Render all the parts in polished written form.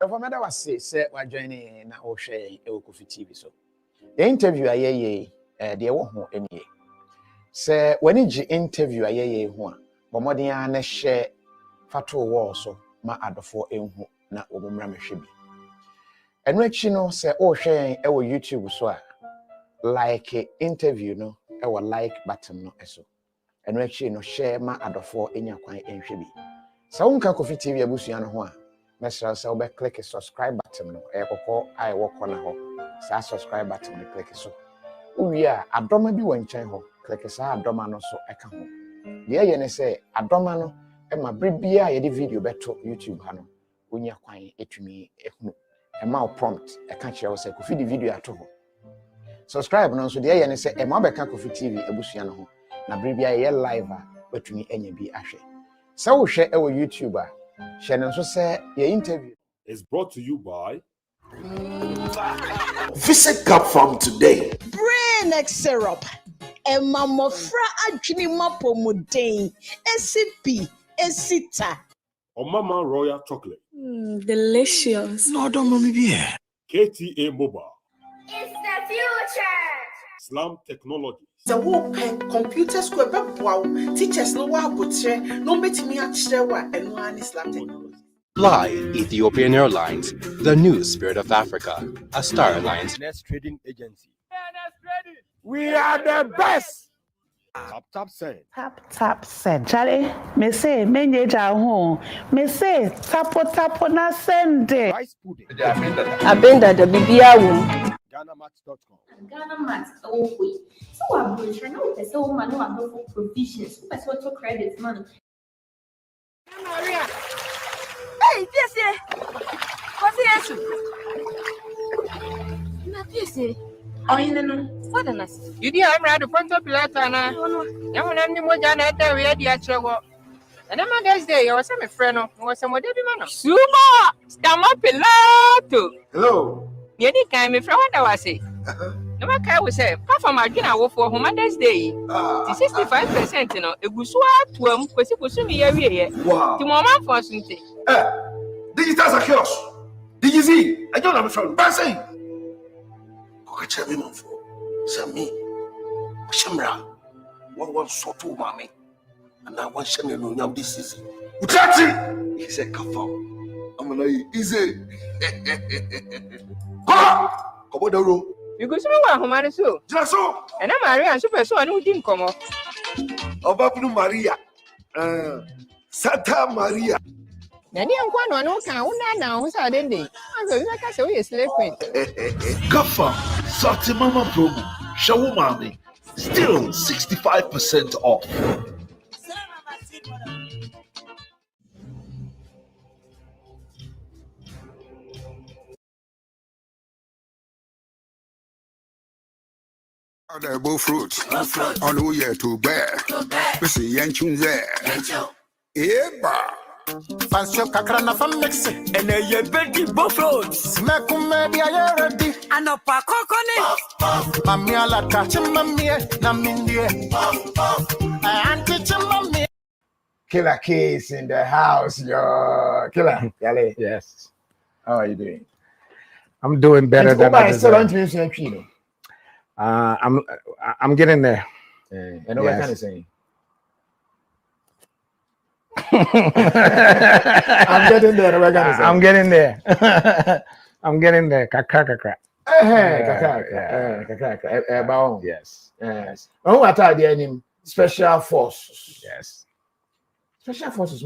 From that was say we're joining na o share e Kofi TV so. The interview ayeye de wo ho enie. Say when you interview ayeye ho a, bomodin a na share fato wo so ma adofo enhu na omumra mehwe bi. Eno achi no say o share e wo YouTube so a like interview no e wo like button no eso. Eno achi no share ma adofo enya kwan enhwe bi. Sa unka Kofi TV abusua no ho a Mesra say obe click the subscribe button no e kokko ai wo kona ho sa subscribe button no click so uwi a adoma bi won ho click sa adoma no so e ka ho de ye ne say adoma no e ma brebia ye de video beto YouTube ha no onya kwan etumi ehunu e ma prompt e ka kire wo say Kofi di video ato ho subscribe no so de ye ne say e ma be ka Kofi TV abusua no ho na brebia ye live a batumi enya bi ahwe sa wo hwe e wo YouTube a Shannon say your interview is brought to you by Visit Cup Farm today. Brain X syrup. Emma mofra adwini mapo muden. SCP, Esita. or Mama Royal Chocolate. Delicious. No, don't mommy be here. KTA Mobile. It's the future. Slam Technology. The whole computer school wow teachers no wa botre no betimi a kire wa eno an Islam technology. Fly Ethiopian Airlines, the new spirit of Africa, a Star Alliance Trading Agency. we are the best. Tap Tap send. Charlie, me say menyeja ho. Me say tapo na send. Rice pudding. Abenda the bibia wom. GhanaMax.com. Ghana Max, oh, wait. So I'm going to know the so man who are for provisions. Who has auto credit money? Maria. Hey, this is. What's the answer? Not this, eh? Oh, you know. What an ass. You did have rather front of Pilatana. No one any more than that. We had the actual. And I'm against day. I was some friend of some of the man. Sumo! Stand up Pilato. Hello. You didn't come in from what I was saying. No one can say, apart from my dinner for Mother's Day, 65%, you know, a good swat to him, because it was soon be every year. Wow. To my mom for something. Digital are chaos. Did you see? I don't have a friend. But say, Coca me man for Sammy. Shamra. One sort of mommy. And I want Shammy no yam this season. Utati! He said, Kafa. I'm like, easy. Come on, the room. You go somewhere, Homari so. Just so. And I'm Maria and Super so I know didn't come up. Obapu Maria. Santa Maria. Then you want no count now, who's our ending. I'm going to say, you're slave queen. Kafa, Sati Mama promo. Show mommy. Still 65% off. They're both fruits. On who you to bear. We see Yanchun there. Eba. Fancy Kakrana from Mexico. And a ye betty both fruits. Smakum maybe I ready. And a pa kokone. Mamma la catching mammy. Namindia. And teaching mammy. Killa Kay's in the house, yo. Killa, Yale. Yes. How are you doing? I'm doing better than I deserve. I'm getting there. I know what kind of saying. I'm getting there. I'm getting there. I'm getting there. Kakaka. Yes. Yes. Oh, what are the name? Special Forces. Yes. Special Forces.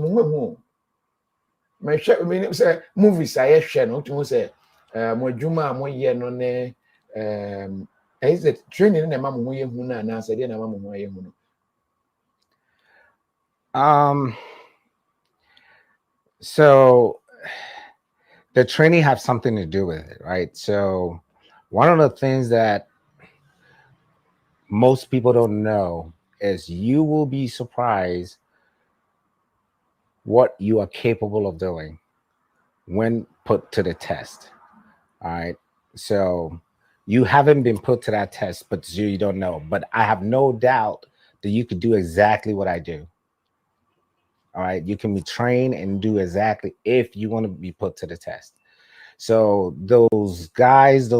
My say movies I share no to say mo juma mo ye no ne is it training na mama mo ye hu na na say na mama mo ye hu no. So the training have something to do with it, right? So one of the things that most people don't know is you will be surprised what you are capable of doing when put to the test. All right. So you haven't been put to that test, but you don't know. But I have no doubt that you could do exactly what I do. All right. You can be trained and do exactly if you want to be put to the test. So those guys,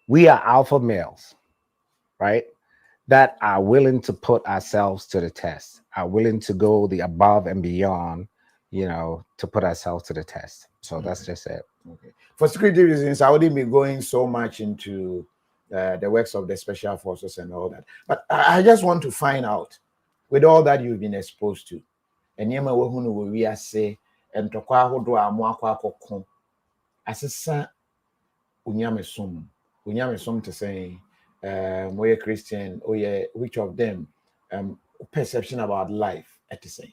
we are alpha males, right? That are willing to put ourselves to the test, are willing to go the above and beyond, to put ourselves to the test. So that's just it. Okay. For security reasons, I wouldn't be going so much into the works of the special forces and all that. But I just want to find out, with all that you've been exposed to, and we are say, and to asesa unyamesum to say, we're Christian, which of them perception about life at the same.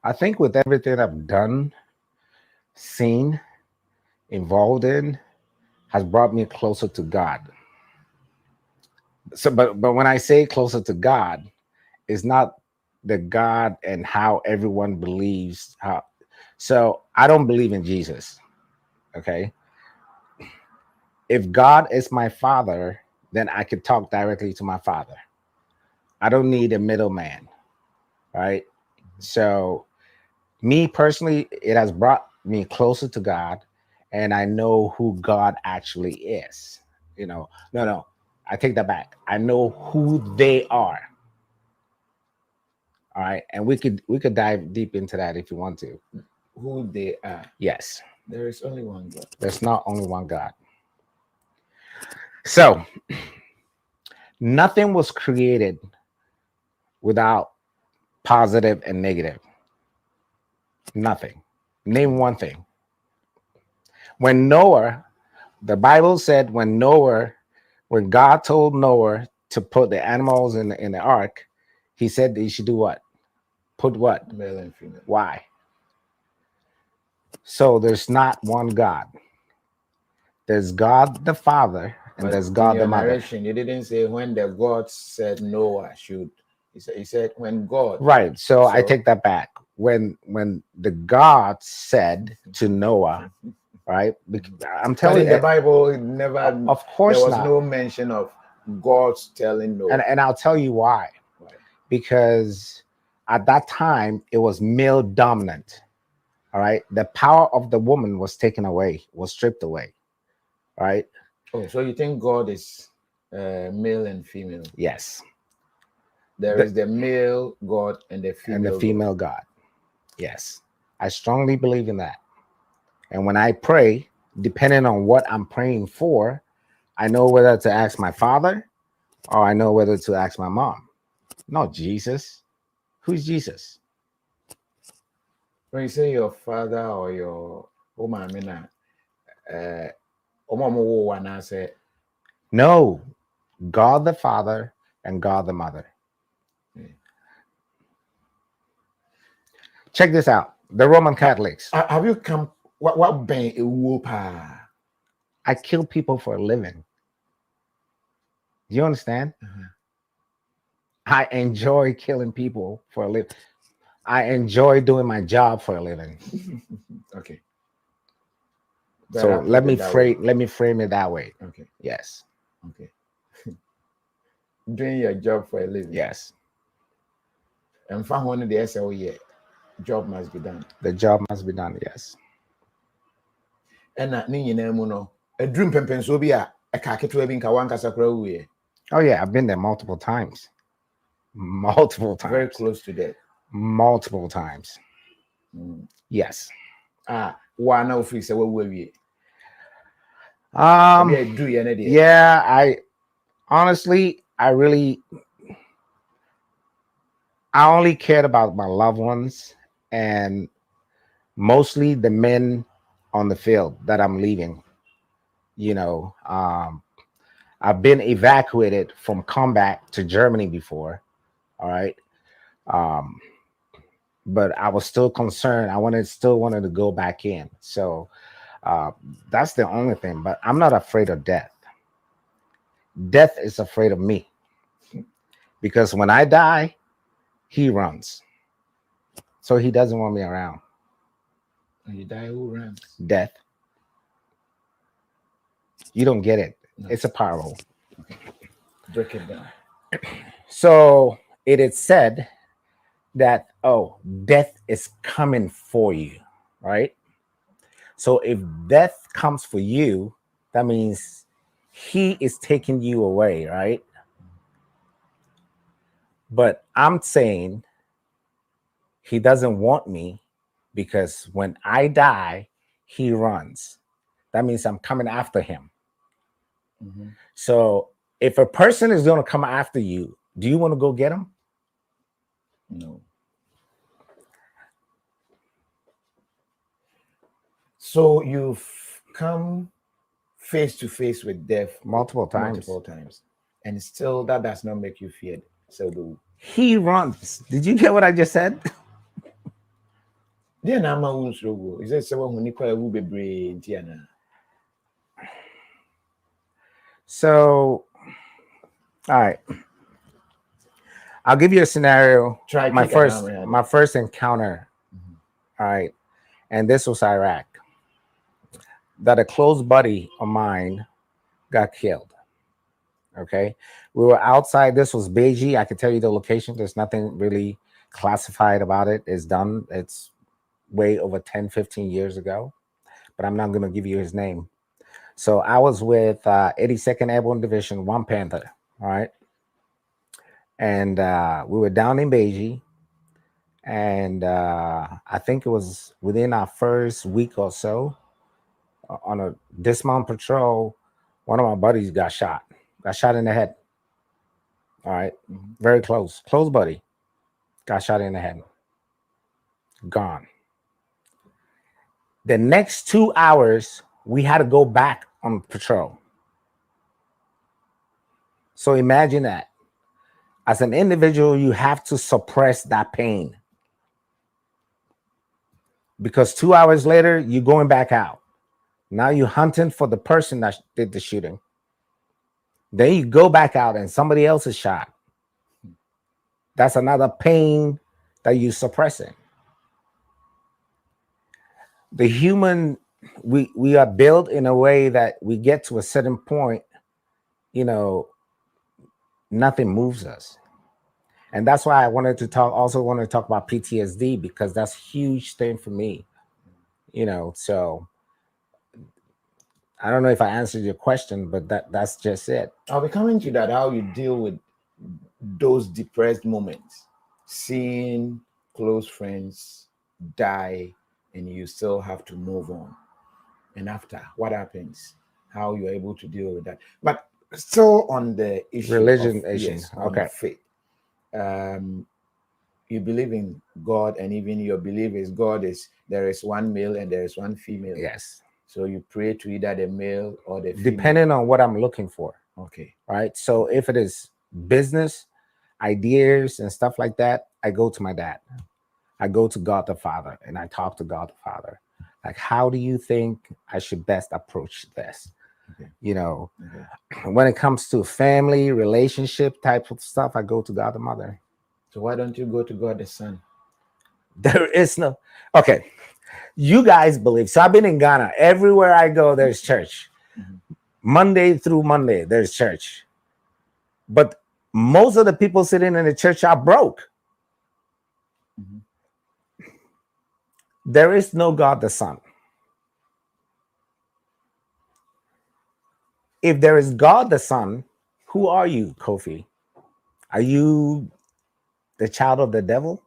I think with everything I've done, seen, involved in, has brought me closer to God. So, but when I say closer to God, it's not the God and how everyone believes. So I don't believe in Jesus. Okay. If God is my father, then I could talk directly to my father. I don't need a middleman. Right. So me personally, it has brought me closer to God, and I know who God actually is. No, I take that back. I know who they are. All right. And we could dive deep into that if you want to. Who they are. Yes. There is only one God. There's not only one God. So nothing was created without positive and negative. Nothing. Name one thing. When Noah, the Bible said when God told Noah to put the animals in the ark, he said that he should do what? Put what? Male and female. Why? So there's not one God. There's God the Father, and there's God the Mother. Narration, you didn't say when the God said Noah should. He said when God. Right. So I take that back. When the God said to Noah, right? I'm telling you, the Bible never. Of course, there was not. no mention of God telling Noah. And I'll tell you why. Right. Because at that time it was male dominant. All right. The power of the woman was taken away, was stripped away. Right. Oh, so you think God is male and female? Yes. There is the male God and the female God. Yes. I strongly believe in that. And when I pray, depending on what I'm praying for, I know whether to ask my father or I know whether to ask my mom. Not Jesus. Who's Jesus? When you say your father or your Omamina, no, God the Father and God the Mother. Check this out. The Roman Catholics. Have you come? What bang a whoopa? I kill people for a living. Do you understand? I enjoy killing people for a living. I enjoy doing my job for a living. Okay. So let me frame it that way. Okay. Yes. Okay. Doing your job for a living. Yes. And for one of the SOE, job must be done. The job must be done. Yes. And that a dream pensobia a kaketu ebin kawanka sakra. Oh yeah, I've been there multiple times. Very close to that. Multiple times. Yes. One of free say we. Yeah, I honestly, I only cared about my loved ones and mostly the men on the field that I'm leaving. I've been evacuated from combat to Germany before. All right. But I was still concerned. I still wanted to go back in. So that's the only thing. But I'm not afraid of death. Death is afraid of me. Because when I die, he runs. So he doesn't want me around. When you die, who runs? Death. You don't get it. No. It's a parable. Okay. Break it down. So it is said that, death is coming for you, right? So if death comes for you, that means he is taking you away, right? But I'm saying he doesn't want me because when I die, he runs. That means I'm coming after him. Mm-hmm. So if a person is going to come after you, do you want to go get him? No. So you've come face to face with death multiple times, and still that does not make you feared. So he runs. Did you get what I just said? Then I'm a wound struggle. Is there someone who Nicola will be brave? So, all right. I'll give you a scenario. My first encounter. Mm-hmm. All right. And this was Iraq. That a close buddy of mine got killed. Okay. We were outside. This was Beijing. I can tell you the location. There's nothing really classified about it. It's done. It's way over 10, 15 years ago. But I'm not going to give you his name. So I was with 82nd Airborne Division, 1 Panther. All right. And we were down in Beijing. And I think it was within our first week or so, on a dismount patrol, one of my buddies got shot in the head. All right. Mm-hmm. Very close buddy. Got shot in the head. Gone. The next 2 hours, we had to go back on patrol. So imagine that. As an individual, you have to suppress that pain. Because 2 hours later, you're going back out. Now you're hunting for the person that did the shooting. Then you go back out and somebody else is shot. That's another pain that you're suppressing. The human, we are built in a way that we get to a certain point, nothing moves us. And that's why I wanted to talk about PTSD, because that's a huge thing for me. So I don't know if I answered your question, but that's just it. I'll be coming to that, how you deal with those depressed moments, seeing close friends die and you still have to move on. And after, what happens? How you're able to deal with that. But still on the issue religion, okay, faith. You believe in God, and even your belief is there is one male and there is one female. Yes. So you pray to either the male or the female. Depending on what I'm looking for. Okay. Right. So if it is business, ideas and stuff like that, I go to my dad. I go to God the Father and I talk to God the Father. Like, how do you think I should best approach this? Okay. When it comes to family, relationship type of stuff, I go to God the Mother. So why don't you go to God the Son? There is no, okay. You guys believe. So I've been in Ghana. Everywhere I go, there's church. Mm-hmm. Monday through Monday, there's church. But most of the people sitting in the church are broke. Mm-hmm. There is no God the Son. If there is God the Son, who are you, Kofi? Are you the child of the devil?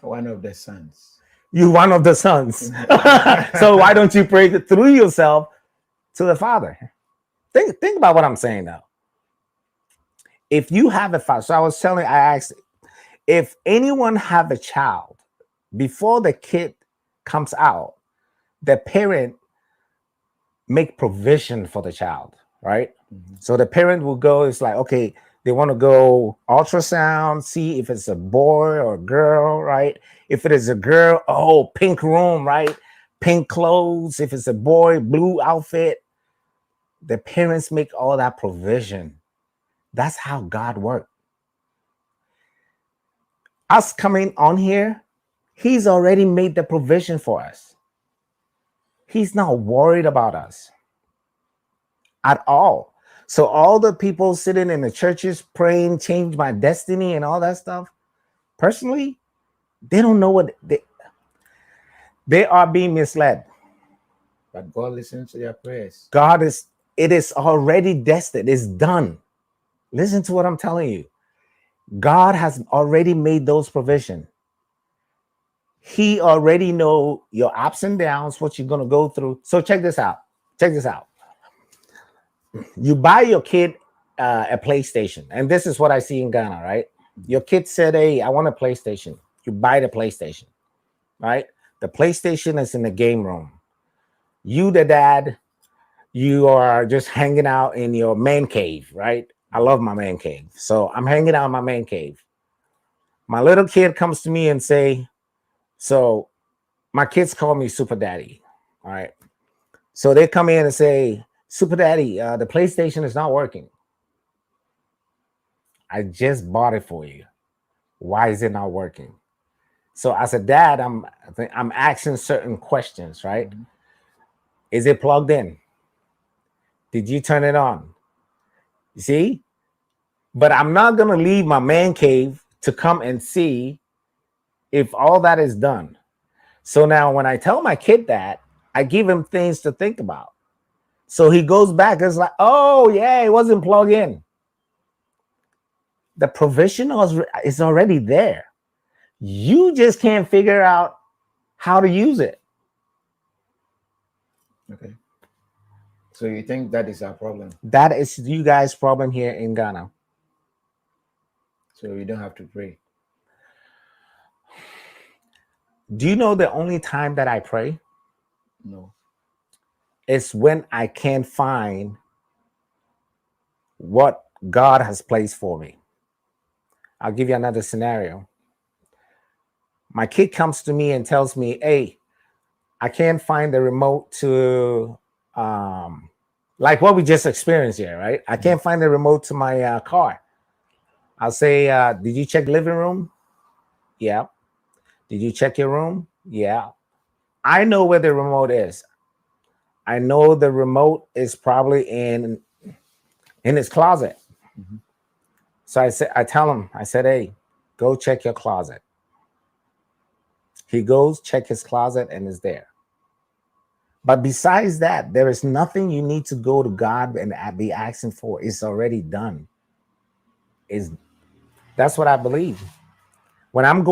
One of the sons. You're one of the sons. So why don't you pray through yourself to the Father? Think about what I'm saying now. If you have a father, so I asked, if anyone have a child, before the kid comes out, the parent make provision for the child, right? Mm-hmm. So the parent will go, it's like, okay, they want to go ultrasound, see if it's a boy or a girl, right? If it is a girl, pink room, right? Pink clothes. If it's a boy, blue outfit. The parents make all that provision. That's how God works. Us coming on here, he's already made the provision for us. He's not worried about us at all. So all the people sitting in the churches praying, change my destiny and all that stuff, personally, they don't know what they are being misled. But God listens to their prayers. It is already destined. It's done. Listen to what I'm telling you. God has already made those provisions. He already know your ups and downs, what you're going to go through. So check this out. You buy your kid a PlayStation. And this is what I see in Ghana, right? Your kid said, hey, I want a PlayStation. You buy the PlayStation, right? The PlayStation is in the game room. You, the dad, you are just hanging out in your man cave, right? I love my man cave. So I'm hanging out in my man cave. My little kid comes to me and say, so my kids call me Super Daddy, all right? So they come in and say, Super Daddy, the PlayStation is not working. I just bought it for you. Why is it not working? So as a dad, I'm asking certain questions, right? Mm-hmm. Is it plugged in? Did you turn it on? You see? But I'm not going to leave my man cave to come and see if all that is done. So now when I tell my kid that, I give him things to think about. So he goes back. It's like, oh, yeah, it wasn't plugged in. The provision is already there. You just can't figure out how to use it. Okay. So you think that is our problem? That is you guys' problem here in Ghana. So you don't have to pray. Do you know the only time that I pray? No. It's when I can't find what God has placed for me. I'll give you another scenario. My kid comes to me and tells me, hey, I can't find the remote to, like what we just experienced here, right? I can't find the remote to my car. I'll say, did you check living room? Yeah. Did you check your room? Yeah. I know where the remote is. I know the remote is probably in his closet. Mm-hmm. So I tell him, I said, hey, go check your closet. He goes, check his closet, and is there. But besides that, there is nothing you need to go to God and be asking for. It's already done. That's what I believe. When I'm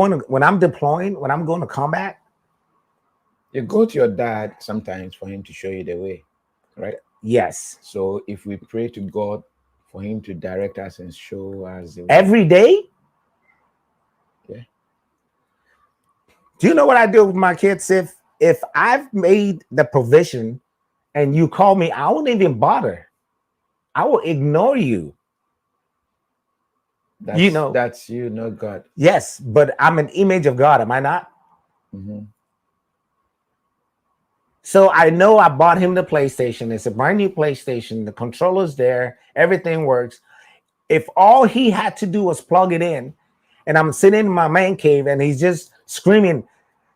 deploying, when I'm going to combat, you go to your dad sometimes for him to show you the way, right? Yes. So if we pray to God for him to direct us and show us the way. Every day? Yeah. Do you know what I do with my kids? If I've made the provision and you call me, I won't even bother. I will ignore you. That's you, not God. Yes, but I'm an image of God, am I not? Mm-hmm. So I know I bought him the PlayStation. It's a brand new PlayStation. The controller's there. Everything works. If all he had to do was plug it in, and I'm sitting in my man cave and he's just screaming,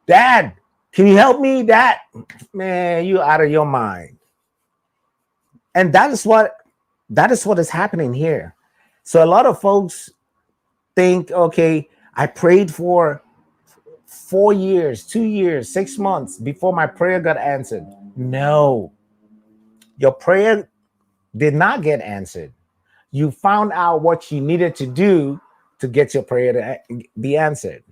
Dad, can you help me? Dad, man, you out of your mind. And that is what is happening here. So a lot of folks think, okay, I prayed for 4 years, 2 years, 6 months before my prayer got answered. No, your prayer did not get answered. You found out what you needed to do to get your prayer to be answered.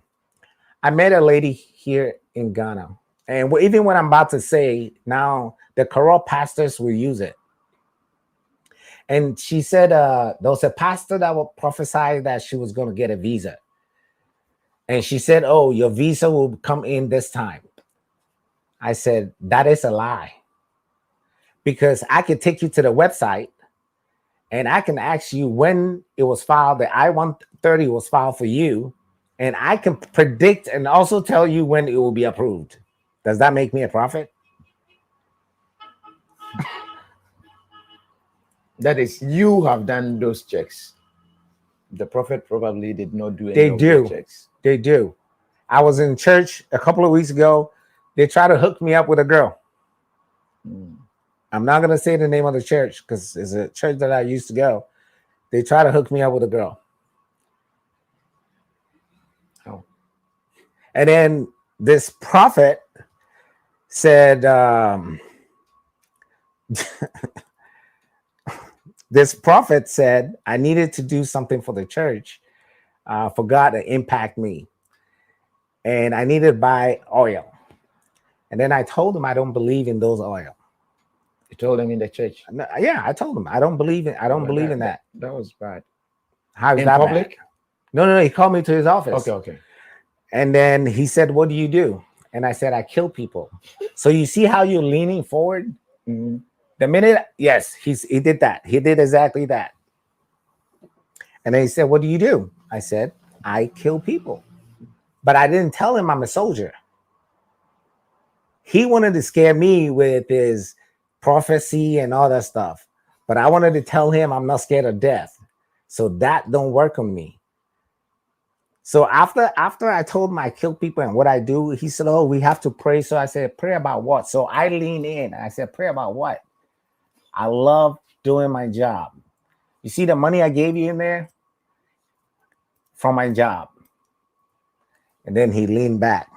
I met a lady here in Ghana, and even what I'm about to say now, the corrupt pastors will use it. And she said there was a pastor that would prophesy that she was going to get a visa. And she said, oh, your visa will come in this time. I said, that is a lie. Because I can take you to the website and I can ask you when it was filed, the I-130 was filed for you. And I can predict and also tell you when it will be approved. Does that make me a prophet? That is, you have done those checks. The prophet probably did not do any of those checks. They do. I was in church a couple of weeks ago. They tried to hook me up with a girl. I'm not going to say the name of the church because it's a church that I used to go. They tried to hook me up with a girl. How? And then this prophet said, This prophet said I needed to do something for the church, for God to impact me. And I needed to buy oil. And then I told him I don't believe in those oil. You told him in the church? No, yeah, I told him I don't believe in that. That was bad. How is in that public? bad? No. He called me to his office. Okay. And then he said, "What do you do?" And I said, "I kill people." So you see how you're leaning forward? Mm-hmm. The minute, yes, he did that. He did exactly that. And then he said, "What do you do?" I said, "I kill people." But I didn't tell him I'm a soldier. He wanted to scare me with his prophecy and all that stuff. But I wanted to tell him I'm not scared of death. So that don't work on me. So after I told him I kill people and what I do, he said, "Oh, we have to pray." So I said, "Pray about what?" So I leaned in and I said, "Pray about what?" I love doing my job. You see the money I gave you in there? From my job. And then he leaned back.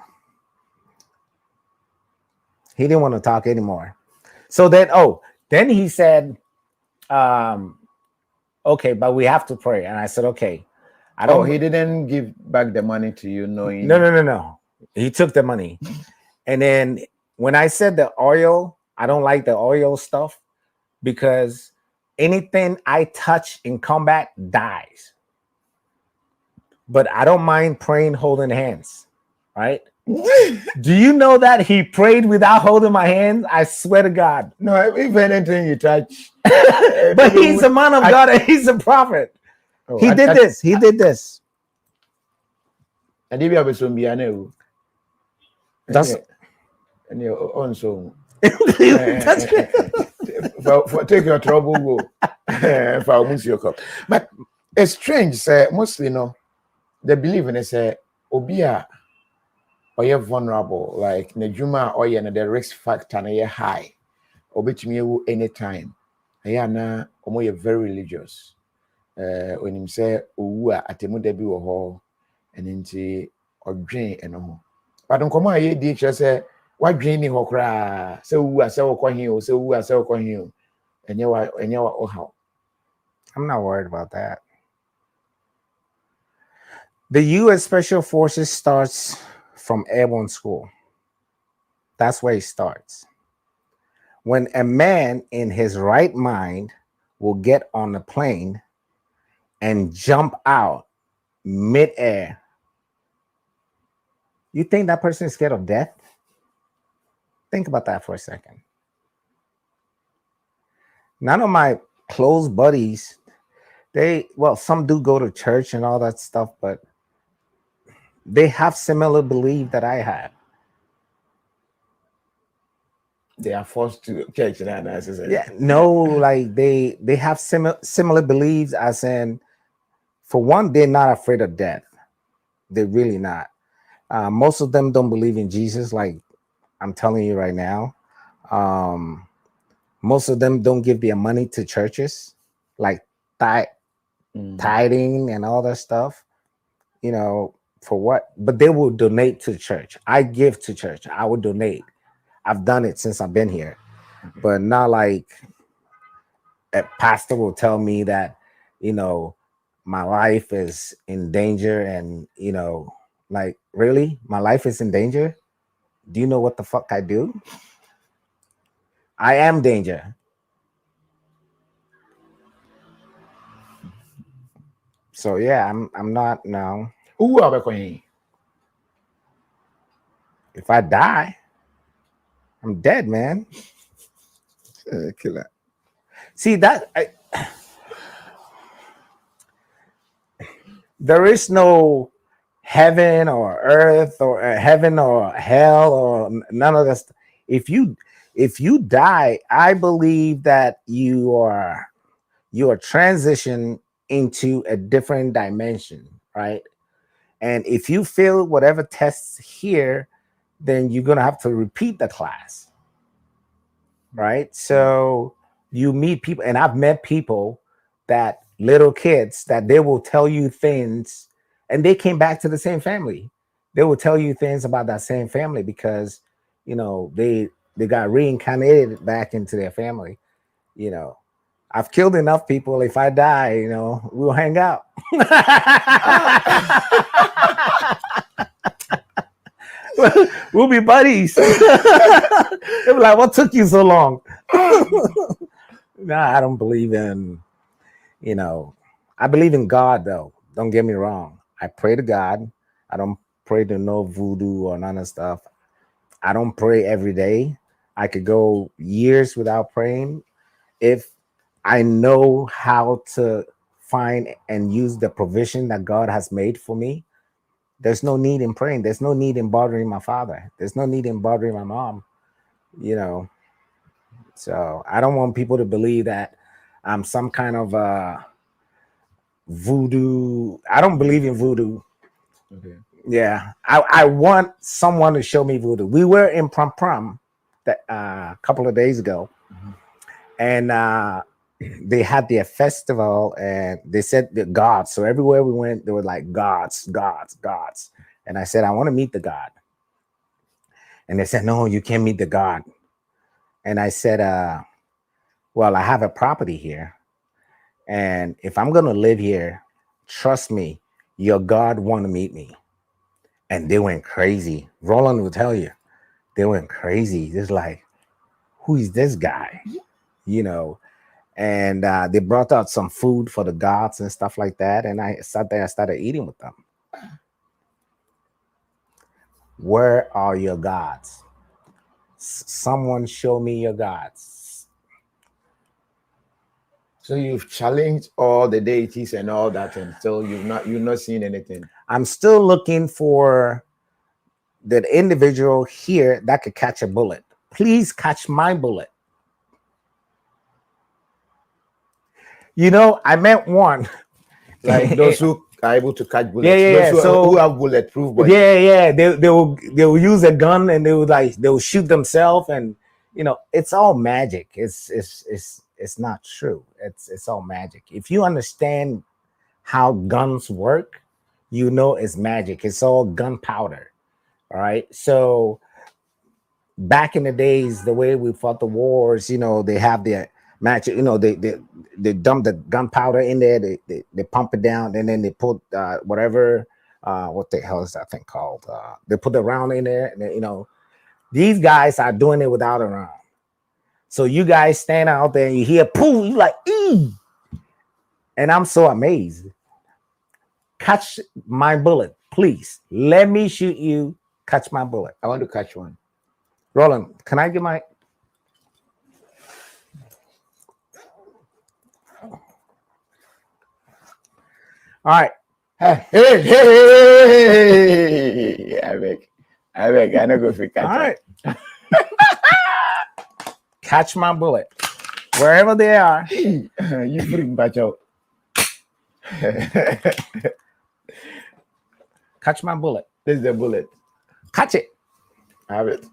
He didn't want to talk anymore. So then he said, "Okay, but we have to pray." And I said, "Okay." He didn't give back the money to you, knowing. No. He took the money. And then when I said the oil, I don't like the oil stuff because anything I touch in combat dies. But I don't mind praying holding hands, right? Do you know that he prayed without holding my hands? I swear to God. No, if anything you touch. But he's a man of God and he's a prophet. Oh, He did this. And if you have a son, that's and your own song. For take your trouble, go. For almost your cup. But it's strange, say mostly they believe in it, say Obia or you're vulnerable, like Nejuma or the risk factor na high. Obetumi anytime. Ayana you're very religious. When him say Owu atemu da bi wo ho enti odwen eno. But nkomo aye di che say wadwen ni ho kra say Owu say wokɔhin o say Owu say wokɔhin o enye wa how. I'm not worried about that. The U.S. Special Forces starts from airborne school. That's where it starts. When a man in his right mind will get on a plane and jump out mid-air, you think that person is scared of death? Think about that for a second. None of my close buddies, some do go to church and all that stuff, but they have similar belief that I have. They are forced to church and that. Yeah, no, like they have similar beliefs, as in, for one, they're not afraid of death. They're really not. Most of them don't believe in Jesus, like I'm telling you right now. Most of them don't give their money to churches, like tithing and all that stuff. For what? But they will donate to church. I give to church. I would donate. I've done it since I've been here, but not like a pastor will tell me that, my life is in danger and, like, really? My life is in danger? Do you know what the fuck I do? I am danger. So yeah, I'm not now. Who are we? If I die, I'm dead, man. Killer. See that there is no heaven or earth or heaven or hell or none of this. If you die, I believe that you are transitioned into a different dimension, right? And if you fail whatever tests here, then you're gonna have to repeat the class, right? So you meet people, and I've met people that little kids that they will tell you things, and they came back to the same family. They will tell you things about that same family because they got reincarnated back into their family. You know, I've killed enough people. If I die, you know, we'll hang out. We'll be buddies. They'll be like, what took you so long? Nah, I don't believe in, you know, I believe in God, though. Don't get me wrong. I pray to God. I don't pray to no voodoo or none of stuff. I don't pray every day. I could go years without praying. If I know how to find and use the provision that God has made for me, there's no need in praying. There's no need in bothering my father. There's no need in bothering my mom, you know. So I don't want people to believe that I'm some kind of voodoo. I don't believe in voodoo. Okay. Yeah, I want someone to show me voodoo. We were in prom that a couple of days ago, and they had their festival, and they said the gods. So everywhere we went, they were like gods. And I said, I want to meet the God. And they said, no, you can't meet the God. And I said, well, I have a property here, and if I'm gonna live here, trust me, your God want to meet me. And they went crazy. Roland will tell you, they went crazy. Just like, who is this guy? You know. And they brought out some food for the gods and stuff like that. And I sat there and started eating with them. Where are your gods? Someone show me your gods. So you've challenged all the deities and all that, and still you've not seen anything. I'm still looking for the individual here that could catch a bullet. Please catch my bullet. You know, I met one. Like those who are able to catch bullets. Yeah. Those So who have bulletproof bodies. Yeah. They will use a gun, and they will shoot themselves, and you know, it's all magic. It's not true. It's all magic. If you understand how guns work, you know it's magic. It's all gunpowder. All right. So back in the days, the way we fought the wars, you know, they have their magic, you know, they dump the gunpowder in there, they pump it down, and then they put whatever what the hell is that thing called? They put the round in there, and you know, these guys are doing it without a round. So you guys stand out there and you hear pooh, you like, ee. And I'm so amazed. Catch my bullet, please. Let me shoot you. Catch my bullet. I want to catch one. Roland, can I get my... All right. Hey. I beg. I know go for catch. All right. Catch my bullet. Wherever they are. You bring back out. Catch my bullet. This is the bullet. Catch it. I have it.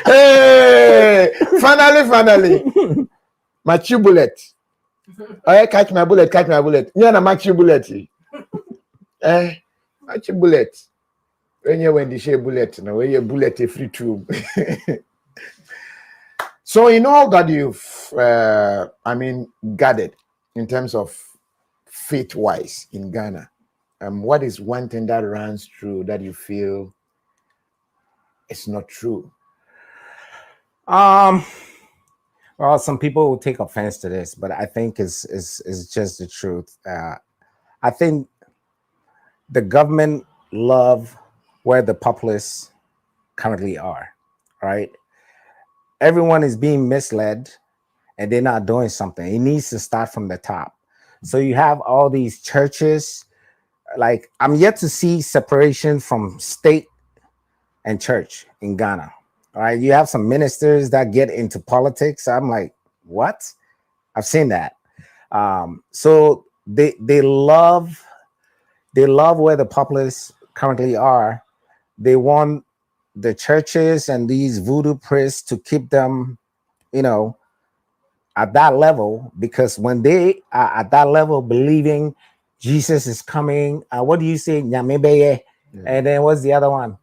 Hey, finally. My chew bullet. Oh, catch my bullet. You're not my chew bullet. My chew bullet. When the share bullet, now when you bullet a free tube. So in all that you've, gathered in terms of faith-wise in Ghana, what is one thing that runs through that you feel it's not true? Well, some people will take offense to this, but I think it's just the truth. I think the government love where the populace currently are, right? Everyone is being misled and they're not doing something. It needs to start from the top. So you have all these churches, like I'm yet to see separation from state and church in Ghana. All right, you have some ministers that get into politics. I'm like, what? I've seen that. So they love where the populace currently are. They want the churches and these voodoo priests to keep them, you know, at that level, because when they are at that level, believing Jesus is coming, what do you say? Nyamebeye. And then what's the other one?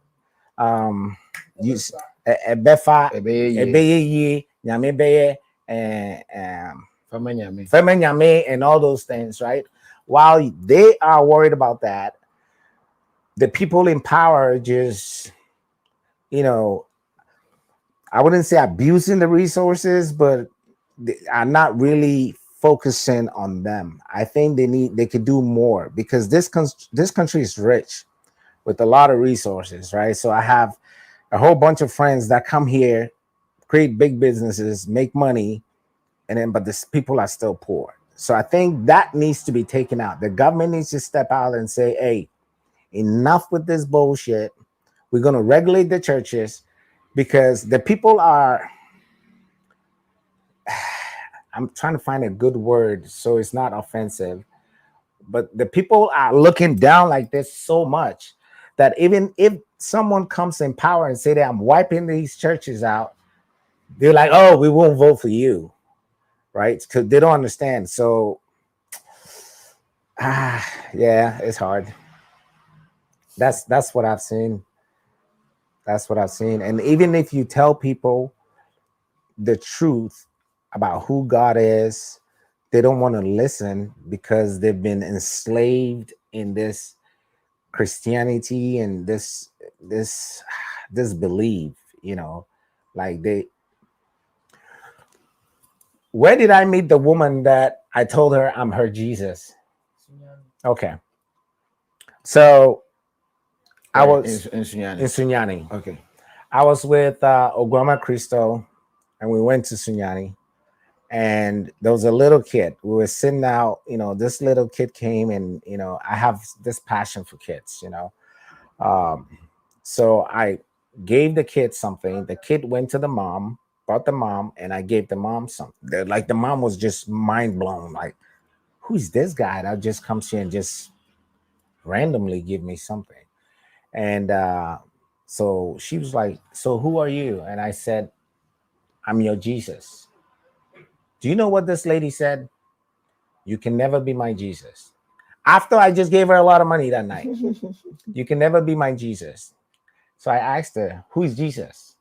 Befa, Ebeye, Nyame Beye, Femanyame, and all those things, right? While they are worried about that, the people in power just, you know, I wouldn't say abusing the resources, but they are not really focusing on them. I think they could do more because this country is rich with a lot of resources, right? So I have a whole bunch of friends that come here, create big businesses, make money, but the people are still poor. So I think that needs to be taken out. The government needs to step out and say, hey, enough with this bullshit. We're going to regulate the churches because the people are, I'm trying to find a good word so it's not offensive, but the people are looking down like this so much that even if someone comes in power and say that I'm wiping these churches out, they're like, oh, we won't vote for you, right? Because they don't understand. So, yeah, it's hard. That's what I've seen. That's what I've seen. And even if you tell people the truth about who God is, they don't want to listen because they've been enslaved in this Christianity and this belief, you know, like where did I meet the woman that I told her I'm her Jesus? Okay. So I was in Sunyani. In Sunyani. Okay. I was with Ogwama Christo, and we went to Sunyani, and there was a little kid. We were sitting out, you know, this little kid came, and, you know, I have this passion for kids, you know. So I gave the kid something. The kid went to the mom, brought the mom, and I gave the mom something. Like, the mom was just mind blown. Like, who's this guy that just comes here and just randomly give me something? And so she was like, so who are you? And I said, I'm your Jesus. Do you know what this lady said? You can never be my Jesus. After I just gave her a lot of money that night. You can never be my Jesus. So I asked her, who is Jesus?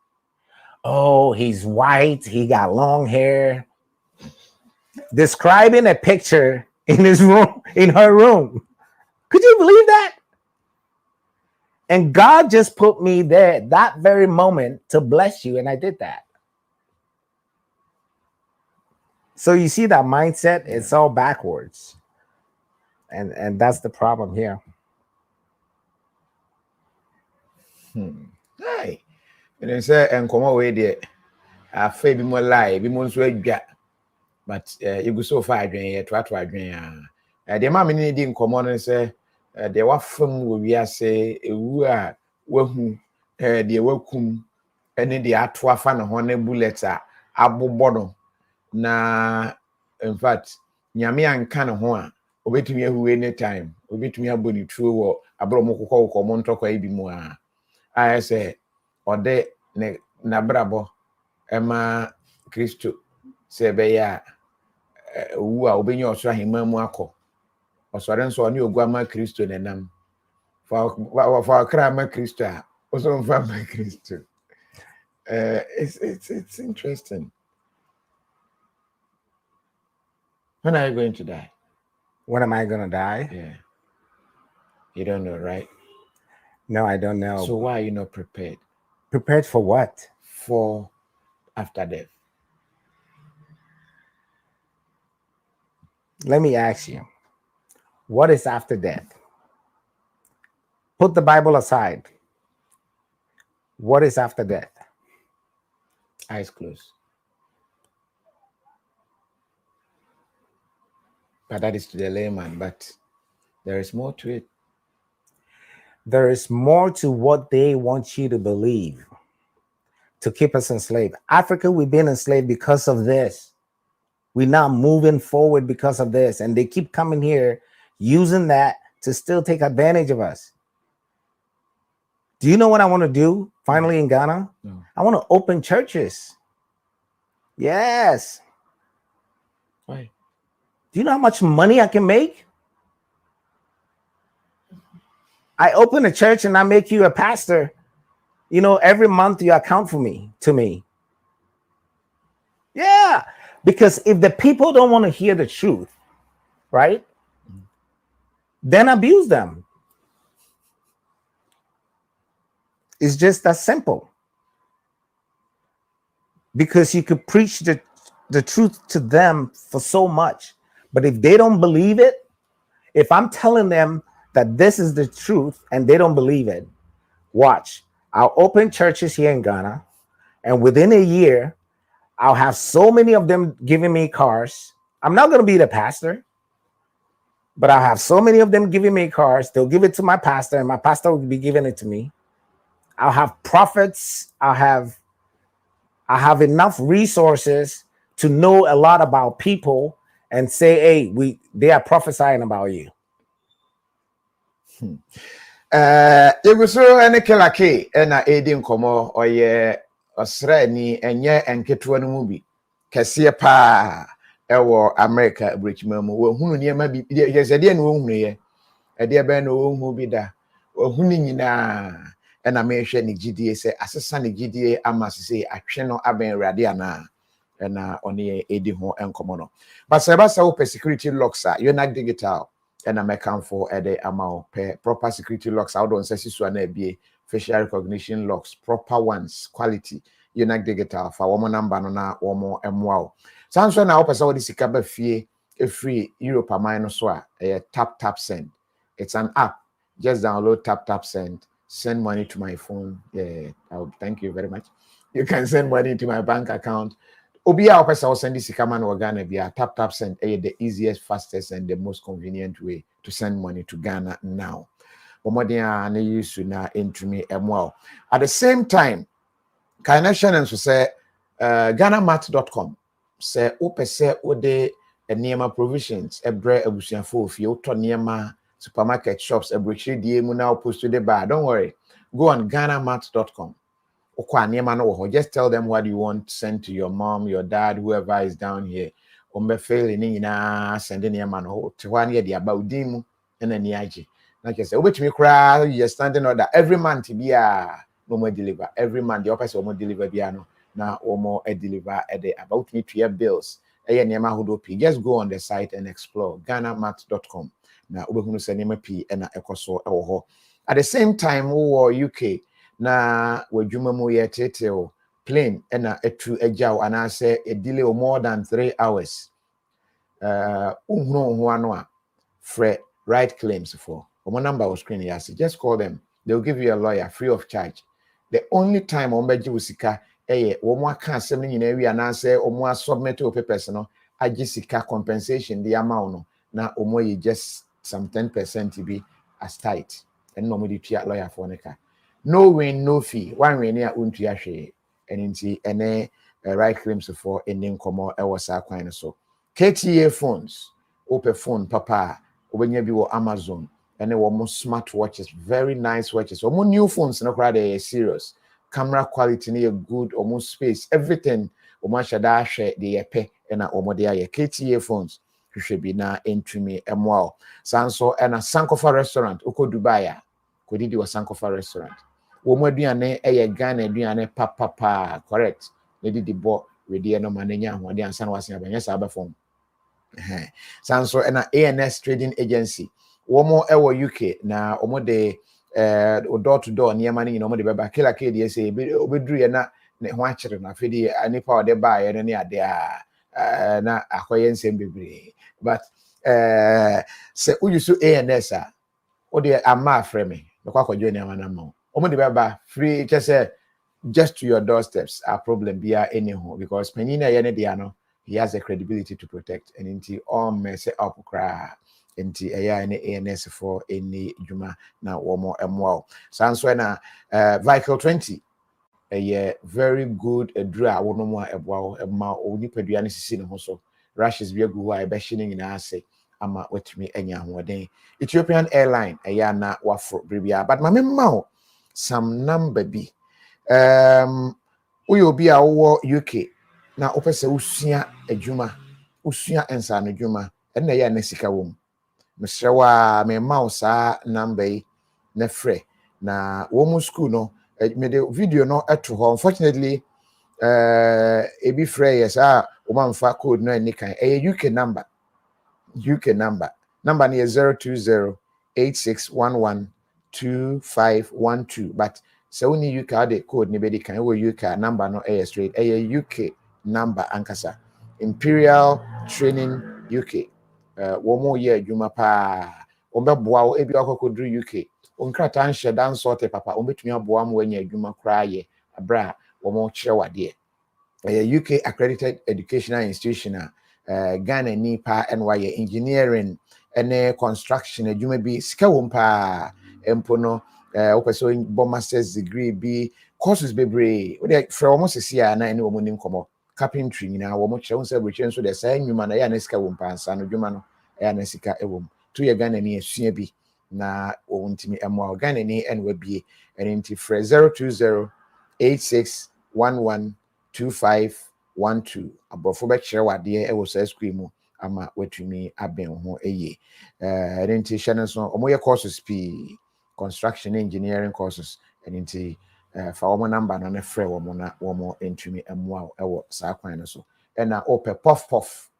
Oh, he's white. He got long hair. Describing a picture in his room, in her room. Could you believe that? And God just put me there that very moment to bless you. And I did that. So you see that mindset, it's all backwards. And that's the problem here. Hey, and say and come away there. I feel be more lie, be more so but you go so far adwen to adwen the ma me need in come on say the wa fam wo wi ase ewu a wahu the wakum ene the ato afa na ho na bullet a abobbo no na in fact nyame anka ne ho a obetumi ahu anytime obetumi aboni tuo wo abro mokokọ mo ntokwa ibi mu a I say ode ne na brabo ema Kristo se be ya wu a obenye oso ahema mu akọ osore nso oni ogwama Kristo nenam fa kra ma Kristo a oso mfa ma Kristo. It's interesting. When are you going to die? When am I going to die? Yeah. You don't know, right? No, I don't know. So why are you not prepared? Prepared for what? For after death. Let me ask you, what is after death? Put the Bible aside. What is after death? Eyes closed. But that is to the layman, but there is more to it. There is more to what they want you to believe to keep us enslaved. Africa, we've been enslaved because of this. We're not moving forward because of this. And they keep coming here using that to still take advantage of us. Do you know what I want to do finally in Ghana? No. I want to open churches. Yes. Why? Do you know how much money I can make? I open a church and I make you a pastor. You know, every month you account to me. Yeah, because if the people don't want to hear the truth, right, then abuse them. It's just that simple. Because you could preach the truth to them for so much, but if they don't believe it, if I'm telling them that this is the truth and they don't believe it, watch. I'll open churches here in Ghana, and within a year, I'll have so many of them giving me cars. I'm not going to be the pastor, but I'll have so many of them giving me cars. They'll give it to my pastor, and my pastor will be giving it to me. I'll have prophets. I have enough resources to know a lot about people and say, hey, they are prophesying about you. It was so any Killa Kay and aiding como or ye Australian and Ketuan movie. Cassia pa ewo America bridge memo who near maybe yes a dear no here a dear ben who be da or hunina and I may share the GDA say assassin GDA amas say a channel aben radiana and on the aiding home and commono. But Sabasa open security locks are you're not digital. And I'm account for a amount per proper security locks. I don't say be facial recognition locks, proper ones, quality. You're not digital for one number no or more and wow. Sounds when I open so this fee a free Europe a minus a tap send. It's an app. Just download tap send. Send money to my phone. Yeah, thank you very much. You can send money to my bank account. Obia opesa will send this Kaman or Ghana via tap send the easiest, fastest, and the most convenient way to send money to Ghana now. Omodia ne use na into me well. At the same time, Kaination and so say GhanaMart.com say opese ode niema provisions ebre abusiafo fi oto niema supermarket shops ebre die mu now post to the bar. Don't worry. Go on GhanaMart.com. Just tell them what you want send to your mom, your dad, whoever is down here. Failing sending your man to 1 year the about dimu and then yaji. Like I said, which me cry, you're standing order every month to be no more deliver. Every month the office will more deliver piano now or more deliver a day about me to your bills. Just go on the site and explore GhanaMart.com. Now we send him a P and a ecoso or at the same time who UK. Na wajuma mu yetete o plane ena etu ejaw ana say a delay of more than 3 hours unhunu ho ano a free right claims for omo number on screen yes just call them, they'll give you a lawyer free of charge. The only time ombeji usika omo aka asem ni nyina wi ana say omo submit o papers no agisika compensation the amount no na omo yi just some 10% be as tight and no mo di tua lawyer for neka. No win, no fee. One win here, untuashe, and inti ene right claims for ending komo ewasa kwan so. KTA phones, open phone, papa, obenye bi Amazon, and they were smart watches, very nice watches. Almost new phones, no crowd serious. Camera quality near good, almost space, everything. Almost shada share the epe and omodia KTA phones. You should be na entry me wow. Sanso and a Sankofa restaurant, Oko Dubai. Could do a Sankofa restaurant. Womo aduane Ghana aduane papa correct lady the bo we dey no mananya ho dey ansa na wasen abanya sa abafom sanso na ANS trading agency womo UK na omo de door to door niema ni omo de beba Killa Kay dey say obeduru ye na ne ho akere na fedi anipa ode ba ye ne ade a na akoye nsem bebre but say uyu so ANS a ode ama afre me bekwa akwadwo ne ama na ma free just to your doorsteps our problem be anyhow because penina yene he has the credibility to protect and into all mess up cry into any ANS for any juma na womo emwal sanso na vehicle 20 a very good draw wono mo ebwa ema oni paduane sisi ne ho so rashes bi agu wa be hye ne nyina ase ama watumi anya hoden Ethiopian airline na wafro bribia but mamemma some number be we will be our UK na opese usua adwuma usua ensa no adwuma en na ya na sika wom mesrewa me mouse number na frɛ na wo mu school no me the video no at home. Unfortunately, ebi frɛ yes womanfa code no any kan UK number number no is 020-8611-2512 but so we need UK the code ni be kan we UK number no straight UK number ankasa Imperial Training UK wo mo ye adwuma pa wo beboa wo ebi akokodru UK wo nkrata nhye dan sorte papa wo betumi aboa mo anya adwuma kra ye abra wo mo kyerɛ wade UK accredited educational institution Ghana nipa NY engineering and construction adwuma bi sika wo mpa empo no opeso bo master's degree bi courses bebre we dey from almost sia na ene wo nim komo carpentry nyina wo mo kyerɛ wo sɛ brekyen so de say nwuma na ya na sika wo mpa ansa no dwuma no ya na sika ewom to ye Ghana ni asua bi na wo ntimi emo Ghana ni enwa bie enti frɛ 020-8611-2512 abrofo be kyerɛ wade ewo sa school mu ama watumi aben ho eye enti hye so omoye courses pi construction engineering courses enti fa wo number na frɛ wo na wo entumi emwa ewo sa kwan no so na ope puff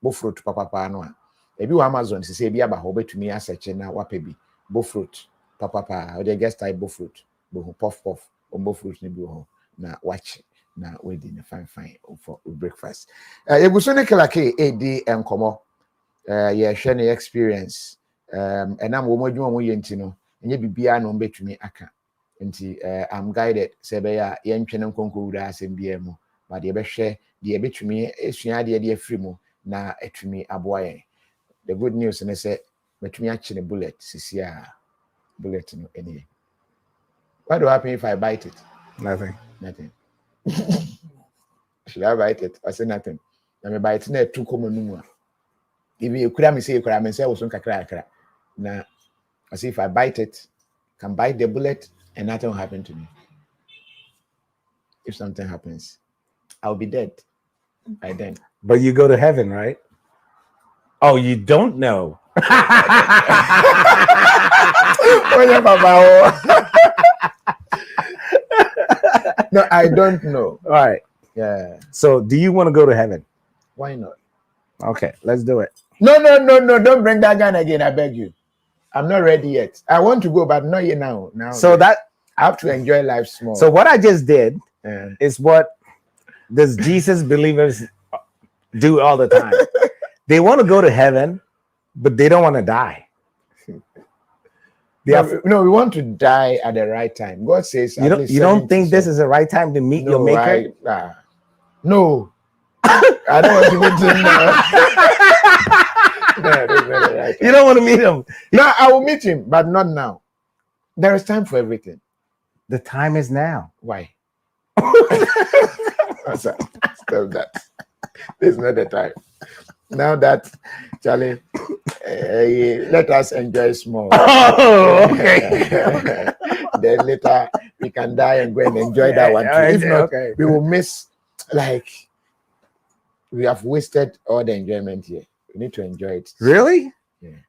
bofruit papa no a ebi wa Amazon se bi aba ho betumi asearch na wapa bi bofruit papa o de guest type bofruit bo puff bofruit ne bi ho na watch na we di fine for breakfast eguso ne Killa Kay edi enkomo ye hwe ne experience enam wo modwuma mo ye nti no enye bibia no betumi aka nti I'm guided say be ya ye ntwe ne nkonko wura asem bia mu ba de be hwe de betumi esua de afiri mu na etumi aboa yen. The good news is say betumi achi ne bullet sisia bullet no any. What will happen if I bite it? Nothing. Should I bite it? I say nothing. Na me bite na too common no. If you could me say was on kakra. Na I say if I bite it, can bite the bullet and nothing will happen to me. If something happens, I'll be dead by then. But you go to heaven, right? Oh, you don't know. No, I don't know. All right. Yeah. So, do you want to go to heaven? Why not? Okay, let's do it. No. Don't bring that gun again. I beg you. I'm not ready yet. I want to go, but not yet now. So that I have to enjoy life small. So what I just did is what does Jesus believers do all the time. They want to go to heaven, but they don't want to die. No, we want to die at the right time. God says you don't think this is the right time to meet your maker? No. I don't want to meet him now. Right. You don't want to meet him? No, I will meet him, but not now. There is time for everything. The time is now. Why? Stop that. This is not the time. Now that, Charlie, let us enjoy small. Oh, okay. Then later we can die and go and enjoy that one too. If not, we will miss, like, we have wasted all the enjoyment here. We need to enjoy it. Really? Yeah.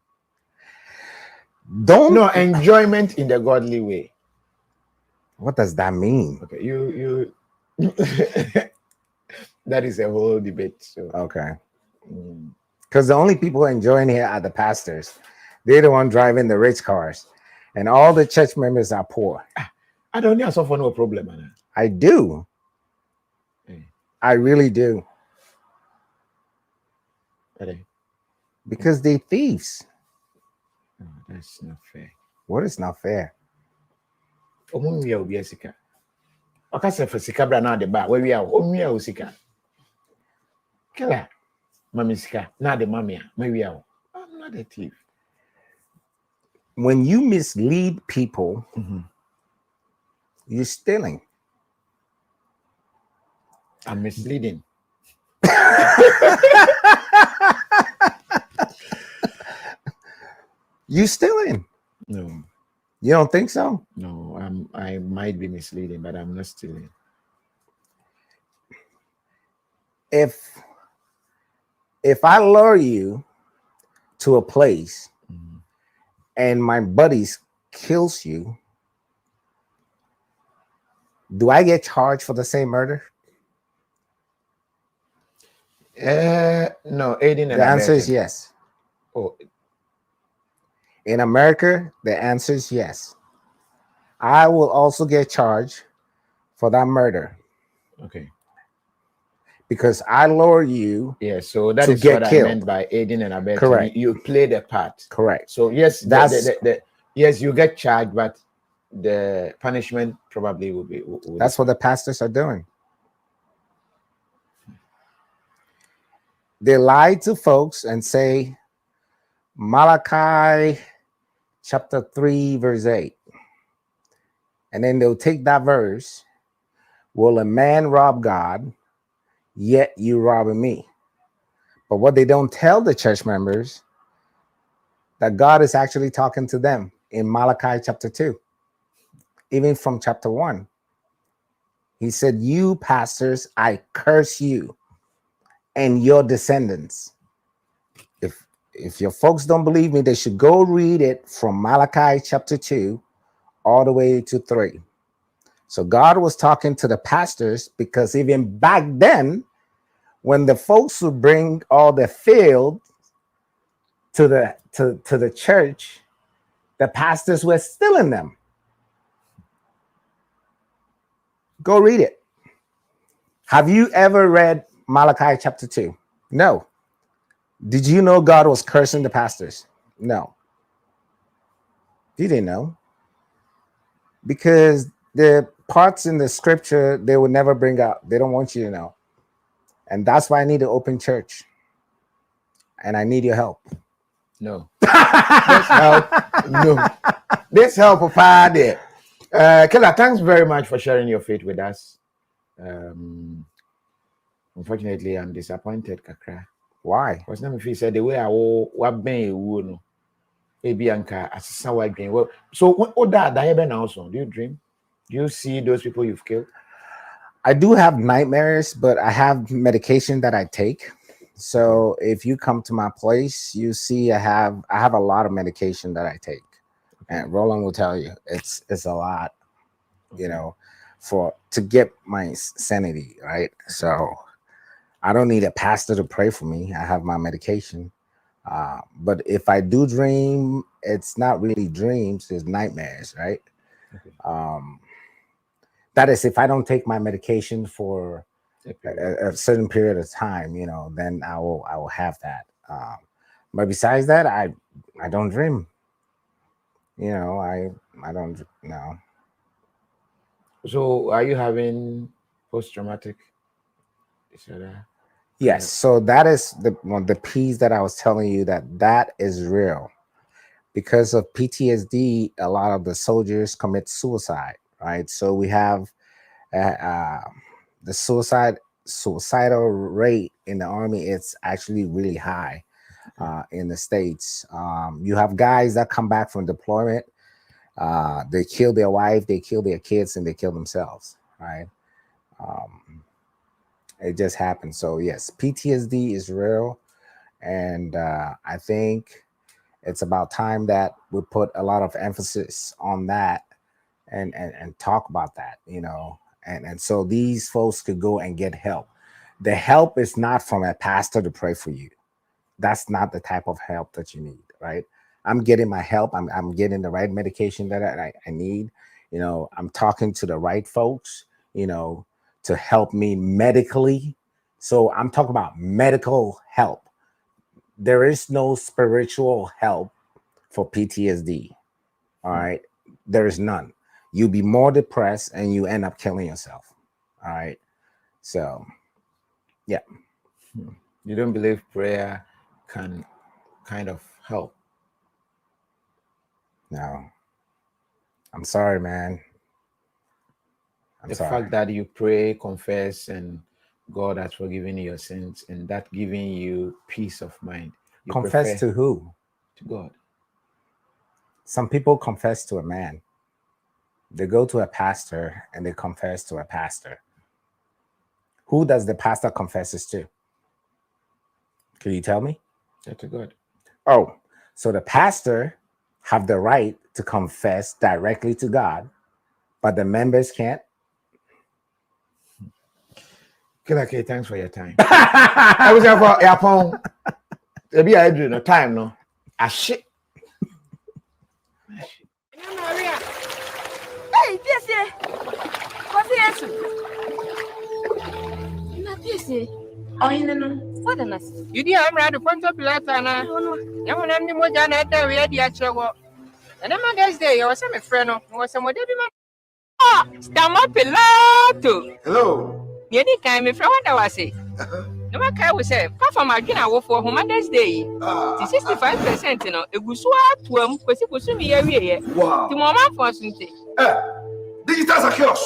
No, enjoyment in the godly way. What does that mean? Okay, you that is a whole debate. So. Okay. Because the only people enjoying here are the pastors. They're the one driving the rich cars. And all the church members are poor. I don't need suffer no problem, man. I do. I really do. Because they thieves. Oh, that's not fair. What is not fair? Omuya obi asika. Okase for sika bra na de ba. We are omuya osika. Killer. Mami sika. Na de mamia. We are. I'm not a thief. When you mislead people, you're stealing. I'm misleading. You stealing? No. You don't think so? No, I might be misleading, but I'm not stealing. If I lure you to a place and my buddies kills you, Do I get charged for the same murder? No, aiding and The answer is abetting. yes. Oh, In America, the answer is yes. I will also get charged for that murder okay. because I lure you. Yeah, so that to is get what killed. I meant by aiding and abetting. Correct. You play the part. Correct. So yes, That's yes, you get charged, but the punishment probably will be. that's what the pastors are doing. They lie to folks and say Malachi chapter 3 verse 8, and then they'll take that verse. Will a man rob God? Yet you robbing me. But what they don't tell the church members, that God is actually talking to them in Malachi chapter 2, even from chapter 1. He said, you pastors, I curse you and your descendants. If your folks don't believe me, they should go read it from Malachi chapter 2 all the way to 3. So God was talking to the pastors because even back then, when the folks would bring all the field to the church, the pastors were stealing them. Go read it. Have you ever read Malachi chapter 2? No. Did you know God was cursing the pastors? No. You didn't know. Because the parts in the scripture they would never bring out. They don't want you to know. And that's why I need an open church. And I need your help. No. This help. No. This help of there. Killa, thanks very much for sharing your faith with us. Unfortunately, I'm disappointed, Kakra. Why? Because now if you said the way I what been no. Maybe Anka as sour dream. Well, so what that also? Do you dream? Do you see those people you've killed? I do have nightmares, but I have medication that I take. So if you come to my place, you see I have a lot of medication that I take. And Roland will tell you it's a lot, you know, to get my sanity, right? So I don't need a pastor to pray for me. I have my medication. But if I do dream, it's not really dreams, it's nightmares, right? Okay. That is if I don't take my medication for a certain period of time, you know, then I will have that. But besides that, I don't dream. You know, I don't know. So are you having post-traumatic disorder? Yes. So that is the piece that I was telling you that is real. Because of PTSD, a lot of the soldiers commit suicide, right? So we have the suicidal rate in the army. It's actually really high in the States. You have guys that come back from deployment. They kill their wife, they kill their kids, and they kill themselves, right? It just happens. So yes, PTSD is real. And I think it's about time that we put a lot of emphasis on that and talk about that, you know. And so these folks could go and get help. The help is not from a pastor to pray for you. That's not the type of help that you need, right? I'm getting my help. I'm getting the right medication that I need. You know, I'm talking to the right folks, you know, to help me medically. So I'm talking about medical help. There is no spiritual help for PTSD. All right. There is none. You'll be more depressed and you end up killing yourself. All right. So, yeah. You don't believe prayer can kind of help? No. I'm sorry, man. The fact that you pray, confess, and God has forgiven you your sins, and that giving you peace of mind. You confess to who? To God. Some people confess to a man. They go to a pastor and they confess to a pastor. Who does the pastor confesses to? Can you tell me? To God. Oh, so the pastor have the right to confess directly to God, but the members can't? Killa Kay, thanks for your time. I was there for Yapon. Maybe I do no time, no. Ah, shit. Maria. Hey, this is. What's the answer? Not this is. Oh, you know. What the mess? You did I'm ready to point up later. No. You want any more than that? We had the actual. And then my guys there, you was some friend, or some other man. Ah, stand up, Pilato. Hello. You didn't come me from what I was saying. No one can say, Papa Magina will for Woman's Day. 65%, you know, a good swap to him, because it was me every Wow. to Mamma for something. Digital secures.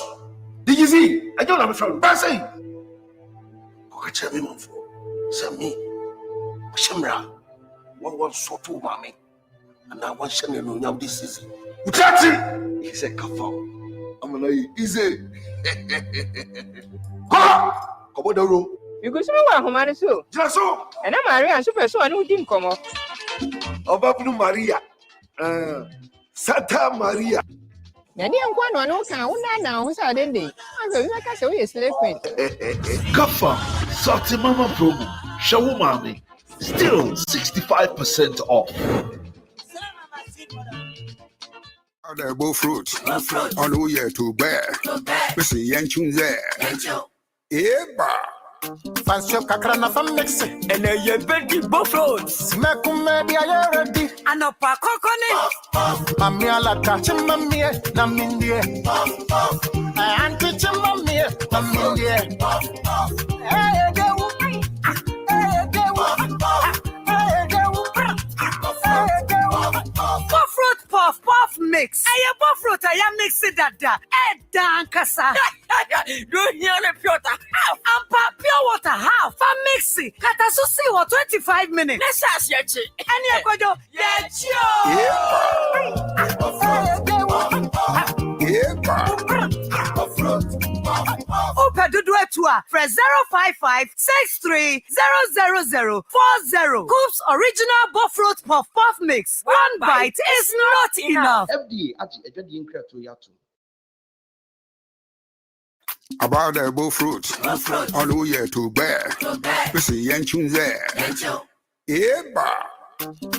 Did you see? I don't have a friend. Passing. Coca me for. Sami. Shimra. One sort of mammy. And I want Shannon on now this season. Utati! He said, Kafa. I'm gonna easy. Come on, the room. You go somewhere, Homar, so. Just so. And I'm Maria and Super, so I know didn't come up. Obapu Maria. Santa Maria. Nanny and one no count now, who's our day. I will make us away a slave print. Kafa. Salty Mama promo. Show mommy. Still 65% off. They're both fruits. On who you to bear. We see Yanchun there. Eba. Fancy Kakrana from Mexico. And a ye bendy both fruits. Macume be a ready. And a pack coconut. Mamma la catching mammy. Namindia. And teaching mammy. Namindia. Hey, go. Puff mix. I am buffruit. I am mixing that. Dankasa. Don't hear the pure. I'm pure water. Half. I'm mixing. Katasusi or 25 minutes. Let's ask you. And you go do. Press 055-63000040. Coop's original buffruit puff mix. One bite is not enough. FDA About the buffruit. On who you to bear. We see Yanchun there. Eba.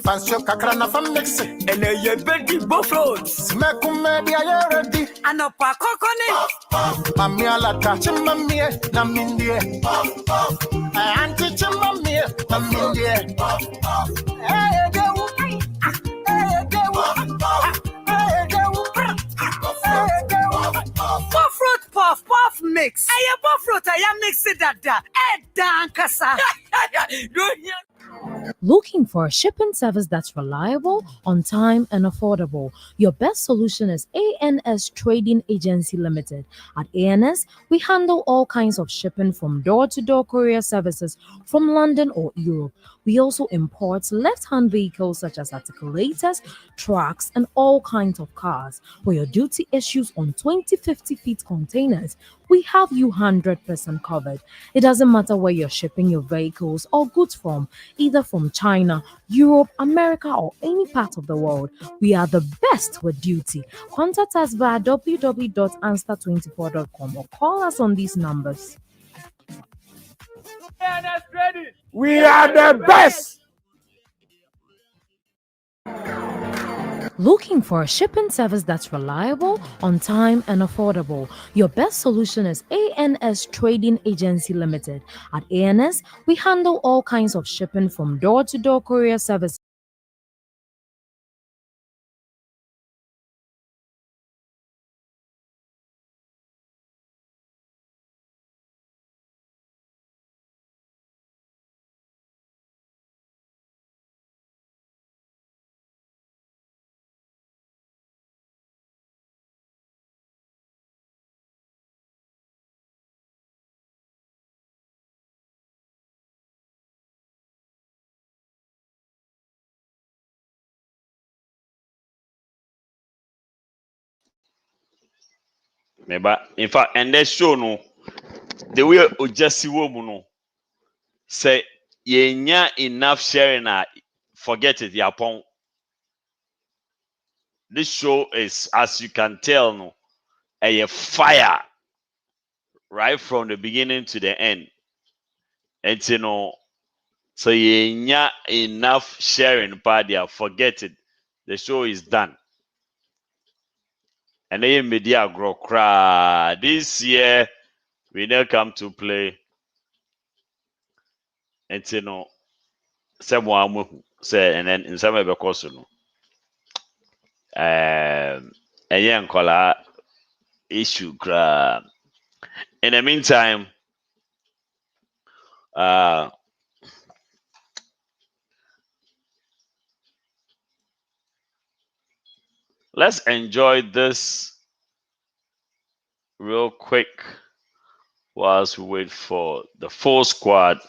Fancy Kakrana from Mexico. And a ye bendy buffruits. Macume be a ready. And a pack coconut. Mammy la catching mammy. Namindia. And teaching mammy. Namindia. Hey, go. Puff mix. I am buffruit. I am mixing that. Dankasa. Looking for a shipping service that's reliable, on time, and affordable? Your best solution is ANS Trading Agency Limited. At ANS, we handle all kinds of shipping from door-to-door courier services from London or Europe. We also import left-hand vehicles such as articulators, trucks, and all kinds of cars. For your duty issues on 20-50 feet containers, we have you 100% covered. It doesn't matter where you're shipping your vehicles or goods from, either from China, Europe, America, or any part of the world. We are the best with duty. Contact us via www.answer24.com or call us on these numbers. We are the best. Looking for a shipping service that's reliable, on time, and affordable? Your best solution is ANS Trading Agency Limited. At ANS, we handle all kinds of shipping from door-to-door courier services. Meba, in fact, and that show no, the way Ojasi woman no, say yenya enough sharing, forget it, yapon. This show is, as you can tell, no, a fire. right from the beginning to the end. And you know, so you enough sharing party, forget it. The show is done. And then media grow cry. This year we now come to play. And you know, someone say, and then in some way because you know, and yeah, call issue cry. In the meantime, let's enjoy this real quick whilst we wait for the full squad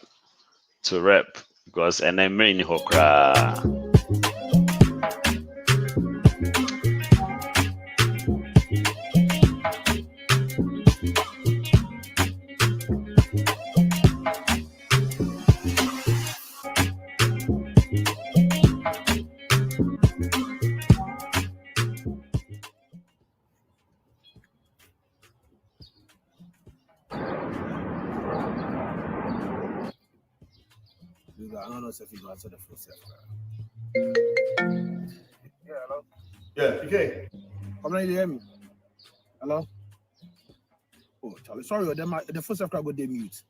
to rep, because and then main hokra. I don't know if you answer the first step. Yeah, hello. Yeah, okay. Come on, you hear me? Hello? Oh, Charlie, sorry, the first step go they mute.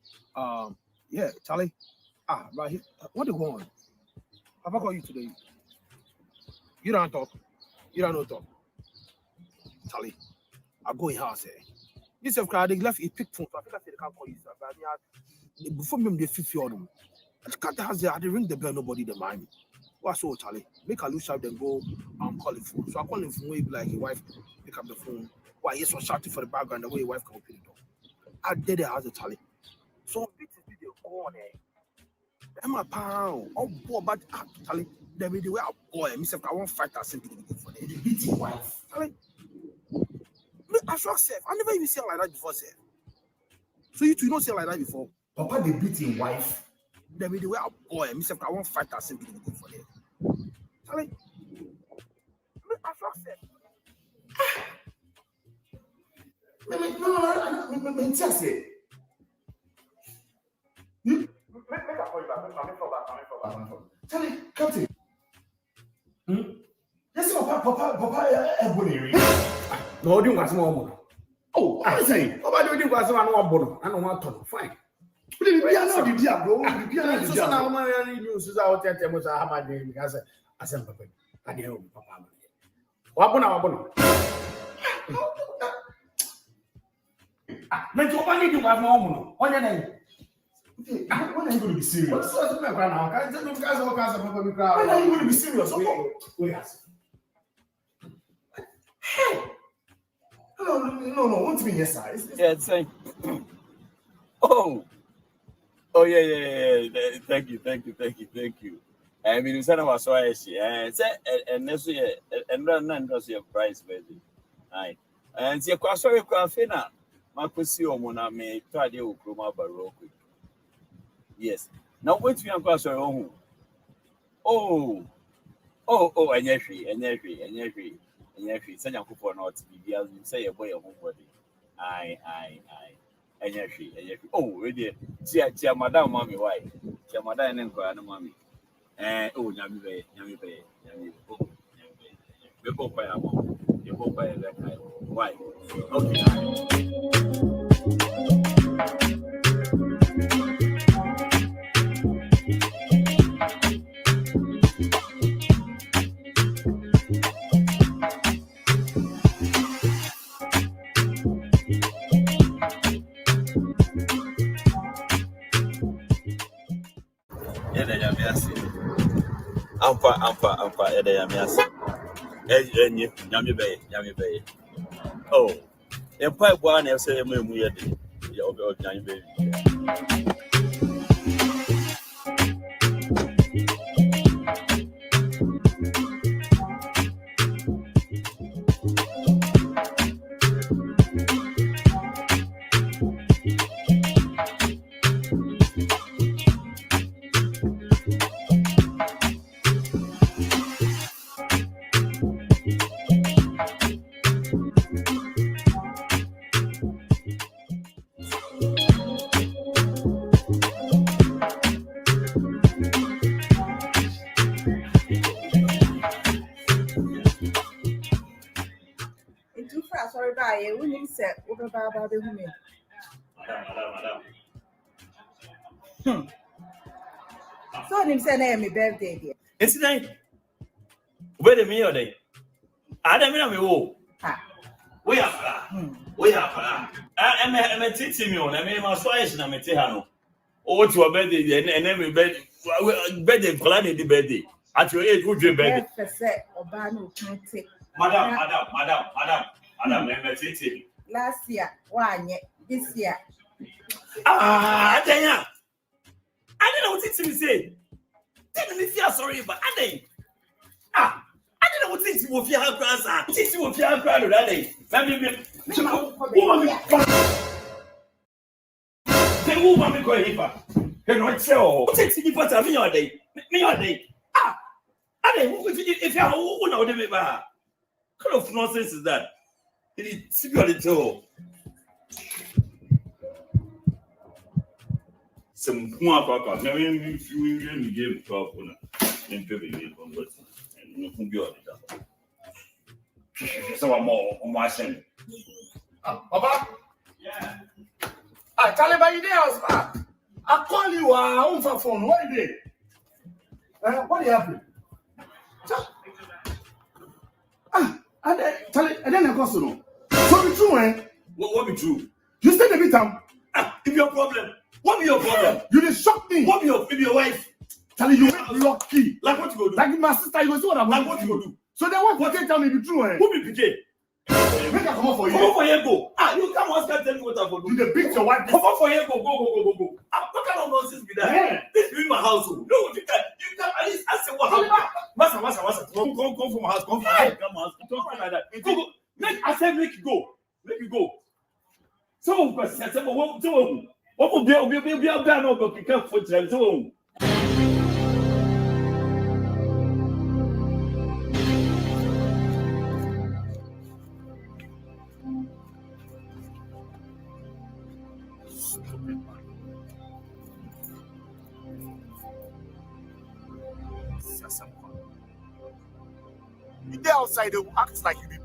Yeah, Charlie. But what do you want? Have I called you today? You don't talk. You don't know talk. Charlie, I go in house. This of they left a pick phone. So I think I said they can't call you, sir. But before me, they 50 of them. I can't have the ring the bell, nobody the mind. What's all, Charlie? Make a loose shout, then go call him phone. So I call him phone, way like his wife pick up the phone. Why he's so shouting for the background, the way his wife can open the door. I did it as a Charlie. So bit is video on I'm a pound. Oh boy, but Charlie, the way I boy, myself, I won't fight that simply for the beating wife. Charlie, I shock self. I never even seen like that before, sir. So you two don't see like that before. Papa, the beating wife. The way I boy, myself, I won't fight that simply for the Charlie, I shock self. No, just it. You Make a call you back. Charlie, Captain. Yes, Papa, everybody. No, you want some more. Oh, I say, Papa, you want some more. I don't want to. Fine. We are not the diablo. We are not the So diablo. now my news is out there. Temos are my name because I said, Papa, I didn't Papa. Wabona. But you only do have more. On your name. When are you going to be serious? What's the matter now? Can't you guys all kinds of people crowd? When are you going to be serious? Wait. No. Want to be yes, sir. Yeah, it's like, oh, yeah. Thank you. I mean, you said I was so I see. And next year, and none was your price, baby. Aye. And see, I'm sorry, Quafina. Marcusio Mona may try to groom up a real quick. Yes. Now, wait to be on class. Oh, and Yeshri. Send your coupon out to be as you say a boy of homebody. Aye. And Yeshri. Oh, really? See, Madame Mommy, why? Madame and Cry, Mommy. And oh, Yami Bay. We go by a mom. You go by a red. Why? Okay. Ampa, Yamiasi. Yami Bay. Oh, a pipe one, I say, weird. You're Yami Bay. I wouldn't say over Baba the women. So him say na my birthday there. It's today. Where the me or day? I don't mean me. We are. I'm a teaching me on. I mean, my swice and I'm a tehano. Oh, to a birthday and then we birthday plan the birthday. At your age, would you birthday? Madam, I'm teaching. Last year, one year, this year. I tell ya. I don't know what it say. Didn't me feel sorry, but I didn't. I don't know what it will feel how grandson. It will feel how grand that day. The woman go here. Can not tell. What it is for me all day? Me all day. I don't if you are who know the baby. What kind of nonsense is that? It is secretly too. Some more papa. Now we give 12 on and baby on what and no be all that. So more on my send. Papa? Yeah. Tell him you there, I call you on for phone. What is it? What happened? And then I got to know. So be true, eh? What be true? You said every time. If your problem. What be your problem? You just shock me. What be your wife? Tell you lucky. Like what you go do? Like my sister, you go see what I'm like what you go do? So then what you tell me be true, eh? Who be PK? Make her come up for you. Come up for here, go. You come on, start telling me what I go do. You beat your wife. Come up for here, go. What kind of nonsense be that? Yeah. This be my household. No, you can at least ask what happened. Master. Come from my house. Come from my house. Come like that. Go. I said make you go. Make you go. So, what will be a bad no go pick up for them. So, You there outside, they act like you be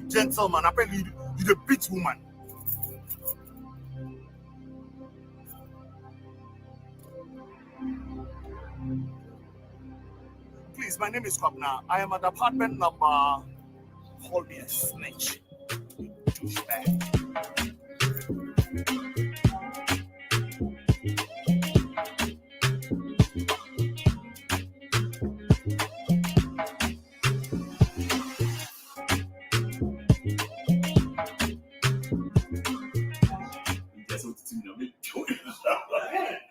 gentleman. Apparently, you the bitch woman. Please, my name is Kwabna. I am at apartment number. Call me a snitch. Douchebag.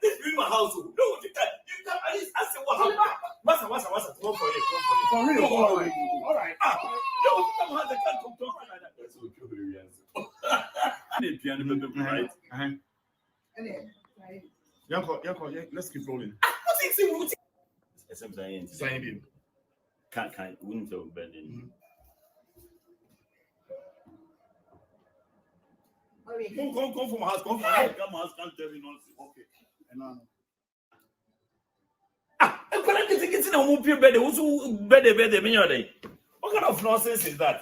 this be my household. No, you can at least ask what happened. Master. Come for it. For real. All right. No, you come out. I can't talk like that. That's what you're right. Yanko, let's keep rolling. What is it? Sign in. Can't wouldn't tell Ben. Come from my house. Come can't tell me nonsense. Okay. And what kind of nonsense is that?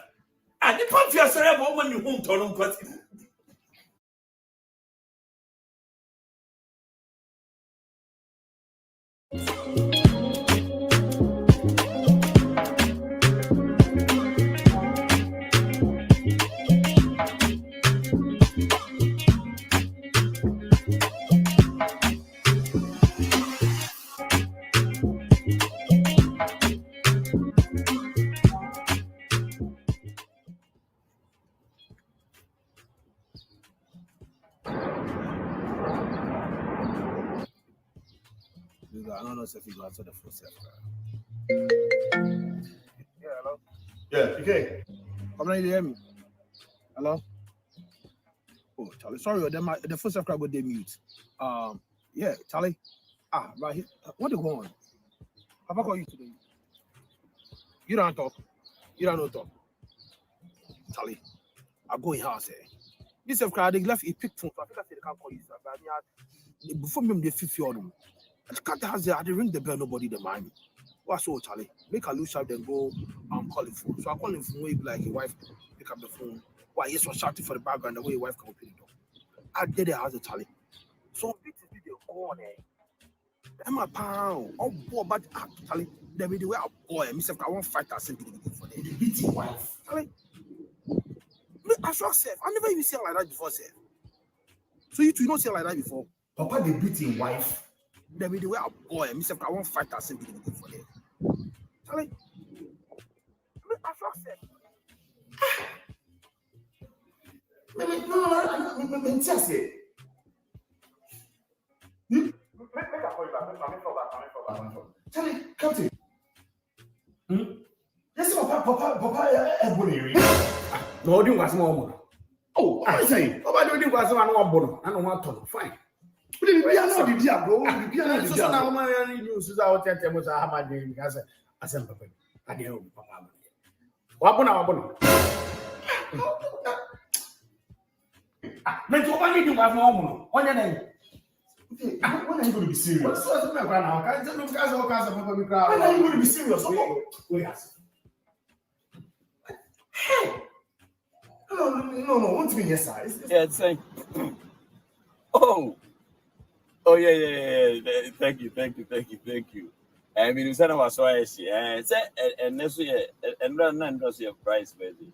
The pump your cerebral when you won't turn on. I don't know if you go answer the phone. yeah, hello. Yeah, PK. Come on, you hear me? Hello. Oh, Charlie, sorry, the first subscribe got they mute. Yeah, Charlie. Right here. What is going on? Have I called you today? You don't talk. You don't talk. Charlie, I go in house. This subscribe they left a pick phone. So I think I said they can't call you. But before me, they 50 of them. I can't have I didn't ring the bell, nobody the mind. What's so Charlie? Make a loose out then go call the phone. So I call him phone, be like your wife, pick up the phone. Why yes was shouting for the background the way your wife can open the door. I did it as a Charlie. So people video go there. I'm a pound. Oh boy, but Charlie, the video where boy, myself I won't fight that simple for the beating wife. Charlie. I sure said I never even said like that before, sir. So you two don't say like that before. Papa the beating wife. The video where boy, myself I won't fight that simple for the Charlie. I sure said. No, just it. You make a point back. Charlie, Captain. Yes, Papa, Ebony. No, you was more. Oh, I say, Papa, you was one more. I don't want to. Fine. We are not the diablo. We are not the So diablo. now my news is out at them. I have my name as a simple. I know Papa. Wabona. Men to only do my mom. On your name. When are you going to be serious? What's the matter now? Can't you look at all kinds of people? When are you going to be serious? Hey! No, want to be yes, sir. Yeah, it's like, oh, yeah. Thank you. I mean, you said I was so I see. And next year, and none does your price, baby.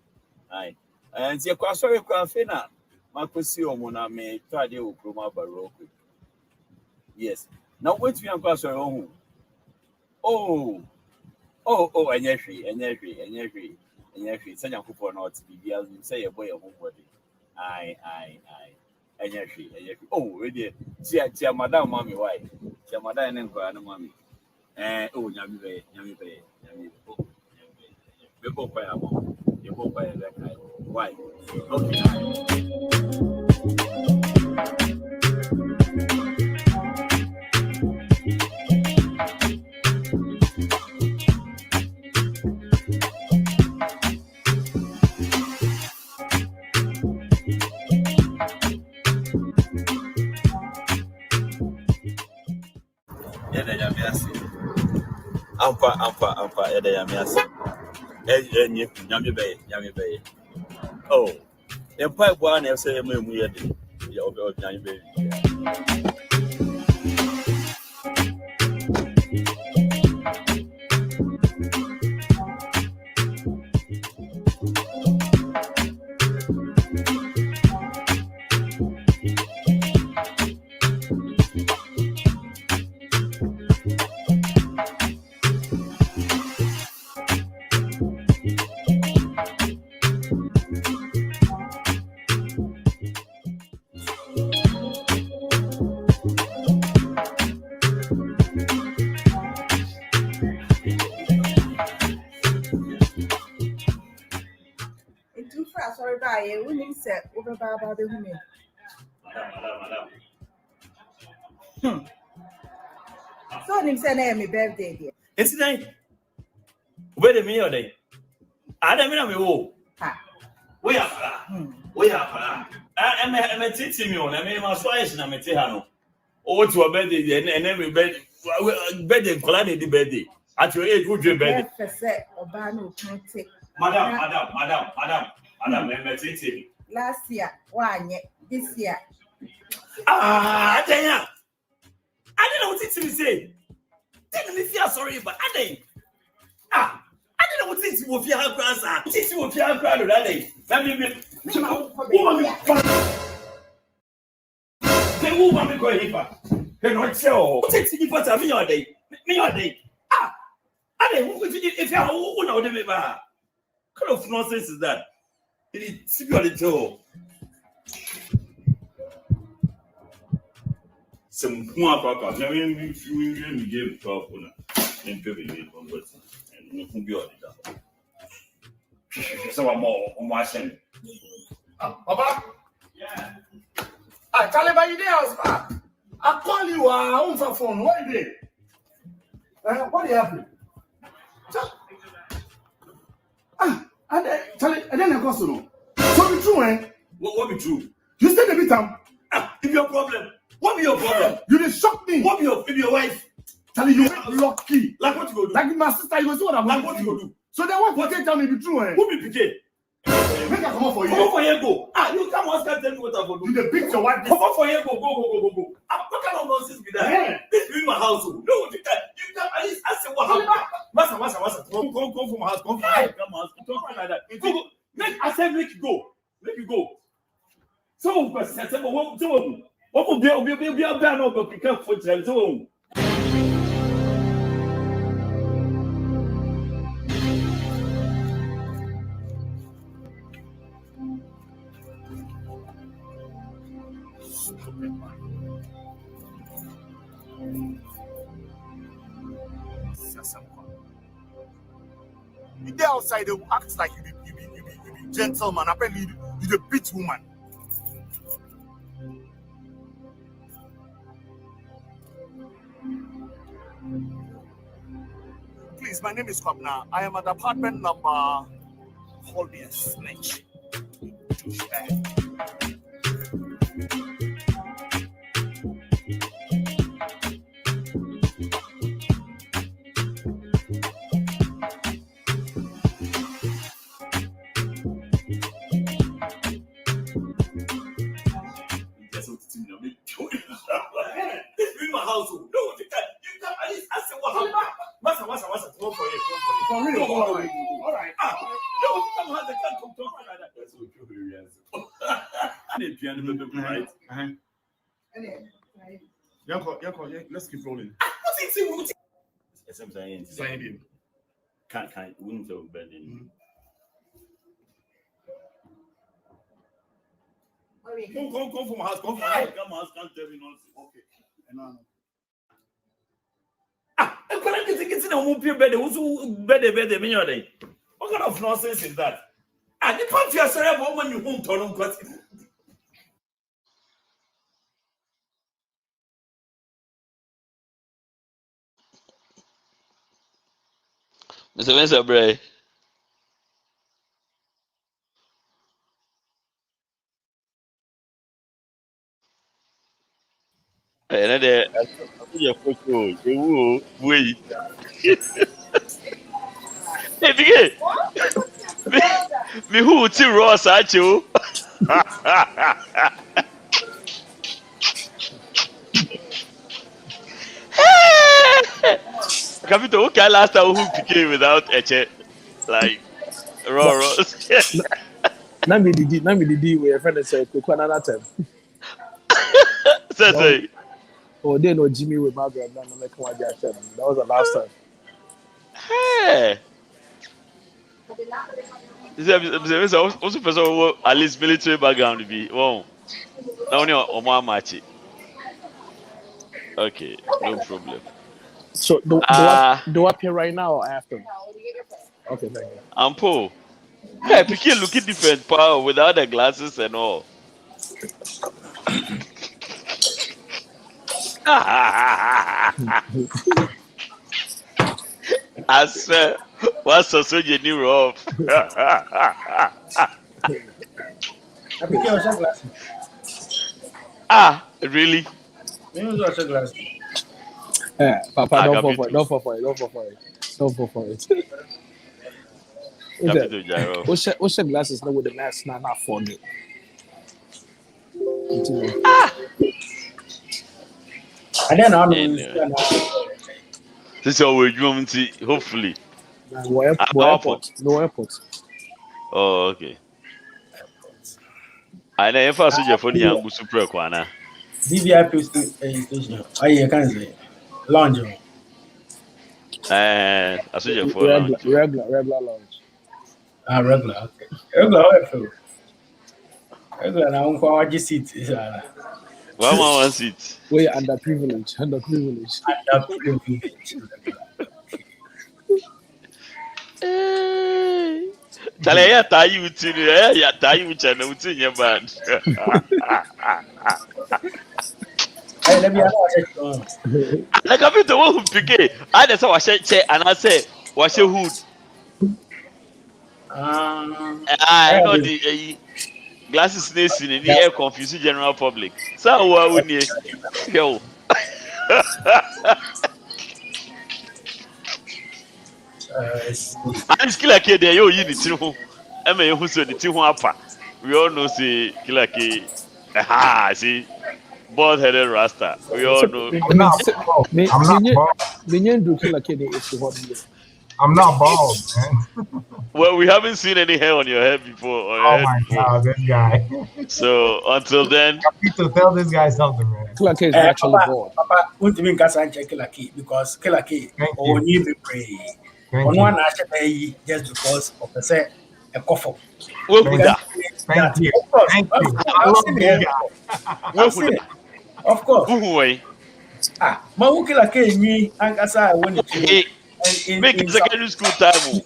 Aye. And your sorry, Crafina. Marcosio Mona may try to come up a real quick. Yes. Now, wait to your class. Oh, and yes, send your coupon not to be as you say a boy of homebody. Aye. And yes, oh, ready. See, Madame Mammy, why? See, Madame and Grandma Mammy. And oh, Yammy Bay. You go by a mom. You go by a guy. Why? Okay. Ampa, Yami Bay. Oh, the pipe one, I say, we are the Yami Bay. So him say na my birthday there. It's night. Wait a minute. I don't mean wo. We are. I'm a teaching you. I mean, my swice na me no. Oh, to a birthday and every birthday collide the birthday. At your age, would you birthday? Madam, I'm teaching. Last year, one year, this year. I tell you. I didn't know what it say. Tell me if you are sorry, but I didn't. I didn't know what it was. If you have grandson, teach you if you have grandson, that day. The woman go here. They not show. What it is for me all day? Me all day. I didn't. If you are who know the baby, kind of nonsense is that? It is secretly Joe. Some more papa. Now we give talk on and baby on what and we can be all that. So more on my send. Papa? Yeah. I tell you about your house, man. I call you on the phone. What is it? What happened? And then I go so. So be true, eh? What be true? You stay the bit time. If your problem. What be your problem? You just shock me. What be your wife? Tell you lucky. Like what you go do? Like my sister, you go see what I'm like what you go do? So then what you tell me be true, eh? Who be PK? Make her come on for you. Come on for you, go. Ah, you come on, start telling me what I'm going to do. You the big so what? Come on for you, go. What kind of nonsense be that? This is my house. No, you can at least ask what happened. Master. Come from my house. Come like that. Go. Make you go. Make you go. So, what will be a ban over become for them? You there outside, they will act like you be gentleman. Apparently, you the beat woman. Please, my name is Kwabna. I am at apartment number. Call me a snitch. Let's keep rolling. Can't wouldn't feel bad in. Come from my house. Come house. Can't tell me nonsense. Okay. I'm going to get in a movie bed. Who's better me? What kind of nonsense is that? And you can't feel sorry about when you home to them. Mr. Bray. And then your photo, you wait. Hey, begin. Me who to Ross at you? Capito, okay, last time who became without a check, like raw. Now me the deal with a friend that said, "Cook another time." Say. Oh, they know Jimmy with Margaret. That was the last time. Hey. This also person at least military background to be. Wow. Now only on one match. Okay, no problem. So do up here right now or after? Okay, thank you. I'm poor. Hey, Pikin looking different, power without the glasses and all. I swear, what's so you new rough? Really? Papa, don't fall for it. What's your glasses now with the mask not for me? And then I'm this is our room, hopefully. No airport. Oh, okay. I know if I see your phone here, I'm super quana. DVIP station. I can't say lounge. I see your phone. Regular lounge. Regular. Okay. Regular. Regular. Now I'm going to seat. One seat. We underprivileged. Tell you, tie you to tie you channel to your band. Like a bit of one who pick. I just saw a chair and I say, what's your hood? I know the glasses nation in the air confusing general public. So what would you go? I'm Killa Kay there, you need to know. I mean, who said the Tihuapa? We all know, say, Killa Kay. Aha, see, bald headed Rasta. We all know. I'm not bald. I'm not bald, man. Well, we haven't seen any hair on your head before. Oh my God, this guy. So until then, Capito, tell this guy something, man. Killa Kay is actually bald. Papa, won't even gas and check Killa Kay because Killa Kay or need to pray. On one actually just because of the set a cough. Thank you. Thank you. I love this guy. Of course. Ah, Mawu Killa Kay me and Asa when it make it secondary school time.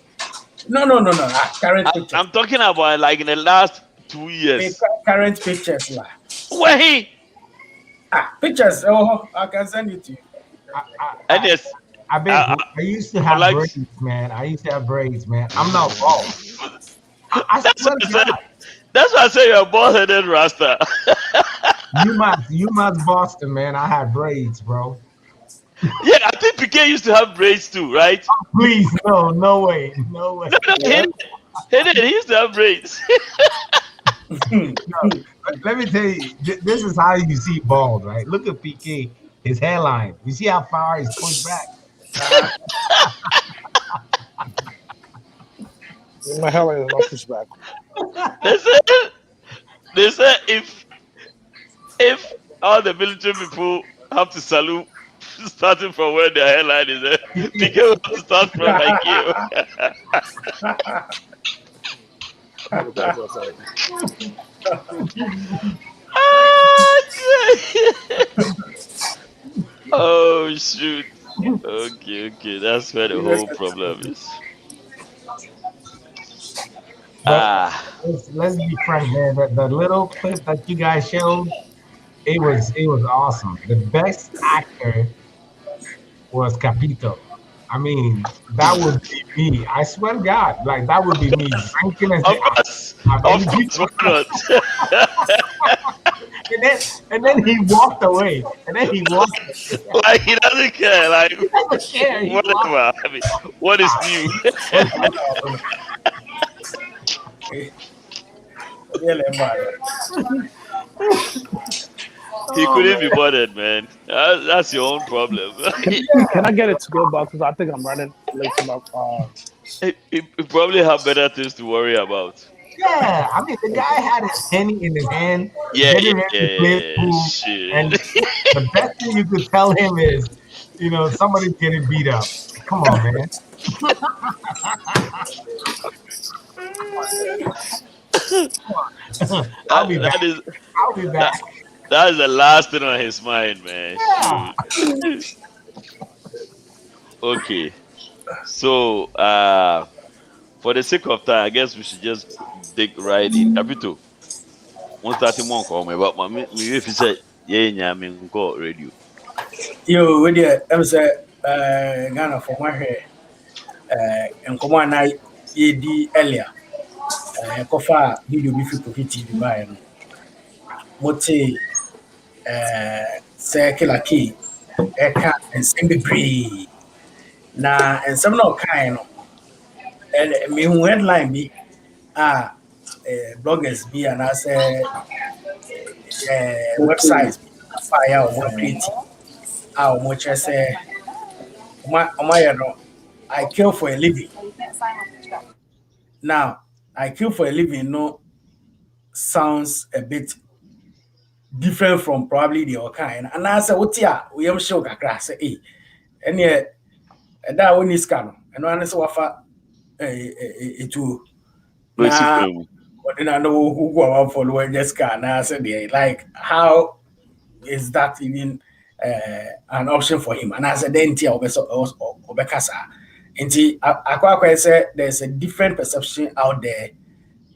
No. Current pictures. I'm talking about like in the last 2 years. Current pictures, lah. Wait. Pictures. Oh, I can send it to you. I used to have braids, man. I'm not bald. That's why I say you're a bald-headed Rasta. you must Boston, man. I had braids, bro. Yeah, I think PK used to have braids too, right? Oh, please, no way. No, he used to have braids. No, let me tell you, this is how you see bald, right? Look at PK, his hairline. You see how far he's pushed back? My hairline is not pushed back. They said if all the military people have to salute starting from where their hairline is, PK will have to start from like you. Oh shoot. Okay, that's where the whole problem is. Let's be frank, man. The little clip that you guys showed, it was awesome. The best actor was Capito. I mean, that would be me. I swear to God, like that would be me drinking and and then he walked away. Like he doesn't care. Like he doesn't care. Whatever. I mean, what is new? He couldn't be bothered, man. That's your own problem. Can I get it to go back? Because I think I'm running late about. He probably have better things to worry about. Yeah, I mean, the guy had his penny in his hand. Yeah. Shit. And the best thing you could tell him is, somebody's getting beat up. Come on, man. I'll be back. That is the last thing on his mind, man. Yeah. Okay. So, for the sake of time, I guess we should just dig right in. Capito, one starting one call me, but me if you say yeah, me go radio. Yo, with the Ghana for my hair, and come on night, earlier. Kofa video bi fi TV buy no. Mote say Killa Kay eka ensem bebree na ensem na okan no me hu headline bi bloggers bi and I say websites fire or create mo say I kill for a living. Now I kill for a living no sounds a bit different from probably the kind. And I say, what ya? We am sure kakra say, and yet that one is canon. And one is wafa it too. But then I know who go out for the just can. I said, like, how is that even an option for him? And I said, then tia obekasa. And I said there's a different perception out there,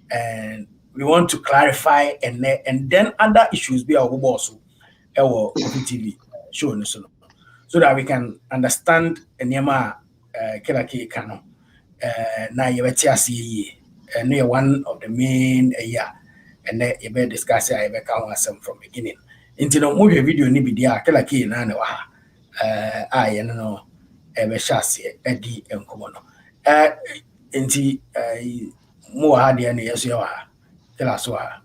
and we want to clarify and then other issues be our boss our TV show so that we can understand Nyama Killa Kay canon. Now you see one of the main and then you better discuss it from beginning. Into the movie video ni bidia Killa Kay na Eddie and Komono. more hard than yes, you are. Tell us why.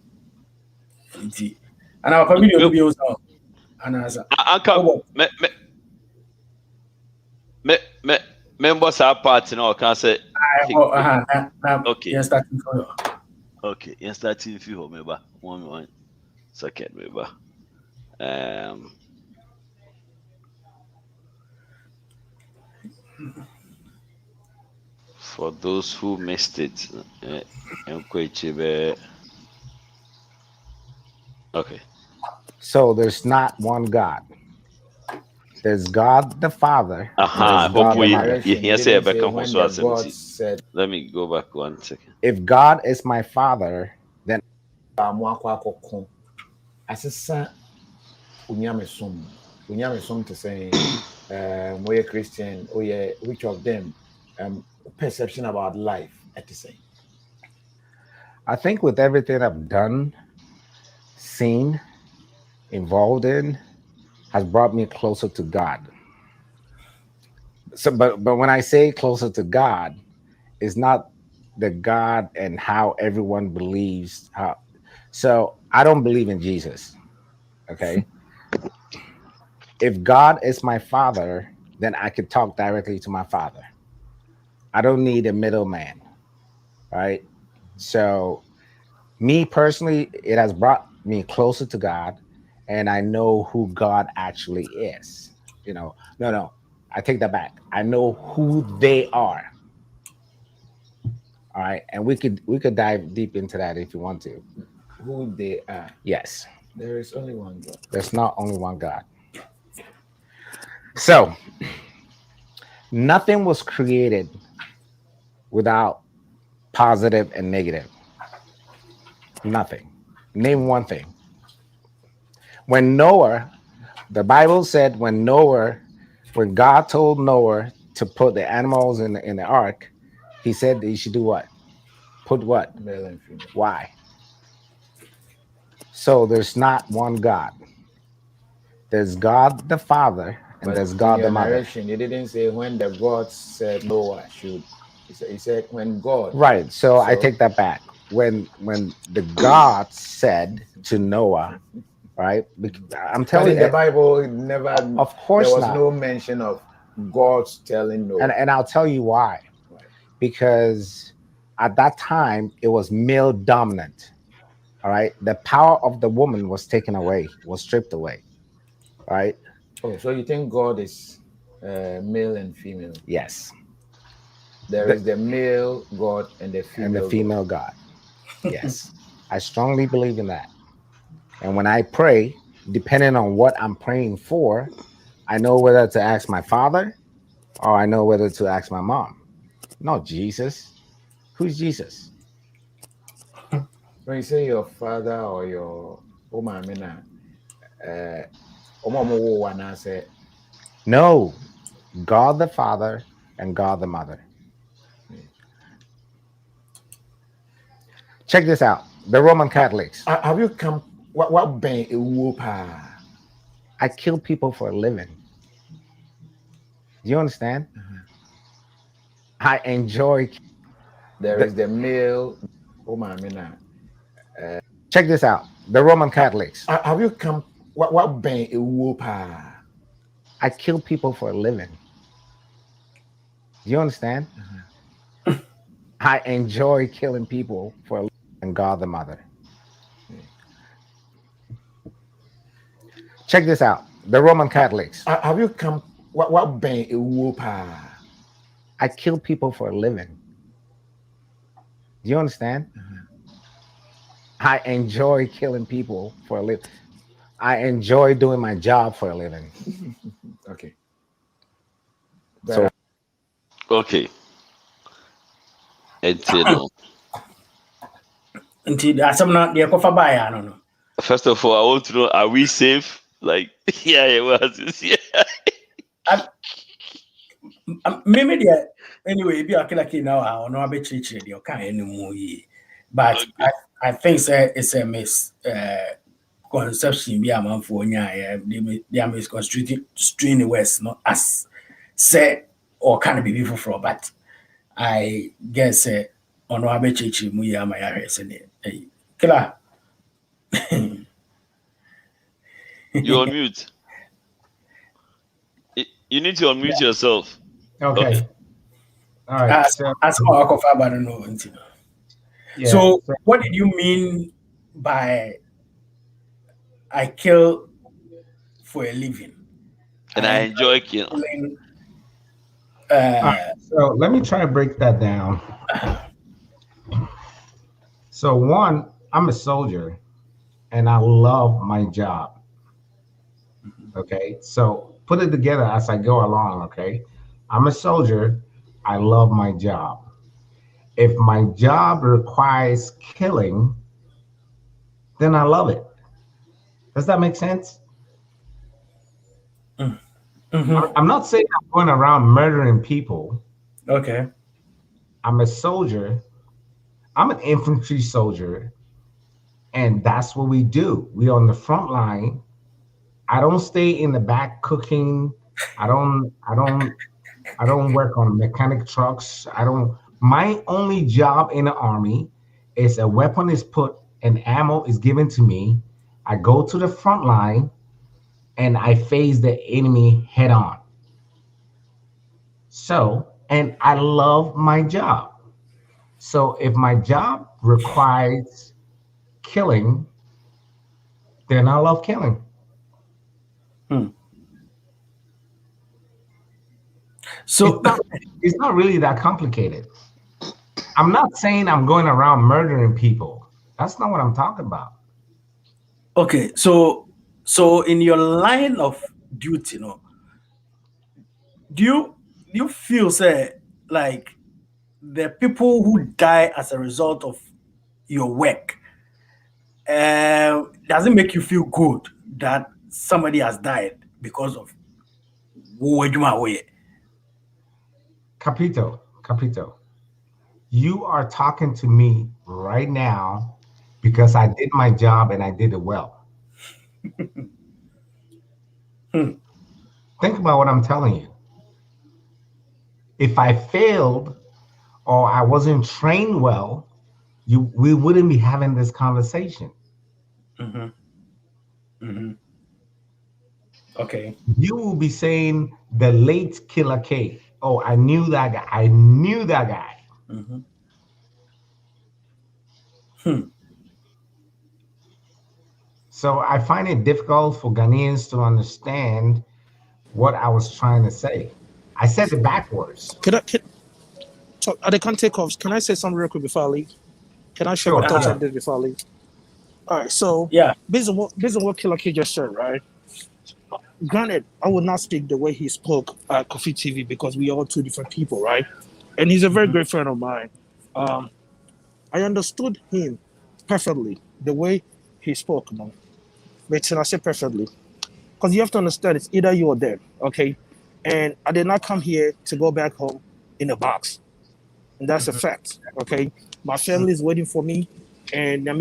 And our family will be also. And as members are parts in our council. Okay. Yes, starting for you. Okay, yes, starting for you, member. One second, member. For those who missed it, okay. So there's not one God. There's God the Father. And there's God the Mother. Let me go back 1 second. If God is my Father, then Unyamesum to say, we're Christian, which of them perception about life at the same? I think with everything I've done, seen, involved in, has brought me closer to God. So, but when I say closer to God, it's not the God and how everyone believes. So I don't believe in Jesus. Okay. If God is my Father, then I could talk directly to my Father. I don't need a middleman. Right. So me personally, it has brought me closer to God, and I know who God actually is. No, I take that back. I know who they are. All right, and we could dive deep into that if you want to. Who they are. Yes. There is only one God. There's not only one God. So nothing was created without positive and negative. Nothing. Name one thing. When Noah, the Bible said when God told Noah to put the animals in the ark, he said that he should do what? Put what? Male and female. Why? So there's not one God. There's God the Father, and there's God the Mother. Narration, it didn't say when the God said Noah should. He said when God. Right. So I take that back. When the God said to Noah, right? I'm telling you, the Bible never. Of course, there was not. no mention of God telling Noah. And I'll tell you why. Right. Because at that time it was male dominant. All right. The power of the woman was taken away, was stripped away. Right. Oh, so you think God is male and female? Yes. There is the male God and the female God. Yes. I strongly believe in that. And when I pray, depending on what I'm praying for, I know whether to ask my father or I know whether to ask my mom. No, Jesus. Who's Jesus? When you say your father or your Omamina, no, God the Father and God the Mother. Check this out. The Roman Catholics. Have you come? What bang a whooper? I kill people for a living. Do you understand? I enjoy. There is the male. Omamina. Check this out. The Roman Catholics. Have you come? What bang a whooper? I kill people for a living. Do you understand? I enjoy killing people for a living. And God the Mother. Check this out. The Roman Catholics. Have you come? What bang a whooper? I kill people for a living. Do you understand? I enjoy killing people for a living. I enjoy doing my job for a living. Okay. So, okay. First of all, I want to know: are we safe? Like, yeah, it was. Yeah. Maybe anyway, be a Killa Kay now. Or no, I be church radio. Can't anymore. But okay. I think it's a misconception. Be a man for they are misconstruing the West, not as say or can be people from. But I guess ono abechichi mu ya ma ya hwese ne. Hey, Killa. You're on mute. You need to unmute yourself. Okay. All right. As no. Yeah, So, what did you mean by I kill for a living? And I enjoy killing. All right, so let me try to break that down. So one, I'm a soldier and I love my job. Okay, so put it together as I go along. Okay, I'm a soldier, I love my job. If my job requires killing, then I love it. Does that make sense? I'm not saying I'm going around murdering people. Okay. I'm a soldier. I'm an infantry soldier. And that's what we do. We on the front line. I don't stay in the back cooking. I don't work on mechanic trucks. My only job in the army is a weapon is put and ammo is given to me. I go to the front line and I face the enemy head on. So, and I love my job. So if my job requires killing, then I love killing. So it's not really that complicated. I'm not saying I'm going around murdering people. That's not what I'm talking about. Okay, so in your line of duty, do you feel say like the people who die as a result of your work, does it make you feel good that somebody has died because of Capito, you are talking to me right now because I did my job and I did it well. Think about what I'm telling you. If I failed or I wasn't trained well, we wouldn't be having this conversation. Okay. You will be saying the late Killa Kay. Oh, I knew that guy. I knew that guy. So I find it difficult for Ghanaians to understand what I was trying to say. I said it backwards. I can't take off. Can I say something real quick before I leave? Can I share Sure, my thoughts yeah. on this before I leave? All right, so based on what Killa Kay just said, right? Granted, I would not speak the way he spoke at Coffee TV because we are all two different people, right? And he's a very great friend of mine. I understood him perfectly, the way he spoke, But I say perfectly. Because you have to understand, it's either you or them, okay? And I did not come here to go back home in a box. And that's a fact, okay? My family is waiting for me. And I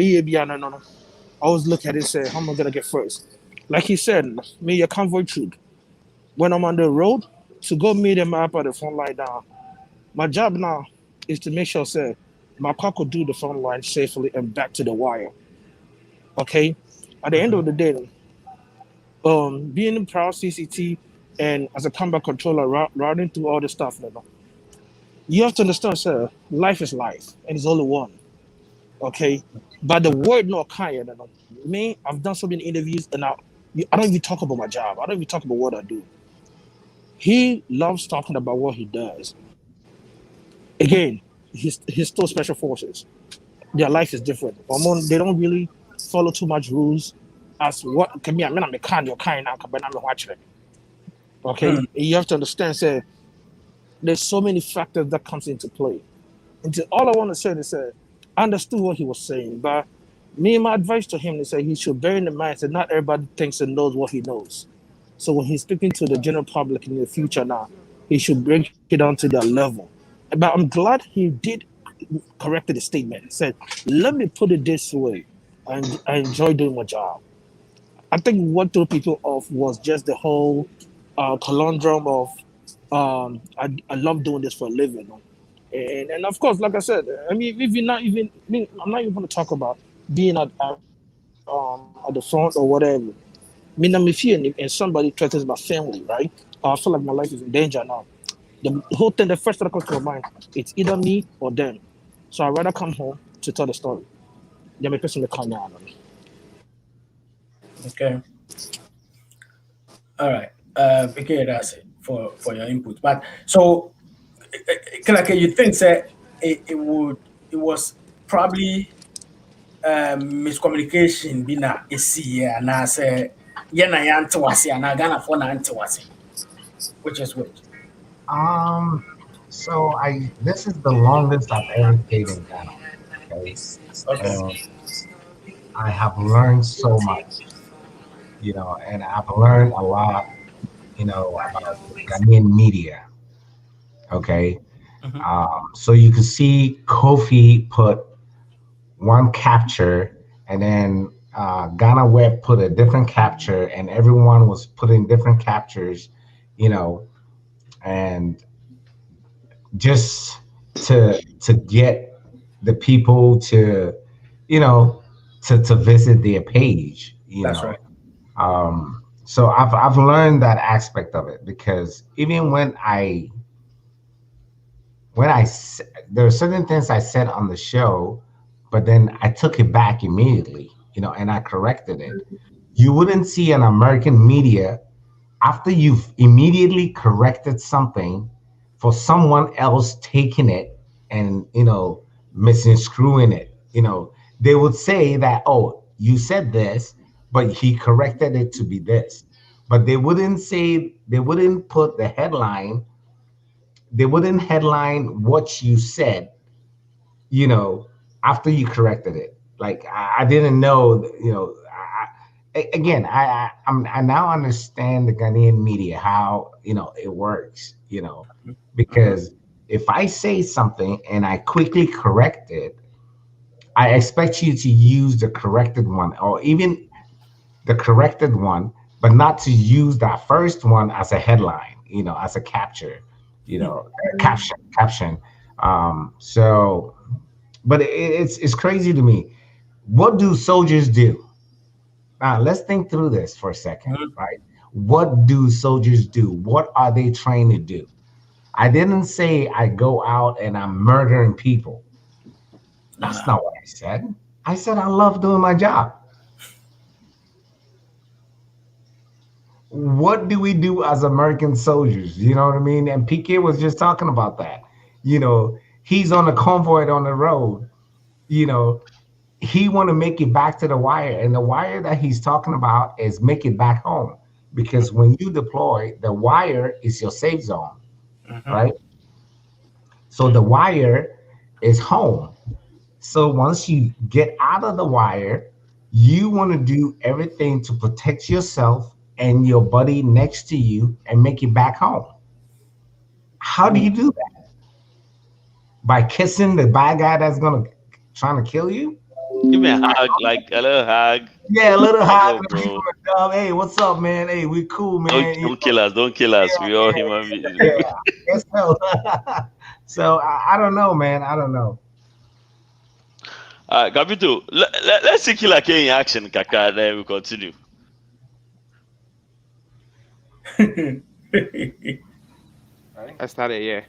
always look at it and say, how am I going to get first? Like he said, me a convoy troop. When I'm on the road, to go meet them up at the front line down. My job now is to make sure, say, my car could do the front line safely and back to the wire. Okay? At the end of the day, being in proud CCT and as a combat controller, routing through all the stuff, you have to understand, sir, life is life, and it's only one. Okay? But the word not kind, me, I've done so many interviews, and I don't even talk about my job. I don't even talk about what I do. He loves talking about what he does. Again, he's still special forces. Their life is different. They don't really follow too much rules as what can be. I mean, I'm a kind of kind now, but I'm watching it. Okay, you have to understand. Say, there's so many factors that comes into play. And all I want to say is, I understood what he was saying, but my advice to him is that he should bear in mind that not everybody thinks and knows what he knows. So when he's speaking to the general public in the future now, he should bring it down to their level. But I'm glad he did corrected the statement. He said, let me put it this way. I enjoy doing my job. I think what threw people off was just the whole conundrum of I love doing this for a living. And of course, like I said, I mean, even not even I'm not even going to talk about being at the front or whatever. I mean, I'm a fear and somebody threatens my family, right? I feel like my life is in danger now. The whole thing, the first thing that comes to my mind, it's either me or them. So I'd rather come home to tell the story. Than my person to come down on me. Okay. All right. Okay, that's it for your input. But so, Killa Kay, you think that it was probably miscommunication bina esi and I say yena yante wasi and Ghana for na ante wasi, which is which. So this is the longest I've ever stayed in Ghana. Okay. Okay. And I have learned so much, and I've learned a lot, about the Ghanaian media. Okay. So you can see Kofi put one capture, and then Ghana Web put a different capture, and everyone was putting different captures, and just to get the people to, to visit their page, That's right. So I've learned that aspect of it, because even there are certain things I said on the show, but then I took it back immediately, and I corrected it. You wouldn't see an American media, after you've immediately corrected something, for someone else taking it and, misconstruing it. They would say that, oh, you said this, but he corrected it to be this. But they wouldn't put the headline, they wouldn't headline what you said, after you corrected it. Like, I didn't know, again, I now understand the Ghanaian media, how, it works, because if I say something and I quickly correct it, I expect you to use the corrected one, or even the corrected one, but not to use that first one as a headline, as a capture, caption. So, but it's crazy to me. What do soldiers do? Now, let's think through this for a second, right? What do soldiers do? What are they trained to do? I didn't say I go out and I'm murdering people. That's not what I said. I said I love doing my job. What do we do as American soldiers? You know what I mean? And PK was just talking about that. He's on a convoy on the road. He want to make it back to the wire, and the wire that he's talking about is make it back home, because when you deploy, the wire is your safe zone, right? So the wire is home. So once you get out of the wire, you want to do everything to protect yourself and your buddy next to you and make it back home. How do you do that? By kissing the bad guy that's trying to kill you? Give me a hug, like a little hug. Yeah, a little hug. Bro. Hey, what's up, man? Hey, we cool, man. Don't kill us. Don't kill us. We all human beings. Yeah, guess so. So I don't know, man. I don't know. Capito, let's see Killa Kay in action, Kaka. Then we continue. That's not it, yeah.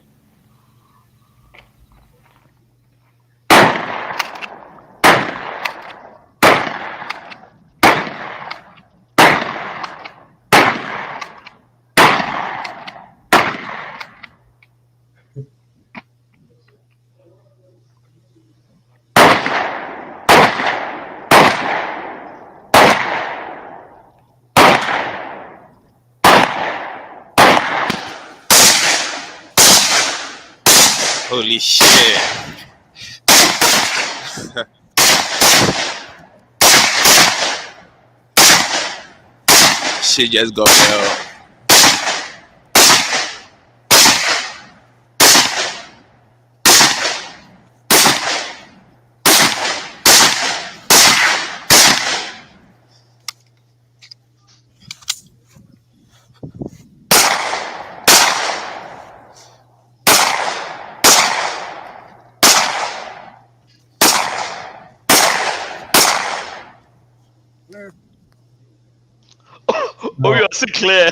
Holy shit. Shit just got hell. Oh, you're so clear.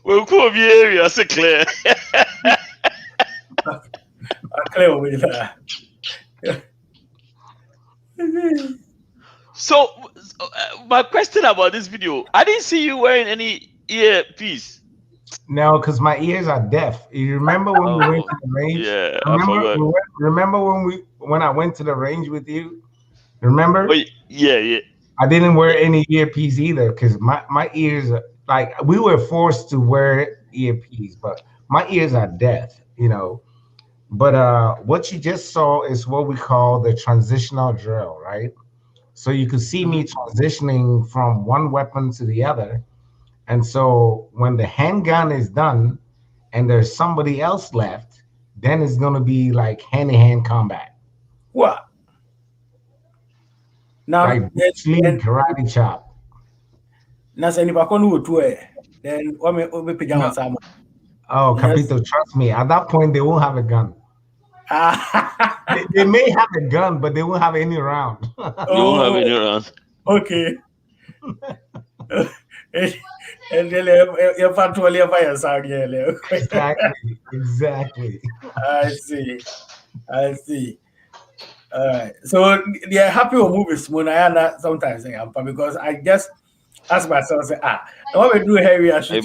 We'll call me area, so clear. Clear with that. So, my question about this video, I didn't see you wearing any earpiece. No, because my ears are deaf. You remember when we went to the range? Yeah, I forgot. Remember when I went to the range with you? Remember? Oh, yeah. I didn't wear any earpiece either because my ears are like we were forced to wear earpiece, but my ears are deaf, you know. But what you just saw is what we call the transitional drill, right? So you could see me transitioning from one weapon to the other. And so when the handgun is done and there's somebody else left, then it's going to be like hand-to-hand combat. What? Now, like karate chop. Now, say if I can't do it, then what me pajamas? Oh, Capito, trust me. At that point, they won't have a gun. they may have a gun, but they won't have any round. They won't have any rounds. Okay. And then you patrol fire sound. Exactly. I see. All right. So they're happy with movies. Sometimes because I just ask myself, what we do here? I should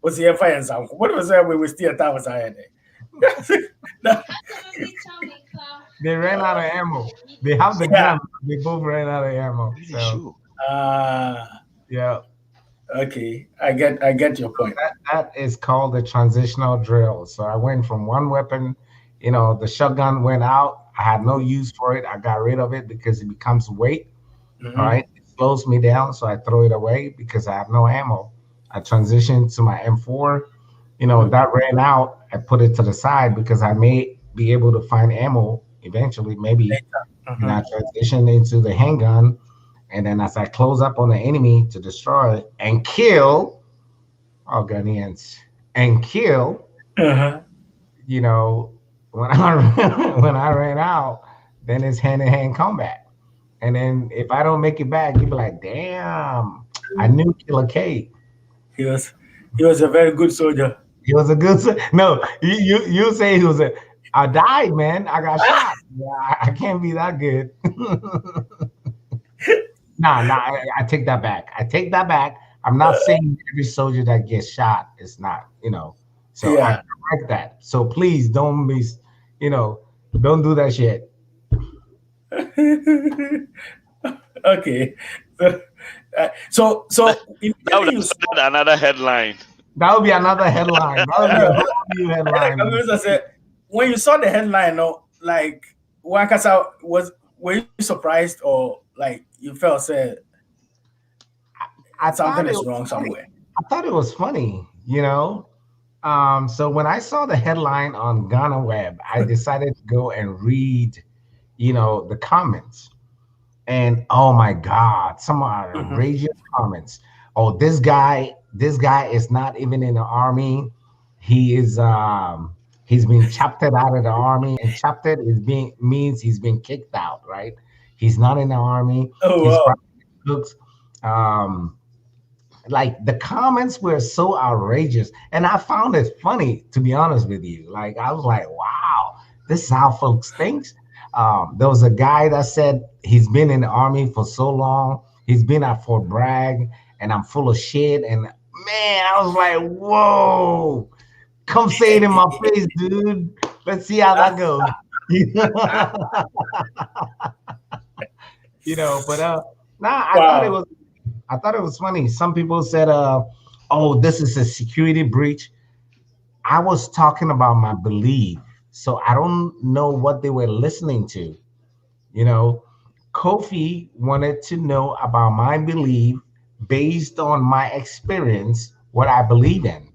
what's the fire and sound? What was that? We still at our side. They ran out of ammo. They have the gun. They both ran out of ammo. So. Yeah. Okay, I get your point. That is called the transitional drill. So I went from one weapon, you know, the shotgun went out. I had no use for it. I got rid of it because it becomes weight. All right, it slows me down, so I throw it away because I have no ammo. I transitioned to my M4. You know, that ran out. I put it to the side because I may be able to find ammo eventually, maybe. And I transitioned into the handgun. And then as I close up on the enemy to destroy and kill, Ghanaians, and kill, you know, when I ran out, then it's hand-to-hand combat. And then if I don't make it back, you'll be like, damn, I knew Killa Kay. He was a very good soldier. He was a good soldier. No, you say he was I died, man. I got shot. Yeah, I can't be that good. Nah, I take that back. I'm not saying every soldier that gets shot is not, you know. So I correct that. So please don't be, you know, don't do that shit. Okay. So that would be another headline. That would be another headline. That would be a whole new headline. When you saw the headline, like, were you surprised or like you felt something is wrong somewhere? I thought it was funny, you know. So when I saw the headline on Ghana Web, I decided to go and read, you know, the comments. And oh my God, some outrageous comments. Oh, this guy is not even in the army. He is he's been chopped out of the army, and chopped means he's been kicked out, right? He's not in the army. Looks like the comments were so outrageous, and I found it funny, to be honest with you. Like I was like, wow, this is how folks think. There was a guy that said he's been in the army for so long. He's been at Fort Bragg, and I'm full of shit. And man, I was like, whoa, come say it in my face, dude. Let's see how that goes. You know, but I thought it was funny. Some people said, oh, this is a security breach. I was talking about my belief. So I don't know what they were listening to. You know, Kofi wanted to know about my belief based on my experience, what I believe in.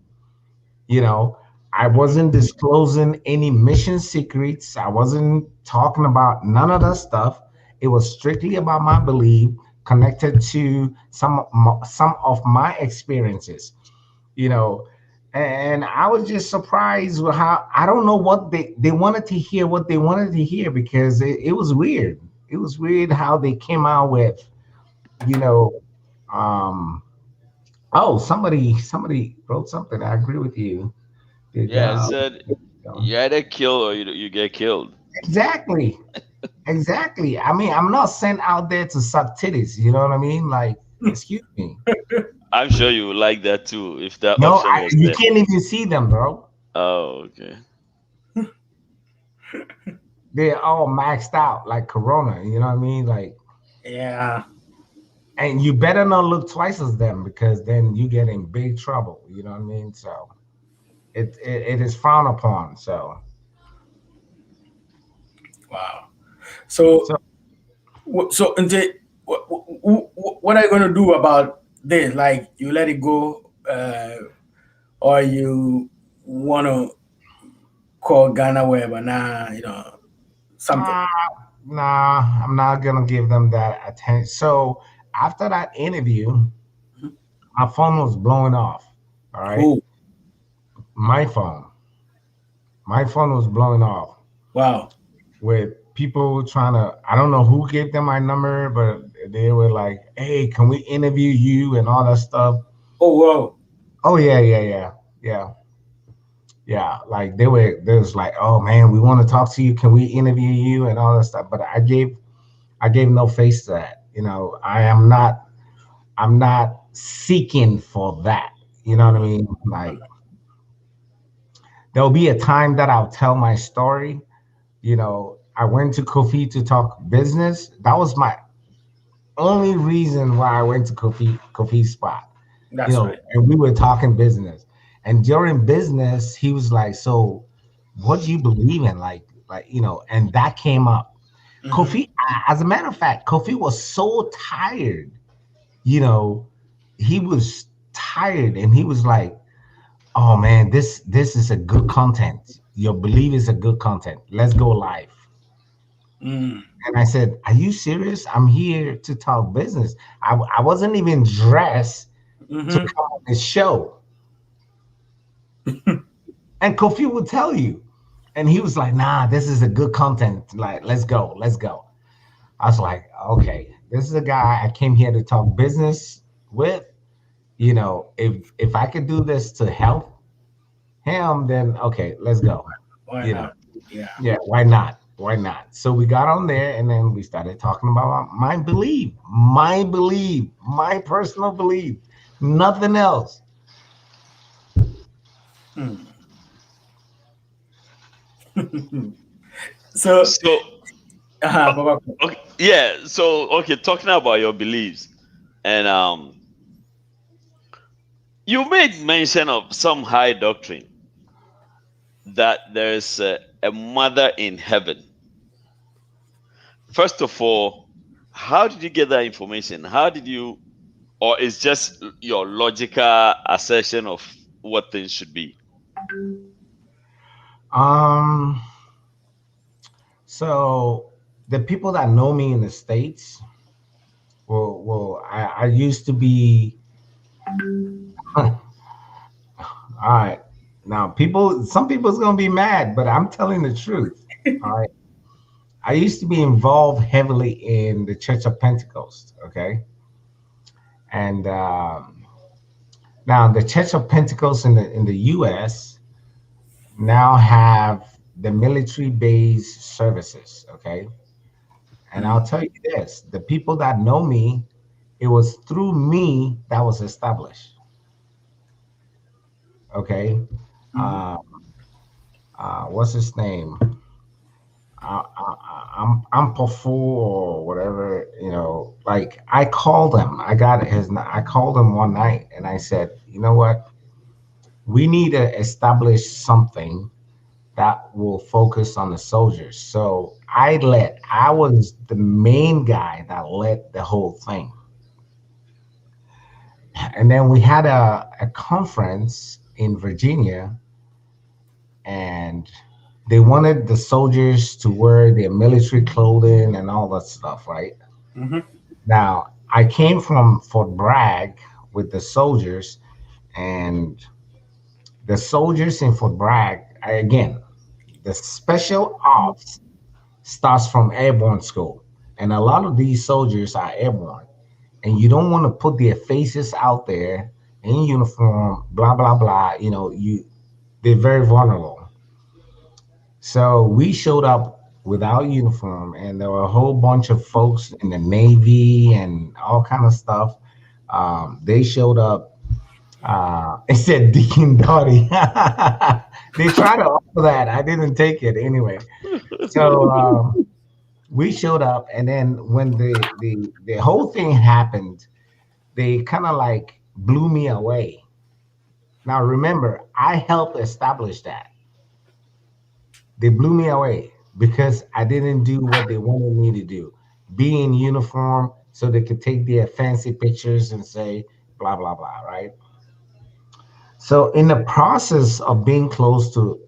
You know, I wasn't disclosing any mission secrets. I wasn't talking about none of that stuff. It was strictly about my belief connected to some of my experiences, you know. And I was just surprised with how I don't know what they wanted to hear what they wanted to hear because it was weird. It was weird how they came out with, you know, oh somebody wrote something. I agree with you. Did Yeah, I said you either kill or you get killed. exactly. Exactly. I mean, I'm not sent out there to suck titties, you know what I mean? Like, excuse me. I'm sure you would like that too if that No, option was you there. can't even see them, bro. Oh, okay. They're all maxed out like Corona, you know what I mean? Like, Yeah. and you better not look twice as them because then you get in big trouble, you know what I mean? So it is frowned upon. So Wow. So Nte, what are you going to do about this? Like, you let it go, or you want to call Ghana wherever now, something. nah, I'm not gonna give them that attention. So after that interview, my phone was blowing off. All right. Who? My phone. My phone was blowing off. Wow. With people trying to, I don't know who gave them my number, but they were like, hey, can we interview you and all that stuff? Oh, wow. Oh, yeah. Like they was like, oh man, we want to talk to you. Can we interview you and all that stuff? But I gave no face to that. You know, I'm not seeking for that. You know what I mean? Like there'll be a time that I'll tell my story. You know, I went to Kofi to talk business. That was my only reason why I went to Kofi's spot. That's right. And we were talking business. And during business, he was like, so what do you believe in? Like, and that came up. Mm-hmm. Kofi, as a matter of fact, Kofi was so tired, he was tired and he was like, oh man, this is a good content. Your belief is a good content. Let's go live. Mm. And I said, are you serious? I'm here to talk business. I wasn't even dressed to come on this show. And Kofi would tell you. And he was like, nah, this is a good content. Like, let's go. I was like, okay, this is a guy I came here to talk business with. If I could do this to help him, then okay, let's go. Why not? Yeah, why not? So we got on there and then we started talking about my belief, my personal belief, nothing else. So okay, yeah. So okay, talking about your beliefs, and you made mention of some high doctrine that there's a mother in heaven. First of all, how did you get that information? How did you, or is just your logical assertion of what things should be? So the people that know me in the States, I used to be. All right. Now, some people's gonna be mad, but I'm telling the truth. All right. I used to be involved heavily in the Church of Pentecost. Okay. And now the Church of Pentecost in the U.S. now have the military-based services. Okay. And I'll tell you this: the people that know me, it was through me that was established. Okay. What's his name? I'm Pafu or whatever, like I called him. I called him one night and I said, you know what? We need to establish something that will focus on the soldiers. So I was the main guy that led the whole thing. And then we had a conference in Virginia, and they wanted the soldiers to wear their military clothing and all that stuff, right? Mm-hmm. Now, I came from Fort Bragg with the soldiers, and The soldiers in Fort Bragg, again, the special ops starts from airborne school. And a lot of these soldiers are airborne. And you don't want to put their faces out there in uniform, blah, blah, blah. They're very vulnerable. So we showed up without uniform, and there were a whole bunch of folks in the Navy and all kind of stuff. They showed up. It said Deacon Doughty. They tried to offer that. I didn't take it anyway. So we showed up, and then when the whole thing happened, they kind of like blew me away. Now remember, I helped establish that. They blew me away because I didn't do what they wanted me to do. Be in uniform so they could take their fancy pictures and say blah blah blah, right? So in the process of being close to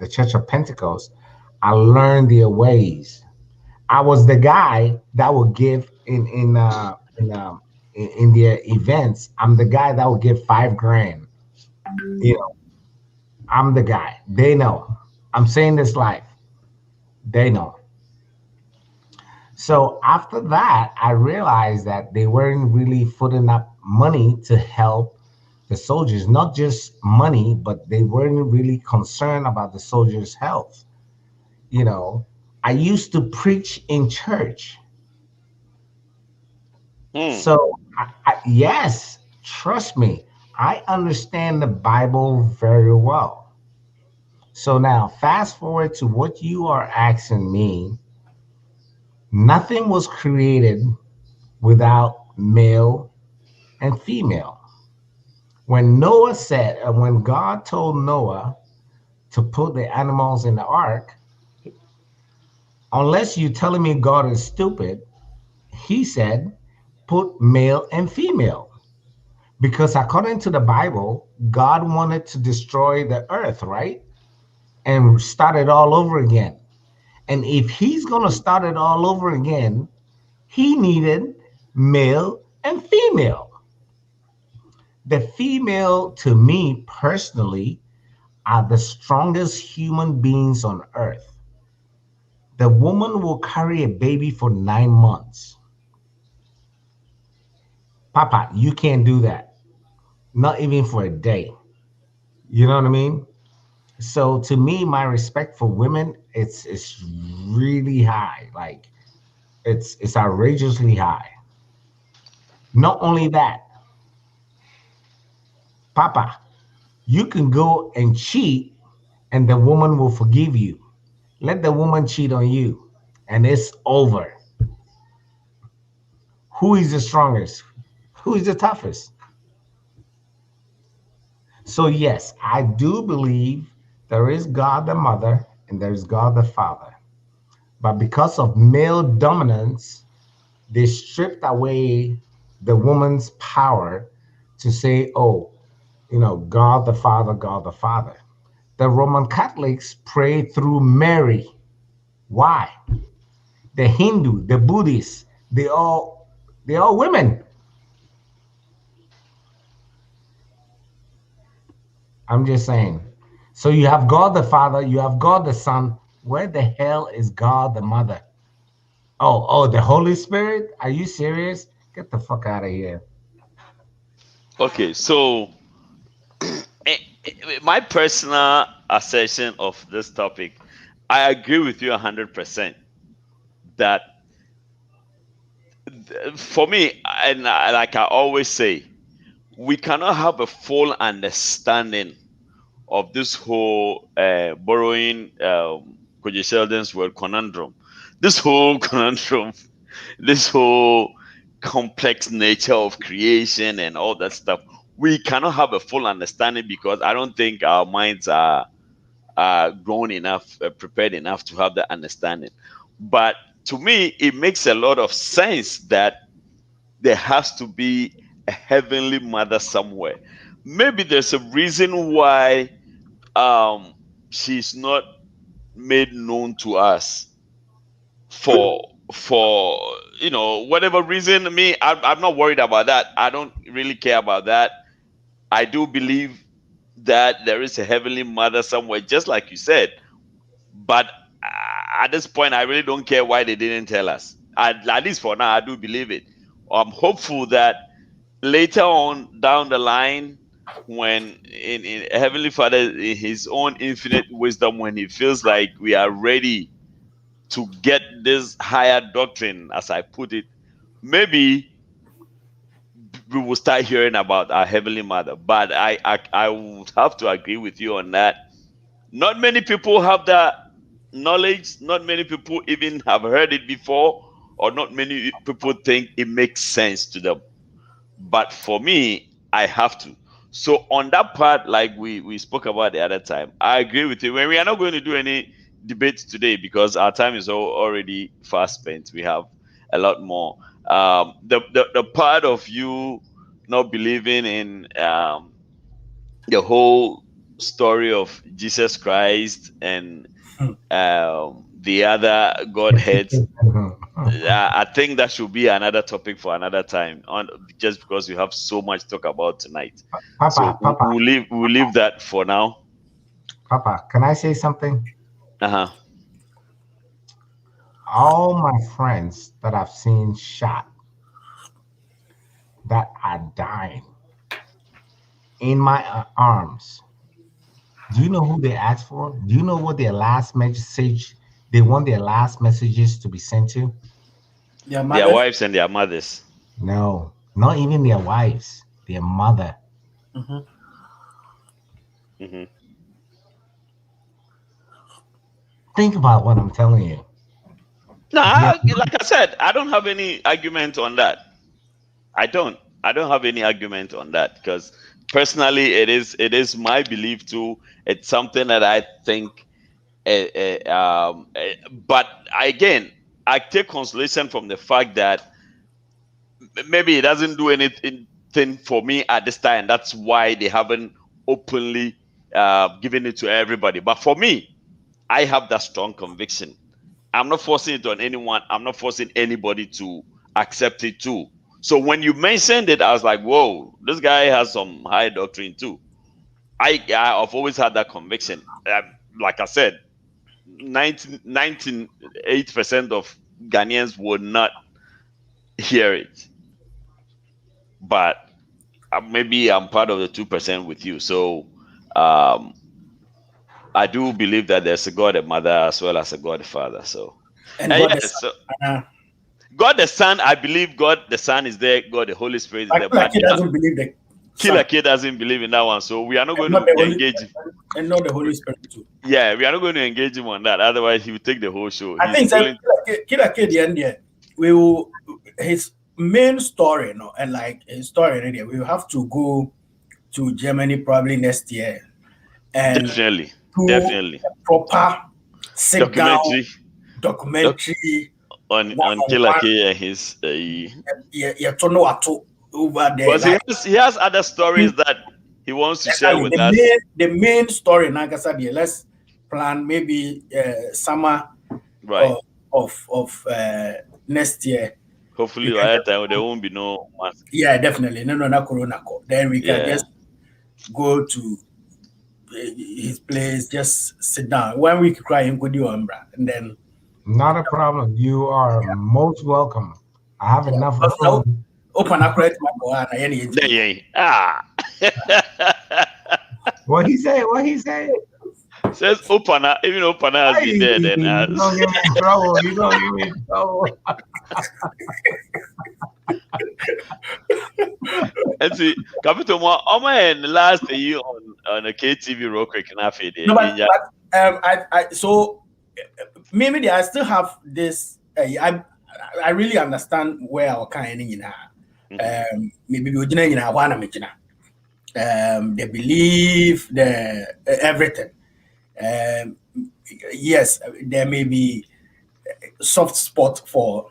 the Church of Pentecost, I learned their ways. I was the guy that would give in their events. I'm the guy that would give 5 grand. You know, I'm the guy. They know. I'm saying this live. They know. So after that, I realized that they weren't really putting up money to help the soldiers, not just money, but they weren't really concerned about the soldiers' health. You know, I used to preach in church. So, yes, trust me, I understand the Bible very well. So now, fast forward to what you are asking me. Nothing was created without male and female. When Noah said, and when God told Noah to put the animals in the ark, unless you're telling me God is stupid, he said, put male and female. Because according to the Bible, God wanted to destroy the earth, right? And start it all over again. And if he's going to start it all over again, he needed male and female. The female, to me personally, are the strongest human beings on earth. The woman will carry a baby for 9 months. Papa, you can't do that. Not even for a day. You know what I mean? So to me, my respect for women, it's really high. Like it's outrageously high. Not only that, Papa, you can go and cheat and the woman will forgive you. Let the woman cheat on you and it's over. Who is the strongest? Who is the toughest? So, yes, I do believe there is God the Mother and there is God the Father. But because of male dominance, they stripped away the woman's power to say, oh, God the Father, God the Father. The Roman Catholics pray through Mary. Why? The Hindu, the Buddhists, they're all women. I'm just saying. So you have God the Father, you have God the Son. Where the hell is God the Mother? Oh, the Holy Spirit? Are you serious? Get the fuck out of here. Okay, so my personal assertion of this topic, I agree with you 100% that for me, and like I always say, we cannot have a full understanding of this whole borrowing Koji Sheldon's word conundrum. This whole conundrum, this whole complex nature of creation and all that stuff. We cannot have a full understanding because I don't think our minds are grown enough, prepared enough to have that understanding. But to me, it makes a lot of sense that there has to be a heavenly mother somewhere. Maybe there's a reason why she's not made known to us for whatever reason. I'm not worried about that. I don't really care about that. I do believe that there is a heavenly mother somewhere, just like you said. But at this point, I really don't care why they didn't tell us. At least for now, I do believe it. I'm hopeful that later on down the line, when in Heavenly Father, in His own infinite wisdom, when He feels like we are ready to get this higher doctrine, as I put it, maybe we will start hearing about our Heavenly Mother. But I would have to agree with you on that. Not many people have that knowledge. Not many people even have heard it before, or not many people think it makes sense to them. But for me, I have to. So on that part, like we spoke about the other time, I agree with you. When we are not going to do any debates today because our time is already fast spent. We have a lot more. The part of you not believing in the whole story of Jesus Christ and the other Godheads, I think that should be another topic for another time. Just because we have so much to talk about tonight, we'll leave that for now. Papa, can I say something? Uh-huh. All my friends that I've seen shot that are dying in my arms, do you know who they asked for? Do you know what their last message they want their last messages to be sent to? Their wives and their mothers. No, not even their wives, their mother. Think about what I'm telling you. No, like I said, I don't have any argument on that. I don't have any argument on that because personally, it is my belief too. It's something that I think. But again, I take consolation from the fact that maybe it doesn't do anything for me at this time. That's why they haven't openly given it to everybody. But for me, I have that strong conviction. I'm not forcing it on anyone. I'm not forcing anybody to accept it too. So when you mentioned it, I was like, whoa, this guy has some high doctrine too. I've always had that conviction. Like I said, 98% of Ghanaians would not hear it. But maybe I'm part of the 2% with you. So I do believe that there's a God, a mother, as well as a God, a father. So, God the Son, I believe God the Son is there. God the Holy Spirit is there. But He doesn't believe that. Killa Kay doesn't believe in that one. So we are not going to engage him. And not the Holy Spirit too. Yeah, we are not going to engage him on that. Otherwise, he will take the whole show. I think Killa Kay the end there, we will his main story, and like his story, we will have to go to Germany probably next year. And definitely. Proper documentary on Killa Kay and his over there. Because he has other stories that he wants to share with us. The main story, Nagasabia, let's plan maybe summer of next year. Hopefully, by that time there won't be no mask. Yeah, definitely. No, Corona. Then we can just go to his place, just sit down. 1 week crying with you, and then. Not a problem. You are most welcome. I have enough of open up right. What he say? Says opener, even opener has been there. Then you don't get me in trouble. You don't get me in trouble. And see, Capital and last year on a KTV real quick and no, but so maybe I still have this. I really understand where our kind in maybe we they believe everything. Yes, there may be soft spot for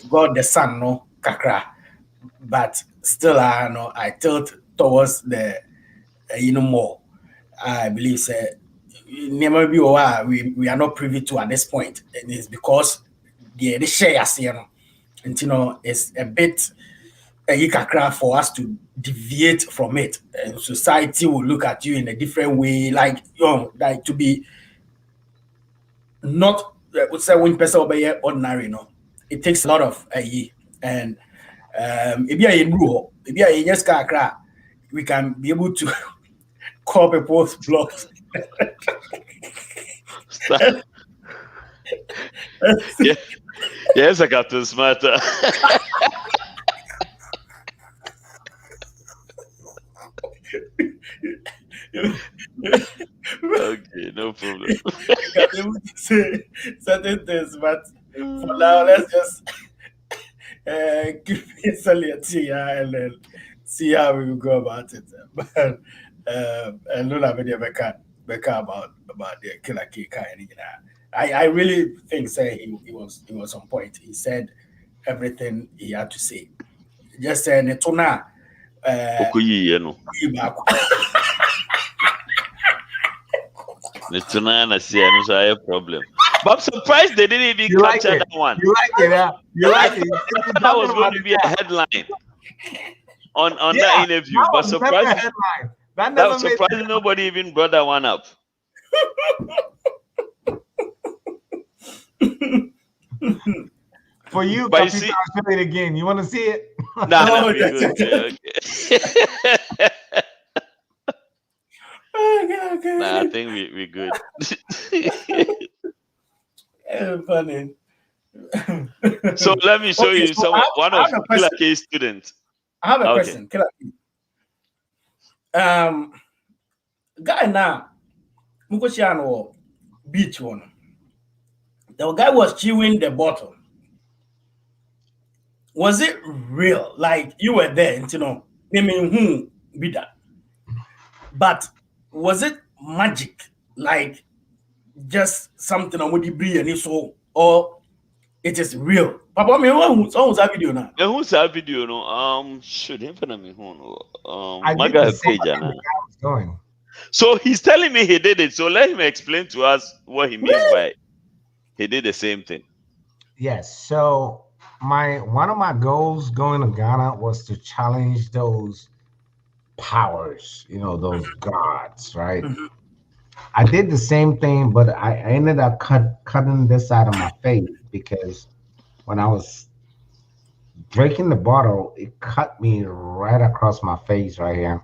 God the Son, no kakra, but still I tilt towards the more. I believe we are not privy to at this point, and it's because the share and it's a bit kakra for us to deviate from it. society will look at you in a different way, like like to be not would say one person over here ordinary, it takes a lot of and if you are in rule, if you are in yes we can be able to call people's bluffs. Yes, I got to smarter. Okay, no problem. Can be able to say certain things, but for now, let's just keep it solely and then see how we will go about it. But and don't have any Becca about the Killa Kay. I really think he was on point. He said everything he had to say. Just saying it now. It's a problem. But I'm surprised they didn't even capture that one. You like it, huh? You like it. That was going to be a headline on that interview. But surprised nobody even brought that one up. For you, I'll show it again. You want to see it? No, good. Okay. Okay. Nah, I think we're good. Funny. So let me show you one of Killa Kay's students. I have a question. Killa Kay. Guy now, Mukoshiano beach one. The guy was chewing the bottle. Was it real? Like you were there, who be that? But was it magic? Like just something on what you breathe and so, or it is real? Papa, me who's that video now? Who's that video? No, should him for me. Going. So he's telling me he did it. So let him explain to us what he means by he did the same thing. Yes. So one of my goals going to Ghana was to challenge those powers, those gods, right? Mm-hmm. I did the same thing, but I ended up cutting this side of my face because when I was breaking the bottle, it cut me right across my face right here.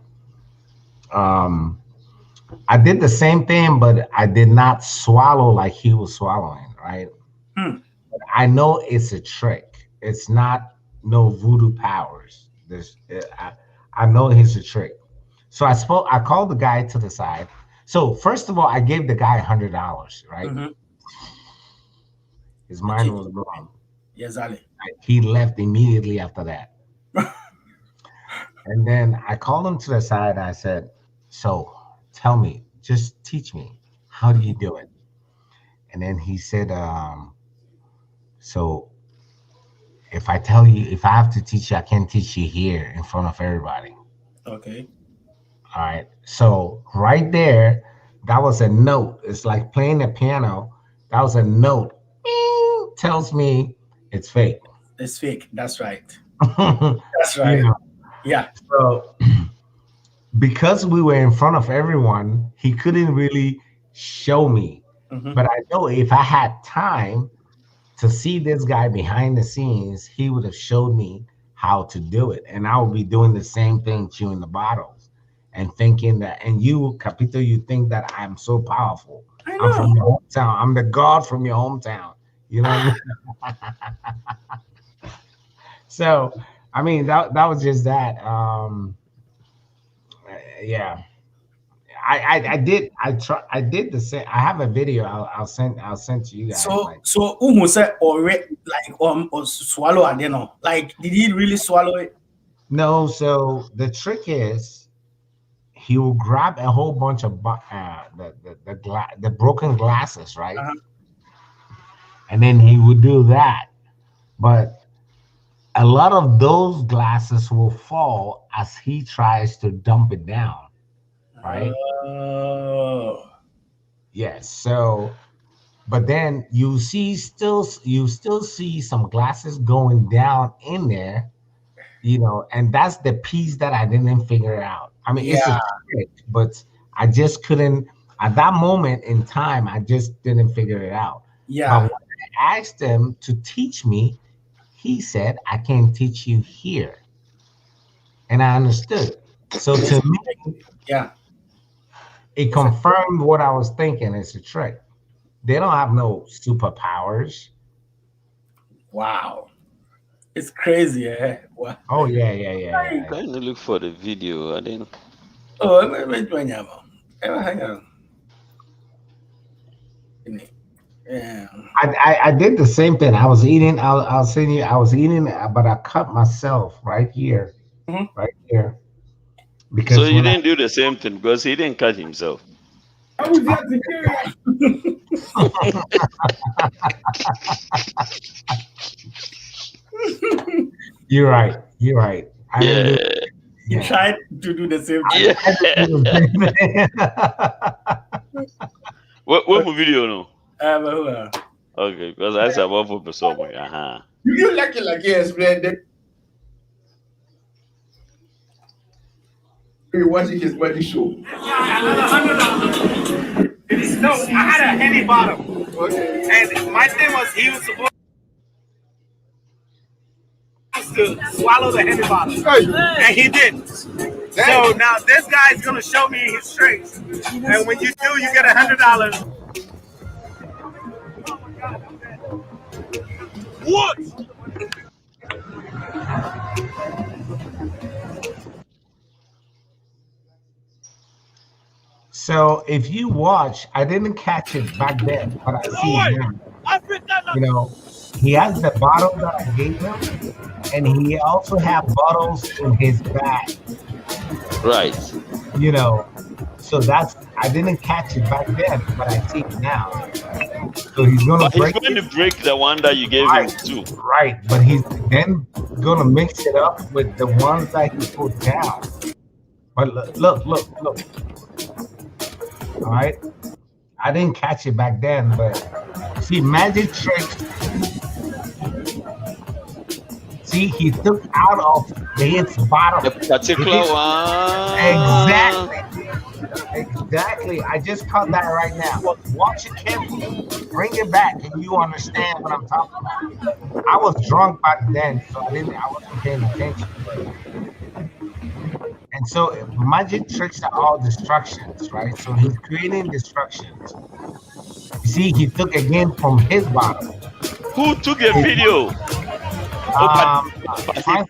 I did the same thing, but I did not swallow like he was swallowing, right? But I know it's a trick. It's not no voodoo powers. I know it's a trick. So I called the guy to the side. So first of all, I gave the guy $100, right? Mm-hmm. His mind was blown. Yes, Ali. He left immediately after that. And then I called him to the side and I said, so tell me, just teach me. How do you do it? And then he said, so if I have to teach you, I can't teach you here in front of everybody. Okay. All right. So right there, that was a note. It's like playing the piano. That was a note. Bing, tells me it's fake. It's fake. That's right. That's right. Yeah. So because we were in front of everyone, he couldn't really show me. Mm-hmm. But I know if I had time to see this guy behind the scenes, he would have showed me how to do it. And I would be doing the same thing, chewing the bottles and thinking that, and you, Capito, you think that I'm so powerful. I'm from your hometown. I'm the god from your hometown. You know what I mean? So, I mean, that was just that. Yeah. I did the same. I have a video. I'll send to you guys. So almost said or swallow and like did he really swallow it? No. So the trick is he will grab a whole bunch of the broken glasses, right? Uh-huh. And then he would do that, but a lot of those glasses will fall as he tries to dump it down. Right. Yes. So, but then you still see some glasses going down in there, and that's the piece that I didn't figure out. I mean, it's a trick, but I just couldn't, at that moment in time, I just didn't figure it out. Yeah. But when I asked him to teach me, he said, I can teach you here. And I understood. So to me, yeah, it confirmed what I was thinking. It's a trick. They don't have no superpowers. Wow. It's crazy, eh? Wow. Oh, yeah. I'm trying to look for the video. I didn't. Oh, hang on. Yeah. I did the same thing. I was eating, I was saying I was eating, but I cut myself right here. Right here. Because so you didn't do the same thing because he didn't cut himself. I was at the You're right. You tried to do the same thing. What video no? Okay, because I said one for somewhere. You like you explained it. You're watching his wedding show. No, I had a heavy bottom. Okay. And my thing was he was supposed to swallow the heavy bottom. And he didn't. So now this guy's gonna show me his strengths. And when you do, you get $100. What? So if you watch, I didn't catch it back then, but I see it now. You know, he has the bottle that I gave him, and he also have bottles in his bag. Right. You know, so that's, I didn't catch it back then, but I see it now. So he's gonna break the one that you gave him too. Right, but he's then gonna mix it up with the ones that he put down. But look. All right, I didn't catch it back then, but see, magic tricks. See, he took out of his bottom. The particular one. Exactly. I just caught that right now. Watch it carefully. Bring it back, and you understand what I'm talking about. I was drunk back then, so I wasn't paying attention. And so magic tricks are all distractions, right? So he's creating distractions. You see, he took again from his bottom. Who took a video?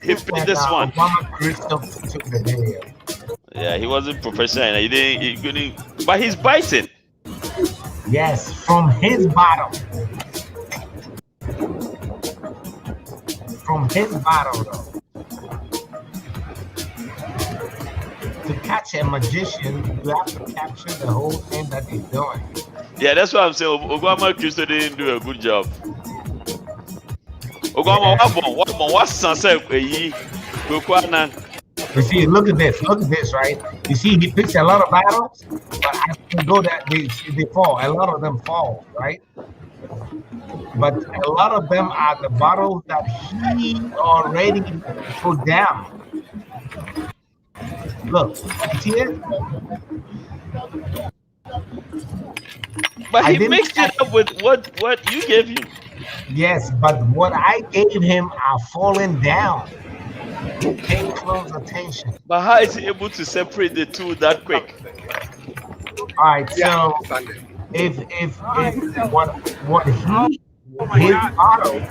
He picked this one. Crystal took the video. Yeah, he wasn't professional. He couldn't, but he's biting. Yes, from his bottom. From his bottom, though. To catch a magician, you have to capture the whole thing that he's doing. Yeah, that's what I'm saying. Obama Crystal didn't do a good job. Obama, what's sunset? You see, look at this, right? You see, he picks a lot of battles, but I can go that they fall. A lot of them fall, right? But a lot of them are the battles that he already put down. Look, you see it? But he mixed it up with what you gave him. Yes, but what I gave him are falling down. Pay close attention. But how is he able to separate the two that quick? All right, so if what his bottles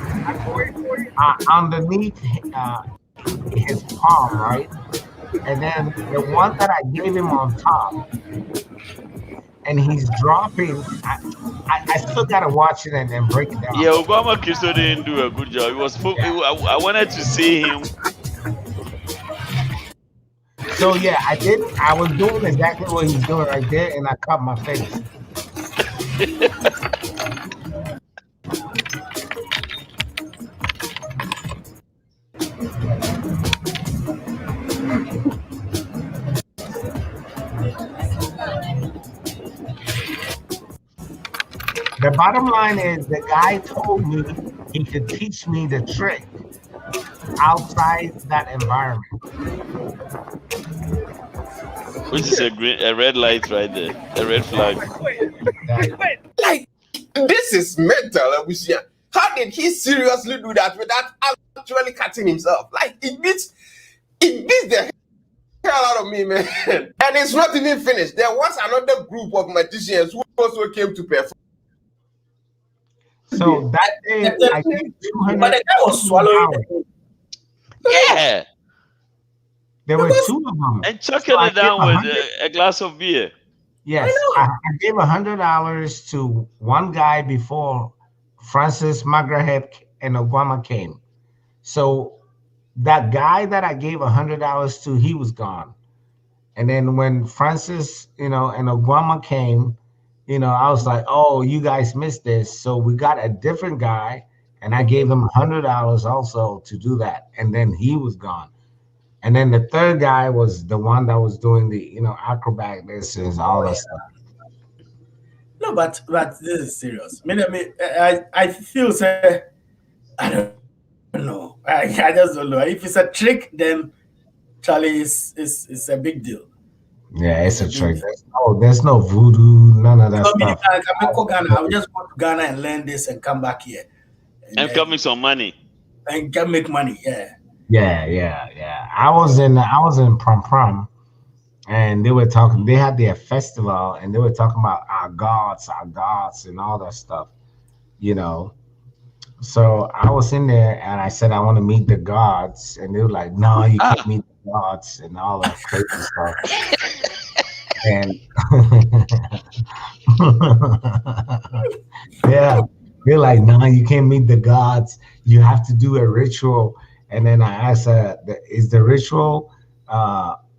are underneath his palm, right? And then the one that I gave him on top, and he's dropping. I still gotta watch it and then break it down. Yeah, Obama Cristo didn't do a good job. I wanted to see him. So yeah, I did. I was doing exactly what he's doing right there, and I cut my face. The bottom line is the guy told me he could teach me the trick outside that environment. Which is a red light right there, a red flag. Like, this is mental, Abusia. How did he seriously do that without actually cutting himself? Like, it beats the hell out of me, man. And it's not even finished. There was another group of magicians who also came to perform. So that day, I gave 200. But the guy was swallowing. Yeah. There were two of them. And chucking it down with a glass of beer. Yes, I gave $100 to one guy before Francis Magrahet and Obama came. So that guy that I gave $100 to, he was gone. And then when Francis, and Obama came, I was like, oh, you guys missed this. So we got a different guy, and I gave him $100 also to do that. And then he was gone. And then the third guy was the one that was doing the, acrobat this and all that stuff. No, but this is serious. I feel I don't know. I just don't know. If it's a trick, then Charlie is a big deal. Yeah, it's a trick. There's no voodoo, none of that stuff. I'll just go to Ghana and learn this and come back here. And come make some money. And can make money, yeah. Yeah. I was in Prom, and they were talking. They had their festival, and they were talking about our gods, and all that stuff. So I was in there, and I said I want to meet the gods, and they were like, "No, you can't meet the gods," and all that crazy stuff. And yeah, they're like, "No, you can't meet the gods. You have to do a ritual." And then I asked, is the ritual,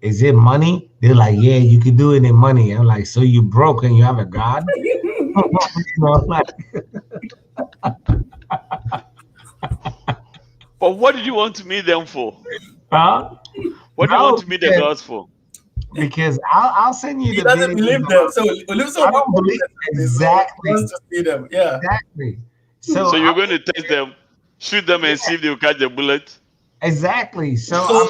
is it money? They're like, yeah, you can do it in money. I'm like, so you broke and you have a god? But what did you want to meet them for? Huh? What do you want to meet the gods for? Because I'll send you he the doesn't believe them. So I don't believe exactly. Wants to see them. Yeah. Exactly. So you're going to test them, shoot them, and see if they'll catch the bullet? Exactly. So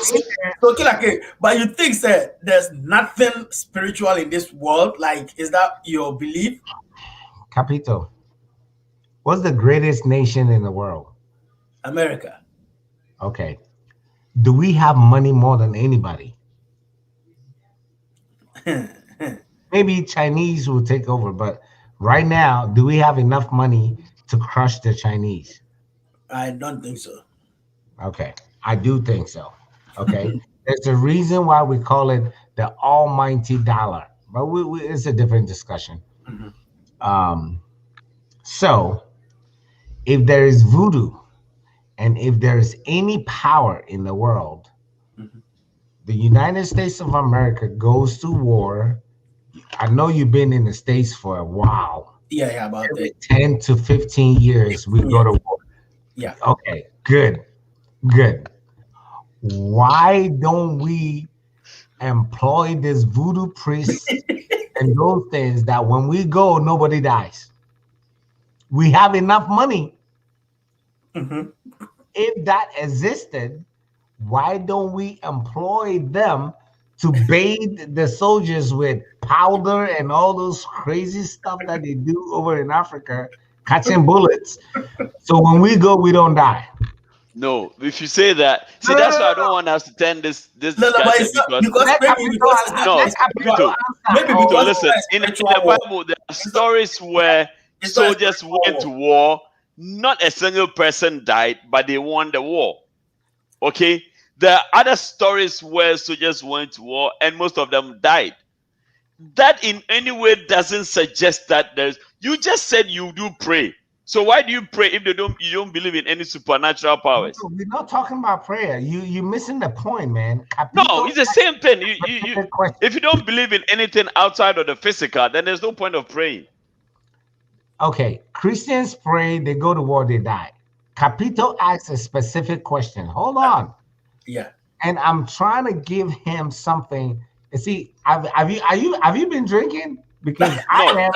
Killa Kay, but you think that there's nothing spiritual in this world? Like, is that your belief? Capito, what's the greatest nation in the world? America. Okay. Do we have money more than anybody? Maybe Chinese will take over, but right now, do we have enough money to crush the Chinese? I don't think so. Okay. I do think so. Okay. There's a reason why we call it the almighty dollar, but it's a different discussion. So if there is voodoo and if there's any power in the world, the United States of America goes to war. I know you've been in the States for a while. Yeah, about every 10 to 15 years we go to war. Yeah. Okay, good. Why don't we employ this voodoo priest and those things that when we go, nobody dies? We have enough money. If that existed, why don't we employ them to bathe the soldiers with powder and all those crazy stuff that they do over in Africa, catching bullets? So when we go, we don't die. No, if you say that, see, that's why I don't want us to turn this discussion because listen, in the Bible, there are stories where soldiers went to war, not a single person died, but they won the war. Okay, there are other stories where soldiers went to war and most of them died. That in any way doesn't suggest that there's. You just said you do pray. So why do you pray if you don't believe in any supernatural powers? No, we're not talking about prayer. You're missing the point, man. No, it's the same thing. If you don't believe in anything outside of the physical, then there's no point of praying. Okay, Christians pray, they go to war, they die. Capito asks a specific question. Hold on. Yeah. And I'm trying to give him something. You see, have you been drinking? Because I have,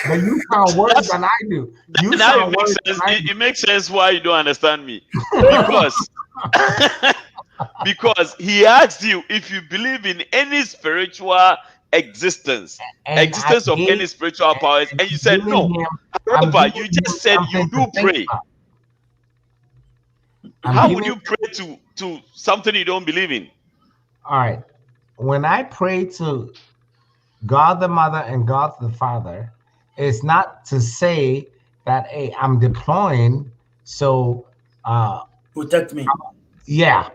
but you sound worse than I do. It makes sense why you don't understand me. Because because he asked you if you believe in any spiritual existence, And existence of any spiritual powers, and you said no. I'm However, giving you just said you something do to think pray. about. How would you pray to something you don't believe in? All right. When I pray to God the Mother and God the Father, it's not to say that, hey, I'm deploying, so protect me.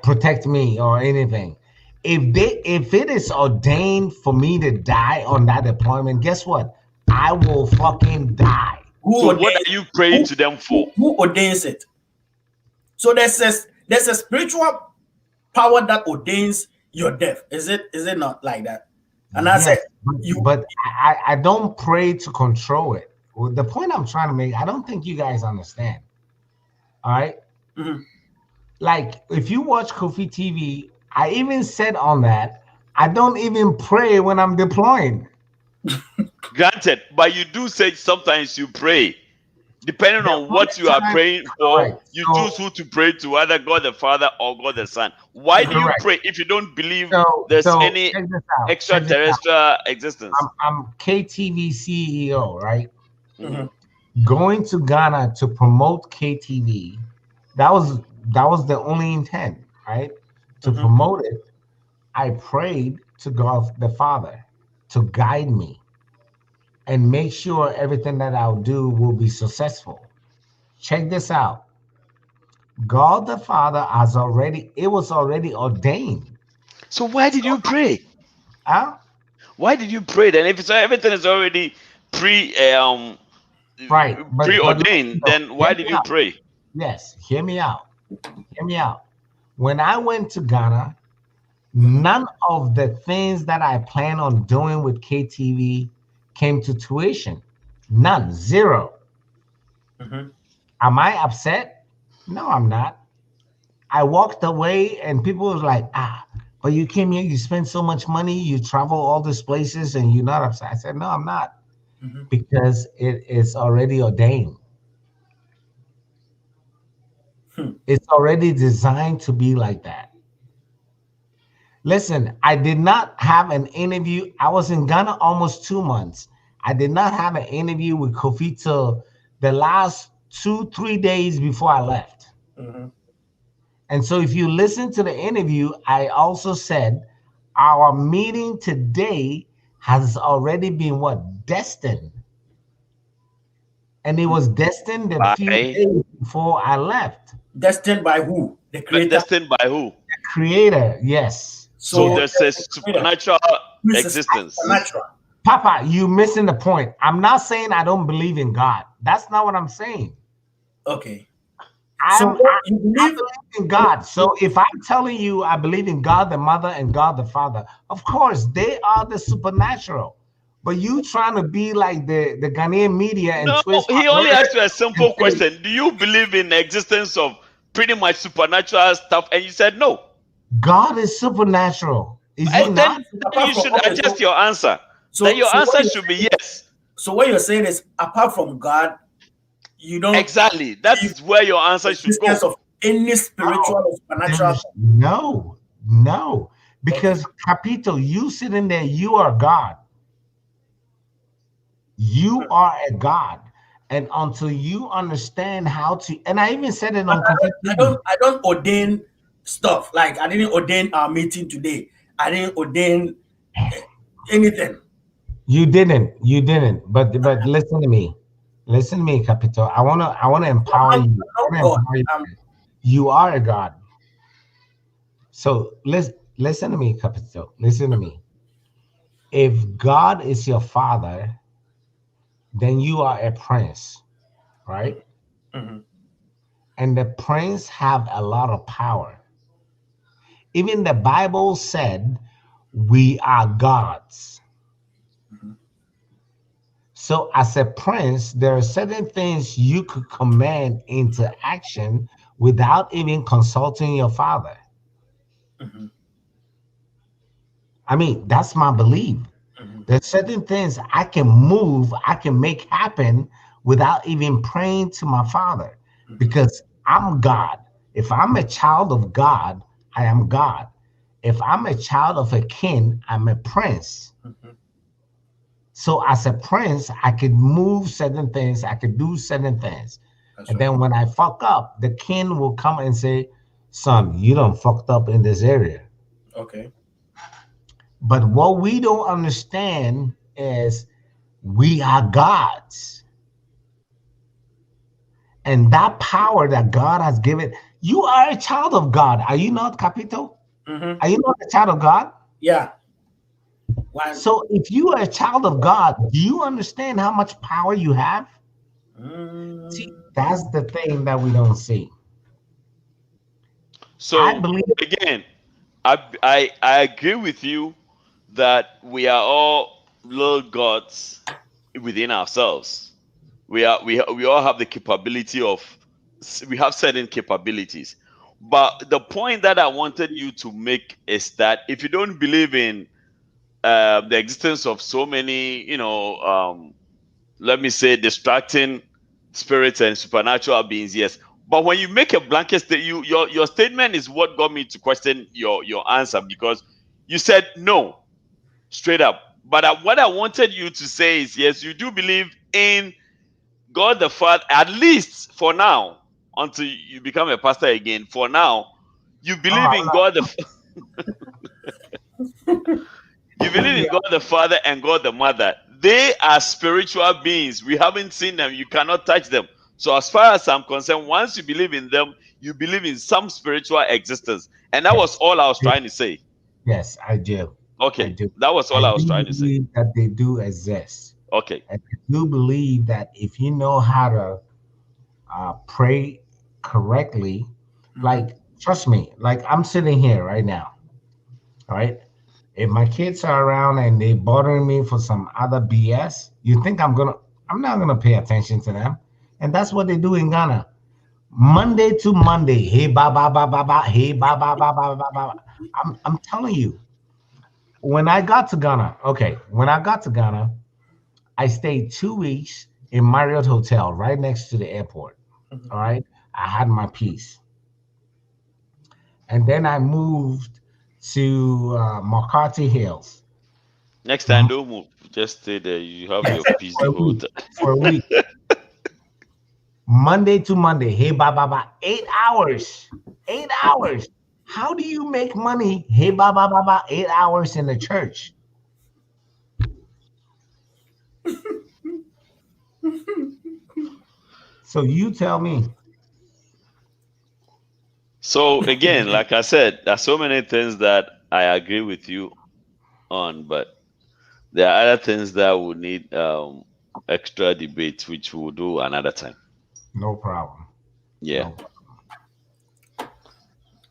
Protect me or anything. If it is ordained for me to die on that deployment, guess what? I will fucking die. So what are you praying to them for? Who ordains it? So there's a spiritual power that ordains your death. Is it not like that? And I said, but I don't pray to control it. Well, the point I'm trying to make, I don't think you guys understand. All right? Like, if you watch Kofi TV, I even said on that, I don't even pray when I'm deploying. Granted, but you do say sometimes you pray. Depending on what you are praying for, you choose who to pray to, either God the Father or God the Son. Why do you pray if you don't believe there's any extraterrestrial existence? I'm KTV CEO, right? Going to Ghana to promote KTV, that was the only intent, right? To promote it, I prayed to God the Father to guide me and make sure everything that I'll do will be successful. Check this out. God the Father it was already ordained. So why did you pray? Huh? Why did you pray then? If everything is already preordained, then why did you pray? Yes, hear me out. Hear me out. When I went to Ghana, none of the things that I plan on doing with KTV came to tuition. None. Zero. Am I upset? No, I'm not. I walked away and people was like, but you came here, you spent so much money, you travel all these places and you're not upset. I said, no, I'm not. Because it is already ordained. It's already designed to be like that. Listen, I did not have an interview. I was in Ghana almost 2 months. I did not have an interview with Kofi till the last 2-3 days before I left. And so if you listen to the interview, I also said our meeting today has already been destined. And it was destined a few days before I left. Destined by who? The creator? Destined by who? The creator, yes. So there's a supernatural existence. Papa, you missing the point. I'm not saying I don't believe in God. That's not what I'm saying. Okay. I believe in God. So if I'm telling you I believe in God the Mother and God the Father, of course, they are the supernatural. But you trying to be like the Ghanaian media and twist. He only asked you a simple question. Do you believe in the existence of pretty much supernatural stuff? And you said no. God is supernatural. Is he not? Then you should adjust your answer. Then your answer should be yes. So what you're saying is, apart from God, you don't exactly. That is where your answer should go. Of any spiritual or supernatural. No, because Capito, you sitting there, you are God. You are a God, and until you understand how to, and I even said it on. I don't ordain stuff. Like I didn't ordain our meeting today. I didn't ordain anything. You didn't. But listen to me. Listen to me, Capito. I wanna empower you. You are a God. So listen to me, Capito. Listen to me. If God is your father, then you are a prince, right? And the prince have a lot of power. Even the Bible said we are gods. So as a prince, there are certain things you could command into action without even consulting your father. I mean, that's my belief. There's certain things I can move, I can make happen without even praying to my father, because I'm God. If I'm a child of God, I am God. If I'm a child of a king, I'm a prince. So as a prince, I could move certain things, I could do certain things. And then when I fuck up, the king will come and say, son, you done fucked up in this area. Okay. But what we don't understand is we are gods. And that power that God has given, you are a child of God. Are you not, Capito? Are you not a child of God? Yeah. So if you are a child of God, do you understand how much power you have? See, that's the thing that we don't see. So again, I agree with you that we are all little gods within ourselves. We all have the capability of, we have certain capabilities. But the point that I wanted you to make is that if you don't believe in the existence of so many, let me say, distracting spirits and supernatural beings, yes. But when you make a blanket statement, your statement is what got me to question your answer, because you said no, straight up. But what I wanted you to say is, yes, you do believe in God the Father, at least for now, until you become a pastor again. For now, you believe in God the you believe in God the Father and God the Mother. They are spiritual beings. We haven't seen them. You cannot touch them. So as far as I'm concerned, once you believe in them, you believe in some spiritual existence. And that was all I was trying to say. Yes, I do. Okay. I do. That was all I was trying to say. Believe that they do exist. Okay. And I do believe that if you know how to pray correctly, like, trust me, like I'm sitting here right now, all right? If my kids are around and they bothering me for some other BS, you think I'm not gonna pay attention to them. And that's what they do in Ghana. Monday to Monday, hey ba ba ba ba ba, hey ba ba ba ba ba ba. I'm telling you, when I got to Ghana, I stayed 2 weeks in Marriott Hotel right next to the airport. All right, I had my peace, and then I moved to McCarthy Hills. Next time, don't move. Just stay there. You have your peace the whole time. For a week. Monday to Monday. Hey, ba, ba, ba. 8 hours. 8 hours. How do you make money? Hey, ba, ba, ba, ba. 8 hours in the church. So you tell me. So again, like I said, there's so many things that I agree with you on, but there are other things that would need extra debate, which we'll do another time. No problem. Yeah. No problem.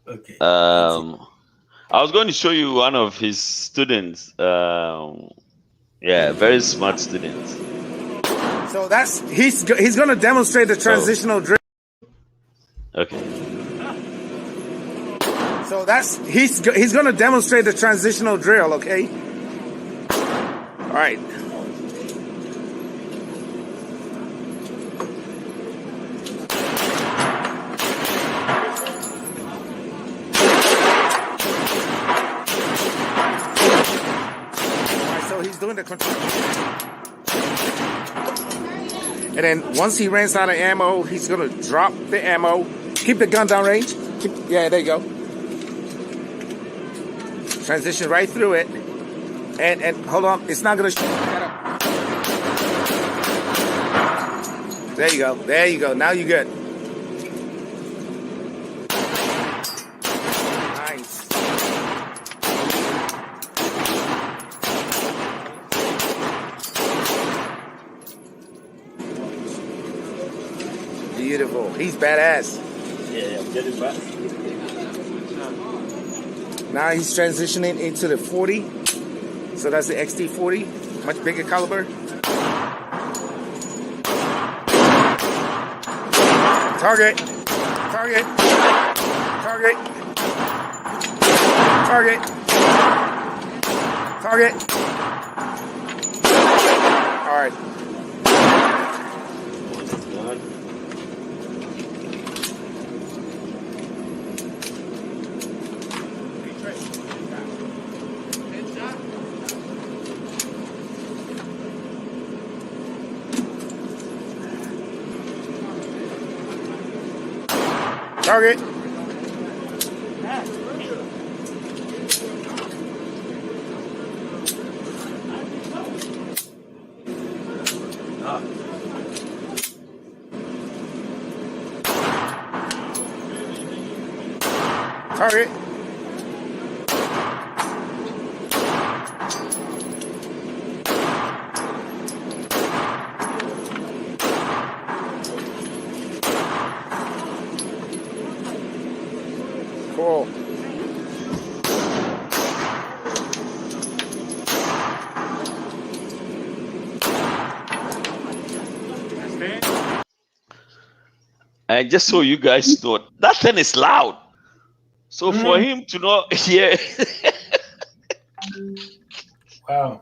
Okay. I was going to show you one of his students. Yeah, very smart student. So he's going to demonstrate the transitional drill. Okay. So he's going to demonstrate the transitional drill, okay? All right. So he's doing the control. And then once he runs out of ammo, he's going to drop the ammo. Keep the gun down range. Yeah, there you go. Transition right through it. And hold on, it's not going to... There you go. There you go. Now you're good. Nice. Beautiful. He's badass. Yeah, I'm getting back. Now he's transitioning into the 40. So that's the XT40, much bigger caliber. Target. Target. Target. Target. Target. All right. Target. Target. Cool. And just so you guys know, that thing is loud. So for him to not hear, Wow.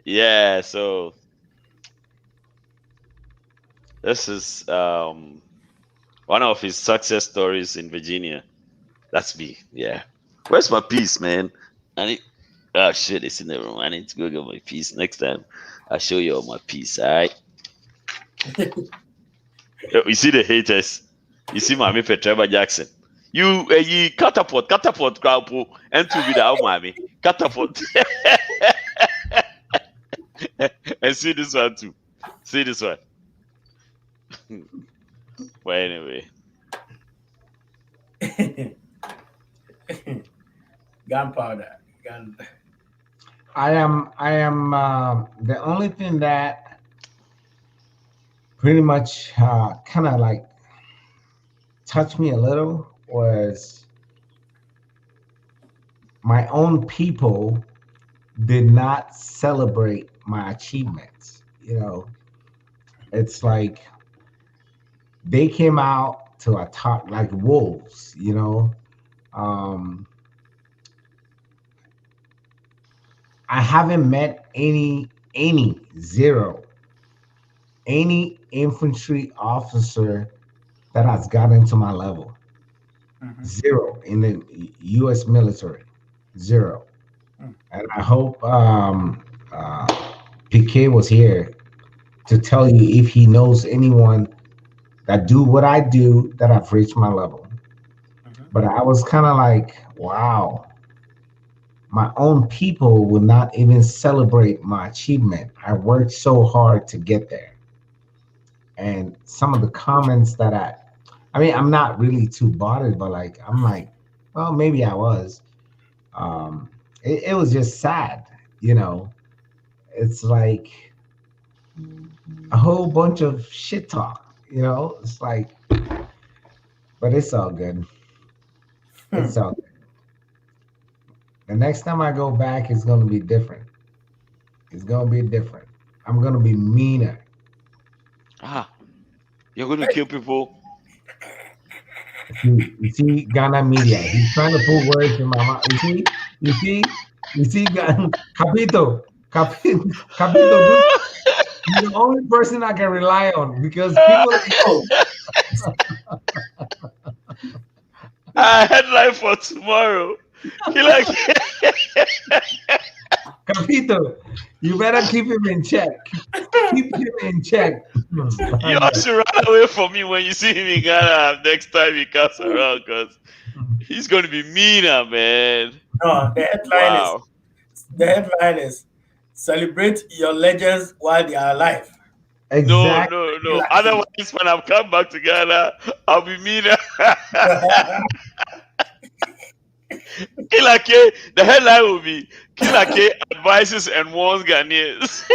yeah. So this is one of his success stories in Virginia. That's me. Yeah. Where's my piece, man? Oh shit, it's in the room. I need to go get my piece. Next time, I'll show you all my piece. All right. You see the haters. You see Mami Petreva Jackson. You catapult crowd and to be the Mami catapult. And see this one too. See this one. Well, anyway. Gunpowder. I am the only thing that pretty much kind of like touched me a little was my own people did not celebrate my achievements. You know, it's like they came out to attack like wolves, you know. I haven't met any infantry officer that has gotten to my level. Zero in the U.S. military. Zero. And I hope PK was here to tell you if he knows anyone that do what I do that have reached my level. But I was kind of like, wow, my own people will not even celebrate my achievement. I worked so hard to get there. And some of the comments that I mean, I'm not really too bothered, but like, I'm like, well, maybe I was. It was just sad, you know. It's like a whole bunch of shit talk, you know. It's like, but it's all good. It's all good. The next time I go back, it's gonna be different. It's gonna be different. I'm gonna be meaner. You're gonna kill people. You see Ghana media. He's trying to put words in my mouth. You see, Capito. You're the only person I can rely on because people. I headline for tomorrow. Capito, you better keep him in check. Keep him in check. You all should run away from me when you see him in Ghana next time he comes around because he's going to be meaner, man. No, the headline is celebrate your legends while they are alive. Exactly. No. Otherwise, when I've come back to Ghana, I'll be meaner. Killa Kay, the headline will be Killa Kay advises and warns Ghanaians.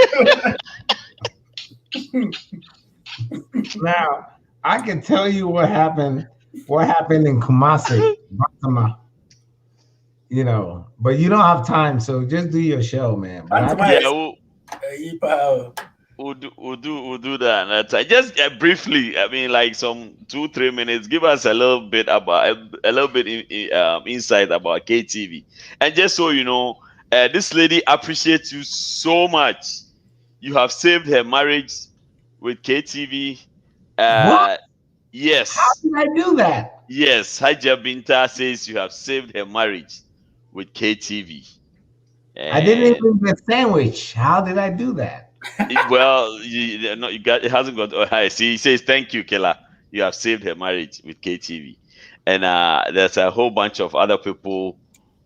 Now, I can tell you what happened in Kumasi, Bantama, you know, but you don't have time, so just do your show, man. We'll do that. Just briefly, I mean, like some 2-3 minutes. Give us a little bit insight about KTV, and just so you know, this lady appreciates you so much. You have saved her marriage with KTV. What? Yes. How did I do that? Yes, Hajia Binta says you have saved her marriage with KTV. I didn't even get sandwich. How did I do that? Well, it hasn't got high. See, he says thank you, Killa. you have saved her marriage with KTV. And there's a whole bunch of other people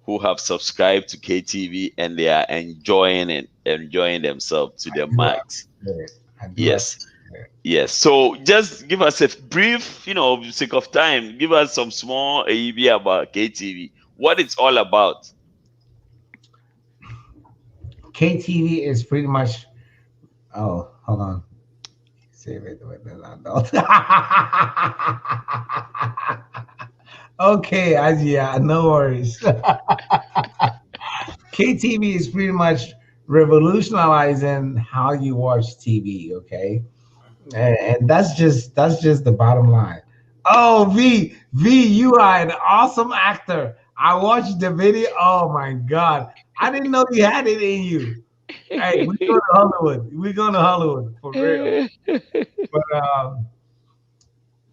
who have subscribed to KTV and they are enjoying themselves to the max. Yes. Yes. So just give us a brief, sake of time, give us some small idea about KTV, what it's all about. KTV is pretty much. Oh, hold on. Save it. Okay, Asia, no worries. KTV is pretty much revolutionizing how you watch TV. Okay, and that's just the bottom line. Oh, V, you are an awesome actor. I watched the video. Oh my God, I didn't know you had it in you. Hey, we're going to Hollywood. We're going to Hollywood for real. But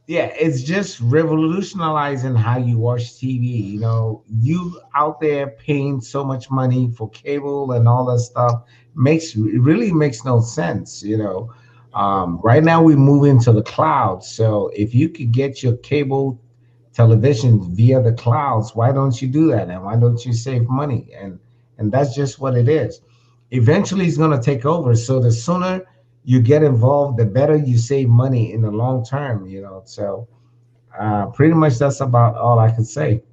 yeah, it's just revolutionizing how you watch TV. You know, you out there paying so much money for cable and all that stuff it really makes no sense. You know, right now we're moving to the cloud. So if you could get your cable television via the clouds, why don't you do that? And why don't you save money? And that's just what it is. Eventually, it's going to take over. So the sooner you get involved, the better you save money in the long term, you know. So pretty much that's about all I can say.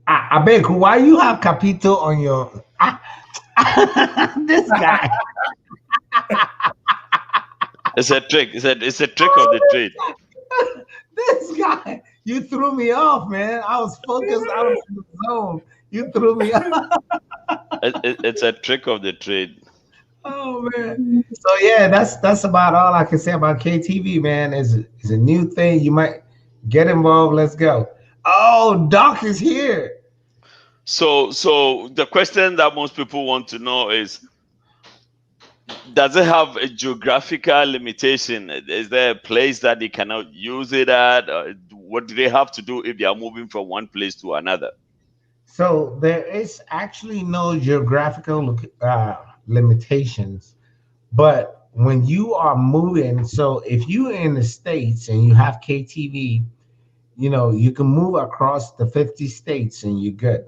I beg, why you have Capito on your this guy? It's a trick. It's a trick of the trade. This guy, you threw me off, man. I was focused. I was in the zone. You threw me off. It's a trick of the trade. Oh man. So yeah, that's about all I can say about KTV, man. It's a new thing. You might get involved. Let's go. Oh, Doc is here. So the question that most people want to know is, does it have a geographical limitation? Is there a place that they cannot use it at? What do they have to do if they are moving from one place to another? So there is actually no geographical limitations, but when you are moving, so if you're in the States and you have KTV, you know, you can move across the 50 states and you're good.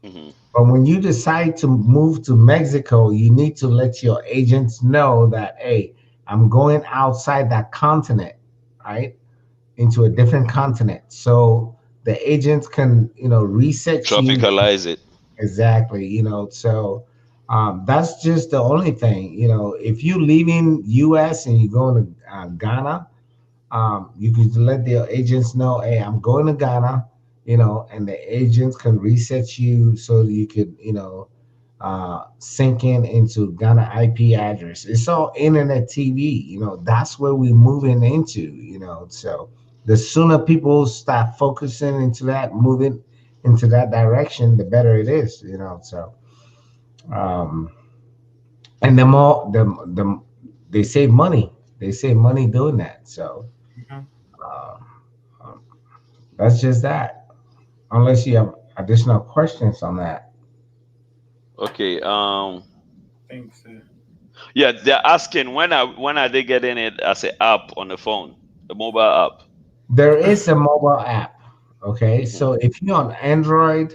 Mm-hmm. But when you decide to move to Mexico, you need to let your agents know that, hey, I'm going outside that continent, right? Into a different continent. So the agents can, you know, reset tropicalize it. Exactly. You know, so that's just the only thing. You know, if you're leaving US and you're going to Ghana, you can let the agents know, hey, I'm going to Ghana, you know, and the agents can reset you so you could, you know, sync into Ghana IP address. It's all internet TV, you know, that's where we're moving into, you know. So the sooner people start focusing into that, moving into that direction, the better it is, you know. So and the more they save money. They save money doing that. So that's just that. Unless you have additional questions on that. Okay. Thanks. Yeah, they're asking when are they getting it as an app on the phone, a mobile app? There is a mobile app. Okay, so if you're on Android,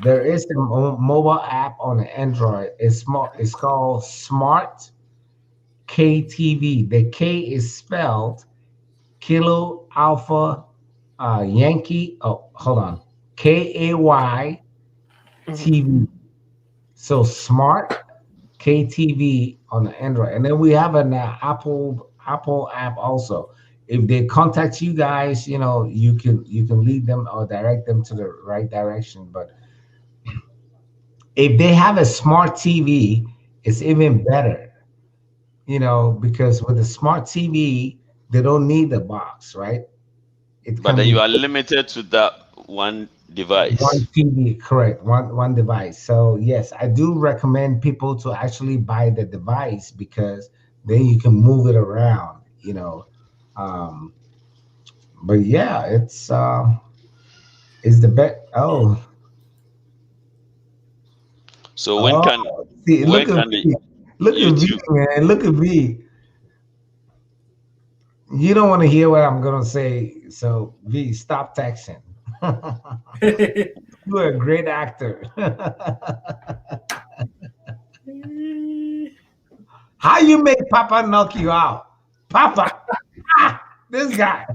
there is a mobile app on Android. It's called Smart KTV. The K is spelled Kilo Alpha Yankee. Oh, hold on. KAY TV. So Smart KTV on the Android, and then we have an Apple app also. If they contact you guys, you know, you can lead them or direct them to the right direction. But if they have a smart TV, it's even better, you know, because with a smart TV, they don't need the box, right? But then you are limited to that one device. One TV, correct. One device. So yes, I do recommend people to actually buy the device because then you can move it around, you know. But yeah, it's the best. Oh, so when can see, when look can at V, man, look at V. You don't want to hear what I'm gonna say, so V, stop texting. You're a great actor. How you make Papa knock you out? Papa, this guy.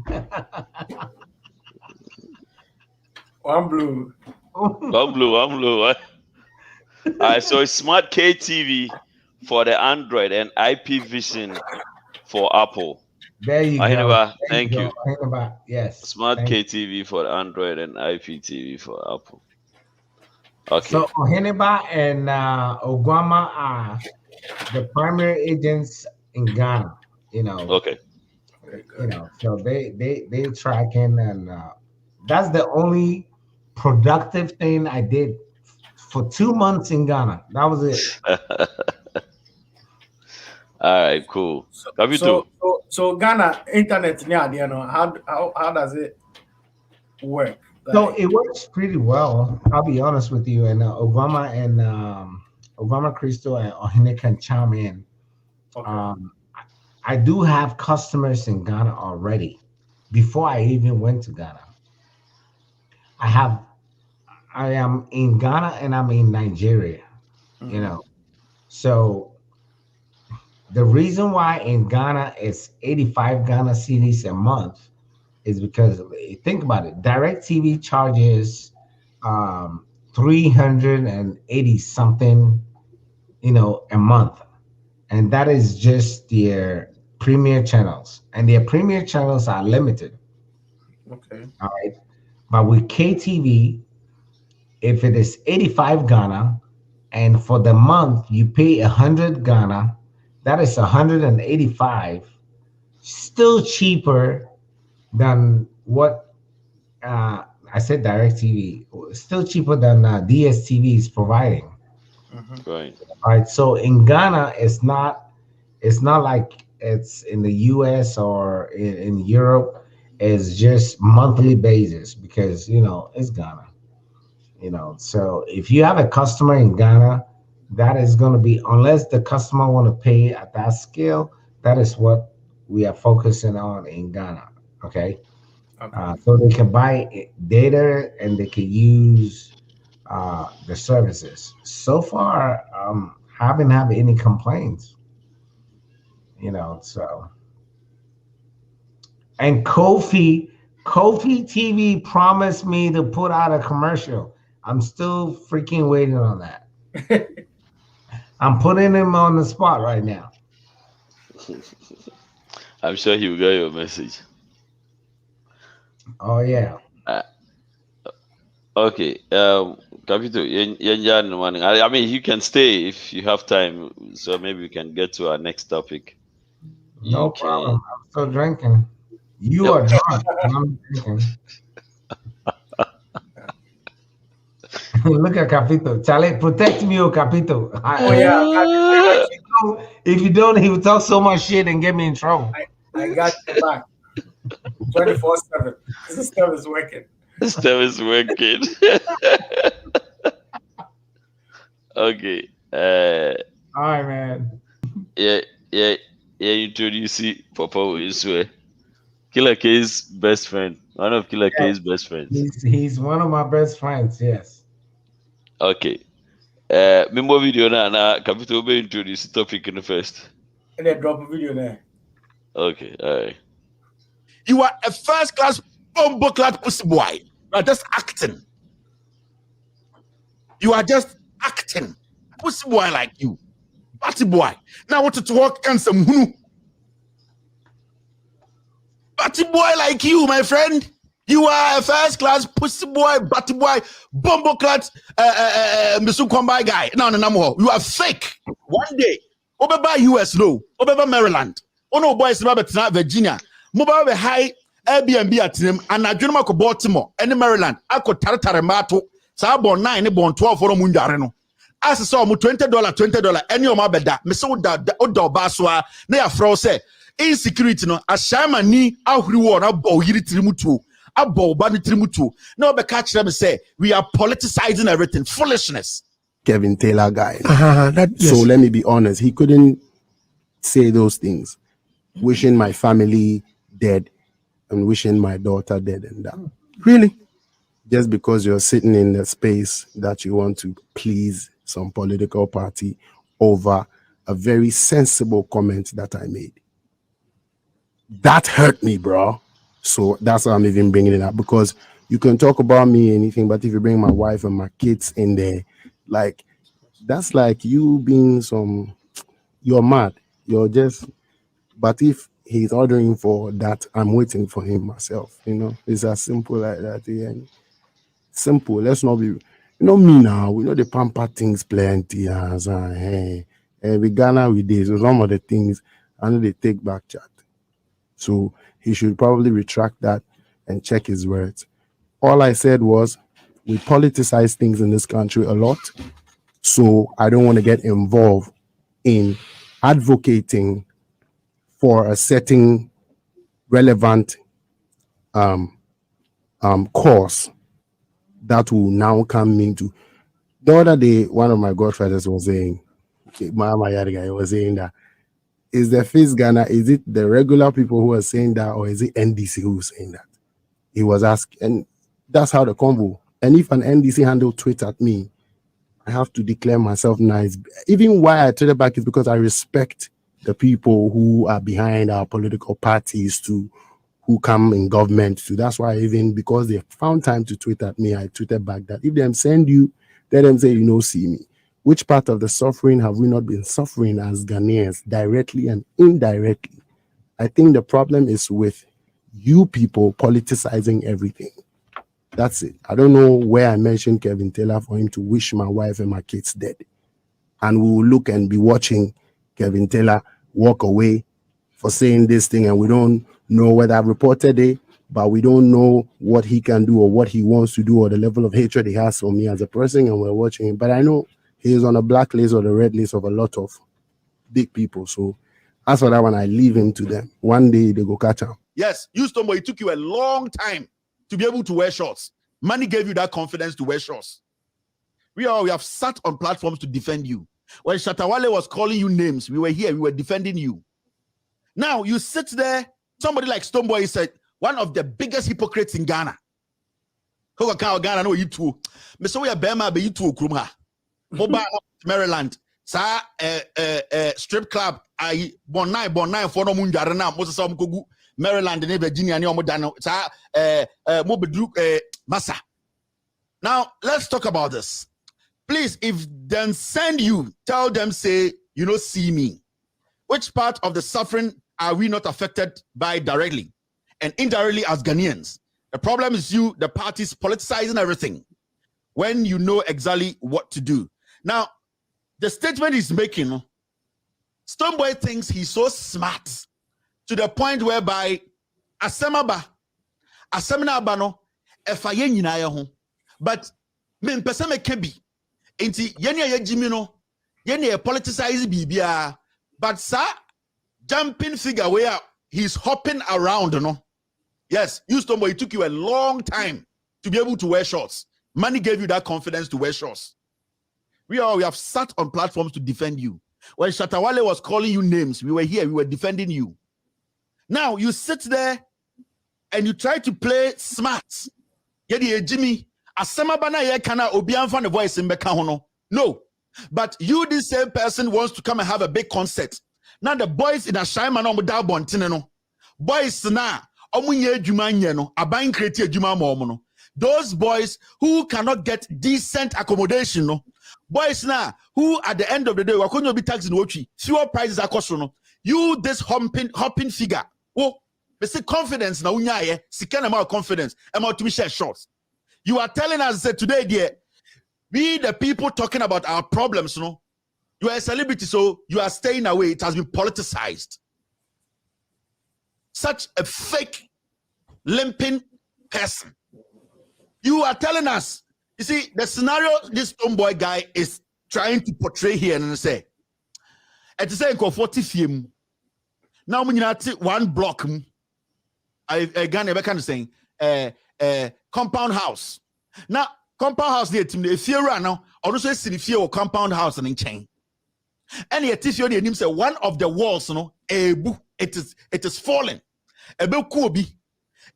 One blue. One blue. All right, so it's Smart KTV for the Android and IP Vision for Apple. There you go. Thank you. Yes. Smart KTV for Android and IPTV for Apple. Okay. So Oheneba and Ogwama are the primary agents in Ghana. You know. Okay. You know, so they tracking, and that's the only productive thing I did for 2 months in Ghana. That was it. All right, cool. So Ghana internet, you know, how does it work? So it works pretty well. I'll be honest with you. And Obama Crystal and Ohene can chime in. Okay. I do have customers in Ghana already. Before I even went to Ghana, I am in Ghana and I'm in Nigeria. You know, so the reason why in Ghana it's 85 Ghana cedis a month is because, think about it, DirecTV charges 380 something, you know, a month, and that is just their premier channels, and their premier channels are limited. Okay. All right, but with KTV, if it is 85 Ghana, and for the month you pay 100 Ghana, that is 185, still cheaper than what I said. DirecTV, still cheaper than DSTV is providing. Right. All right. So in Ghana, it's not like it's in the US or in Europe. It's just monthly basis because, you know, it's Ghana. You know, so if you have a customer in Ghana, that is going to be, unless the customer want to pay at that scale, that is what we are focusing on in Ghana. Okay. So they can buy data and they can use the services. So far, haven't had any complaints. You know, so. And Kofi TV promised me to put out a commercial. I'm still freaking waiting on that. I'm putting him on the spot right now. I'm sure he will get your message. Oh yeah. Okay. Capito, I mean, you can stay if you have time, so maybe we can get to our next topic. No problem. I'm still drinking. You are drunk. I'm drinking. Look at Capito. Charlie, protect me, Capito. If you don't, he will talk so much shit and get me in trouble. I got you back. 24/7. This system is working. System is working. Okay. All right, man. Yeah. Introduce Papa Iswe. Killa Kay's best friend. One of Killa Kay's best friends. He's one of my best friends. Yes. Okay. Member video na Capito will introduce the topic in the first. And then drop a video there. Okay. All right. You are a first class bomb-clad pussy boy. You are just acting. You are just acting. Pussy boy like you. Batty boy. Now I want to walk and some hunu. Batty boy like you, my friend. You are a first class pussy boy, batty boy, bomb-clad Mr. Kwambai guy. No. You are fake. One day, Obeba US no, Obeba Maryland. Oh no, boys, Virginia. Mobile be high Airbnb at him, and I dream of Baltimore, and Maryland. I could taramato, Sabon 9, born 12 for a mundareno. As I saw $20, any of my beda, Miss Oda Baswa, near Frose, insecurity, no, a shaman ni, a reward, a bow, Yiritrimutu, a bow, Banitrimutu. No, but catch them say, we are politicizing everything, foolishness. Kevin Taylor guy. So let me be honest, he couldn't say those things. Wishing my family dead and wishing my daughter dead and that. Really? Just because you're sitting in the space that you want to please some political party over a very sensible comment that I made. That hurt me, bro. So that's why I'm even bringing it up, because you can talk about me anything, but if you bring my wife and my kids in there, like, that's like you being you're mad. You're just, but if he's ordering for that, I'm waiting for him myself. It's as simple like that. Yeah. Simple. Let's not be, me now. We know the pamper things plenty. We Ghana with this. So some of the things, I know they take back chat. So he should probably retract that and check his words. All I said was, we politicize things in this country a lot. So I don't want to get involved in advocating for a certain relevant cause that will now come into. The other day, one of my godfathers was saying, was saying that, is the face Ghana, is it the regular people who are saying that, or is it NDC who is saying that? He was asking, and that's how the convo. And if an NDC handle tweet at me, I have to declare myself nice. Even why I tweeted back is because I respect the people who are behind our political parties who come in government. So that's why, even because they found time to tweet at me, I tweeted back that if them send you, let them say, see me. Which part of the suffering have we not been suffering as Ghanaians, directly and indirectly? I think the problem is with you people politicizing everything. That's it. I don't know where I mentioned Kevin Taylor for him to wish my wife and my kids dead. And we will look and be watching Kevin Taylor walk away for saying this thing, and we don't know whether I've reported it, but we don't know what he can do or what he wants to do or the level of hatred he has for me as a person, and we're watching him. But I know he is on a black list or the red list of a lot of big people. So as for that one, I leave him to them. One day they go catch him. Yes, Stoneboy, it took you a long time to be able to wear shorts. Money gave you that confidence to wear shorts. We have sat on platforms to defend you. When Shatawale was calling you names, we were here, we were defending you. Now you sit there, somebody like Stoneboy said, one of the biggest hypocrites in Ghana. Ghana, no, you too. Mr. We are Bema, but you too, Krumha. Mobile Maryland. Sa strip club. I bon nine for no munjarana. Most of Kogu Maryland and Virginia. Ni omodano. Sa mobedru massa. Now let's talk about this. Please, if them send you, tell them, say, see me. Which part of the suffering are we not affected by directly and indirectly as Ghanaians? The problem is you, the parties politicizing everything when you know exactly what to do. Now, the statement he's making, Stoneboy thinks he's so smart to the point whereby Asemaba no efaye nyina ye ho, but me mpese me kebi enti yene ye jimi no yene ye politicize bibia, but sir jumping figure where he's hopping around, Yes, Stoneboy, it took you a long time to be able to wear shorts. Money gave you that confidence to wear shorts. We have sat on platforms to defend you. When Shatawale was calling you names, we were here, we were defending you. Now you sit there and you try to play smart. Jimmy, voice in no. But you, this same person, wants to come and have a big concert. Now the boys in a shine no boys na those boys who cannot get decent accommodation, boys now who at the end of the day were going to be taxed in Wochi, fewer prices are cost. You this hopping figure. Oh, they say confidence now. Second amount of confidence. Amount to be share shorts. You are telling us that today, dear, we the people talking about our problems, you are a celebrity, so you are staying away. It has been politicized. Such a fake, limping person. You are telling us, you see, the scenario this Stoneboy guy is trying to portray here and say, at the same 40 film. Now when you have one block, again, I can saying, compound house. Now, compound house there, if you're right now, also see if you're compound house and in chain. And yet, if you're the name say one of the walls, it is falling. ebe ku obi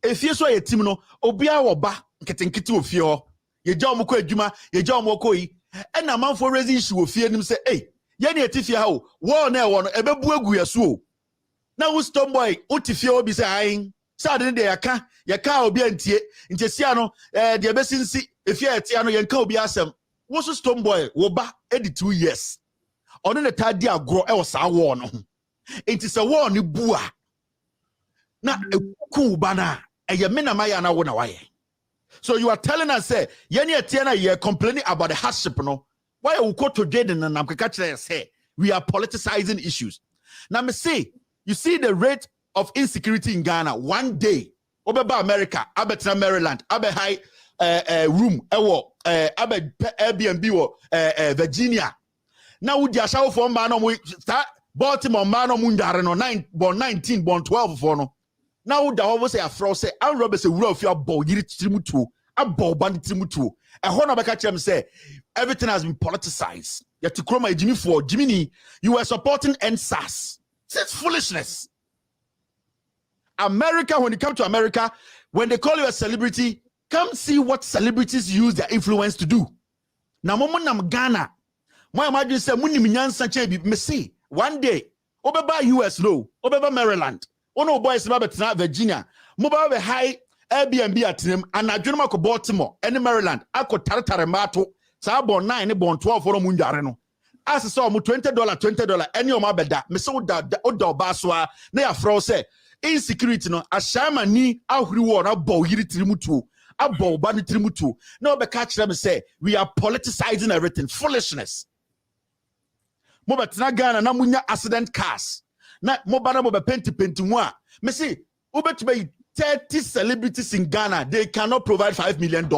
efie so ye tim no obi a wo ba nketenkete ofie ho ye gya omko adwuma ye gya omko yi e na manfo raise issue ofie nim say eh ye na etifie ha o wo na e wo no ebe bu egu yeso o na wo Stoneboy utifie obi say ayin sa de yaka obi antie ntesia no de besinsi efie etia no yenka obi asem wo so Stoneboy wo ba edi 2 years ono ne tadi agro e wo sa wo no enti se wo ne bua na eku bana eye me na maya na wo na waye. So you are telling us say yeni etia na ye complaining about the hardship no why you go to Jaden and I'm kaka say we are politicizing issues. Now me say you see the rate of insecurity in Ghana one day obeba America abetra Maryland abe high room ewo abe Airbnb wo Virginia now would ya show for man no start Baltimore man no mundare no 19 born 12 for no now would always say a fro say and Robert say we your boy yiri trimutu abo band trimutu e ho na beka chem say everything has been politicized yet to chroma Jimmy for Jimmy you were supporting NSAS. It's foolishness. America, when you come to America, when they call you a celebrity, come see what celebrities use their influence to do. Now, Nam Ghana, my imagine say, me see one day, Obeba US low, Obeba Maryland, Ono boys about Virginia, Mobile high Airbnb at him, and I dream of Baltimore, and Maryland, I could Tartaremato, Sabon 9, born 12 for Mundareno. As I saw $20, any of my beda, me so that Odo Baswa, ne a fro say, insecurity no, a shama ni, a reward, a bow, yiri trimutu, a bow, bani trimutu. No, but catch them say, we are politicizing everything, foolishness. Mobat na Ghana, na munya accident cars. Na mobana moba penti mwa. Me see, ubet be 30 celebrities in Ghana, they cannot provide $5 million.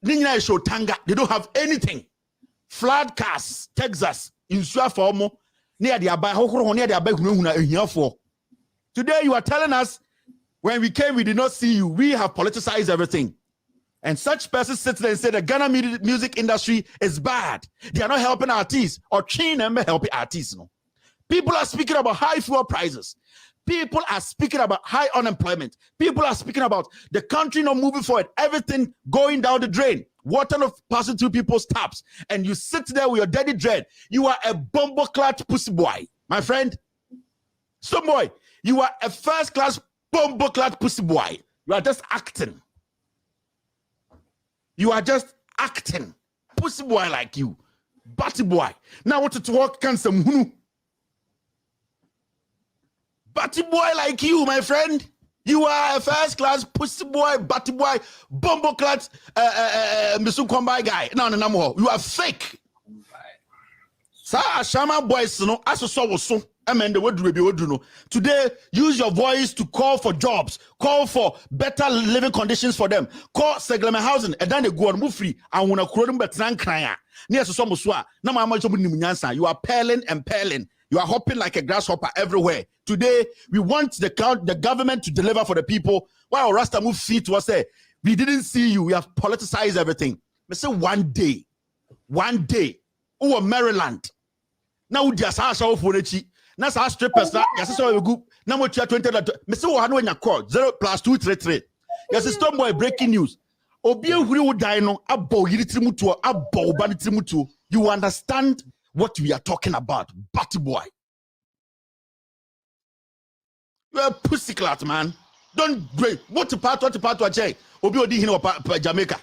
Nina show tanga, they don't have anything. Flood cars, Texas, in Suafomo, near the Abai, near the Abai. Today, you are telling us when we came, we did not see you. We have politicized everything. And such persons sit there and say the Ghana music industry is bad. They are not helping artists or train them helping artists. No. People are speaking about high fuel prices. People are speaking about high unemployment. People are speaking about the country not moving forward. Everything going down the drain. Water not passing through people's taps. And you sit there with your dirty dread. You are a bumbo-clad pussy boy. My friend. Stoneboy, you are a first-class bumbo-clad pussy boy. You are just acting. You are just acting. Pussy boy like you. Batty boy. Now want to walk can some hunu. Batty boy like you, my friend. You are a first-class pussy boy, batty boy, bumbo-clad Mr. Kwambai guy. No. You are fake. Sa Shama boys, no, as a so. Today, use your voice to call for jobs, call for better living conditions for them, call seglement housing, and then they go on move free. And when a crowd betran crya, near to some muswa, no you are pelling and pelling. You are hopping like a grasshopper everywhere. Today, we want the government to deliver for the people. While Rasta move feet was say, we didn't see you. We have politicized everything. Me say one day, oh Maryland. Now just ask our for the now sa strippers na yes so we go na mo 20 me say wo no nya call 0+233 yes Stoneboy breaking news obi ehuri wo dan no abo yiri trimutu abo ba ni trimutu. You understand what we are talking about, batty boy? You are a pussycat, man. Don't break. What the part wa check obi odi hin wa Jamaica.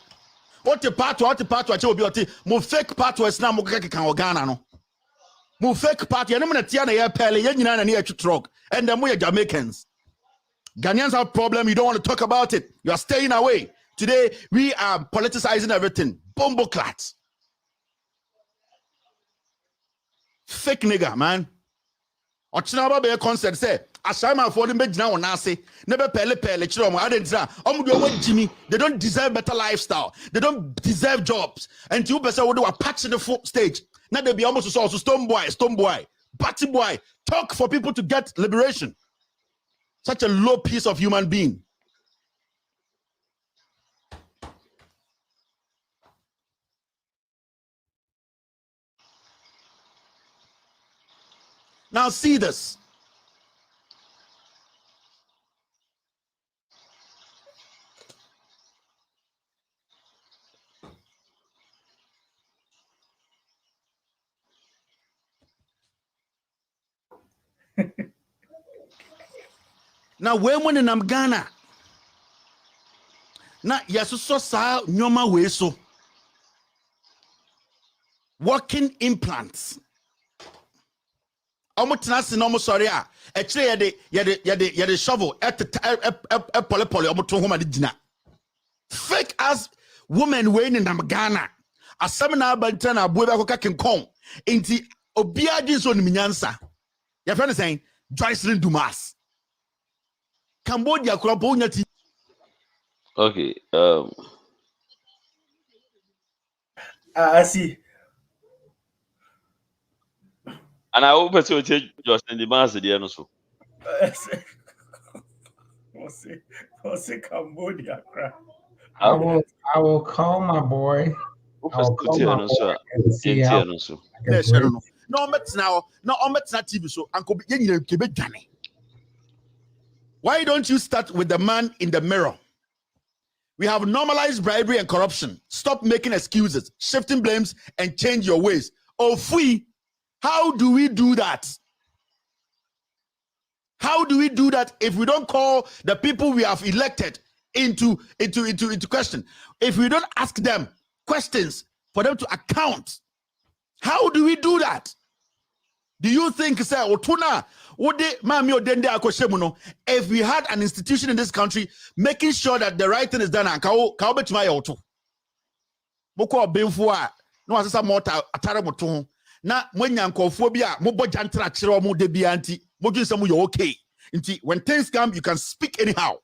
What the part wa check obi oti mo fake part wa na mo keke kan Ghana no. Mo fake party, and I'm gonna tell you, pele, na near truck, and then we are Jamaicans. Ghanaians have a problem, you don't want to talk about it. You are staying away. Today, we are politicizing everything. Bombo clats. Fake nigga, man. Ochinaba be a concert say, Ashama for the bed now on Nasi, never pele, chirom, Jimmy. They don't deserve better lifestyle, they don't deserve jobs. And you better would do a patch in the stage. Now they be almost also Stoneboy, batty boy, talk for people to get liberation. Such a low piece of human being. Now see this. Now when in Ghana. Now yes so sa nyoma we so. Working implants. Omotenase no mo sorry a ekire yede shovel pole omoto homa de gina. Fake as women we in Ghana. Asem na abanta na abuo be akoka kenkon. Enti obia din so nimnyansa. Your friend is saying Joycelyn Dumas. Cambodia Kurabonya. Okay. I see. And I hope to take Joycelyn Dumas the also. What's Cambodia? I will call my boy. I will call my boy and see how. No, TV so Uncle why don't you start with the man in the mirror? We have normalized bribery and corruption. Stop making excuses, shifting blames, and change your ways. Oh, free. How do we do that? How do we do that if we don't call the people we have elected into question? If we don't ask them questions for them to account, how do we do that? Do you think, sir, if we had an institution in this country making sure that the right thing is done, when things come, you can speak anyhow.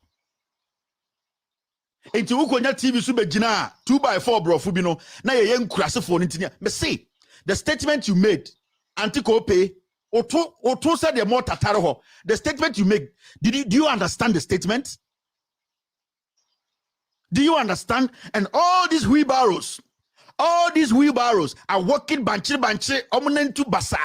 Into Ukonya TV Subejina 2x4 bro Fubino. Now you're young for me say the statement you made, Antikope, or said the more tataro. The statement you make, do you understand the statement? Do you understand? And all these wheelbarrows are working banchi, omunentu basa.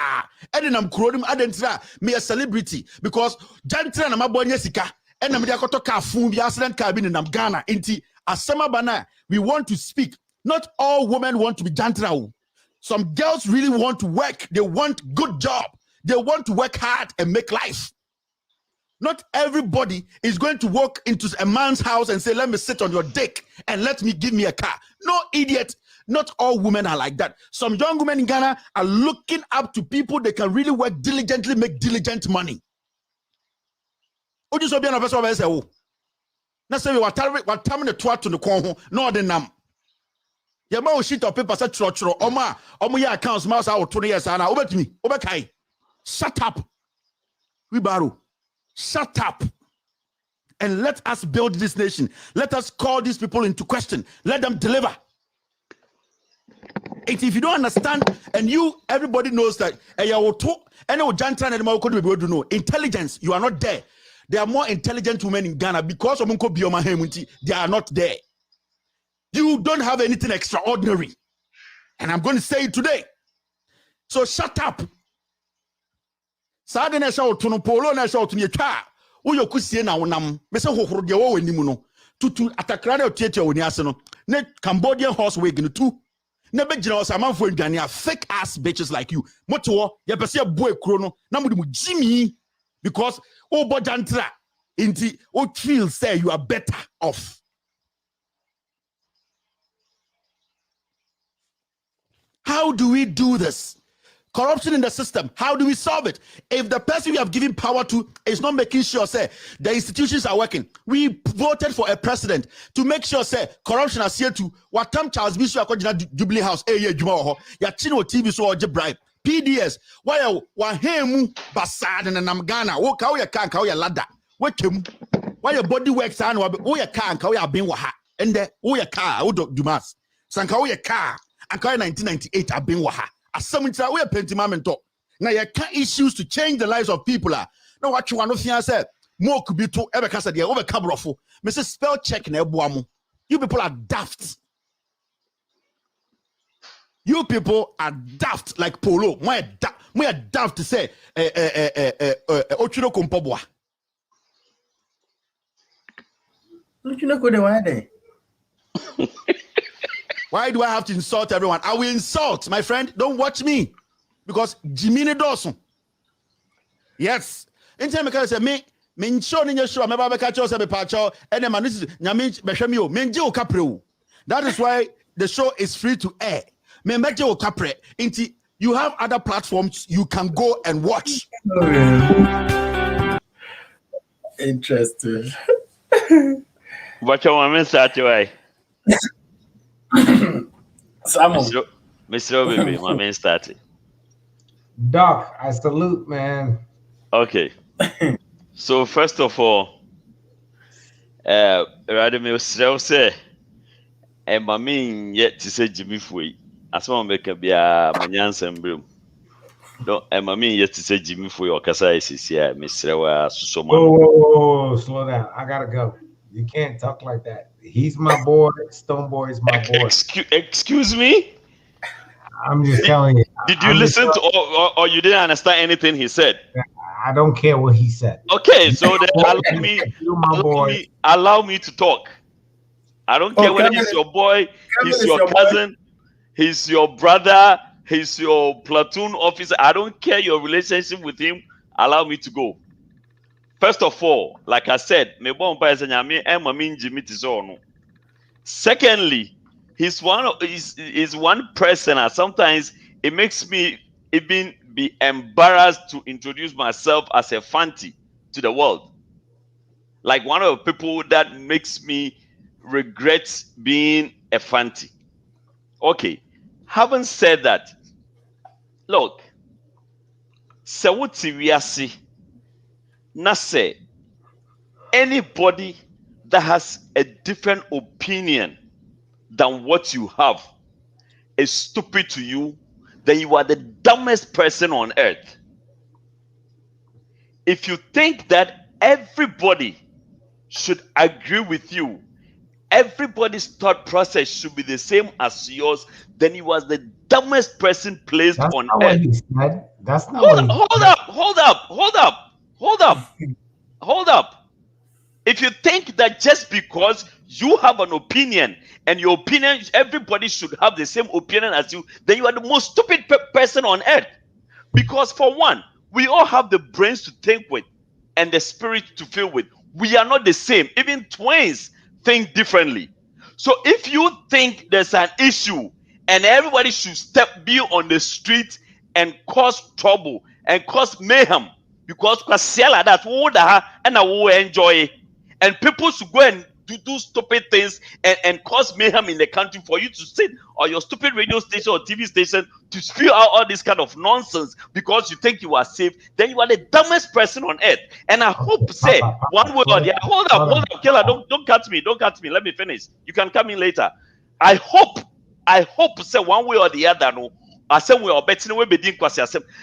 And then I'm crowding adentra me a celebrity because Jantra na mabonya sika. And I'm diakoto ka fun bi accident car bin in Ghana. Inti asema bana, we want to speak. Not all women want to be Jantra. Some girls really want to work. They want good job. They want to work hard and make life. Not everybody is going to walk into a man's house and say, let me sit on your dick and give me a car. No, idiot. Not all women are like that. Some young women in Ghana are looking up to people they can really work diligently, make diligent money. Oju so be na person be say o. Na say we what time the twat to the kon no de nam. Your man sheet of paper say chro omo ya accounts mouse out 20 years na obetumi obekai. Shut up. We borrow. Shut up. And let us build this nation. Let us call these people into question. Let them deliver. If you don't understand, and everybody knows that intelligence, you are not there. There are more intelligent women in Ghana because of they are not there. You don't have anything extraordinary. And I'm going to say it today. So shut up. Sa de na sha oto no polo na sha oto ne twa wo yokusie na wonam me se hohoro de wo wanimu no tutu atakra de otiatia woni ase no ne Cambodian horse wig no tu na be gina osamanfo ndwane a fake ass bitches like you moto ye pese bo ekuro no na mudi mu jimi because o bojantra inti o feel say you are better off. How do we do this? Corruption in the system. How do we solve it? If the person we have given power to is not making sure, say, the institutions are working. We voted for a president to make sure, say, corruption is here to what time Charles Bishop Jubilee House, ya chino TV so bribe. PDS, why hemu basad and Namgana, woka ya kan ka ya lada. Why your body works and ya kan ka ya bin waha. And the ya car, Dumas. Sanka ya car, and 1998 have been waha. As some we are pentimamento. Now you can't issues to change the lives of people. Now what you want to say? More could be to ever cast the over cabrofo. Mrs. Spell check ne buamu. You people are daft. You people are daft like polo. We are daft to say Ochino Kumpobwa. Ochino Kode why Why do I have to insult everyone? I will insult, my friend. Don't watch me. Because Jimmy Dawson. Yes. In time I say me Men show in your show, I'm about to catch us a pacho, and man, this is Yamin Beshamio, Menjo Caprio. That is why the show is free to air. Menjo Capre, you have other platforms you can go and watch. Interesting. But you want me to start away? Mr. Obibi, my main starting. Doc, I salute, man. Okay. So first of all, Radimil Srel say, and my mean yet to say Jimmy Fui, as one make a be a manyan sembrum. No, and my mean yet to say Jimmy Fui or Casa is here, Mr. Susoma. Whoa, slow down. I gotta go. You can't talk like that. He's my boy. Stoneboy is my boy. Excuse me? I'm just telling you. Did you listen to or you didn't understand anything he said? I don't care what he said. Okay, so then allow me to talk. I don't care whether he's your boy, he's your cousin, he's your brother, he's your platoon officer. I don't care your relationship with him. Allow me to go. First of all, like I said, secondly, he's one person, and sometimes it makes me even be embarrassed to introduce myself as a fanti to the world. Like one of the people that makes me regret being a fanti. Okay, having said that, look, say anybody that has a different opinion than what you have is stupid to you, then you are the dumbest person on earth. If you think that everybody should agree with you, everybody's thought process should be the same as yours, then you are the dumbest person placed on earth. What he said. That's not Hold up. If you think that just because you have an opinion and your opinion, everybody should have the same opinion as you, then you are the most stupid person on earth. Because for one, we all have the brains to think with and the spirit to feel with. We are not the same. Even twins think differently. So if you think there's an issue and everybody should be on the street and cause trouble and cause mayhem, because that's what and I will enjoy, and people should go and do stupid things and cause mayhem in the country for you to sit on your stupid radio station or TV station to spew out all this kind of nonsense because you think you are safe, then you are the dumbest person on earth. And I hope, say, one word or the other. Hold up, Killer, don't cut me, let me finish. You can come in later. I hope, say, one way or the other, no.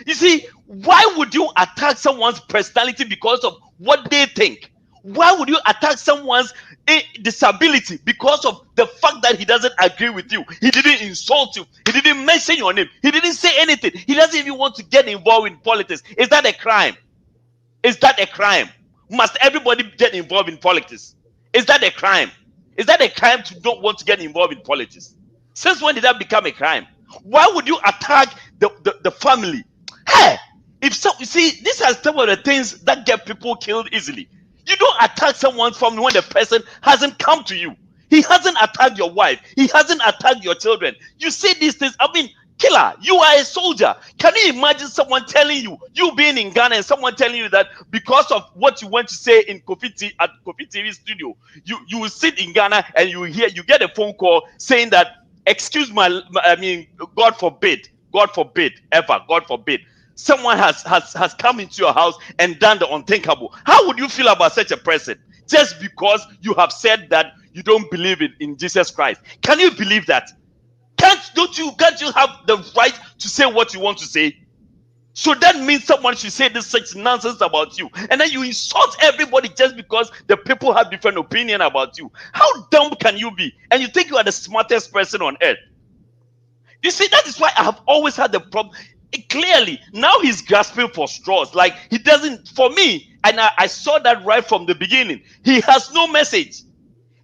You see, why would you attack someone's personality because of what they think? Why would you attack someone's disability because of the fact that he doesn't agree with you? He didn't insult you. He didn't mention your name. He didn't say anything. He doesn't even want to get involved in politics. Is that a crime? Is that a crime? Must everybody get involved in politics? Is that a crime? Is that a crime to not want to get involved in politics? Since when did that become a crime? Why would you attack the family? Hey, you see, these are some of the things that get people killed easily. You don't attack someone's family when the person hasn't come to you. He hasn't attacked your wife. He hasn't attacked your children. You say these things. I mean, Killer, you are a soldier. Can you imagine someone telling you being in Ghana and someone telling you that because of what you went to say in Kofi at Kofi TV studio, you will sit in Ghana and you get a phone call saying that, excuse my, I mean, God forbid, ever, God forbid, someone has come into your house and done the unthinkable. How would you feel about such a person? Just because you have said that you don't believe in Jesus Christ. Can you believe that? Can't you have the right to say what you want to say? So that means someone should say this such nonsense about you, and then you insult everybody just because the people have different opinion about you. How dumb can you be? And you think you are the smartest person on earth? You see, that is why I have always had the problem. Clearly, now he's grasping for straws. Like he doesn't, for me, and I saw that right from the beginning. He has no message.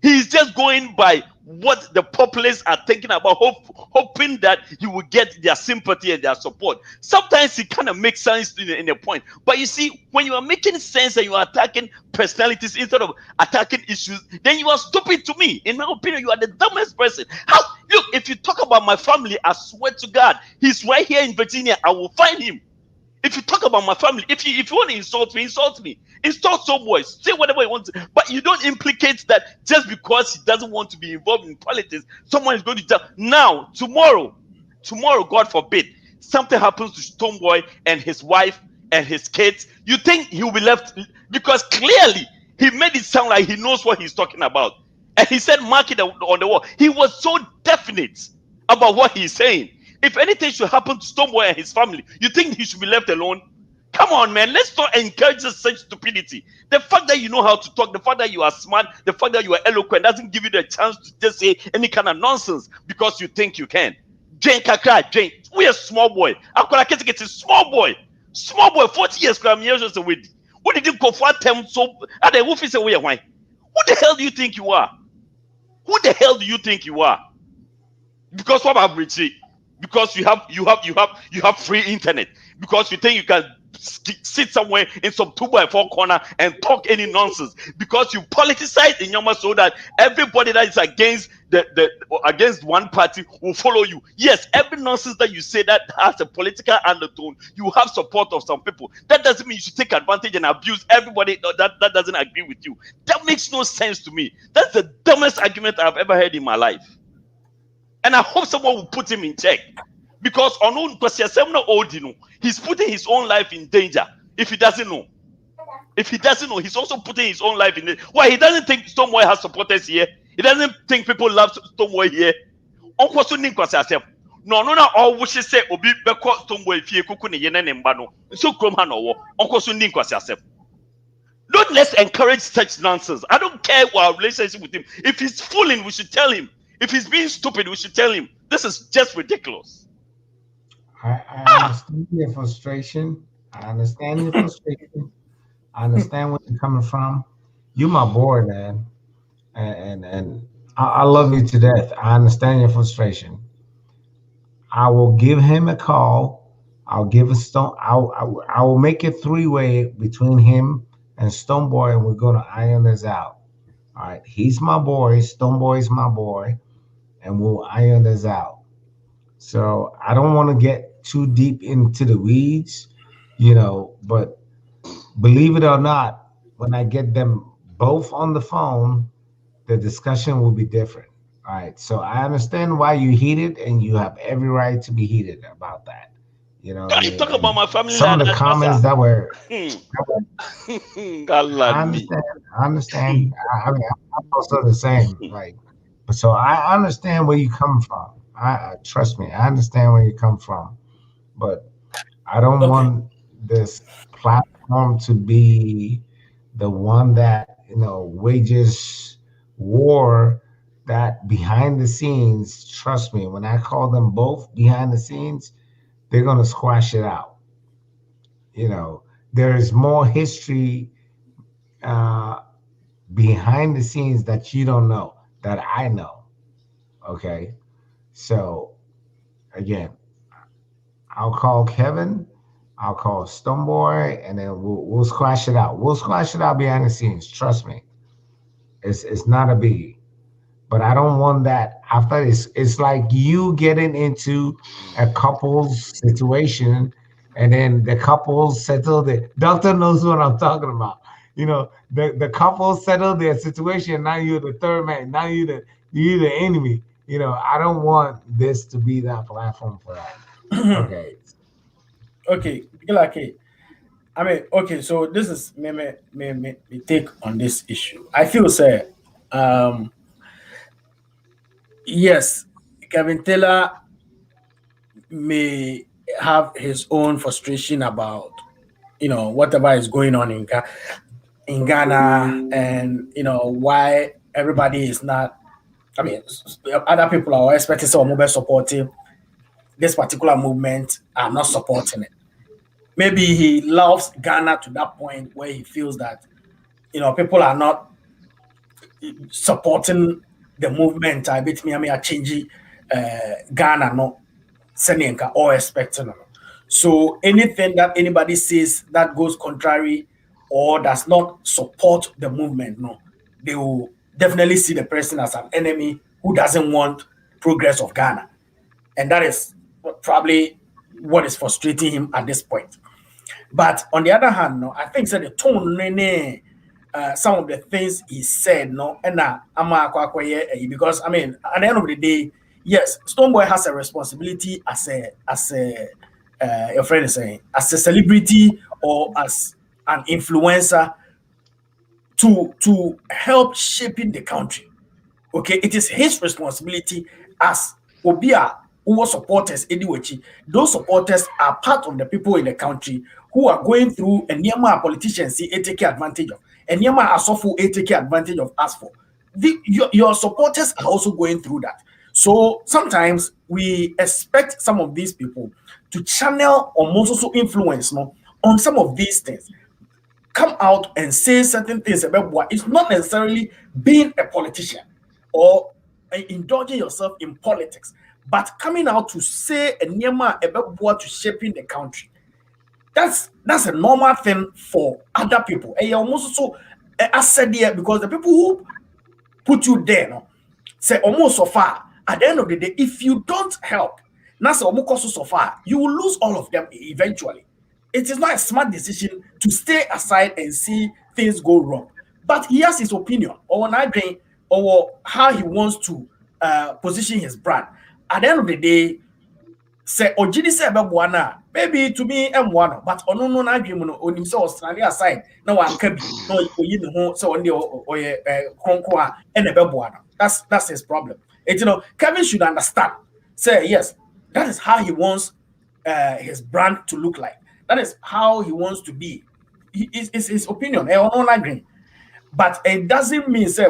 He's just going by what the populace are thinking about, hoping that you will get their sympathy and their support. Sometimes it kind of makes sense in a point. But you see, when you are making sense and you are attacking personalities instead of attacking issues, then you are stupid to me. In my opinion, you are the dumbest person. How? Look, if you talk about my family, I swear to God, he's right here in Virginia. I will find him. If you talk about my family, if you want to insult me, insult me. Insult Stoneboy. Say whatever you want to. But you don't implicate that just because he doesn't want to be involved in politics, someone is going to tell. Now, tomorrow, God forbid, something happens to Stoneboy and his wife and his kids. You think he will be left? Because clearly, he made it sound like he knows what he's talking about. And he said, mark it on the wall. He was so definite about what he's saying. If anything should happen to Stoneboy and his family, you think he should be left alone? Come on, man. Let's not encourage such stupidity. The fact that you know how to talk, the fact that you are smart, the fact that you are eloquent doesn't give you the chance to just say any kind of nonsense because you think you can. Jane Kakra, Jane, we are small boy. Akola Kete, small boy. Small boy, 40 years, years away. What did you go for them? So, at the office away, why? Who the hell do you think you are? Who the hell do you think you are? Because what about Richie? Because you have free internet. Because you think you can sit somewhere in some 2x4 corner and talk any nonsense. Because you politicize in Yoma so that everybody that is against against one party will follow you. Yes, every nonsense that you say that has a political undertone, you have support of some people. That doesn't mean you should take advantage and abuse everybody that doesn't agree with you. That makes no sense to me. That's the dumbest argument I've ever heard in my life. And I hope someone will put him in check. Because he's putting his own life in danger if he doesn't know. If he doesn't know, he's also putting his own life in danger. Why? He doesn't think Stoneboy has supporters here. He doesn't think people love Stoneboy here. No, all we should say, Obi Beko Stoneboy if you cook in Yenembano. So Kromano, Uncle Sundin Kwasiasef. Don't let's encourage such nonsense. I don't care what our relationship with him. If he's fooling, we should tell him. If he's being stupid, we should tell him. This is just ridiculous. I understand your frustration. I understand your frustration. I understand where you're coming from. You're my boy, man. And I love you to death. I understand your frustration. I will give him a call. I'll give a Stone. I will make it three-way between him and Stoneboy, and we're gonna iron this out. All right. He's my boy. Stoneboy's my boy. And we'll iron this out. So I don't want to get too deep into the weeds, but believe it or not, when I get them both on the phone, the discussion will be different. All right. So I understand why you heated, and you have every right to be heated about that. You talk about my family. Some of the comments that were I understand. I mean, I'm also the same. So I understand where you come from. Trust me, I understand where you come from, but I don't want this platform to be the one that wages war. That behind the scenes, trust me, when I call them both behind the scenes, they're gonna squash it out. There's more history behind the scenes that you don't know, that I know. Okay. So again, I'll call Kevin, I'll call Stoneboy, and then we'll squash it out. We'll squash it out behind the scenes. Trust me. It's not a biggie. But I don't want that after this. It's like you getting into a couple's situation, and then the couple settle the doctor knows what I'm talking about. The couple settle their situation. Now you're the third man. Now you're the enemy. I don't want this to be that platform for that. Okay. Okay, Killa Kay. I mean, okay, so this is me take on this issue. I feel say, yes, Kevin Taylor may have his own frustration about whatever is going on in Ghana, and why everybody is not. I mean, other people are expecting some more supporting this particular movement, are not supporting it. Maybe he loves Ghana to that point where he feels that people are not supporting the movement I bet me a change Ghana no senenka or expecting. So anything that anybody says that goes contrary or does not support the movement, no, they will definitely see the person as an enemy who doesn't want progress of Ghana. And that is probably what is frustrating him at this point. But on the other hand, no, I think the tone, some of the things he said, no, and because I mean, at the end of the day, yes, Stoneboy has a responsibility as a your friend is saying, as a celebrity or as an influencer to help shaping the country. Okay, it is his responsibility as Obia who was supporters anyway. Those supporters are part of the people in the country who are going through and Nyama politicians see take advantage of, and Nyama are so take advantage of us for. Your supporters are also going through that. So sometimes we expect some of these people to channel or also influence on some of these things. Come out and say certain things about what it's not necessarily being a politician or indulging yourself in politics, but coming out to say a nyama about what to shaping the country. That's a normal thing for other people. And you almost so I said here because the people who put you there, no, say almost so far. At the end of the day, if you don't help, that's almost so far, you will lose all of them eventually. It is not a smart decision to stay aside and see things go wrong. But he has his opinion or how he wants to position his brand. At the end of the day, say Ojidi say Buana, maybe to me M1, but no agreement on himself Australia aside. No one can be no so on the Conqua and a Buana. That's his problem. Kevin should understand. Say yes, that is how he wants his brand to look like. That is how he wants to be. It's his opinion. I don't agree. But it doesn't mean say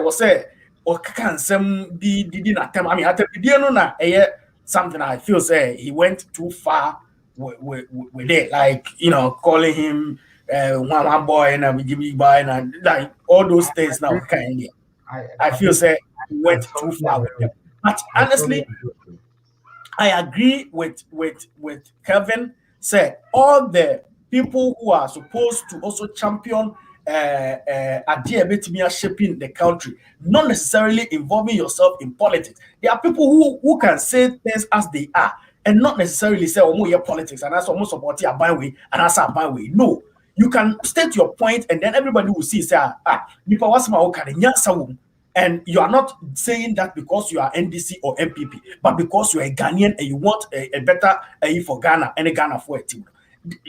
or can some didn't attempt. I mean, at the something I feel say he went too far with it. Like, calling him one boy and a big boy and like all those things now kind of. I feel say he went too far with them. But honestly, I agree with Kevin said all the people who are supposed to also champion shaping the country, not necessarily involving yourself in politics. There are people who can say things as they are and not necessarily say, oh, your politics and that's almost support your byway and that's our byway. No, you can state your point and then everybody will see, say, and you are not saying that because you are NDC or MPP, but because you are a Ghanaian and you want a better for Ghana and a Ghana for a team.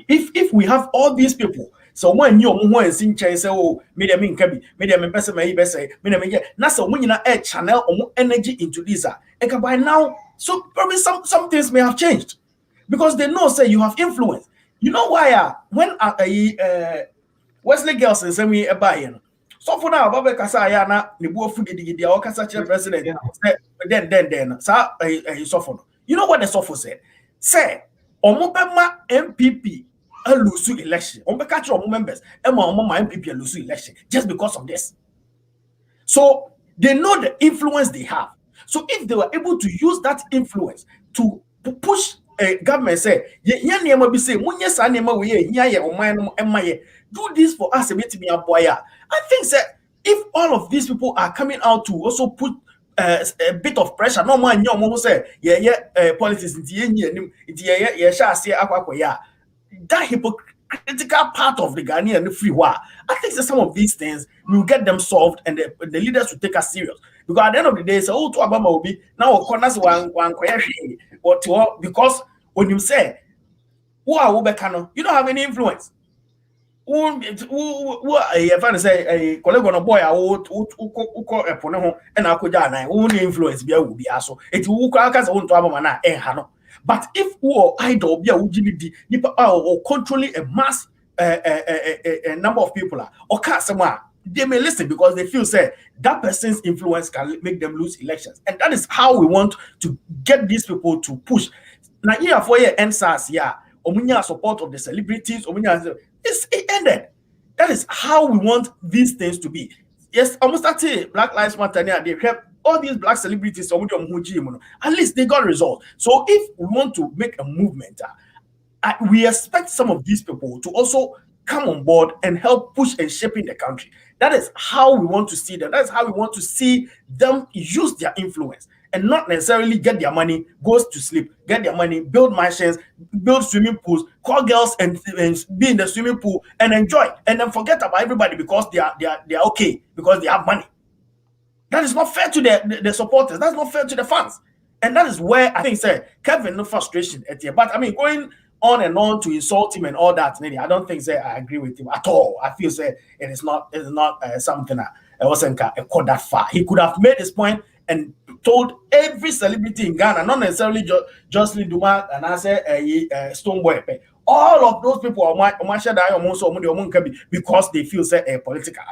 If we have all these people, so when you are saying, oh, me them in Kabi, me them in person, me say, me them in now, so when you add channel or more energy into this, and by now, so probably some things may have changed because they know, say, you have influence. You know why? When Wesley Girls and send me a buy-in. So for now, Baba Kasaya na Nibu Fugidi, the Okasa president, then, sir, you know what the Sofo said? Say, Omobama MPP a lose election. Catch your members, Emma MPP a lose election just because of this. So they know the influence they have. So if they were able to use that influence to push a government, say, do this for us, I think that if all of these people are coming out to also put a bit of pressure, no man, say, politics, that hypocritical part of the Ghanaian free war. I think that some of these things will get them solved and the leaders will take us serious. Because at the end of the day, so oh, to Obama will be now corners one question or because when you say, who are Ubekano, you don't have any influence. If I say a colleague on a boy, I would and I could only influence be also. It will crack us on to Abamana and Hano. But if who idol be a Ujimidi, or controlling a mass a number of people or someone, they may listen because they feel say that person's influence can make them lose elections. And that is how we want to get these people to push. Now here for your NSAS, Omunya support of the celebrities, it ended. That is how we want these things to be. Yes, almost at Black Lives Matter, they help all these black celebrities, at least they got results. So if we want to make a movement, we expect some of these people to also come on board and help push and shape in the country. That is how we want to see them. That's how we want to see them use their influence and not necessarily get their money, goes to sleep, get their money, build mansions, build swimming pools, call girls and be in the swimming pool and enjoy, and then forget about everybody because they are okay because they have money. That is not fair to the supporters. That's not fair to the fans. And that is where I think Kevin no frustration at here. But I mean, going on and on to insult him and all that, I don't think I agree with him at all. I feel it is not something that wasn't that far. He could have made his point and told every celebrity in Ghana, not necessarily Jocelyn Duma and I say Stoneboy, all of those people are because they feel political.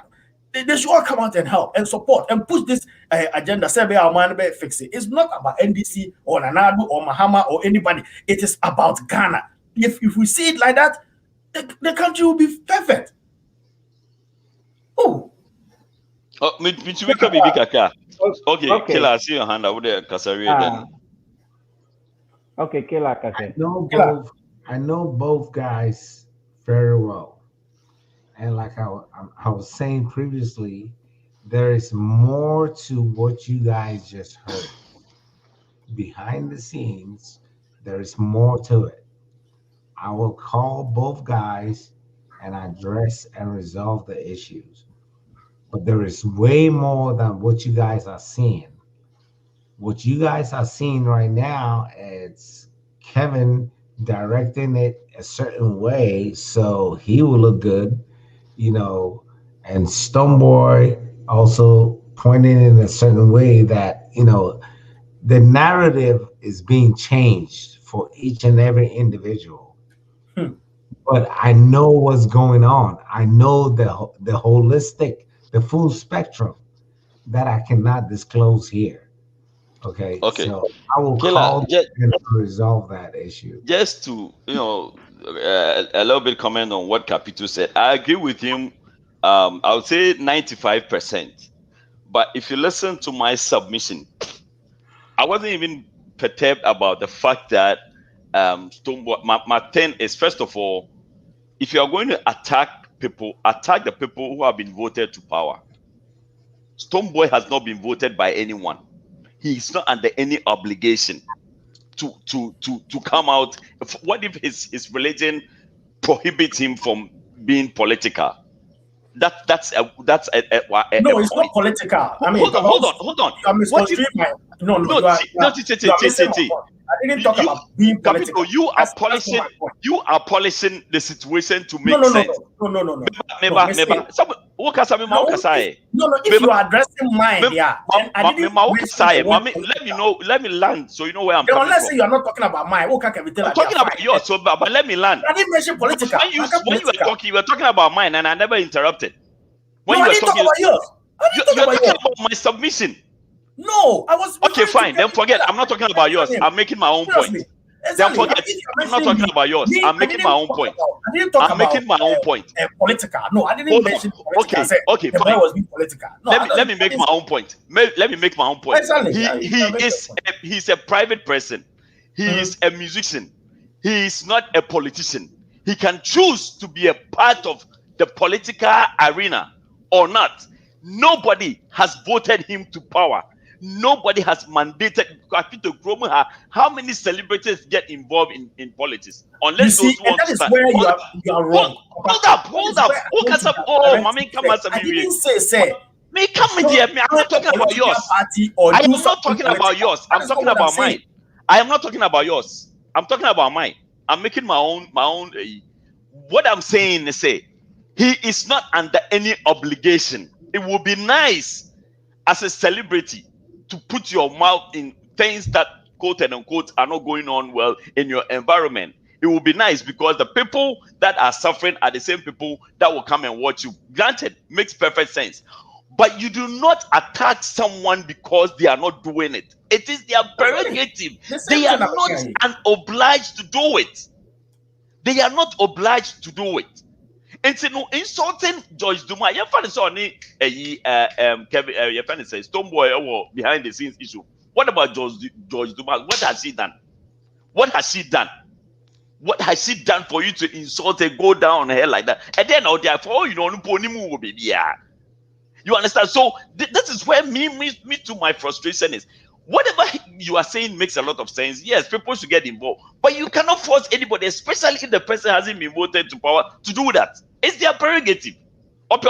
They should all come out and help and support and push this agenda. Fix it. It's not about NDC or Nanadu or Mahama or anybody. It is about Ghana. If we see it like that, the country will be perfect. Oh, okay, Killa, I see your hand. I would Kasari then. Okay, Killa Kay. I know both guys very well. And like I was saying previously, there is more to what you guys just heard. Behind the scenes, there is more to it. I will call both guys and address and resolve the issues. But there is way more than what you guys are seeing. What you guys are seeing right now, it's Kevin directing it a certain way so he will look good. And Stoneboy also pointing in a certain way that, the narrative is being changed for each and every individual. But I know what's going on. I know the holistic, the full spectrum that I cannot disclose here. Okay. So I will call and resolve that issue. Just to, a little bit comment on what Capito said. I agree with him. I would say 95%. But if you listen to my submission, I wasn't even perturbed about the fact that Stoneboy. My thing is, first of all, if you are going to attack the people who have been voted to power. Stoneboy has not been voted by anyone. He is not under any obligation to come out. What if his religion prohibits him from being political? That's a no, it's point. not political. I mean, hold on. I didn't talk about being political. You are polishing the situation to make sense. No. No. If you are addressing mine, let me land so you know where I'm coming let's from. say you are not talking about mine. I'm talking about yours, but let me land. I didn't mention political. When you were talking about mine, and I never interrupted. When I didn't talk about yours. You're talking about my submission. No, I was. Okay, fine. Then forget. I'm not talking about yours. I'm making my own point. Then forget. I'm not talking about yours. I'm making my own point. I'm making my own point. Political. No, I didn't mention political. Okay, fine. Was being political. No, let me make my own point. Let me make my own point. He's a private person. He is a musician. He is not a politician. He can choose to be a part of the political arena or not. Nobody has voted him to power. Nobody has mandated. How many celebrities get involved in politics? Unless those who that is where you are wrong. Hold up. Oh, mommy, come on. I didn't say. Me come with you. I'm not talking about yours. I am not talking about yours. I'm talking about mine. I am not talking about yours. I'm talking about mine. I'm making my own. What I'm saying is, he is not under any obligation. It would be nice as a celebrity to put your mouth in things that, quote and unquote, are not going on well in your environment. It will be nice because the people that are suffering are the same people that will come and watch you. Granted, makes perfect sense. But you do not attack someone because they are not doing it. It is their prerogative. They are not obliged to do it. They are not obliged to do it. And no insulting George Duma. Your friend is on Kevin. Your friend is Stoneboy behind the scenes issue. What about George Duma? What has he done? What has he done? What has he done for you to insult and go down on her like that? And then out there, for all you know, baby. You understand? So this is where me to my frustration is. Whatever you are saying makes a lot of sense. Yes, people should get involved, but you cannot force anybody, especially if the person hasn't been voted to power, to do that. It's their prerogative. What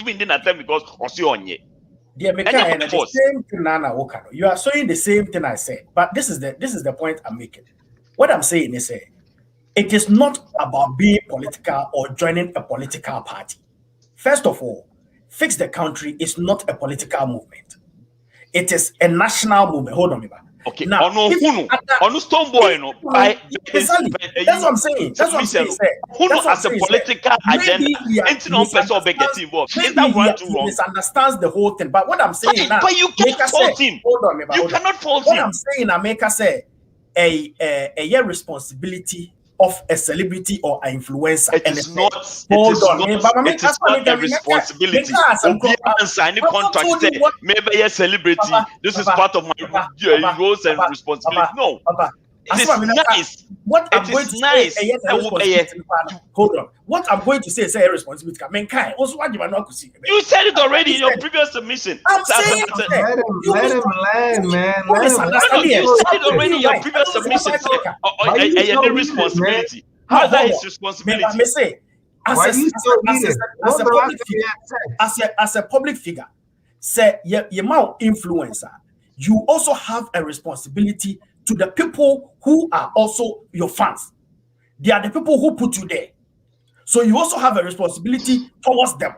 mean because Dear Mika, the same thing, Nana Okano. You are saying the same thing I said, but this is the point I'm making. What I'm saying is, it is not about being political or joining a political party. First of all, Fix the Country is not a political movement. It is a national movement. Hold on, Miba. Okay. Now, Stoneboy, no. Exactly. That's what I'm saying. That's what I'm saying. Who has a political agenda? He misunderstands the whole thing. But what I'm saying now, but you can't fault him. Hold on, Miba. You cannot fault him. What I'm saying, Ameka say a responsibility of a celebrity or an influencer. It is not a responsibility. Sign a contract. Maybe a celebrity. This is part of my roles and responsibility. No. It is nice. What I'm going to say, hold on. What I'm going to say is a responsibility. You said it already in your previous submission. I'm saying let him land, man. You said it already in your previous submission. A responsibility. How is that his responsibility? As a public figure, say your influencer, you also have a responsibility to the people who are also your fans. They are the people who put you there. So you also have a responsibility towards them.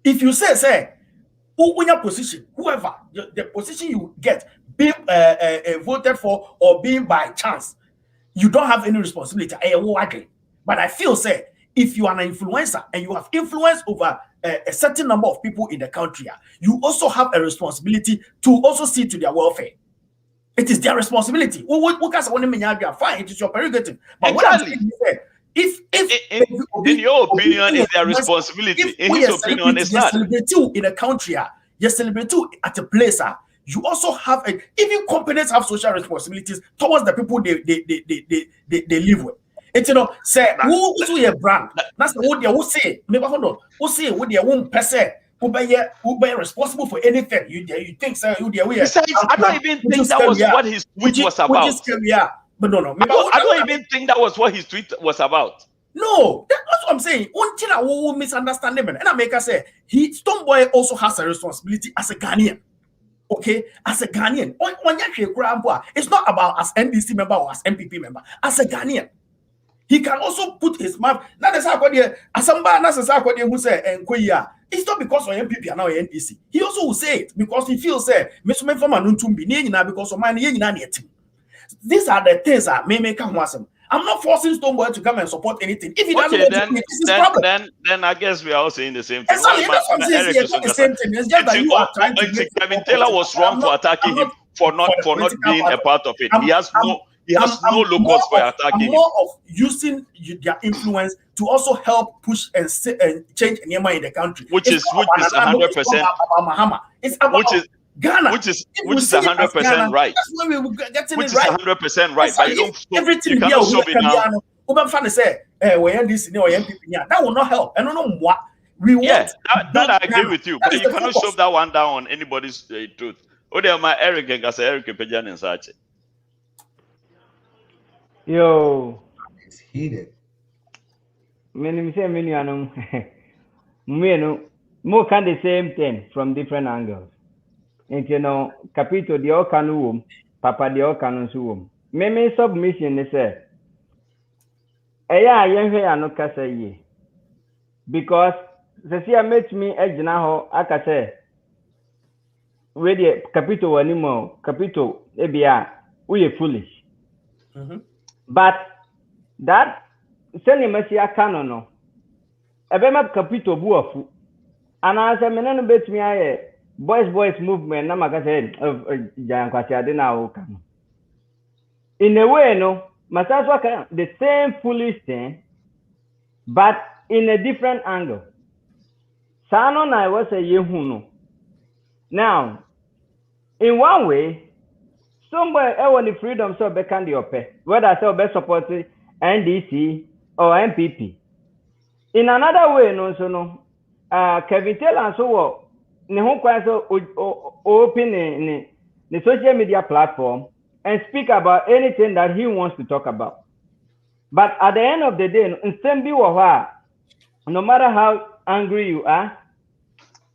If you say, who in your position, whoever, the position you get, being voted for or being by chance, you don't have any responsibility. But I feel, if you are an influencer and you have influence over a certain number of people in the country, you also have a responsibility to also see to their welfare. It is their responsibility. Fine, it is your prerogative. But what I'm saying is in your opinion, it's their responsibility. In his opinion, it's not. In a country, you celebrate at a place. You also have even companies have social responsibilities towards the people they live with. It's say who your brand. That's what they will say. Never hold on. Who say what their own person. Who be responsible for anything? You think so? Besides, I don't even think that was what his tweet was about. But no. I don't even think that was what his tweet was about. No, that's what I'm saying. Until I will misunderstand him, and I make her say Stoneboy also has a responsibility as a Ghanaian. Okay, as a Ghanaian, it's not about as NDC member or as MPP member. As a Ghanaian, he can also put his mouth. Not as who say it's not because of MPP and now NDC. He also will say it because he feels because of mine. These are the things that may make him awesome. I'm not forcing Stoneboy to come and support anything. If he doesn't want to, it's his problem. Then I guess we are all saying the same thing. Exactly, that's what I'm saying. It's not the same thing. It's just that you are trying to. Kevin Taylor was wrong for attacking him for not being a part of it. He has no locus for attacking him. More of using their influence to also help push and change Nyema in the country, which is 100%. It's about Ghana, which is 100% right. That's why we were getting which it right. Which is 100% right. But you don't. Everything you cannot show it now. That will not help. I don't know what we want. Yeah, that I agree with you. But you cannot shove that one down on anybody's truth. Oh, there, my Eric and Eric Pejan and such. Yo, it's heated. Many say many more can the same thing from different angles. And Capito the Okanum, Papa the Okanum. Meme submission is say, no kasa ye. Because the see met me ejinaho akase. We the Capito wanimo, Capito ebia, we foolish. But that sending Messia canono. Ebema Capito buafu. And as a man bet me I boys movement, Namaka said of Janquasiadina. In a way, no, Masaswaka the same foolish thing, but in a different angle. Sano na was a yehuno. Now, in one way, somewhere the freedom so be can whether I say be support NDC or MPP. In another way, no, Kevin Taylor so ne ho kwan so open the social media platform and speak about anything that he wants to talk about. But at the end of the day, no matter how angry you are,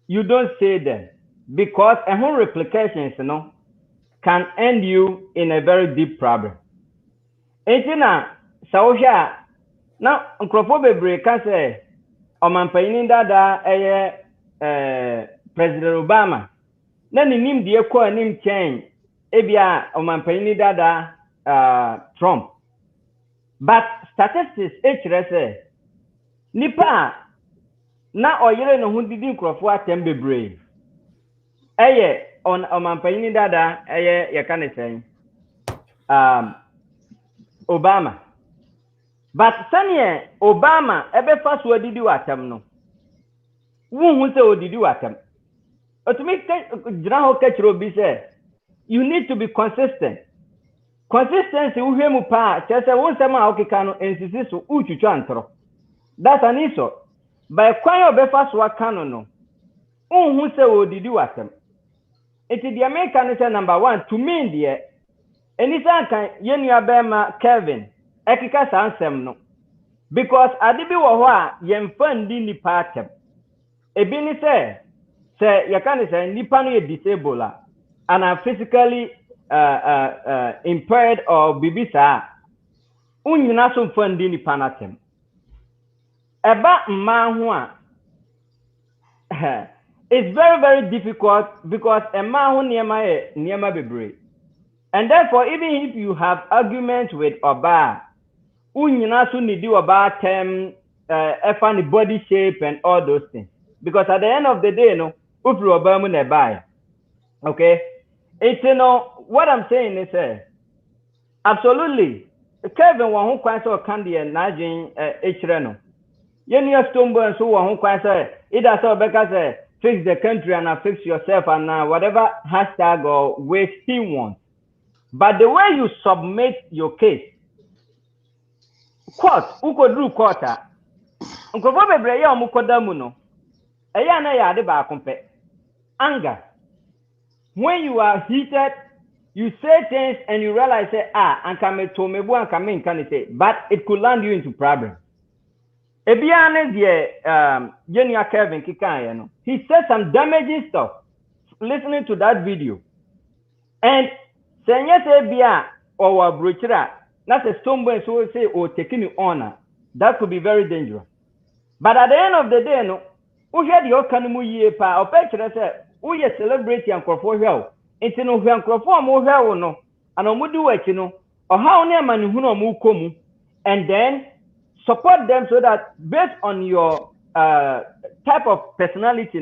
you don't say them because a whole replications, can end you in a very deep problem. Now, Nkrofobebre can say, Omampayini dada President Obama. Na nim die ko anim chen ebia Omampayini dada Trump. But statistics say nipa na oyere no hu didi Nkrofo atem bebre. On Omampayini dada ye can say Obama. But sanye Obama ebe fast wo didi watam no. Wu se o didi watam. You need to be consistent. Consistency uhemu pa chese wonsema okika no ensisi so uchuchu antro. That's an issue. By kwan obefa so akano no. Unhu se o didi watam. It is the American say number 1 to me there. Anytime kan yenu abema Kevin ekika sansem no. Because adibi wo ho a yemfa ndi ni patem. Ebi ni say you can say nipa no disabled and are physically impaired or bibisa unyina so mfandi nipa natem eba mma ho a it's very very difficult because emma ho niema bebre and therefore even if you have arguments with oba unyina so nidi oba term funny body shape and all those things because at the end of the day okay, it's what I'm saying is absolutely Kevin who quite so candy and Nigel Hreno. Yenya Stoneboy and so who quite say either so because fix the country and fix yourself and whatever hashtag or way he wants. But the way you submit your case, court, who could do quarter, Uncle Bobby Bray or Mukodamuno. Anger. When you are heated, you say things and you realize and can say, but it could land you into problem. Ebiane Junior Kevin Kikayano. He said some damaging stuff. Listening to that video. And saying yes Ebia or Bruchera, not a Stoneboy so say or taking you honor. That could be very dangerous. But at the end of the day, who had your canoe year pa or picture who you celebrate and for hell. It's no Yankroform or hell no, and Omudu or how near Manuhuno Mukomu, and then support them so that based on your type of personality,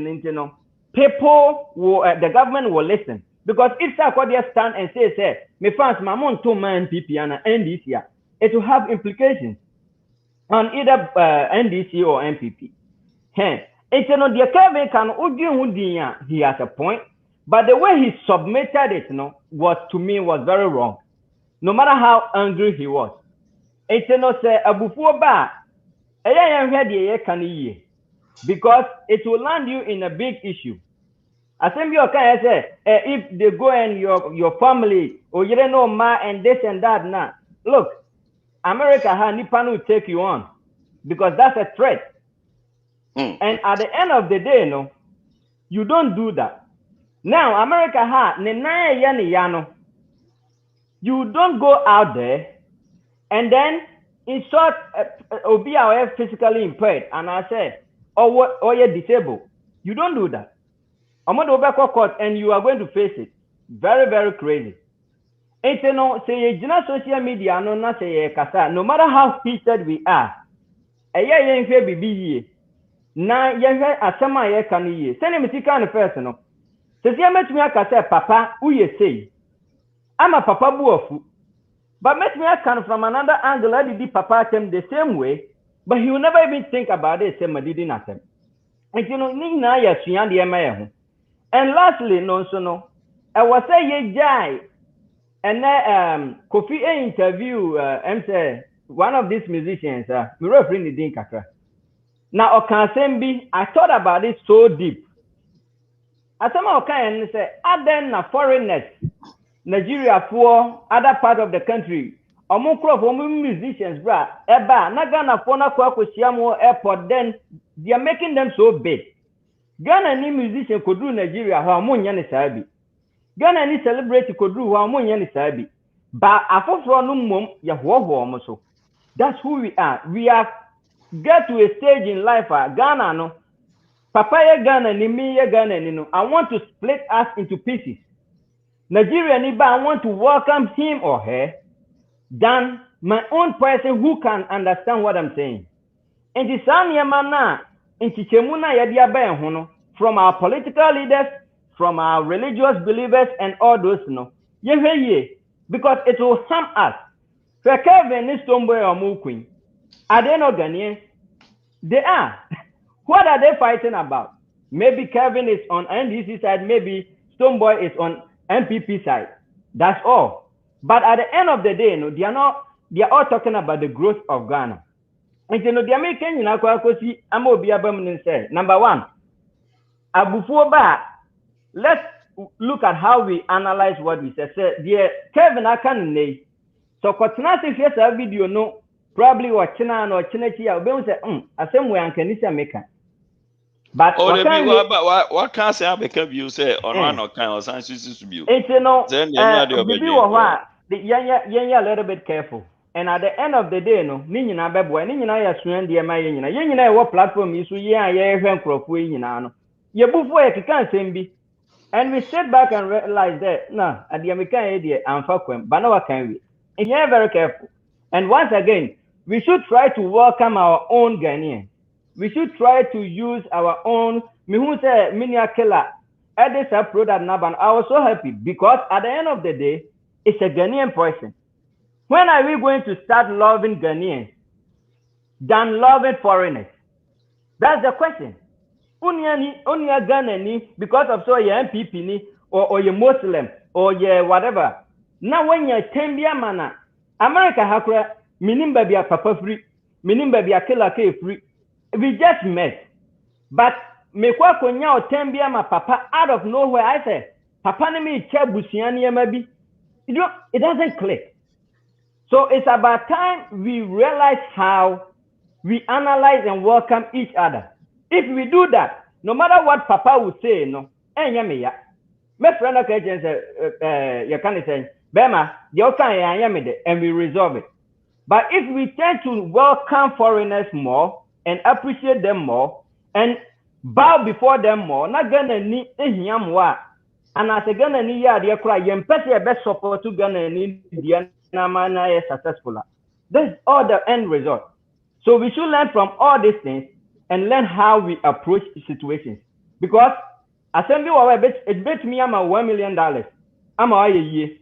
people will, the government will listen. Because if Sarkozy stand and say, me fans, my mom to man PP and NDC, it will have implications on either NDC or MPP. It's the Kevin can he has a point, but the way he submitted it, was to me was very wrong. No matter how angry he was, it's say abufuo ba, because it will land you in a big issue. I think you can say if they go and your family or you don't know ma and this and that now. Look, America Nipan will take you on because that's a threat. And at the end of the day, you don't do that. Now, America you don't go out there and then insult be physically impaired and I say, or you're disabled. You don't do that. I'm going to go back to court and you are going to face it. Very, very crazy. It's say social media no matter how heated we are, na yehwe asema ye kan yi sene mitika ne person no se se metumi aka say papa uye sei ama papa buofu but metumi aka from another angle di papa tem the same way but he will never even think about it. Say Madidi Nasem. And you know, Nina ya Suyandi Emayahu. And lastly, no, so no. I was say ye jai. And then Kofi interview say one of these musicians, me referring to Din Kakra. Now Okansembi, I thought about it so deep. I said and say, other na foreigners, Nigeria for other part of the country. Musicians, bra, eba, na Ghana for na kwa airport, then they are making them so big. Ghana ni musician could do Nigeria, how munya ni sabi. Ghana ni celebrity could do how munya ni sabi. But afofro no mum ya ho so. That's who we are. We have get to a stage in life, Ghana no. Papa ye Ghana ni me ye Ghana ni no. I want to split us into pieces. Nigeria ni ba, I want to welcome him or her than my own person who can understand what I'm saying. And the Sanyamana, in Chichemuna Yadia Hono, from our political leaders, from our religious believers, and all those no. Ye, because it will harm us. For Kevin is Stoneboy or Mukwin. Are they not Ghanaians? They are. What are they fighting about? Maybe Kevin is on NDC side, maybe Stoneboy is on MPP side. That's all. But at the end of the day, no, they are all talking about the growth of Ghana. And you know, the American, you know, say, number one, Abufuoba, let's look at how we analyze what we said. So, Kevin Akan, so Kotinasi here's a video, no, probably watching or Chinechi, I'll say, I say, we are Kanisa maker. But what can say because you say on one or kind of science to be? It's then you're a little bit careful. And at the end of the day, no, Nina Bebo, Nina Yasuan, dear Mayina, you know what platform is, no. You before you can't send me. And we sit back and realize that, no, at the American idea, I'm fucking, but no, can we? And you're very careful. And once again, we should try to welcome our own Ghanaians. We should try to use our own, Killa product. I was so happy because at the end of the day, it's a Ghanaian person. When are we going to start loving Ghanaians than loving foreigners? That's the question. Only Ghana because of so your MPP or your Muslim or your whatever. Now when you're Tembia mana, America hakura minimba be a papa free, minimba be a Killa Kay free. We just met. But me kwa konya o Tembia ma papa out of nowhere. I say, Papa ne me busiani maybe. It doesn't click. So it's about time we realize how we analyze and welcome each other. If we do that, no matter what Papa would say, no, my friend you can say, Bema, and we resolve it. But if we tend to welcome foreigners more and appreciate them more and bow before them more, not gonna need a and as a Ghana ni ya dia cry, you best support to Ghana ni dia successful. That's all the end result. So we should learn from all these things and learn how we approach situations. Because assembly it bet me I'm $1 million. I'm a year.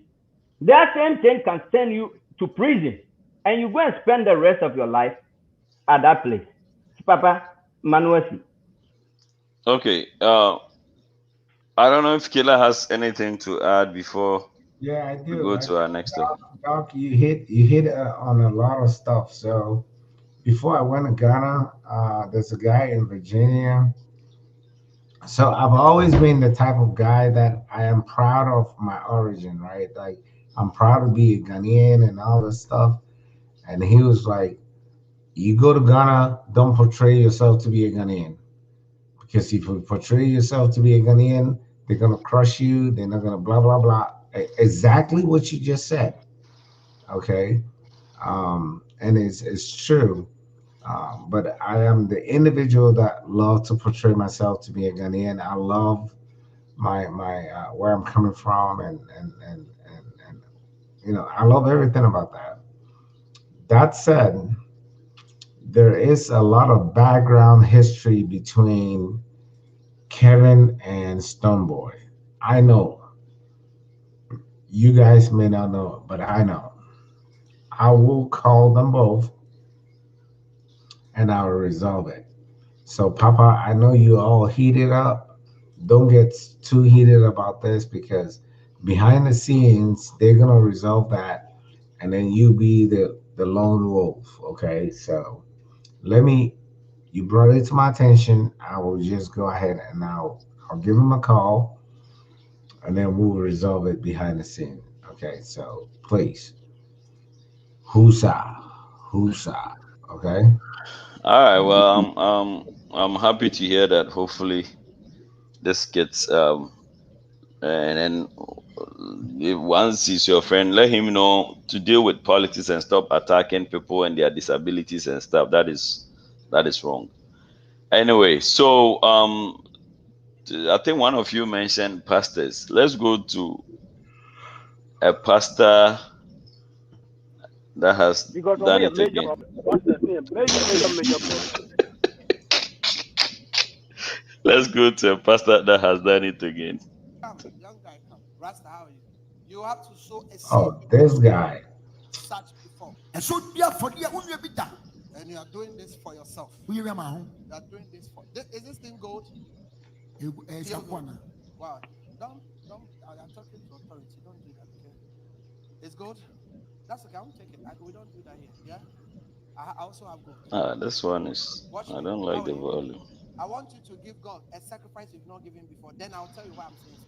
That same thing can send you to prison and you go and spend the rest of your life at that place. Papa Manuesi. Okay. I don't know if Killa has anything to add before we go to our next step. Doc, you hit on a lot of stuff. So before I went to Ghana, there's a guy in Virginia. So I've always been the type of guy that I am proud of my origin, right? Like I'm proud to be a Ghanaian and all this stuff. And he was like, you go to Ghana, don't portray yourself to be a Ghanaian. Because if you portray yourself to be a Ghanaian, they're going to crush you. They're not going to blah, blah, blah. Exactly what you just said. Okay. And it's true. But I am the individual that loves to portray myself to be a Ghanaian. I love my where I'm coming from and you know, I love everything about that. That said, there is a lot of background history between Kevin and Stoneboy. I know. You guys may not know, but I know. I will call them both and I'll resolve it. So, Papa, I know you all heated up. Don't get too heated about this because behind the scenes, they're going to resolve that. And then you be the lone wolf. Okay. So you brought it to my attention. I will just go ahead and I'll give him a call and then we'll resolve it behind the scene. Okay. So please. Husa. Okay. All right. Well, I'm happy to hear that. Hopefully, this gets and then if once he's your friend, let him know to deal with politics and stop attacking people and their disabilities and stuff. That is wrong. Anyway, so I think one of you mentioned pastors. Let's go to a pastor that has Because done only a it major again. problem. What's the name? Major problem. Let's go to a pastor that has done it again. Come, young guy, come. Rasta, how are you? You have to sow a seed. Oh, this guy. Such before. And so and you are doing this for yourself. You are doing this for. Is this thing gold? Wow. Don't. I'm talking to authority. Don't do that, okay? It's gold. That's okay. I won't take it. We don't do that here. Yeah. I also have gold. This one is. I don't like the volume. I want you to give God a sacrifice you've not given before. Then I'll tell you why I'm saying so.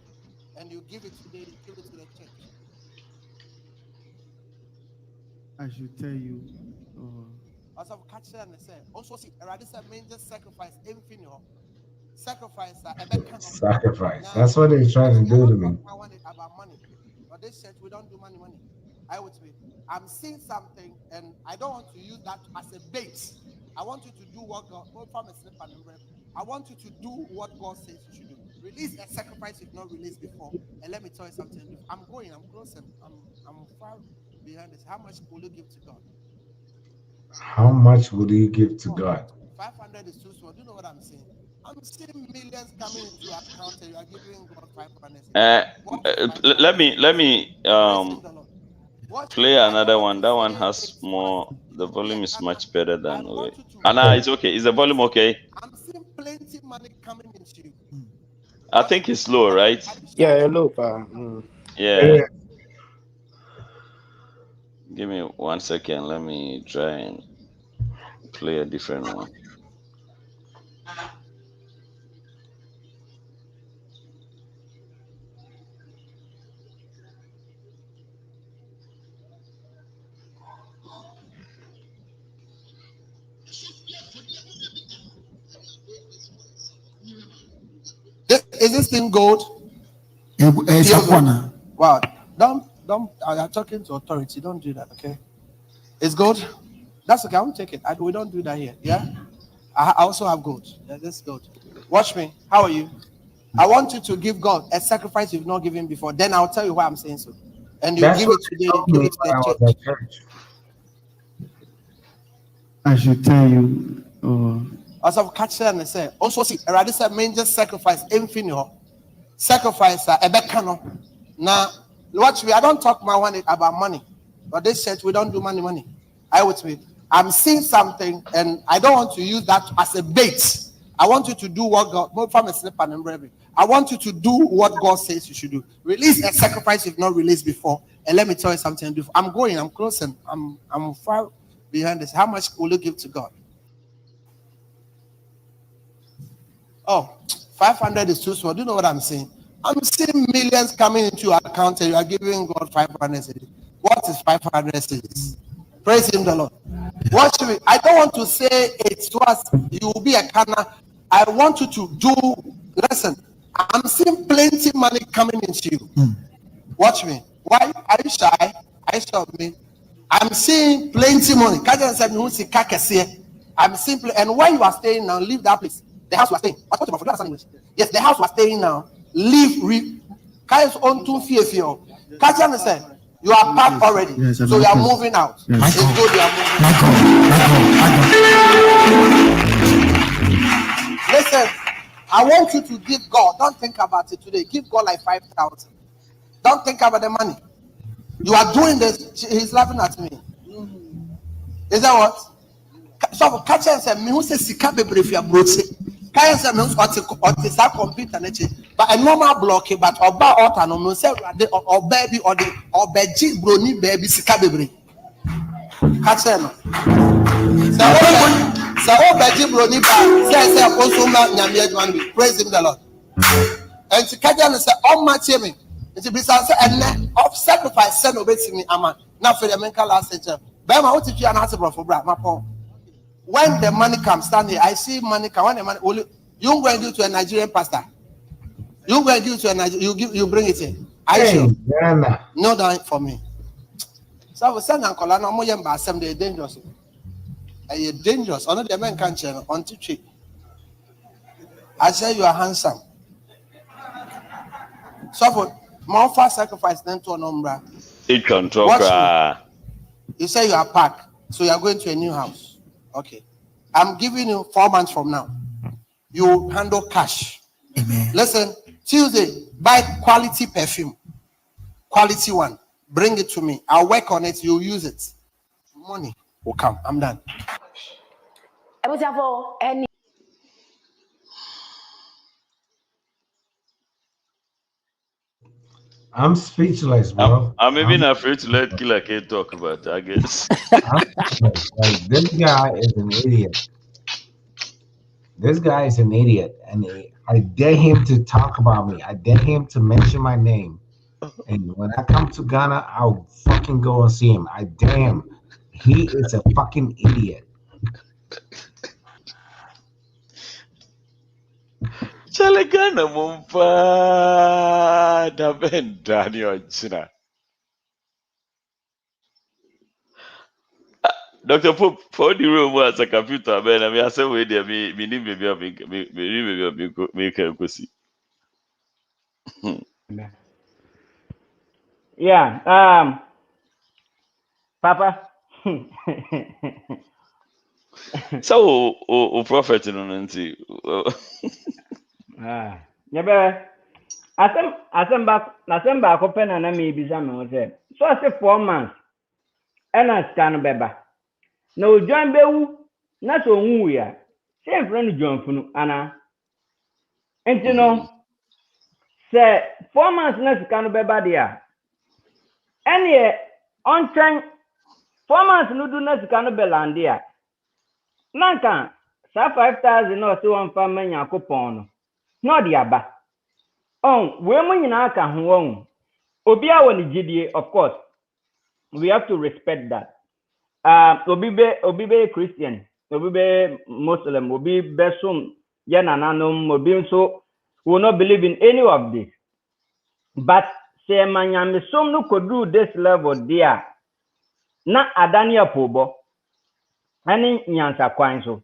And you give it today. Give it to the church. I should tell you. Also, catch it and say, also see, this a major sacrifice. Infinite sacrifice. Sacrifice. That's what they're trying to do to me. I want it about money. But this church, we don't do money. I'm seeing something, and I don't want to use that as a bait. I want you to do what God. I want you to do what God says you should do. Release a sacrifice you've not released before. And let me tell you something. I'm close. I'm far behind this. How much will you give to God? How much will you give to God? 500 is too small. Do you know what I'm saying? I'm seeing millions coming into your account and you are giving God 500. Let me play another one. That one has more. The volume is much better than. Anna, it's okay. Is the volume okay? I'm seeing plenty money coming into you. I think it's low, right? Yeah, low. Yeah. Give me 1 second. Let me try and play a different one. Is this thing gold? Wow. Don't. I'm talking to authority. Don't do that, okay? It's gold. That's okay. I won't take it. We don't do that here. Yeah. I also have gold. Yeah, this is gold. Watch me. How are you? I want you to give God a sacrifice you've not given before. Then I'll tell you why I'm saying so. And you give it today. Give it to the church. I should tell you. Also, catch it and say, also see, this is a major sacrifice. Infinite sacrifice. Now, watch me. I don't talk about money, but this church we don't do money. I'm seeing something, and I don't want to use that as a bait. I want you to do what God. I want you to do what God says you should do. Release a sacrifice you've not released before, and let me tell you something. I'm close, and I'm far behind this. How much will you give to God? Oh, 500 is too small. Do you know what I'm saying? I'm seeing millions coming into your account and you are giving God 500. What is 500 cedis? Praise him, the Lord. Watch me. I don't want to say it was you will be a canna. I want you to do. Listen, I'm seeing plenty money coming into you. Watch me. Why are you shy? Are you sure of me? I'm seeing plenty money. I'm simply, and where you are staying now, leave that place. The house you are staying. Yes, the house you are staying now. Leave. Guys, on 2 Catch you understand? You are packed already, yes, so you are moving out. Yes. It's good you are moving out. Listen, I want you to give God. Don't think about it today. Give God like 5,000. Don't think about the money. You are doing this. He's laughing at me. Is that what? So catch and say me who say sika bebre fi abroche. Can say me or sa computer na che. But a normal block but oba altar no say or baby or the or beji broni baby sika bebre. Catch no. So beji broni ba say also ma nyame adwan bi. Praise him the Lord. And to catch and say all my me. It be say and of sacrifice send obey me ama. Now for the mental last stage. But what if you are not for bra my pon. When the money comes, stand here. I see money come. When the money, you go and give to a Nigerian pastor. You go and give to a Nigerian. You bring it in. I sure. No doubt for me. So I was saying, Uncle, I know more than some day dangerous. Are dangerous? Only the men can't change on to I say you are handsome. So for more fast sacrifice than to a number. It can talk. You say you are packed, so you are going to a new house. Okay. I'm giving you 4 months from now. You handle cash. Amen. Listen, Tuesday, buy quality perfume. Quality one. Bring it to me. I'll work on it. You'll use it. Money will come. I'm done. I'm speechless, bro. I'm even afraid to let Killa Kay talk about it, I guess. Like, this guy is an idiot. This guy is an idiot. And I dare him to talk about me. I dare him to mention my name. And when I come to Ghana, I'll fucking go and see him. I dare him. He is a fucking idiot. Chalegana mumpa da ben Daniel China. Dr. Pope, for the room was a computer, man. I mean, I said, wait there, me need make a see. Yeah, Papa. So, prophet, you know, Never. Asem back open and I may be some. So I say 4 months. And I scan beba. No join bewu. Not so we are. Same friend John Funu Anna. And you know, say 4 months na scan beba there. Any on train 4 months no do na scan bela there. Nanka sa 5,000 no so one family yakopon. No diaba. On we mu nyina aka ho won. Obi a woni gidie, of course. We have to respect that. Obi be Christian, obi be Muslim, obi be some yananum, obi so will not believe in any of this. But say manyame some no could do this level there. Na adania pobo. Ani nyansa kwan so.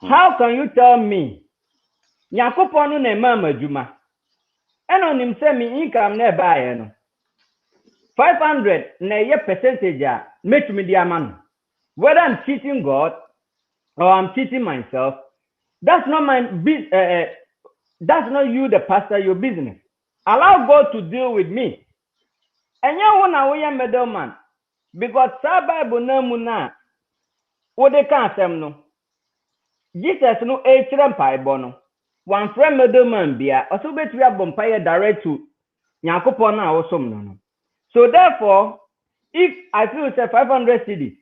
How can you tell me? Nyakopon no mama juma. Eno nim say me income na buy no. 500 na ye percentage a make me the man. Whether I'm cheating God or I'm cheating myself, that's not my business. That's not you, the pastor, your business. Allow God to deal with me. And you wanna we a middleman because the Bible na muna what they can't say no. Jesus no echre mpai no. One friend middleman bia also bet we have bumpire direct to Nyankopon na awesome no. So therefore, if I feel say 500 cedis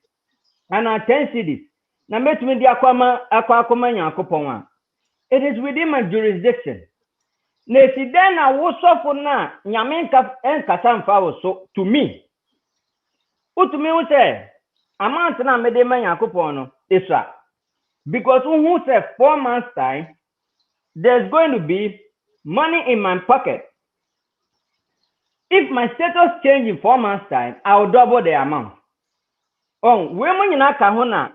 and 10 cedis, na met me di akwa Nyankopon, it is within my jurisdiction. Na si den na wosofo na nyame enkasa mfa wo so to me. Utumi wo say amount na me de ma Nyankopon no isra. Because who say 4 months time there's going to be money in my pocket. If my status change in 4 months time, I will double the amount. Oh, we mo nyina ka ho na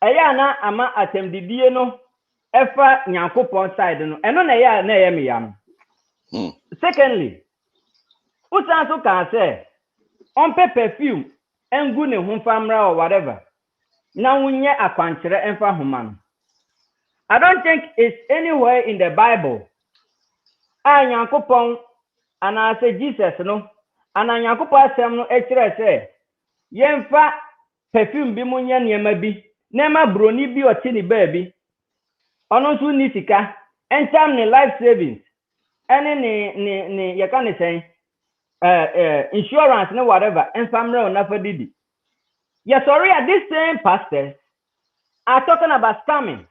eya na ama atemdidie no efa Nyankopon side no eno na eya na eya me yam. Secondly, utanso can say on perfume engu ne ho famra or whatever. Na wunye akwankyere enfa homa no. I don't think it's anywhere in the Bible. Nyankopon and I say Jesus no and Nyankopon asem no ekire say yemfa perfume bi munye niema bi Nema broni bi otini baby. Ono so ni sika. Entam ni life savings. Any ni you can say insurance no whatever. And family on never did it. Yeah, sorry, these same pastors are talking about scamming.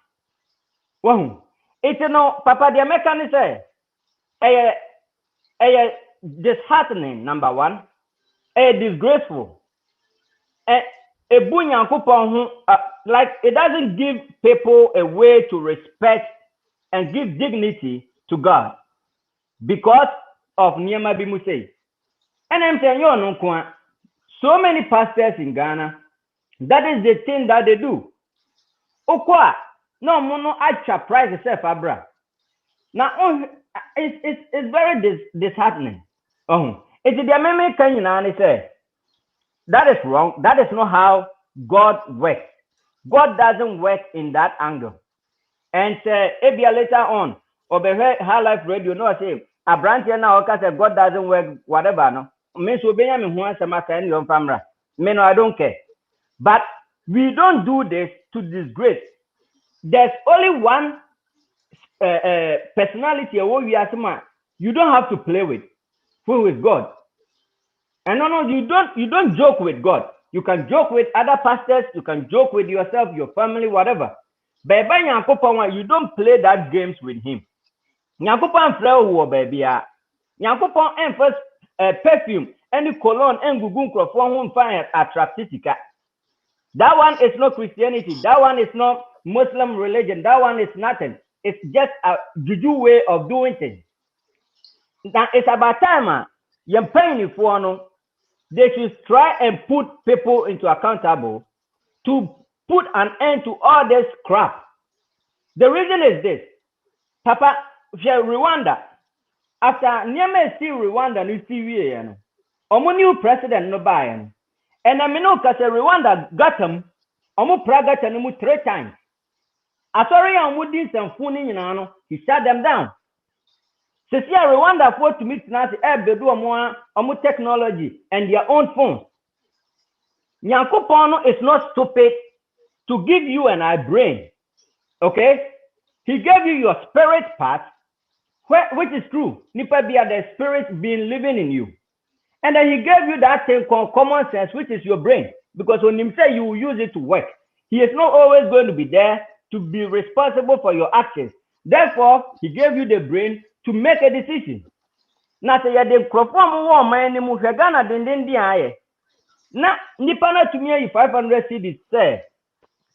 Wow. It's no Papa the American say disheartening, number one, disgraceful. A like it doesn't give people a way to respect and give dignity to God because of Nyema Bimuse. And I'm saying, you know, so many pastors in Ghana, that is the thing that they do. Okwa, no mono acha price itself, Abra. Now, it's very disheartening. It's the American Kenyan and say that is wrong. That is not how God works. God doesn't work in that angle. And maybe later on, or be High Life Radio, no, I say a branch now, okay, God doesn't work, whatever. No, means we be who wants to make any of family. No, I don't care. But we don't do this to disgrace. There's only one personality we are you don't have to play with, who is God. And no, you don't joke with God. You can joke with other pastors, you can joke with yourself, your family, whatever. But you don't play that games with him. Nyankopon flower baby. Nyankopon first perfume, any cologne, and gugun crofon fire attractive. That one is not Christianity. That one is not Muslim religion. That one is nothing. It's just a juju way of doing things. Now it's about time you're paying for no. They should try and put people into accountable to put an end to all this crap. The reason is this. Papa, Rwanda, after Niamey see Rwanda, you see, Omo new president no buy, and I mean, Rwanda got him, Omo Praga and 3 times. I sorry, I'm with this and fooling, he shut them down. So see, Rwanda for to meet now, they do more technology and their own phones. Nyankopono is not stupid to give you and I brain. Okay? He gave you your spirit part, which is true. Nipa be the spirit being living in you. And then he gave you that thing called common sense, which is your brain. Because when him say you will use it to work, he is not always going to be there to be responsible for your actions. Therefore, he gave you the brain to make a decision. Now, say the perform one man in Mushagana didn't na nipa na to me 500 cedis say,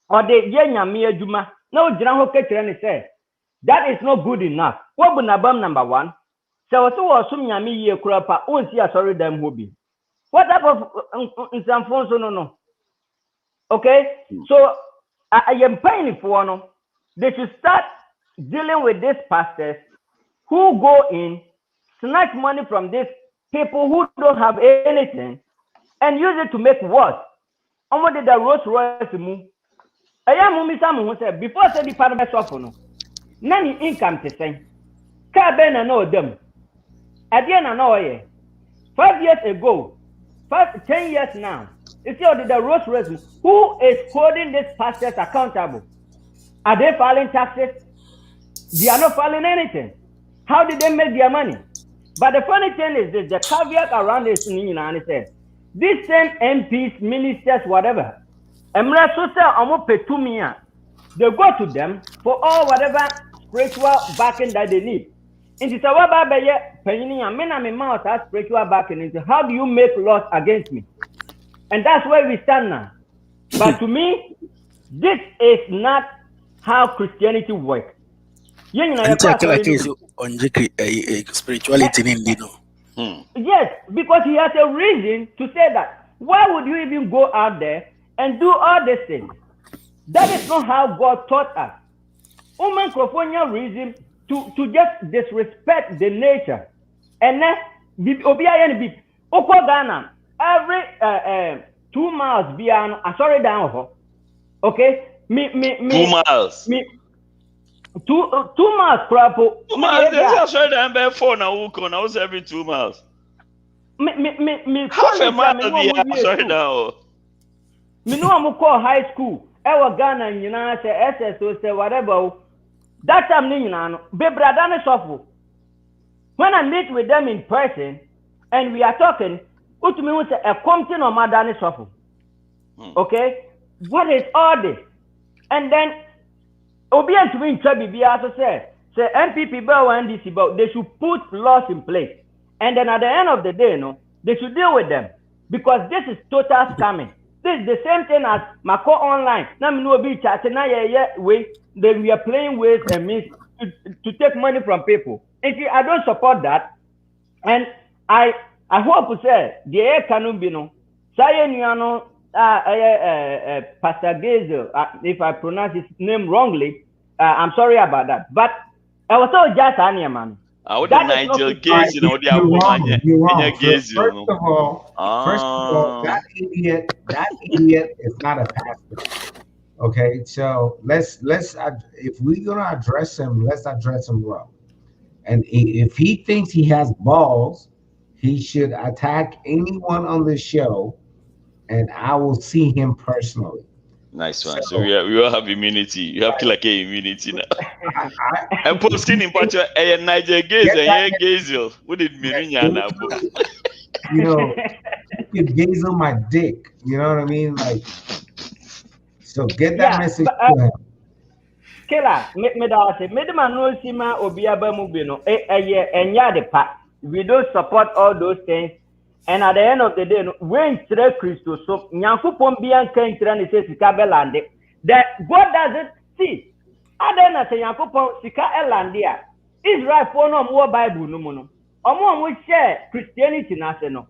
or the Yenya Juma, no Jiraho Ketran say, that is not good enough. What would Nabam number 1? So, assume Yami ye crapa, won't see a sorry them hobby. What type of San Fonso no? Okay, so I am paying for no. They should start dealing with these pastors who go in, snatch money from these people who don't have anything, and use it to make worse. Almost the Rolls Royce move. I am Mumisa who said before the department of no, none income to say. Car Ben and know them. At the end of no 5 years ago, 10 years now, you see the Rolls Royce who is holding these pastors accountable? Are they filing taxes? They are not filing anything. How did they make their money? But the funny thing is this, the caveat around this thing, and said, these same MPs, ministers, whatever, they go to them for all whatever spiritual backing that they need. And it's a spiritual backing into how do you make laws against me? And that's where we stand now. But to me, this is not how Christianity works. Spirituality in Yes, because he has a reason to say that. Why would you even go out there and do all these things? That is not how God taught us. Woman Crofonia reason to just disrespect the nature. And then Ghana, every 2 miles beyond sorry down. Okay? 2 miles. 2 miles, Krapo. 2 miles, there's a down by 4 now, every 2 miles. Half a mile be sorry now. Me know I'm call high school. Ewa Ghana nyina say SSO say whatever. That time ni nyina no be brother ne sofo. When I meet with them in person and we are talking, utumi hu say e komti no mother ne sofo. Okay? What is all this? And then Obi and to in Chabi also say NPP bill and NDC bill, they should put laws in place. And then at the end of the day, they should deal with them. Because this is total scamming. This is the same thing as Mako Online. Now we know be chatting way they we are playing with and means to take money from people. And see, I don't support that. And I hope to say the air cannot be no. Say Pastor Gasie, if I pronounce his name wrongly, I'm sorry about that. But I was so just man. What the Nigel Gasie, you know, First of all, that idiot is not a pastor. Okay, so let's if we're gonna address him, let's address him well. And if he thinks he has balls, he should attack anyone on the show, and I will see him personally. Nice one. So we all have immunity. You have Killa Kay immunity now. And posting in picture, Nigel Gasie, and Gasie. What did Mirinya now? You know, you gaze on my dick. You know what I mean? Like, so get that message to him. Killa, me da say, me the man no see ma obi aba mu bi no. Enya de pa. We don't support all those things. And at the end of the day, when Tre Christo so Nyankopon bia kan tira ne say sika belande. That God doesn't see. Other than say Nyankopon sika elande a Israel for no more Bible no mo no. Omo share Christianity na say no.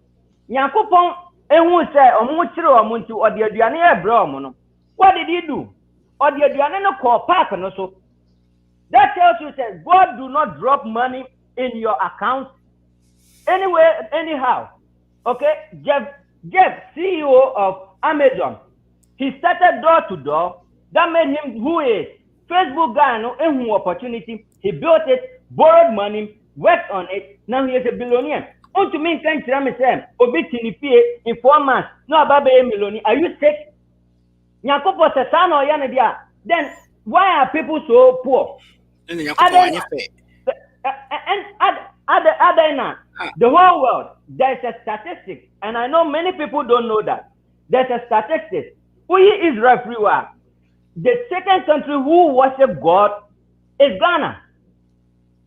Nyankopon ehun say omo kire omo nti ode aduane e bra omo no. What did he do? Ode aduane no call park no so. That tells you says God do not drop money in your account anywhere, anyhow. Okay, Jeff, CEO of Amazon, he started door to door. That made him who is Facebook guy. No, any opportunity, he built it, borrowed money, worked on it. Now he is a billionaire. On to me, thank you, Sam. Obitini in 4 months. No, Baba Meloni. Are you sick? Nyakopo Sasano Yanadia. Then why are people so poor? The whole world, there's a statistic, and I know many people don't know that. There's a statistic. We Israel everywhere. The second country who worship God is Ghana.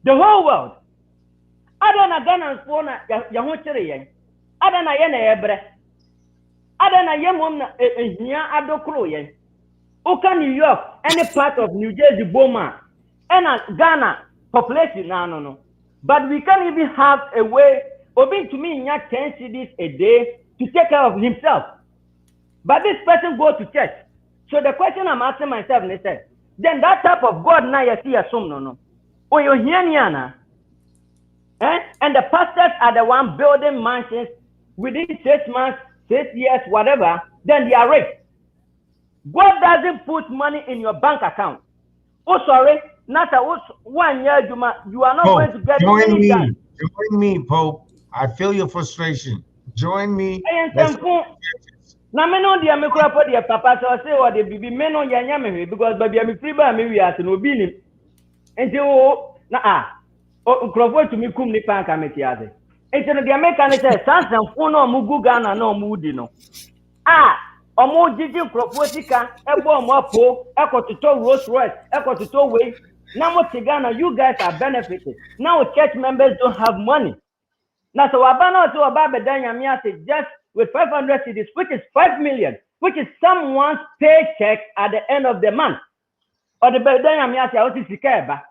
The whole world. Adana Ghana phone Yahuchiri yen. Adana yene ebre. Adana yemom na ehia adokro yen. Oka New York, any part of New Jersey, Boma, and Ghana population no. But we can't even have a way, Obi to me, 10 cities a day to take care of himself. But this person goes to church. So the question I'm asking myself is, then that type of God now you see assume no. Oh, you hear Niana? And the pastors are the one building mansions within 6 months, 6 years, whatever, then they are rich. God doesn't put money in your bank account. Oh, sorry. Not a 1 year, you are not Pope, going to get join me. done. Join me, Pope. I feel your frustration. Join me. Now, me know the American for the papa so say what the baby men on yanya because baby I'm free by me we are to no bill and Crawford to me kum ni pan committee ase. And so the American say Samson phone no mugu Ghana no mudi no. Omo jiji Crawford sika ebo mo po ekoto Rolls Royce ekoto way. Now what Ghana you guys are benefiting. Now church members don't have money. Now so abana to ababa danya me ase just with 500 cities, which is 5 million, which is someone's paycheck at the end of the month. Or the bedanya me ase out sika eba.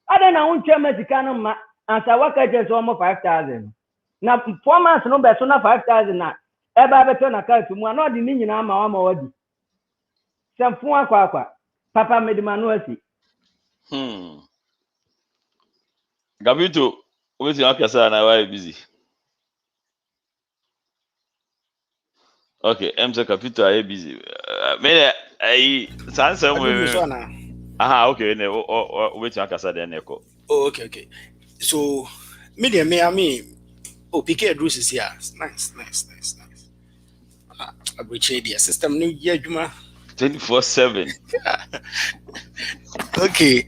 Ada na un chema sika no ma ansa waka just almost 5,000. Now 4 months no be so na 5,000 na eba beto na ka tumu na odi ni nyina ma wa ma wadi. Semfu akwa papa medimanu asi. Gabito, wait akasa na why busy. Okay, MC Capito are busy. Me I sansa okay, wait akasa then echo. Oh, okay. So, me PK Bruce is here. Nice. I appreciate the system new year, Juma. 24/7. Okay.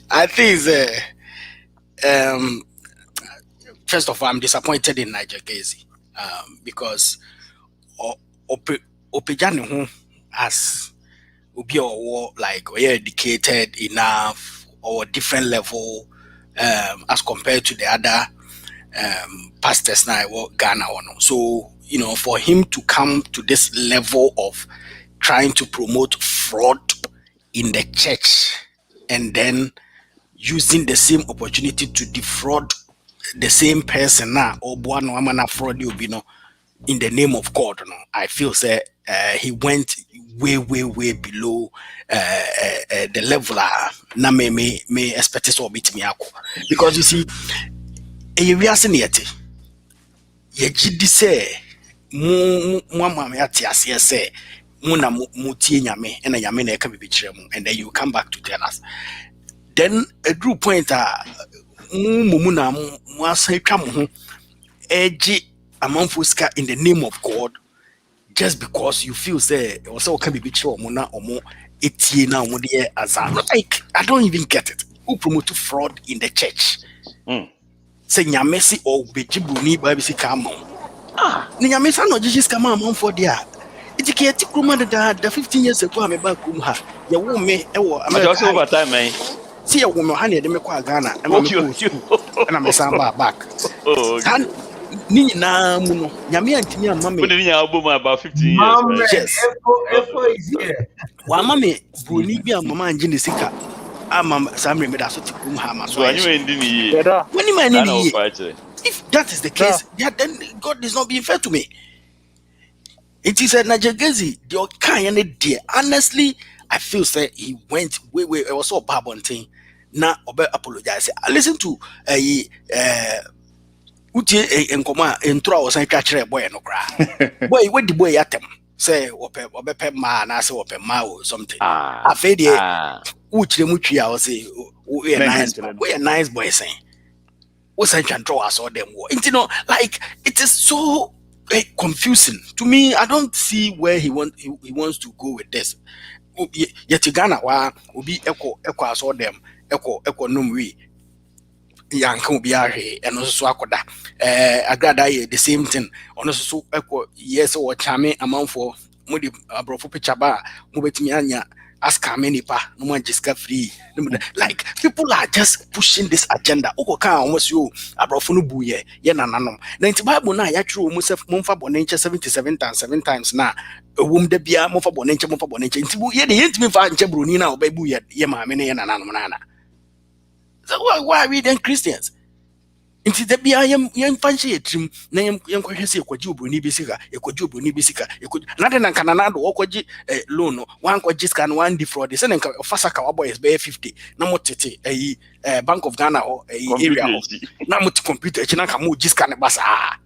I think first of all, I'm disappointed in Nigel Gasie because Opejani as Ubi or like we are educated enough or different level as compared to the other pastors now Ghana or no. So for him to come to this level of trying to promote fraud in the church and then using the same opportunity to defraud the same person now or one woman fraud you know in the name of God. I feel he went way below the level na me expect so bit me because you see we are saying yet ye gidi say mu mama ate ase say mu na mu tie nyame na nyame na e ka bibi kire mu and then you come back to tell us then a group point mu na mu asan twa mo ho eji amanfo ska in the name of God just because you feel say also can be kire mo na omo etie na omo de azan. Like I don't even get it. Who promote fraud in the church? Say nyamesi or bejibuni baby si kama. Ni nyamesa no jiji skama amanfo de a. Itiketi kruma the 15 years ago am back kum ha. Ya wo me e wo America. Over time man. See ya wo me ha na de me kwa Ghana e ma me ko na me samba back. Oh. Ni na mu no nyame antimi amma me. When you album about 15 years. Right? Yes. Efo is here. Wa ma me broni bi amma anje ne sika. Ama samre me da so tikum ha ma so. If that is the case, then God is not being fair to me. It is a Nigel Gasie, the kind of dear. Honestly, I feel he went way. It was so bad one thing. Now, Obe apologize. I listen to Utie Nkoma intro was a catcher boy no cry. Boy, what the boy at him? Say Obe man, I say Obe ma or something. I fed Uchi Muchi, I was say we are nice boy saying. What's I can draw us all them? Like it is so confusing to me. I don't see where he wants to go with this. Yet Ghana wa ubi echo as all them echo numwi yankan ubi ahe and also akoda agrada the same thing on so echo yes or chame amount for mudi abrofo picture ba mubetimi anya ask how many pa no one just got free. Like people are just pushing this agenda. Okoka almost you abrofo no buye ye nananom. Na nti Bible na ya true almost monfa bonenche 77 times 7 times na ewum de bia monfa bonenche nti bu ye de yentimi fa nche broni na obabu ye maame ne ye nananom na. So why are we then Christians? Inti de bia yem fanche etrim na yem kwahwe se ekwaji obroni bisika na de na kanana do okwaji loan one kwaji scan one defraud se nka fasaka wa boys be 50 na motete Bank of Ghana or area na moti computer chi na ka mo scan basa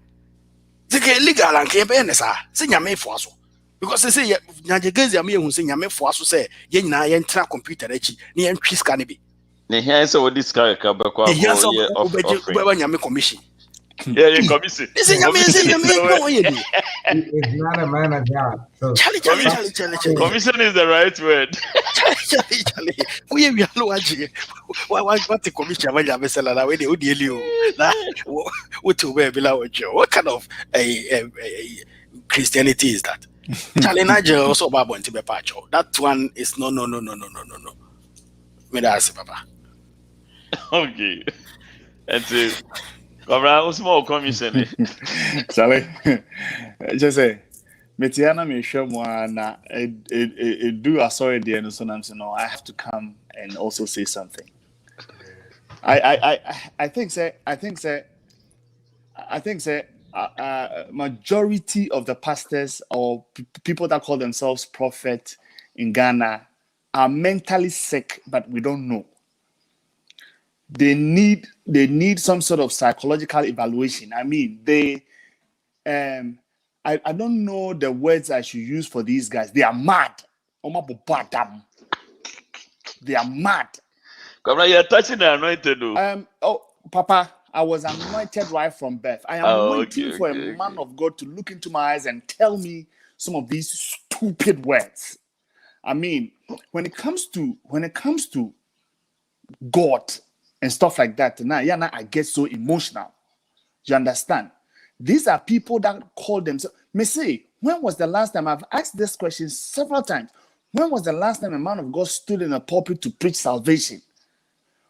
zeke legal and ke be ne sa se nyame fo aso because they say Nigel Gasie am ehun se nyame fo aso se ye nyina ye ntra computer achi na ye ntwi scan be. The hands of this guy come back of commission. Yeah, commission. It's not a man of God. So Charlie. Commission is the right word. Charlie. We are low. What the commission? What kind of Christianity is that? Charlie Nigel also Bible to be patch. That one is no. Me that's Papa. Okay. And so, Cobra, small commission. Charlie, just say, Metiana me show more na do a sorry dear and so no, I have to come and also say something. I think majority of the pastors or people that call themselves prophet in Ghana are mentally sick, but we don't know. They need some sort of psychological evaluation. I mean, I don't know the words I should use for these guys. They are mad. They are mad. You're touching the anointed. Papa, I was anointed right from birth. I am waiting for a man of God to look into my eyes and tell me some of these stupid words. I mean, when it comes to God and stuff like that, now I get so emotional. You understand? These are people that call themselves. May say, when was the last time, I've asked this question several times, when was the last time a man of God stood in a pulpit to preach salvation?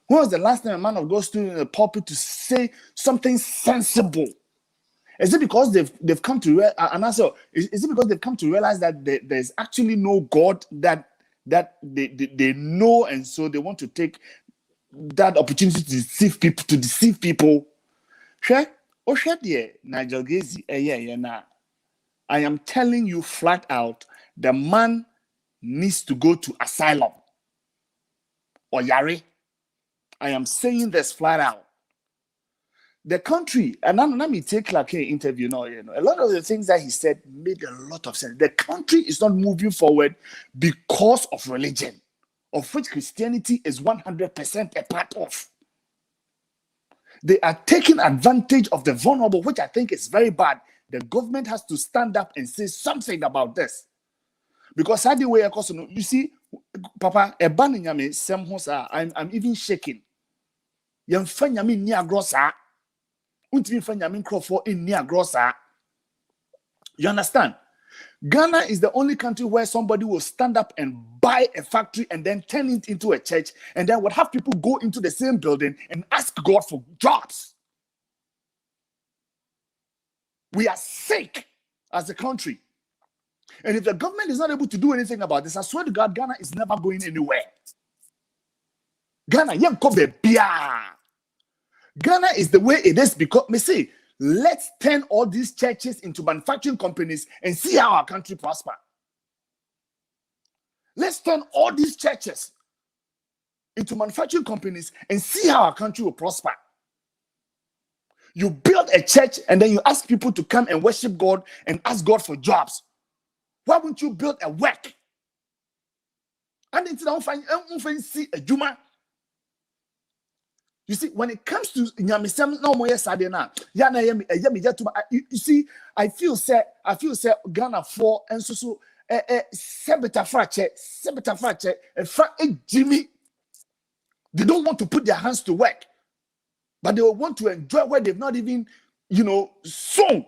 When was the last time a man of God stood in a pulpit to say something sensible? Is it because they've come to is it because they've come to realize that there's actually no God that they know, and so they want to take that opportunity to deceive people? Nigel Gasie, I am telling you flat out, the man needs to go to asylum or Yari. I am saying this flat out. The country, and let me take Killa Kay interview now, a lot of the things that he said made a lot of sense. The country is not moving forward because of religion, of which Christianity is 100% a part of. They are taking advantage of the vulnerable, which I think is very bad. The government has to stand up and say something about this. Because you see, Papa, I'm even shaking. You understand? Ghana is the only country where somebody will stand up and buy a factory and then turn it into a church, and then would have people go into the same building and ask God for jobs. We are sick as a country. And if the government is not able to do anything about this, I swear to God, Ghana is never going anywhere. Ghana is the way it is because, me say, let's turn all these churches into manufacturing companies and see how our country prosper. Let's turn all these churches into manufacturing companies and see how our country will prosper. You build a church and then you ask people to come and worship God and ask God for jobs. Why wouldn't you build a work? And it's not see a Juma. You see, when it comes to Nyamisem, no more Sadena. You see, I feel say Ghana for and so Sebeta Frache, Jimmy. They don't want to put their hands to work, but they will want to enjoy where they've not even, sown.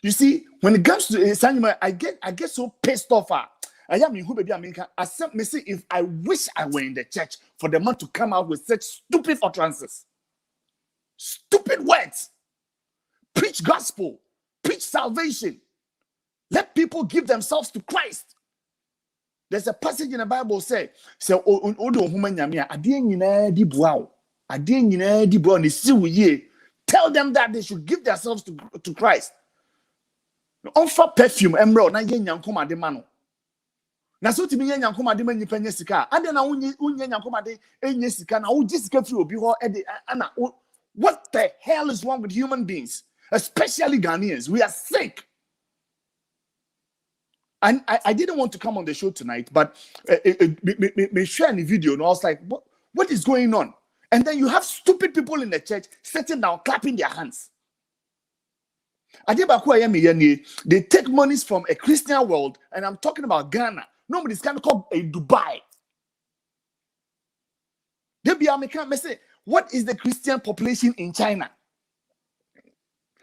You see, when it comes to Sanima, I get so pissed off. I am in who baby I said, me see if I wish I were in the church for the man to come out with such stupid utterances, stupid words. Preach gospel, preach salvation. Let people give themselves to Christ. There's a passage in the Bible say, tell them that they should give themselves to Christ. Offer perfume, emerald, na yen yankoma de mano. Na so timi yen yankoma de man nipa nyesika. Ade na unye yankoma de enyesika na uji sika fi obi ho e de ana. What the hell is wrong with human beings, especially Ghanaians? We are sick. And I didn't want to come on the show tonight, but me share the video, and I was like, what is going on? And then you have stupid people in the church sitting down, clapping their hands. They take monies from a Christian world, and I'm talking about Ghana. Nobody's kind of called a Dubai. Say, what is the Christian population in China?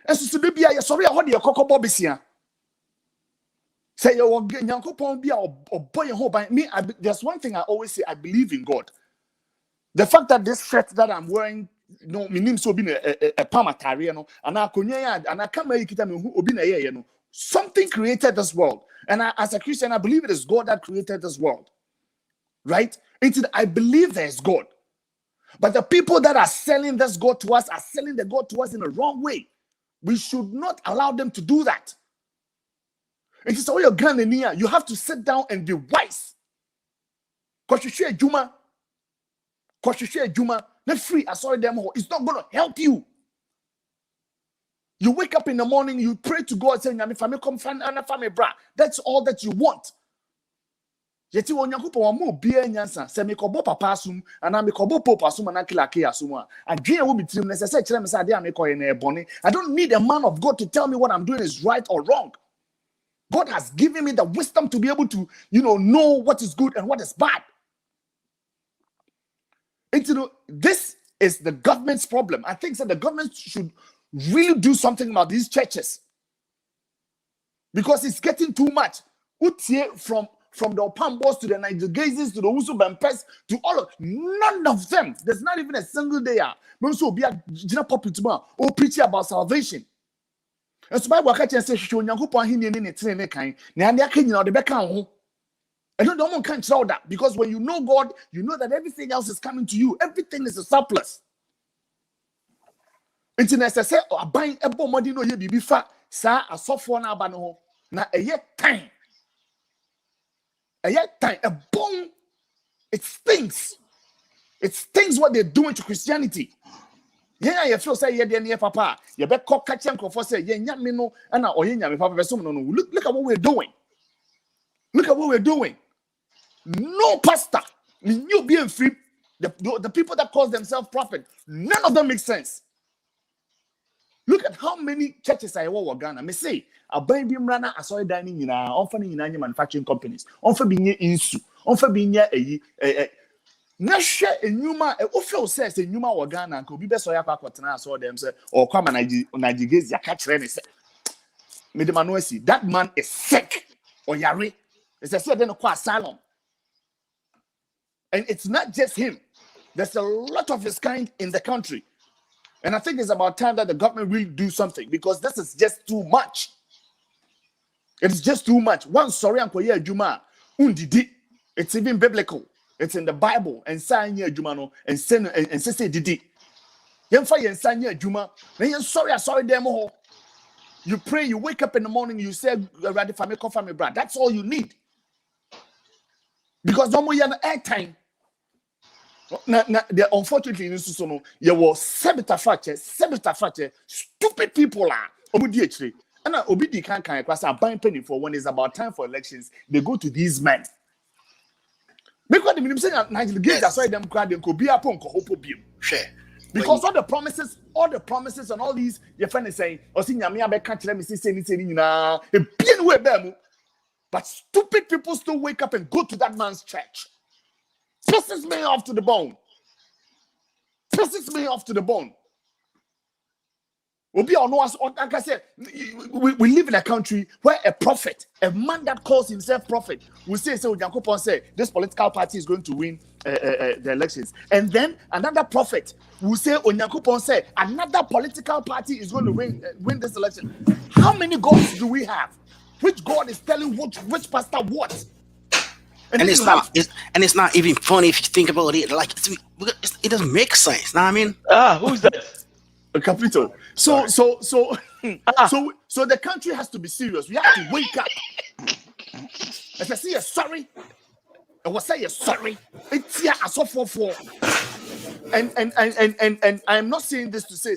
And so sorry, I heard your cocoa bobisia. Say your boy, there's one thing I always say, I believe in God. The fact that this shirt that I'm wearing, no, my name so being a pamatari, and I can't make it. Something created this world, and as a Christian, I believe it is God that created this world, right? I believe there is God, but the people that are selling this God to us are selling the God to us in the wrong way. We should not allow them to do that. It is all your Ghanaian. You have to sit down and be wise. Because you share Juma. Not free. I saw them all. It's not going to help you. You wake up in the morning, you pray to God saying, that's all that you want. Yeti onyankopon wa mo bia nyansa se me kobo papa asum ana me kobo popa asum ana Killa Kay asum a adwen wo bitirim na se kire me say ade a me koye na ebone. I don't need a man of God to tell me what I'm doing is right or wrong. God has given me the wisdom to be able to, know what is good and what is bad. And this is the government's problem. I think that the government should really do something about these churches because it's getting too much. From the Opambos to the Nigel Gases to the Usu Bampes to all of none of them. There's not even a single day. Also, be a or preach about salvation. And so Bible catch and say, "Show Nyankupo hin ni ne kan." Na ande aka nyina o de beka ho. I don't know can't tell that because when you know God, you know that everything else is coming to you. Everything is a surplus. It's necessary. Aban ebo modi no ye bibi fa sa asofo na aba no ho na eye time. A bomb, it stinks. It stinks what they're doing to Christianity. Yeah, you feel say yeah, dear papa. You better call catch and for say yeah, me no, and now oh yeah, me papa. No. Look at what we're doing. Look at what we're doing. No pastor, you being free. The people that call themselves prophet, none of them make sense. Look at how many churches I work with Ghana. Me say, a baby runner, I saw it dining in our offering in manufacturing companies. On for being insu, on for being a Nasha and Numa, a official says in Numa or Ghana, and could be best or Yakatana saw them say, or come and Nigel Gasie, catch any say. Medemanuesi, that man is sick or Yari. It's a certain asylum. And it's not just him, there's a lot of his kind in the country. And I think it's about time that the government really do something because this is just too much. It's just too much. One sorry, Uncle Juma, undidi. It's even biblical. It's in the Bible. And sign here, Jumano, and send and say didi. Young fire and sign here, Juma. Then you're sorry, I saw them all. You pray, you wake up in the morning, you say, "Ready for me, come for me, brad." That's all you need. Because no more airtime. Unfortunately, you were sabotage, stupid people are. And Obidi can't buying penny for when it's about time for elections. They go to these men. Because the minister Nigel Gasie, that's why them crowd could be upon because all the promises and all these your friend is saying, "Oh, see, Nyame abeka kire me say anything na e bien we be mu." But stupid people still wake up and go to that man's church. Pisses me off to the bone. Pisses me off to the bone. Like I said, we live in a country where a prophet, a man that calls himself prophet, will say, Yankopon say, this political party is going to win the elections. And then another prophet will say, Yankopon say, another political party is going to win this election. How many gods do we have? Which God is telling which pastor what? And it's not even funny if you think about it. Like it doesn't make sense. Know what I mean? Who's that? A capital. So the country has to be serious. We have to wake up. As I say, sorry. I will say sorry. It's here as for. And I'm not saying this to say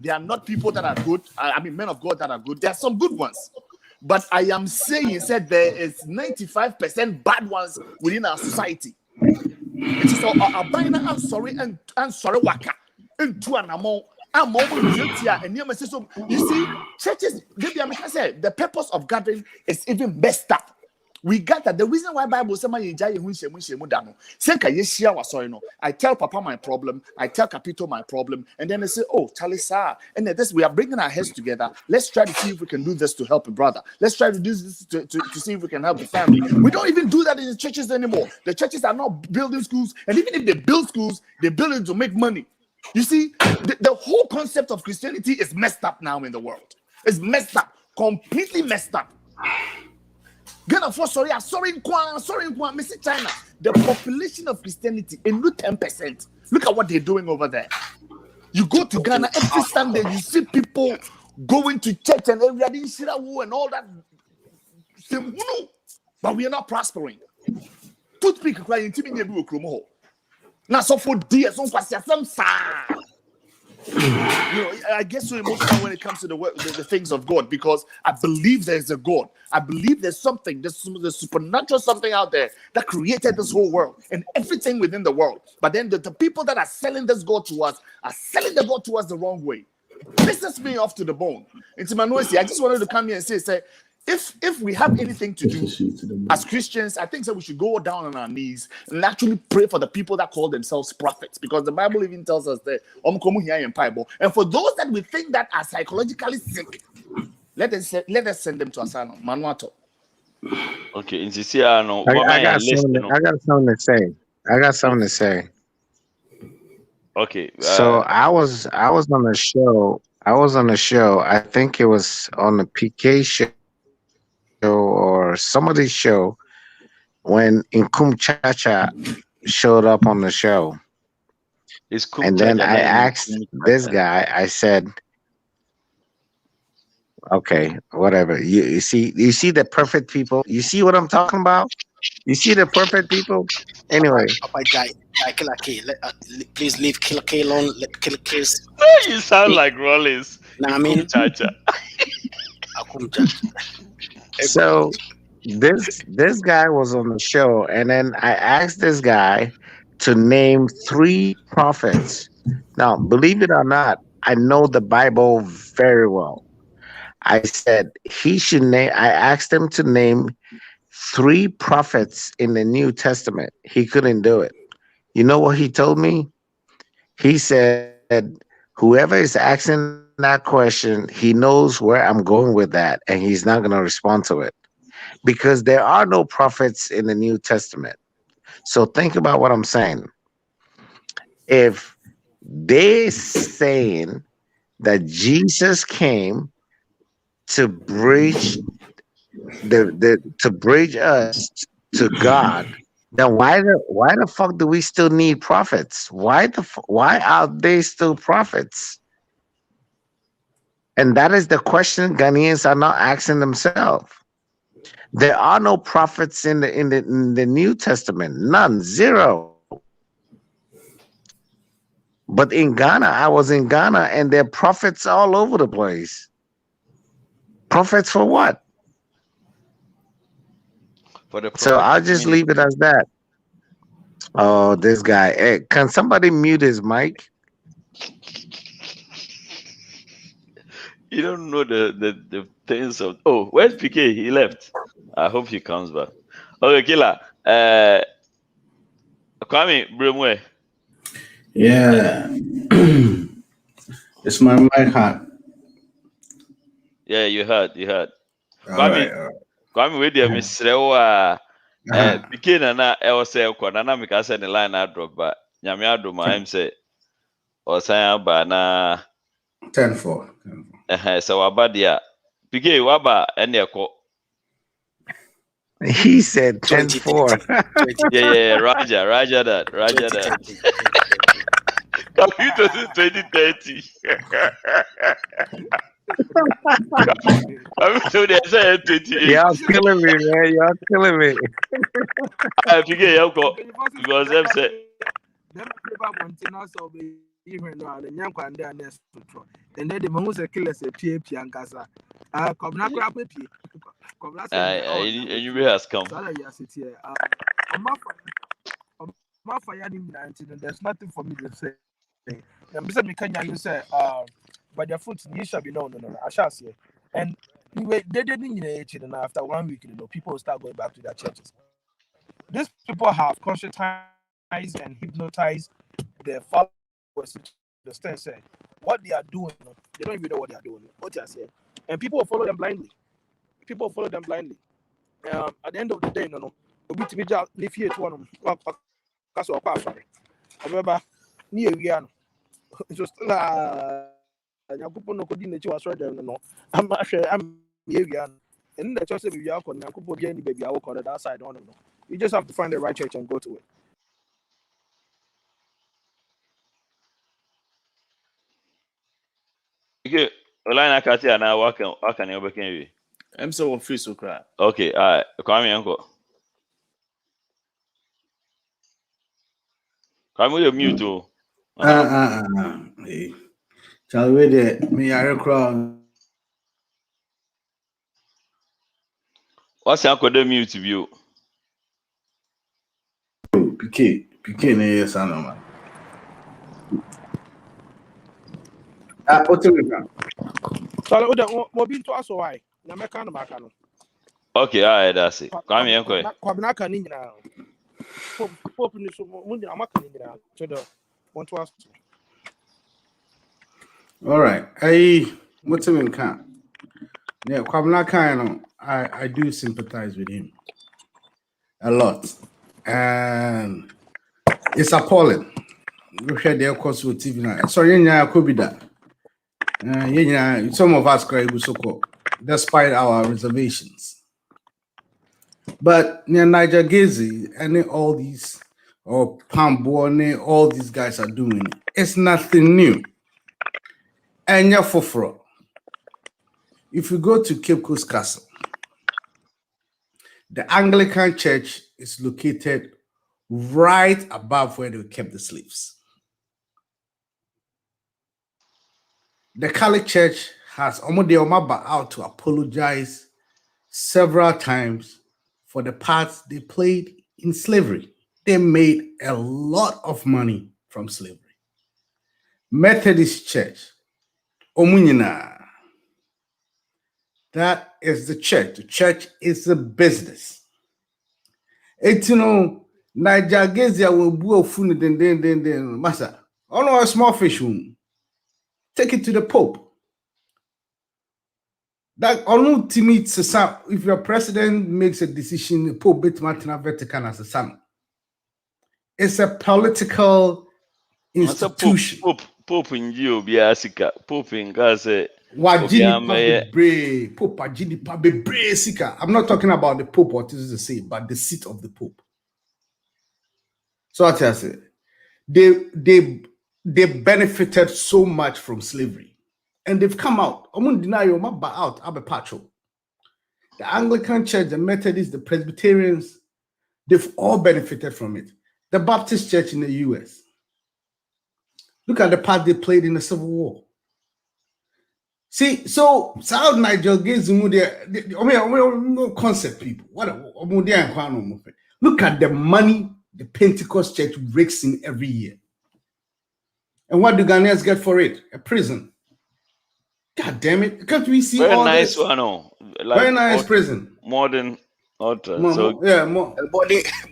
there are not people that are good. I mean, men of God that are good. There are some good ones. But I am saying there is 95% bad ones within our society. It is I'm sorry and sorry waka into an amount. You see, churches, the purpose of gathering is even messed up. We gather. The reason why Bible says I tell Papa my problem, I tell Capito my problem, and then they say, "Oh, Charlie, sir," and then we are bringing our heads together. Let's try to see if we can do this to help a brother. Let's try to do this to see if we can help the family. We don't even do that in the churches anymore. The churches are not building schools, and even if they build schools, they build it to make money. You see, the whole concept of Christianity is messed up now in the world. It's messed up, completely messed up. Ghana for sorry, Mr. China. The population of Christianity in 10%. Look at what they're doing over there. You go to Ghana every Sunday, you see people going to church and everybody and all that. But we are not prospering. Toothpick crying to now, so for dears, I get so emotional when it comes to the things of God because I believe there's a God. I believe there's something, there's supernatural something out there that created this whole world and everything within the world. But then the people that are selling this God to us are selling the God to us the wrong way. Pisses me off to the bone. It's Manuesi. I just wanted to come here and say, if we have anything to do as Christians, I think that we should go down on our knees and actually pray for the people that call themselves prophets, because the Bible even tells us that and for those that we think that are psychologically sick, let us send them to asylum. Manuato. Okay, in CCR, no, I got something to say. I got something to say. Okay. So I was on the show. I think it was on the PK show or somebody's show when Nkum Chacha showed up on the show. And then I asked this guy, I said, okay, whatever. You see the perfect people? You see what I'm talking about? You see the perfect people? Anyway. Killa Kay, please leave Killa Kay alone. Let Killa Kay. You sound like Rollins. I mean, Chacha. So this guy was on the show, and then I asked this guy to name 3 prophets. Now, believe it or not, I know the Bible very well. I said he should name. I asked him to name 3 prophets in the New Testament. He couldn't do it. You know what he told me? He said, whoever is asking that question, he knows where I'm going with that, and he's not going to respond to it. Because there are no prophets in the New Testament. So think about what I'm saying. If they're saying that Jesus came to bridge to bridge us to God, then why the fuck do we still need prophets? Why are they still prophets? And that is the question Ghanaians are not asking themselves. There are no prophets in the New Testament. None. 0. But in Ghana, I was in Ghana, and there are prophets all over the place. Prophets for what? So I'll just leave it as that. Oh, this guy. Hey, can somebody mute his mic? You don't know the things of. Oh, where's PK? He left. I hope he comes back. Okay, Killa. Kwame, Brimwe. Yeah. It's my mic hot. Yeah, you heard. All Kwame, right. Kwame, wait there, Miss Rewa. PK Nana, I was saying, Nana, make us send the line I drop, but Yamia do my say, or saying, Bana 10-4. So about the PK, Waba, and your call. He said 10-4. Yeah, Roger that. Computer is 2030. I'm so they say 28. Y'all killing me, man. Y'all killing me. I forget you go because them say. Them paper containers of the even now the young one there next to try. And then the man who's a killer say PAP and Gaza. Come now, grab a P. Come last. You has come. My fire in 19, and there's nothing for me to say. And Mr. Mikanya, you say, but their foot shall be known. No, I shall say. And they didn't in age, and after 1 week, people start going back to their churches. These people have conscientized and hypnotized their followers to understand, say, what they are doing, they don't even know what they are doing. What they are saying. And people follow them blindly. At the end of the day, we to be just live here to one of that's all quite sorry. Remember, near Viano. Just Yakupo no could in was right there. No, I'm not sure I'm Viano. And the church of Yaku and Yakupo Jenny baby, I walk on that side. No. You just have to find the right church and go to it. Okay, Olana Katia now work on your back. I'm so official cry. Okay, all right. Kwame Uncle. Kwame, you're mute too. Hey. Shall we there? Me are crowd. What's your uncle mute view? PK ne yes man. What's it? So, what been to us why? Namekano Macano. Okay, all right, that's it. Come here, okay. Kwabena ni nyina. Pop ni so mo ni amaka ni nyina. So the want to ask. All right. I what's him in camp? Yeah, Kwabena Khan, I do sympathize with him a lot. And it's appalling. We share their course with TV now. Sorry, yeah, could be that. Yeah, some of us cry so called, despite our reservations. But near Nigel Gasie and all these or Pambuone, all these guys are doing it. It's nothing new. And yeah, for if you go to Cape Coast Castle, the Anglican Church is located right above where they kept the slaves. The Catholic Church has Omodeo out to apologize several times for the parts they played in slavery. They made a lot of money from slavery. Methodist Church, Omunina, that is the church. The church is a business. It's, you know, Nigel Gasie will blow food then, Master. Oh no, a small fish room. Take it to the Pope. That ultimately, if your president makes a decision, the Pope bit Martina Vatican as a son. It's a political institution. Pope in you be asika. Pope in Gaza. Pope Sika. I'm not talking about the Pope, what is to say, but the seat of the Pope. So what I say, they benefited so much from slavery. And they've come out. I'm going to deny you, out, I'm a patrol. The Anglican Church, the Methodists, the Presbyterians, they've all benefited from it. The Baptist Church in the US. Look at the part they played in the Civil War. See, so South Nigel Gasie, no concept people. Look at the money the Pentecost Church rakes in every year. And what do Ghanaians get for it? A prison. God damn it. Can't we see very all nice this? one, like very nice prison. Modern altar. More.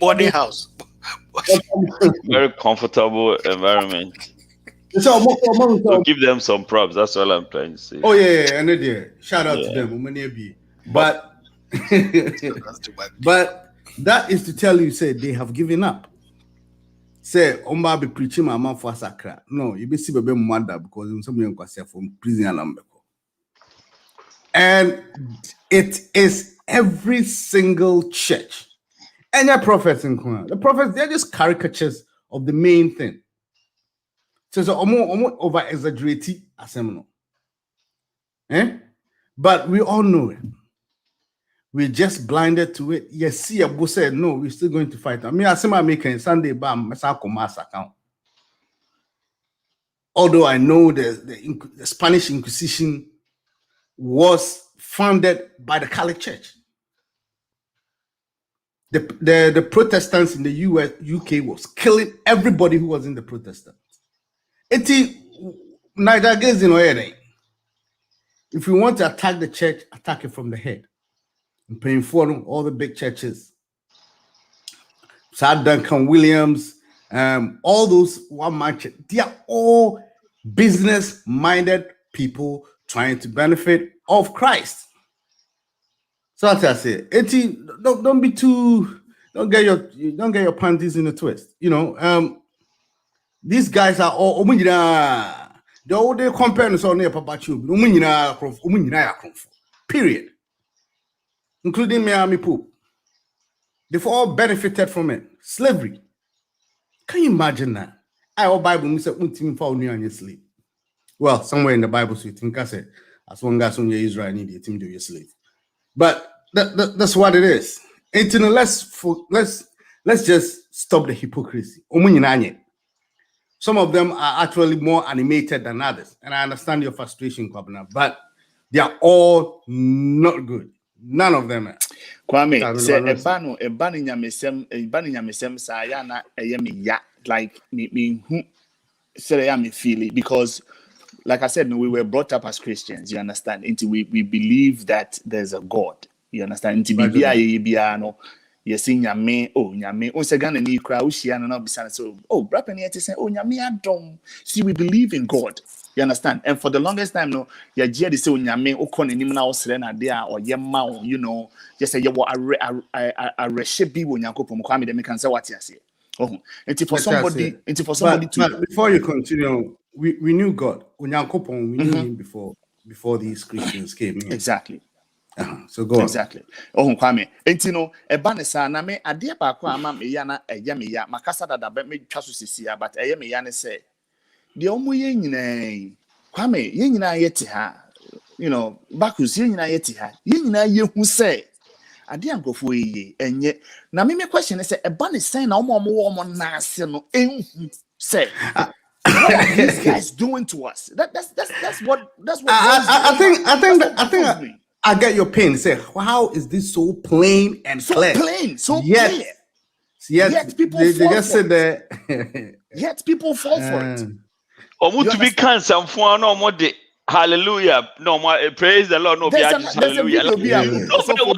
Boarding house. Very comfortable environment. So give them some props. That's all I'm trying to say. Oh yeah, and shout out to them. But but that is to tell you, say they have given up. Say Omba be preaching my mouth for Sakra. No, you be see baby mother because some young from prison and and it is every single church. And your prophets in Quran. The prophets, they're just caricatures of the main thing. So almost over exaggerated assembly. But we all know it. We're just blinded to it. Yes, see, Abu said, no, we're still going to fight. I mean, I see my making Sunday bam, mass account. Although I know the Spanish Inquisition was founded by the Catholic Church. The Protestants in the US, UK was killing everybody who was in the Protestants. If you want to attack the church, attack it from the head. I'm paying for them, all the big churches. Sir Duncan Williams, all those one-man church, they are all business-minded people trying to benefit of Christ. So that's what I say. Don't be too. Don't get your panties in a twist. You know, these guys are all. They all they compare us on Papa Tube. Period. Including Miami Poop. They've all benefited from it. Slavery. Can you imagine that? Our Bible said, on your slave. Well, somewhere in the Bible, so you think I said, as long as on your Israel need a team to your slave. But that's what it is. And you know, let's just stop the hypocrisy. Some of them are actually more animated than others, and I understand your frustration, Kwabena, but they are all not good. None of them are. Kwame, say ebanu nyamesem sayana ya like me who say I me feel it because like I said, we were brought up as Christians, you understand? Until we believe that there's a God. You understand? Nti bibia ye bia no. Yes, nyame, oh nyame, oh say Ghana ni kra ushia no be so. Oh, brapeni eti say oh nyame adom. See, we believe in God. You understand? And for the longest time, no, ya jia de say oh nyame, o kon enim na o sere na de a oye ma o, you know, just say you a reshe bi wo nyankopom kwa me dem kan say what you say. Oh, and for somebody, but before you continue, we knew God. Unyankopon, we knew him before these Christians came in. Exactly. So go on. Exactly. Oh, Kwame. Enti no, ebanesa na me ade ba kwa ama me ya na eya me ya makasa dada be me twa so sisi ya but eya me ya ne say de omo ye nyina Kwame ye nyina ye te ha, you know, bakus ye nyina ye te ha, ye nyina ye hu say ade ankofo ye enye na me question say ebanesa na omo na ase no enhu say what are these guys doing to us? That's what I think I get your pain. Say, how is this so plain and clear? Clear. Yet people they just sit there. Yet people fall for it. Omu to be cancer for no more de hallelujah. No more praise the Lord. No be just hallelujah.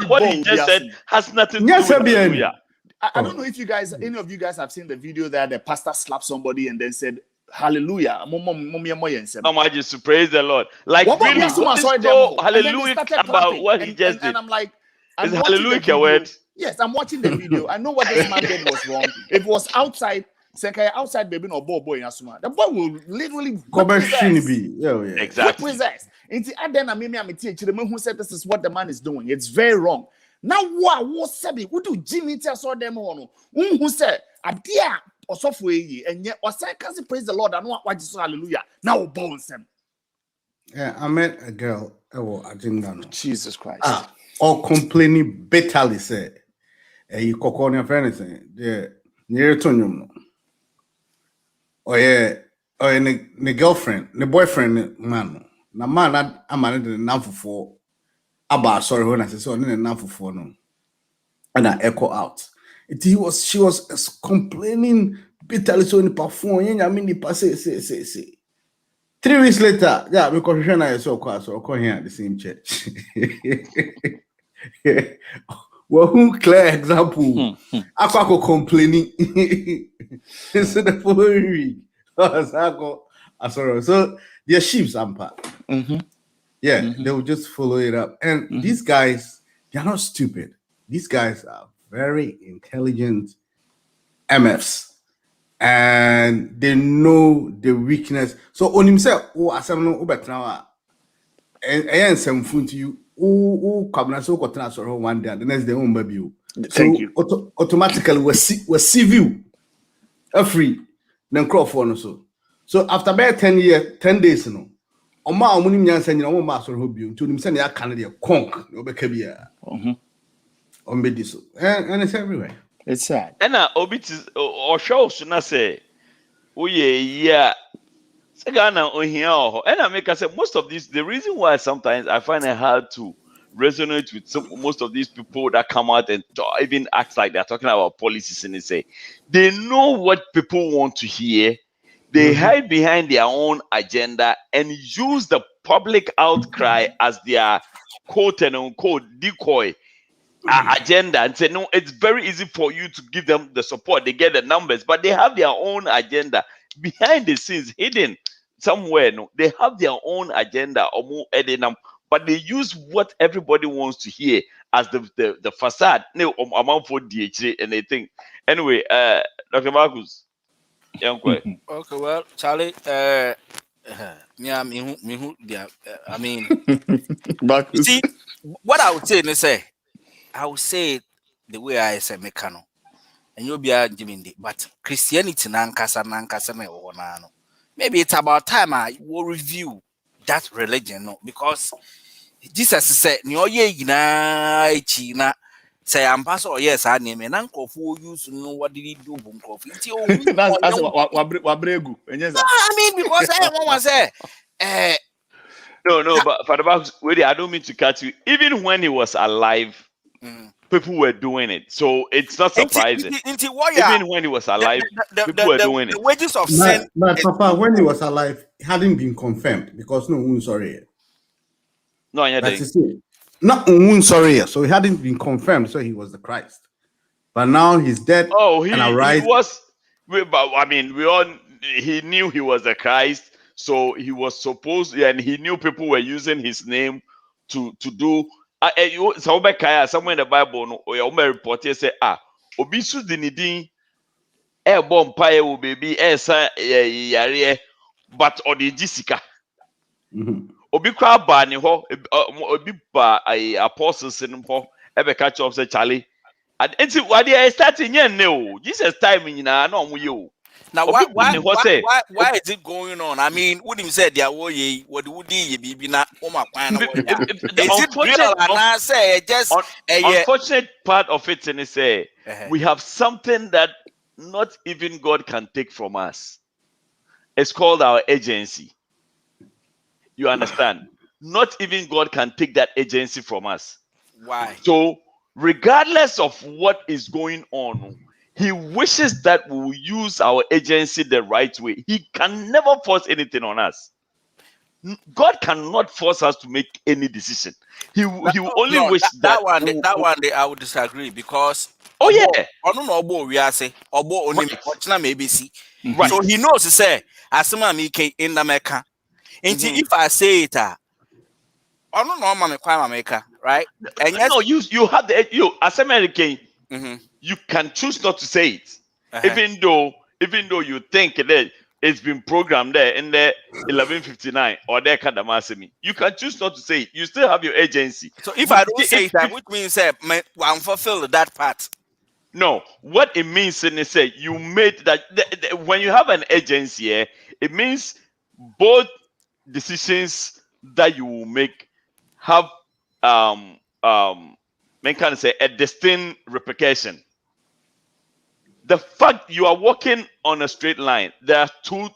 What he just said has nothing to do with hallelujah. I don't know if any of you guys have seen the video that the pastor slapped somebody and then said hallelujah. I just praise the Lord. Like really, so hallelujah about what he just did. And I'm like, is hallelujah a word? Yes, I'm watching the video. I know what this man did was wrong. If it was outside, outside baby no boy asuma. The boy will literally exactly. Who said this is what the man is doing? It's very wrong. Now what said it? Who do Jimmy saw them on? Who said adia or software and yet or say praise the Lord and what just hallelujah. Now bones them. Yeah, I met a girl. Oh, I didn't know. Jesus Christ. Or complaining bitterly said, you cock on your anything. Yeah, near to you. Oh, yeah, or the girlfriend, the boyfriend, man. Now, man, I'm an enough for. About sorry when I say so, enough for no. And I echo out. She was complaining bitterly so in the perform. I mean, the say. 3 weeks later, yeah, because I saw class or come here at the same church. Well, who clear example? I complaining. So the following week, so their sheep sampa. Yeah, they will just follow it up. And these guys, they're not stupid. These guys are very intelligent MFs. And they know the weakness. So on himself, and some food to you, come so one day, the next day, baby. Thank you. Automatically, we're civil, free, then crop for so. So after about 10 days, no. Oma omuni nyansa nyina wo ma so hobi nti onim se na ya kan de conk no be ka bia so and it's everywhere. It's sad. And obit or shows na say yeah Sagana on here and I make I say most of this the reason why sometimes I find it hard to resonate with most of these people that come out and even act like they're talking about policies and they say they know what people want to hear. They hide behind their own agenda and use the public outcry as their quote and unquote decoy agenda and say, no, it's very easy for you to give them the support. They get the numbers, but they have their own agenda behind the scenes, hidden somewhere. No, they have their own agenda or more but they use what everybody wants to hear as the facade. No, amount for DHA and they think. Anyway, Dr. Marcus. Okay, well, Charlie, I mean, but you see, what I would say, I would say the way I say mekano, and you'll be a Jimmy, but Christianity nankasa no. Maybe it's about time I will review that religion, no, because Jesus said, "No, ye China." Say I'm pastor or yes, I name and uncle who used to know what did he do. That's wabregu. I mean, because everyone say, no, but for the back, really, I don't mean to cut you. Even when he was alive, people were doing it, so it's not surprising. Even when he was alive, people were doing it. The wages of sin. But Papa, when he was alive, it hadn't been confirmed because no one sorry. No, yeah, Not sorry, so he hadn't been confirmed, so he was the Christ. But now he's dead and He arise. was. I mean, he knew he was the Christ, so he was supposed, and he knew people were using his name to do. Somewhere in the Bible, no, report say, obisu dinidin, bompaye wo baby, yare, but odi jisika. Obi kwa ba ni ho, obi ba apostles in ho, catch up say Charlie. And it's what they starting now. Jesus time in no you. Now why is it going on? I mean, what him said there what would you be na is it real and I say just unfortunate part of it and say we have something that not even God can take from us. It's called our agency. You understand? Not even God can take that agency from us. Why? So regardless of what is going on, he wishes that we will use our agency the right way. He can never force anything on us. God cannot force us to make any decision. He will only wish that one I would disagree because we are say maybe see. Right. So he knows to say asema me in the Mecca. If I say it right? And yes, no, you have as American, you can choose not to say it, even though you think that it's been programmed there in the 1159 or there Kadamasemi. You can choose not to say it. You still have your agency. So if I don't say it, which means I'm fulfill that part. No, what it means is say you made that when you have an agency, it means both decisions that you will make have man can say a distinct repercussion. The fact you are walking on a straight line, there are two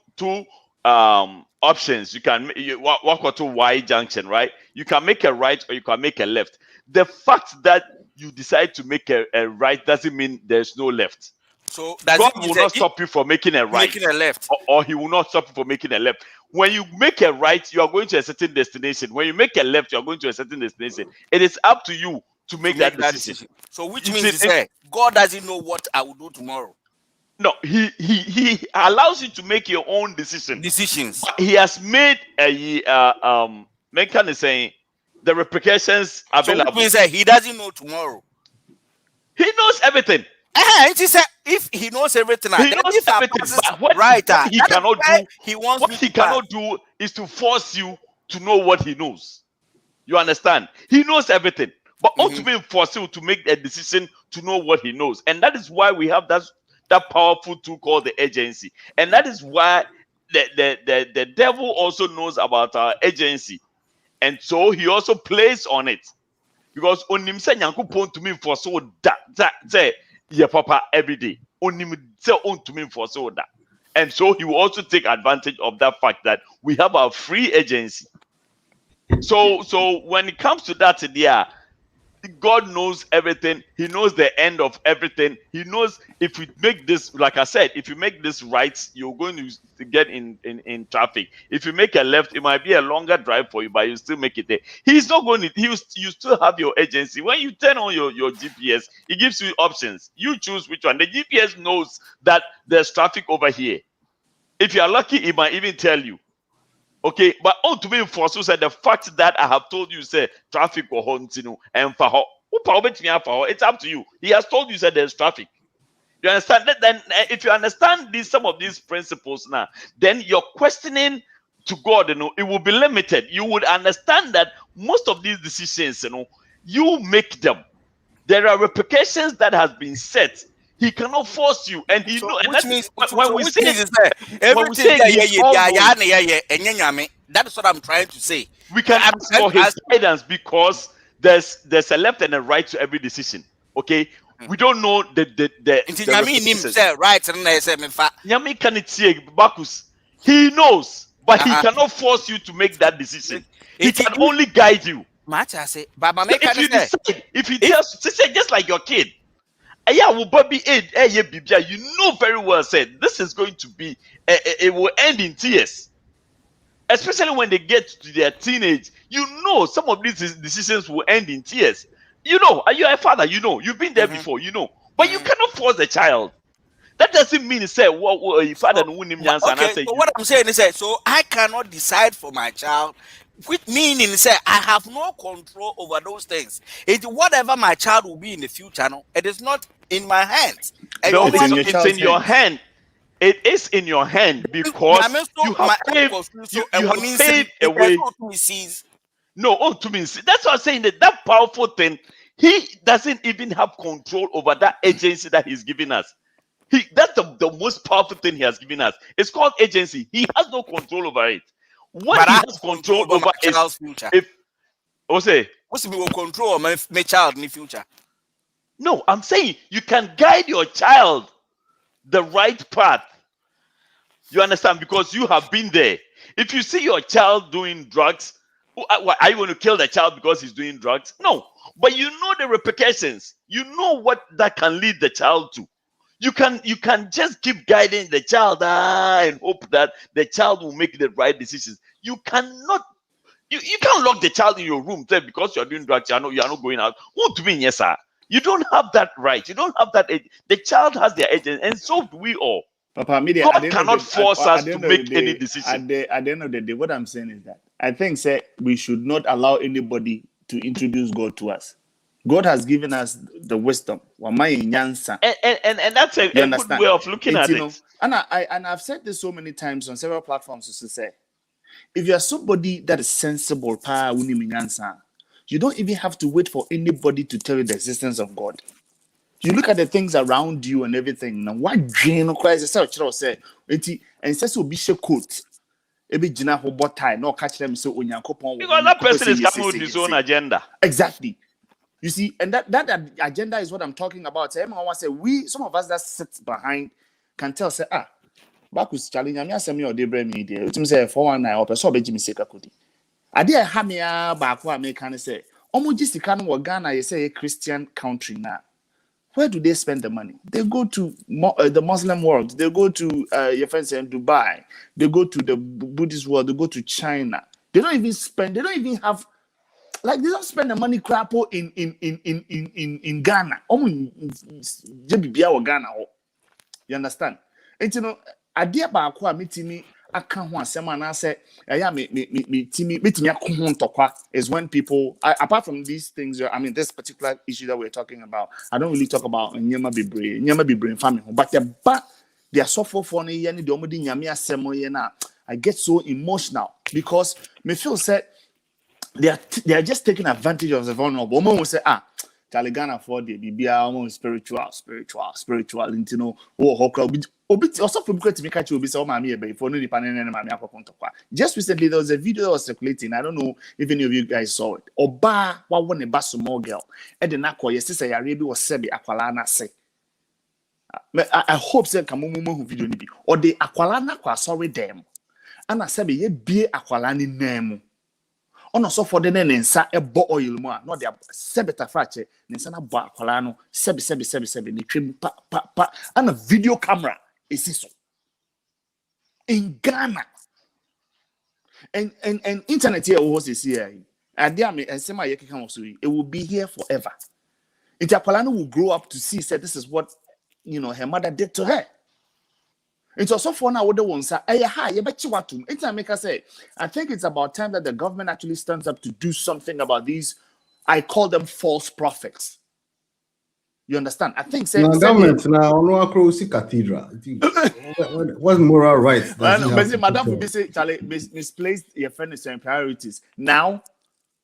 options. You can walk to Y junction, right? You can make a right or you can make a left. The fact that you decide to make a right doesn't mean there's no left. So God will not stop you from making a right, making a left, or He will not stop you from making a left. When you make a right, you are going to a certain destination. When you make a left, you are going to a certain destination. It is up to you to make that decision. So which means to say God doesn't know what I will do tomorrow. No, he allows you to make your own decisions. But he has made Menkan is saying the repercussions available. So which means that he doesn't know tomorrow. He knows everything. If he knows everything, he knows everything. But what he cannot do, cannot do is to force you to know what he knows. You understand? He knows everything, but ultimately force you to make a decision to know what he knows, and that is why we have that powerful tool called the agency, and that is why the devil also knows about our agency, and so he also plays on it because onim se nyankopon to me for so that say yeah papa every day onim se on to me for so that, and so he will also take advantage of that fact that we have our free agency. So when it comes to that, God knows everything. He knows the end of everything. He knows if we make this, like I said, if you make this right, you're going to get in traffic. If you make a left, it might be a longer drive for you, but you still make it there. He's not going to, you still have your agency. When you turn on your GPS, it gives you options. You choose which one. The GPS knows that there's traffic over here. If you are lucky, it might even tell you. Okay, but to be enforced, so the fact that I have told you, say traffic or continue and for it's up to you. He has told you that there's traffic. You understand that? Then, if you understand some of these principles now, then your questioning to God, it will be limited. You would understand that most of these decisions, you make them. There are repercussions that has been set. He cannot force you, and he knows. Which means when we say everything, that is what I'm trying to say. We can ask for his guidance because there's a left and a right to every decision. Okay, we don't know the right. He knows, but he cannot force you to make that decision. He can only guide you. If he tells you, just like your kid. You know very well said this is going to be it will end in tears, especially when they get to their teenage. You know some of these decisions will end in tears. You know, are you a father? You know, you've been there before, you know. But you cannot force a child. That doesn't mean say what father no win him answer. Okay, so what I'm saying is that so I cannot decide for my child, which meaning say I have no control over those things. It whatever my child will be in the future, no, it is not in my hands. And No, you know what? it's in your hand. It is in your hand because you have paved, you have paid away. No, to me, that's what I'm saying. That powerful thing, he doesn't even have control over that agency that he's giving us. That's the most powerful thing he has given us. It's called agency. He has no control over it. What he has control over my is child's future. What's to be will control my child in the future? No, I'm saying you can guide your child the right path. You understand? Because you have been there. If you see your child doing drugs, are you going to kill the child because he's doing drugs? No. But you know the repercussions. You know what that can lead the child to. You can just keep guiding the child and hope that the child will make the right decisions. You cannot. You can't lock the child in your room because you're doing drugs. You are not going out. What do you mean, yes, sir? You don't have that right. You don't have that. The child has their agent, and so do we all. Papa, media, God cannot force us to make any decision. At the end of the day, what I'm saying is that I think we should not allow anybody to introduce God to us. God has given us the wisdom. And that's a good way of looking at it. And I've said this so many times on several platforms to say, if you are somebody that is sensible, you don't even have to wait for anybody to tell you the existence of God. You look at the things around you and everything. Now, what Jane Christ say, and says will be she coat. Jina ho botai no catch them so because that person is coming with his own agenda. Exactly. You see, and that agenda is what I'm talking about. Some of us that sit behind can tell say back with challenge. I'm just saying they bring me there. It say 419 or person be Jimmy Seka Kudi. Ade ha me back what me can say. Omo jisika no Ghana you say a Christian country now. Where do they spend the money? They go to the Muslim world. They go to your friends in Dubai. They go to the Buddhist world. They go to China. They don't even spend. They don't even have. Like they don't spend the money crap in Ghana. Ghana. You understand? And you know, idea ba kwa mitimi aka ho asem ana say is when people apart from these things, I mean this particular issue that we're talking about, I don't really talk about nyama bebre family, but they are suffer for ne ye ne de omodi nyame asem ye na I get so emotional because me feel said they are just taking advantage of the vulnerable. Woman will say, Ghana for the BBA spiritual, you know, also from to me catch you be so mammy before no depending on mammy. Just recently there was a video that was circulating. I don't know if any of you guys saw it. Oba what one a bass small girl. And the nako yes say Arabi was sebi aqualana say. I hope say kamumu who video ni or the aqualana kwa sorry them. And I said ye be aqualani name. On so for the nensa ebo oil mo no de sebeta fache nensa na bo akwala no sebi ni twem pa and a video camera is so in Ghana and internet here was this here and there me and sema yeke kan so it will be here forever. It akwala no will grow up to see say this is what her mother did to her. It's also for now what the ones say, I think it's about time that the government actually stands up to do something about these. I call them false prophets. You understand? I think government now no across cathedral. What's moral rights? Madam will be say, Charlie, misplaced your friends and priorities. Now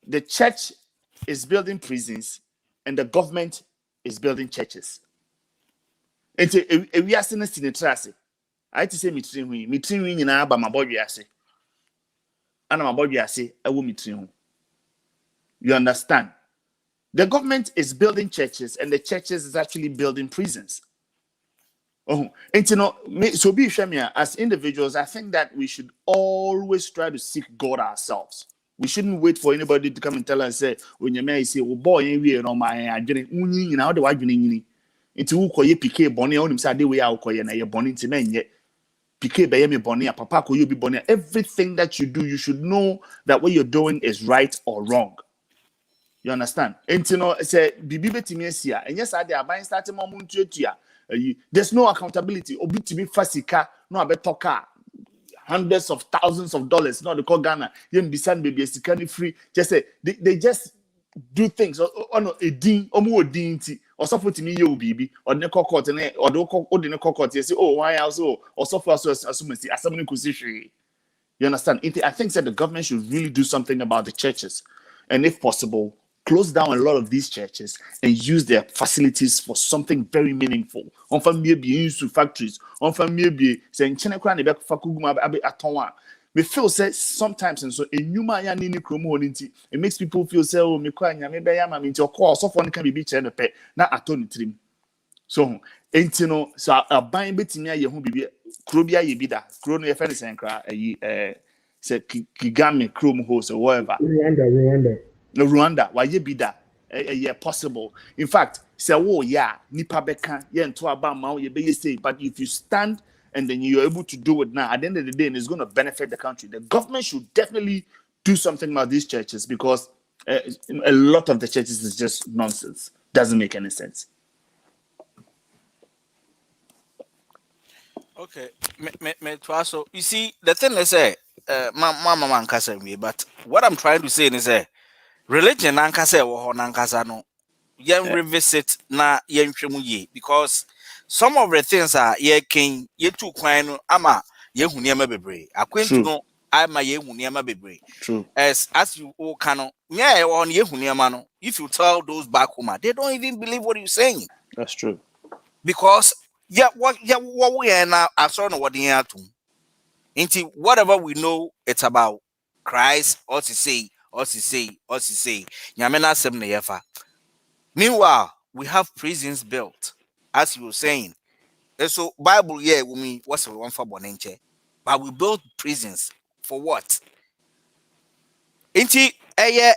the church is building prisons and the government is building churches. It's a we are seeing this in the trust. I to say mitrin in aba my body ase. And my body ase I will mitrin. You understand? The government is building churches and the churches is actually building prisons. Oh, and so be shamia as individuals, I think that we should always try to seek God ourselves. We shouldn't wait for anybody to come and tell us say when you may say, oh boy, we no my you know the why you into who call you PK bonnie on him say they way out call you na your bonnie to men yet. PK Bayemi Bonia, Papa Koyobi Bonia, everything that you do, you should know that what you're doing is right or wrong. You understand? And you know, say Bibi Betimiasia, and yes, I did buying starting moment. There's no accountability. Obi to be fasika, no abetoka. Hundreds of thousands of dollars. No, they call Ghana. Yen bisan baby sikani free. Just say they just do things. Or no, a dean, or more dean, or suffer to me, you baby, or the court and or the court. You say, oh, why also, or suffer as soon as somebody could see. You understand? I think that the government should really do something about the churches, and if possible, close down a lot of these churches and use their facilities for something very meaningful. On from maybe use factories. On from maybe saying China Kran back Fakuguma Atonwa. We feel say sometimes and so in Numa Yanini Chromonity, it makes people feel say, oh, Mikwanya, maybe I am into a course of one can be beach and a pet, not a tony trim. So, ain't you know, so a buying bit in your home be Krobia Yibida, Chrono Fennis and cry, say Kigami, Chrome host or whatever. Rwanda, why you be that? Yeah, possible. In fact, say, oh, yeah, Nipa Beka, yeah, and to about Mao, you be say, but if you stand and then you're able to do it now, at the end of the day, it's going to benefit the country. The government should definitely do something about these churches because a lot of the churches is just nonsense. Doesn't make any sense. Okay, so you see, the thing is, Mama man kasa me, but what I'm trying to say is, religion nankasa wo nankasa no, yen revisit na yen twemu ye because some of the things are ye king ye too kwan no ama ye hu niam bebre. Akwentu no ama ye hu niam bebre. True. As you all can yeah on ye hu niam no. If you tell those back home, they don't even believe what you're saying. That's true. Because what we are now, I saw no what the answer to. Into whatever we know, it's about Christ, or to say. Nyamena sem ne yefa. Meanwhile, we have prisons built, as you were saying. And so Bible, yeah, we mean what's the one for bonenche, but we build prisons for what? Into a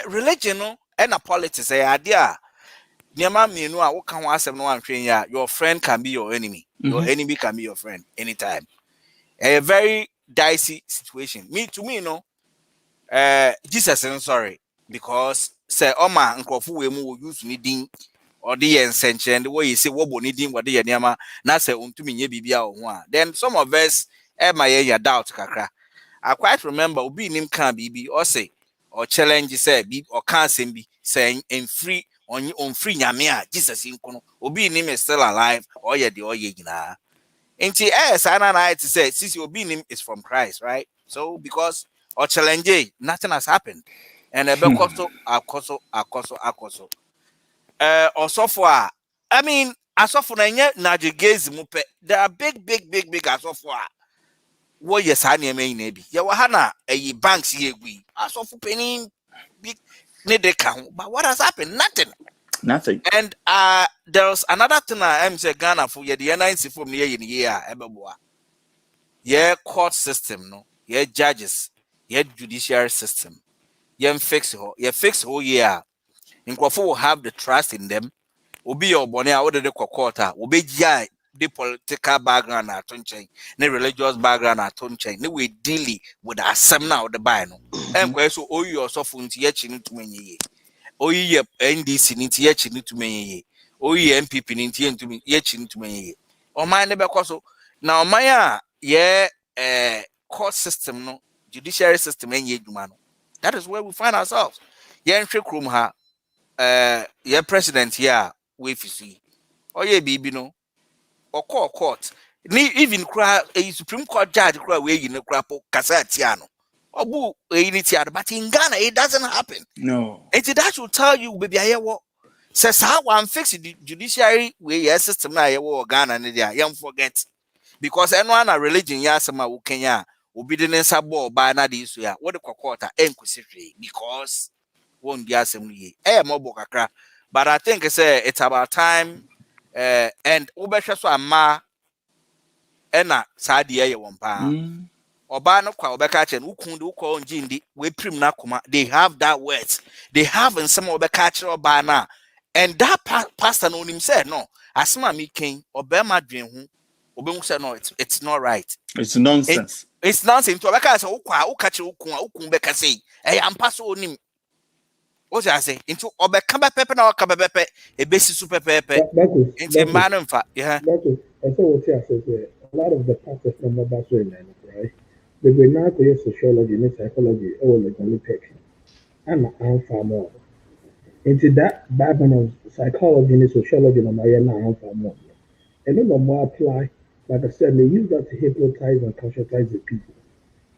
religion and a politics, a idea. Nyama minu a wo kan asem no anhwen ya, your friend can be your enemy. Your enemy can be your friend anytime. A very dicey situation. To me, Jesus, I'm sorry, because say Oma nkrofu we mu use ni din or the ensenche the way you say wobo ni din what the nyama na say untumi nye bibia ho a. Then some of us my doubt kakra. I quite remember obi nim kan bibi or say or challenge say bi or can be saying in free on free nyame a Jesus inkono obi nim is still alive or ye the oye nyina. Enti I to say since obi nim is from Christ, right? So because or challenge, nothing has happened. And akoso. Also for I mean, as of na Nigel Gasie mupe, there are big as of for what yes I may maybe. Ya wahana a banks ye we as of penny big need count, but what has happened? Nothing. And there's another thing I am say Ghana for ye the NIC from the year ebeboa. Yeah, court system, no, yeah, judges. Yet judiciary system. You fix whole year. Nkrofo will have the trust in them. Obi your bonnet out of the court. Obi jai the political background at Tonchain, the religious background at Tonchain. No we deal with the assembly of the Bible. And so oh you also funti yechin to me. Oh ye NDC ninti yechin to me. Oh ye MPP ninti to me yechin to me. Oh my neighbor so now my court system no. Judiciary system and that is where we find ourselves. Yeah, president here with see. Oh yeah, baby no. Or court. Even a Supreme Court judge cry way in the crapo Casatiano. Or boo but in Ghana it doesn't happen. No. And that should tell you, baby, I what says how I'm fixing the judiciary way system now Ghana and they young forget. Because anyone a religion yasama Kenya. Obedience abo by na this year. What the quarter enquisitory because won't be assembly. Mobo kakra. But I think it's about time and Obesha so ama ena sadia ye wompa. Oba no kwa obeka chen ukundu uko njindi we prim na kuma. They have that words. They have in some obeka chen oba na. And that pastor no him said no. Asma mi king obema dwen hu no, it's not right. It's nonsense. It's nonsense. To beka say ukwa ukachi ukun beka say eh ampa so onim. What I say into obeka pepe na oka pepe e besi super pepe. Into man mfa. Yeah. I saw what you said. A lot of the pastors from the Basel, right? They were now to sociology and psychology, all the politics. I'm far more. Into that background of psychology and sociology, and I'm far more. And then the more apply, like I said, they use that to hypnotize and conscientize the people.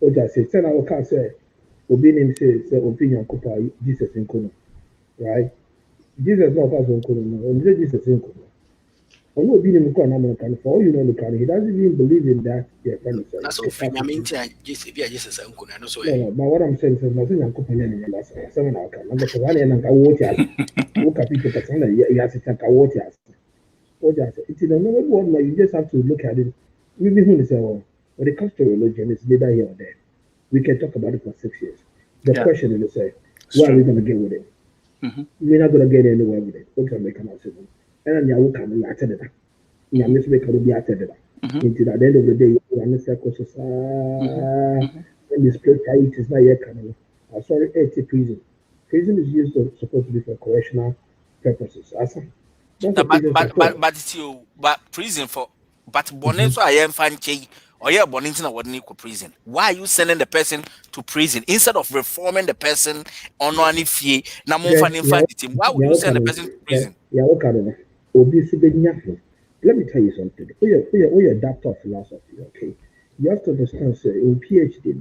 What I say, send our car say, opinion say opinion couple Jesus in Kuno, right? Jesus not as in Kuno, and Jesus in Kuno. And no opinion for all you know, he doesn't even believe in that. Yeah, that's all free. I mean, Jesus in Kuno, no so. No, but what I'm saying is, nothing I'm comparing. That's seven hours. I'm going to run and go watch it. Look at people that say, "Yes, it's like a watch it." It's in another word, like you just have to look at it. We begin say, well, when it comes to religion, it's neither here or there. We can talk about it for 6 years. The question is to say, where are we going to get with it? We're not going to get anywhere with it. We're going to make an accident. And then you can be attended. You miss make a be attended. Until at the end of the day, you are not circle society. And this place is not yet coming. Sorry, it's a prison. Prison is used supposed to be for correctional purposes. But prison for bonin so I am fan change or yeah bonin na what need prison. Why are you sending the person to prison instead of reforming the person on any fee na mo fan team? Why would you send the person to prison? Let me tell you something. We are doctor of philosophy, okay? You have to understand, say, in PhD,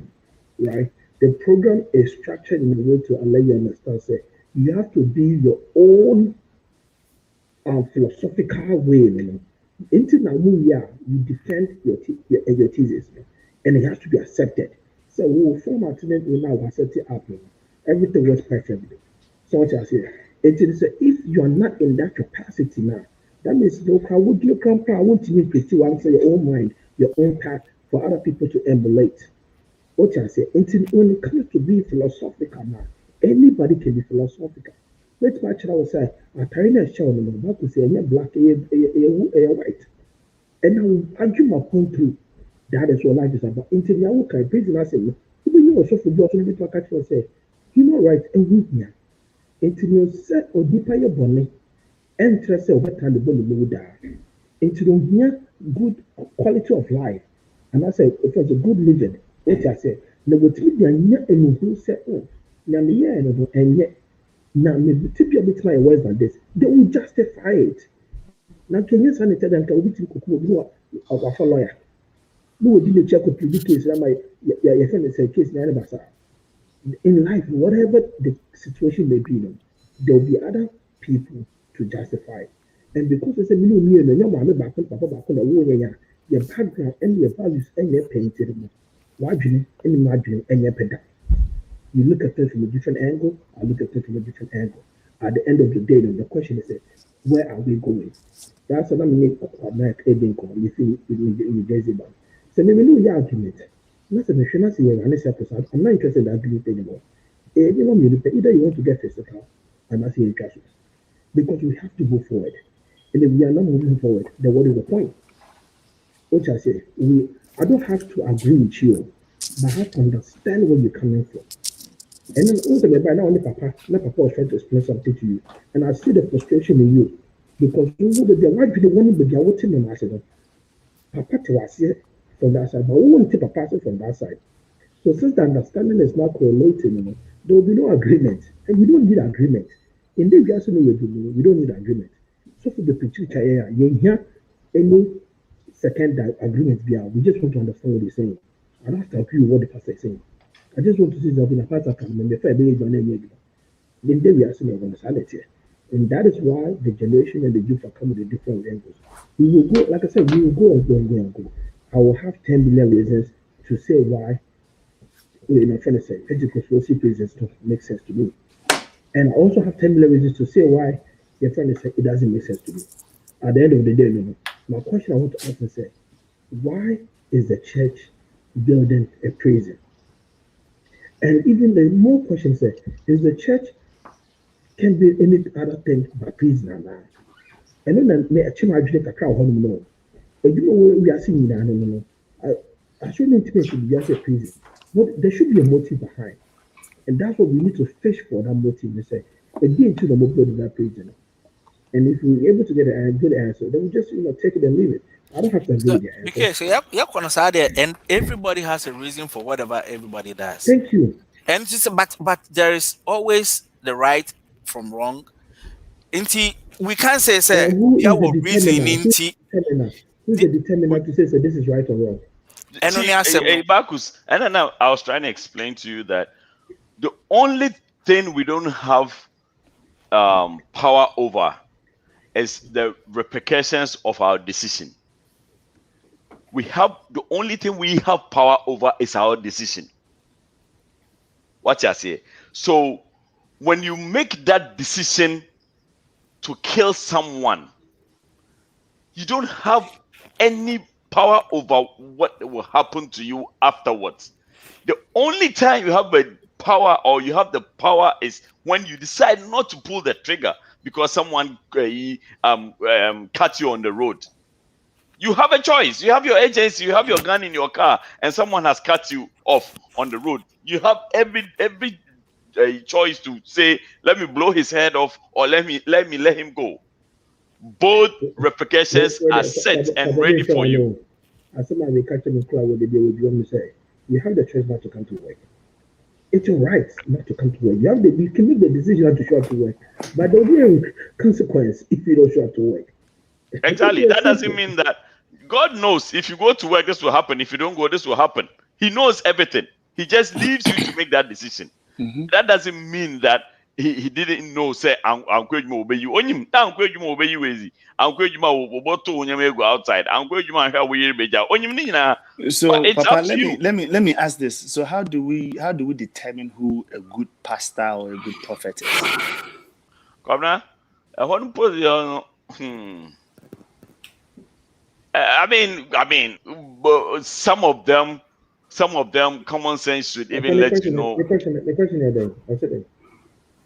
right? The program is structured in a way to allow you to understand, say, you have to be your own philosophical way, you know. Until now, you defend your thesis, and it has to be accepted. So we will form a student, we now accept it up. Everything was perfect. So what I say, it is if you are not in that capacity now, that means you can want to make your own mind, your own path for other people to emulate. What I say, when it comes to be philosophical now, anybody can be philosophical. Let's match I say, I carry a show on the back to say, black, white. And I will argue my point through. That is what life is about. Until you walk a prison, I say, even you also for just a little catch and say, you know, right, and with me. Until you set or deeper your bonnet, and trust your better the body will die. Until you hear good quality of life. And I say, it was a good living. What I say, no, what you do, and who said, oh, and yet. Now, maybe a bit my words than this, they will justify it. Now, can you say that I can be a lawyer? No, didn't check with the case. My friend is a case in life, whatever the situation may be, there will be other people to justify it. And because it's a million, and your mother back on Papa back on the wall, your background and your values and your painting, why do you imagine and your pedal? You look at things from a different angle, I look at things from a different angle. At the end of the day, the question is, where are we going? That's what I mean. If you in Gasie. So maybe no argument. Not a mission. I'm not interested in that argument anymore. Either you want to get physical, I'm not saying classes. Because we have to move forward. And if we are not moving forward, then what is the point? What I say, I don't have to agree with you, but I have to understand where you're coming from. And then ultimately, by now, Papa was trying to explain something to you, and I see the frustration in you because you know that the white people want to be able to know. I said, Papa to us here from that side, but we want to take Papa from that side. So since the understanding is not correlating, there will be no agreement, and we don't need agreement. Indeed, we also know we don't need agreement. So for the picture, you hear any second agreement, we just want to understand what they're saying. I don't have to agree with what the pastor is saying. I just want to see something apart from the fair being done anyway. Then we are seeing universality. And that is why the generation and the youth are coming with different angles. We will go, like I said, we will go and go and go and go. I will have 10 billion reasons to say why, trying to say, conspiracy reasons don't make sense to me. And I also have 10 million reasons to say why you're trying to say it doesn't make sense to me. At the end of the day, my question I want to ask is, why is the church building a prison? And even the more questions say, is the church can be any other thing but prison now? And then me a chima drink a crowd home no. You know what we are seeing now, no. I shouldn't think it should be just a prison. But there should be a motive behind. And that's what we need to fish for, that motive. They say, again, to the mobile in that prison. And if we're able to get a good answer, then we just take it and leave it. I don't have to agree So, with the answer. because yeah, and everybody has a reason for whatever everybody does. Thank you. And just but there is always the right from wrong. Inti we can't say Who is yeah, the reason determiner? Who's the determiner to say this is right or wrong? Bakus, and now I was trying to explain to you that the only thing we don't have power over is the repercussions of our decision. The only thing we have power over is our decision. What I say? So when you make that decision to kill someone, you don't have any power over what will happen to you afterwards. The only time you have a power or you have the power is when you decide not to pull the trigger because someone cut you on the road. You have a choice. You have your agency, you have your gun in your car, and someone has cut you off on the road. You have every choice to say, let me blow his head off or let him go. Both repercussions are set and ready for you. As someone will catch them in crowd, what they do with you say, you have the choice not to come to work. It's your right not to come to work. You can make the decision not to show up to work, but there will be a consequence if you don't show up to work. Exactly. That doesn't mean that God knows if you go to work, this will happen. If you don't go, this will happen. He knows everything. He just leaves you to make that decision. That doesn't mean that he didn't know. Say, I'm going to obey you. I'm going to obey you. Easy. I'm going to go outside. I'm going to have we So, Papa, let me ask this. So, how do we determine who a good pastor or a good prophet is? Governor, I mean, some of them, common sense should even let you know. The question is,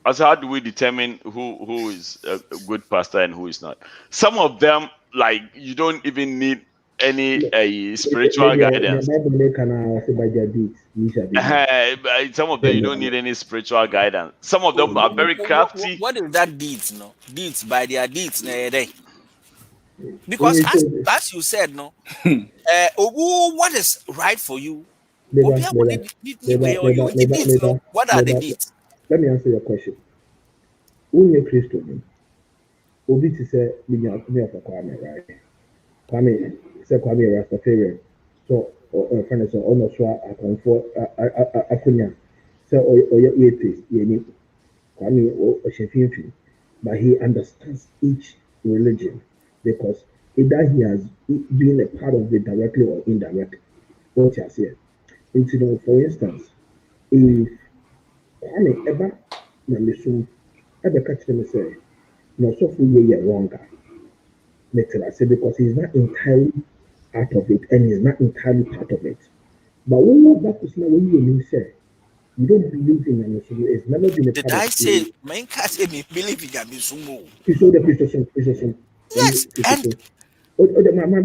as how do we determine who is a good pastor and who is not? Some of them, like, you don't even need any spiritual guidance. Some of them you don't need any spiritual guidance. Some of them are very crafty. What is that deeds? No deeds by their deeds. Because as you said, no, what is right for you? What are the deeds? Let me answer your question. When you're Christian, Obi to say, me of Kwame, right? Kwame, say Kwame Rastafarian. So, friend is almost sure I come for Akunya. So, or your atheist, Kwame or Sheffield, but he understands each religion because either he has been a part of it directly or indirectly. What you say? For instance, if Kwame ever ever catch them and say, no, so for you, wrong guy. Because he's not entirely out of it and he's not entirely part of it. But when you're back to when you say, you don't believe in Yamisumo, it's never been a part of it. Did I say, my cat say me believe in Yamisumo? You saw the Christian. Yes, and my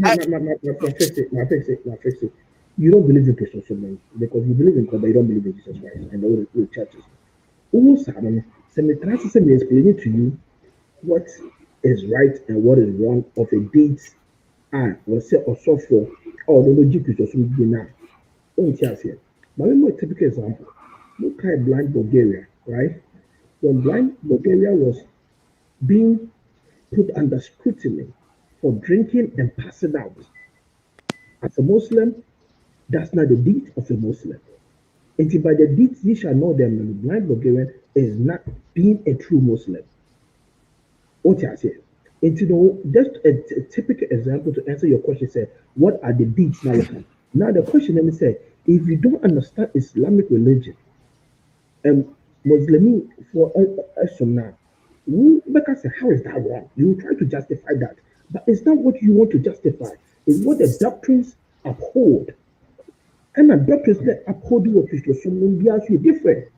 fix it. You don't believe in Christian because you believe in God, but you don't believe in Jesus Christ and all the churches. Also, so me try to explain to you what is right and what is wrong of a date was say or so for or the logic is also be now. Don't you see? But let me a typical example. Look at blind Bulgaria, right? When blind Bulgaria was being put under scrutiny for drinking and passing out. As a Muslim, that's not the deed of a Muslim. And by the deeds ye shall know them, the blind Bulgarian is not being a true Muslim. What I say? And just a typical example to answer your question, say, what are the deeds now? Now the question let me say, if you don't understand Islamic religion and Muslim for us now, because how is that wrong? You try to justify that, but it's not what you want to justify. It's what the doctrines uphold. And the doctrines that uphold what is so different.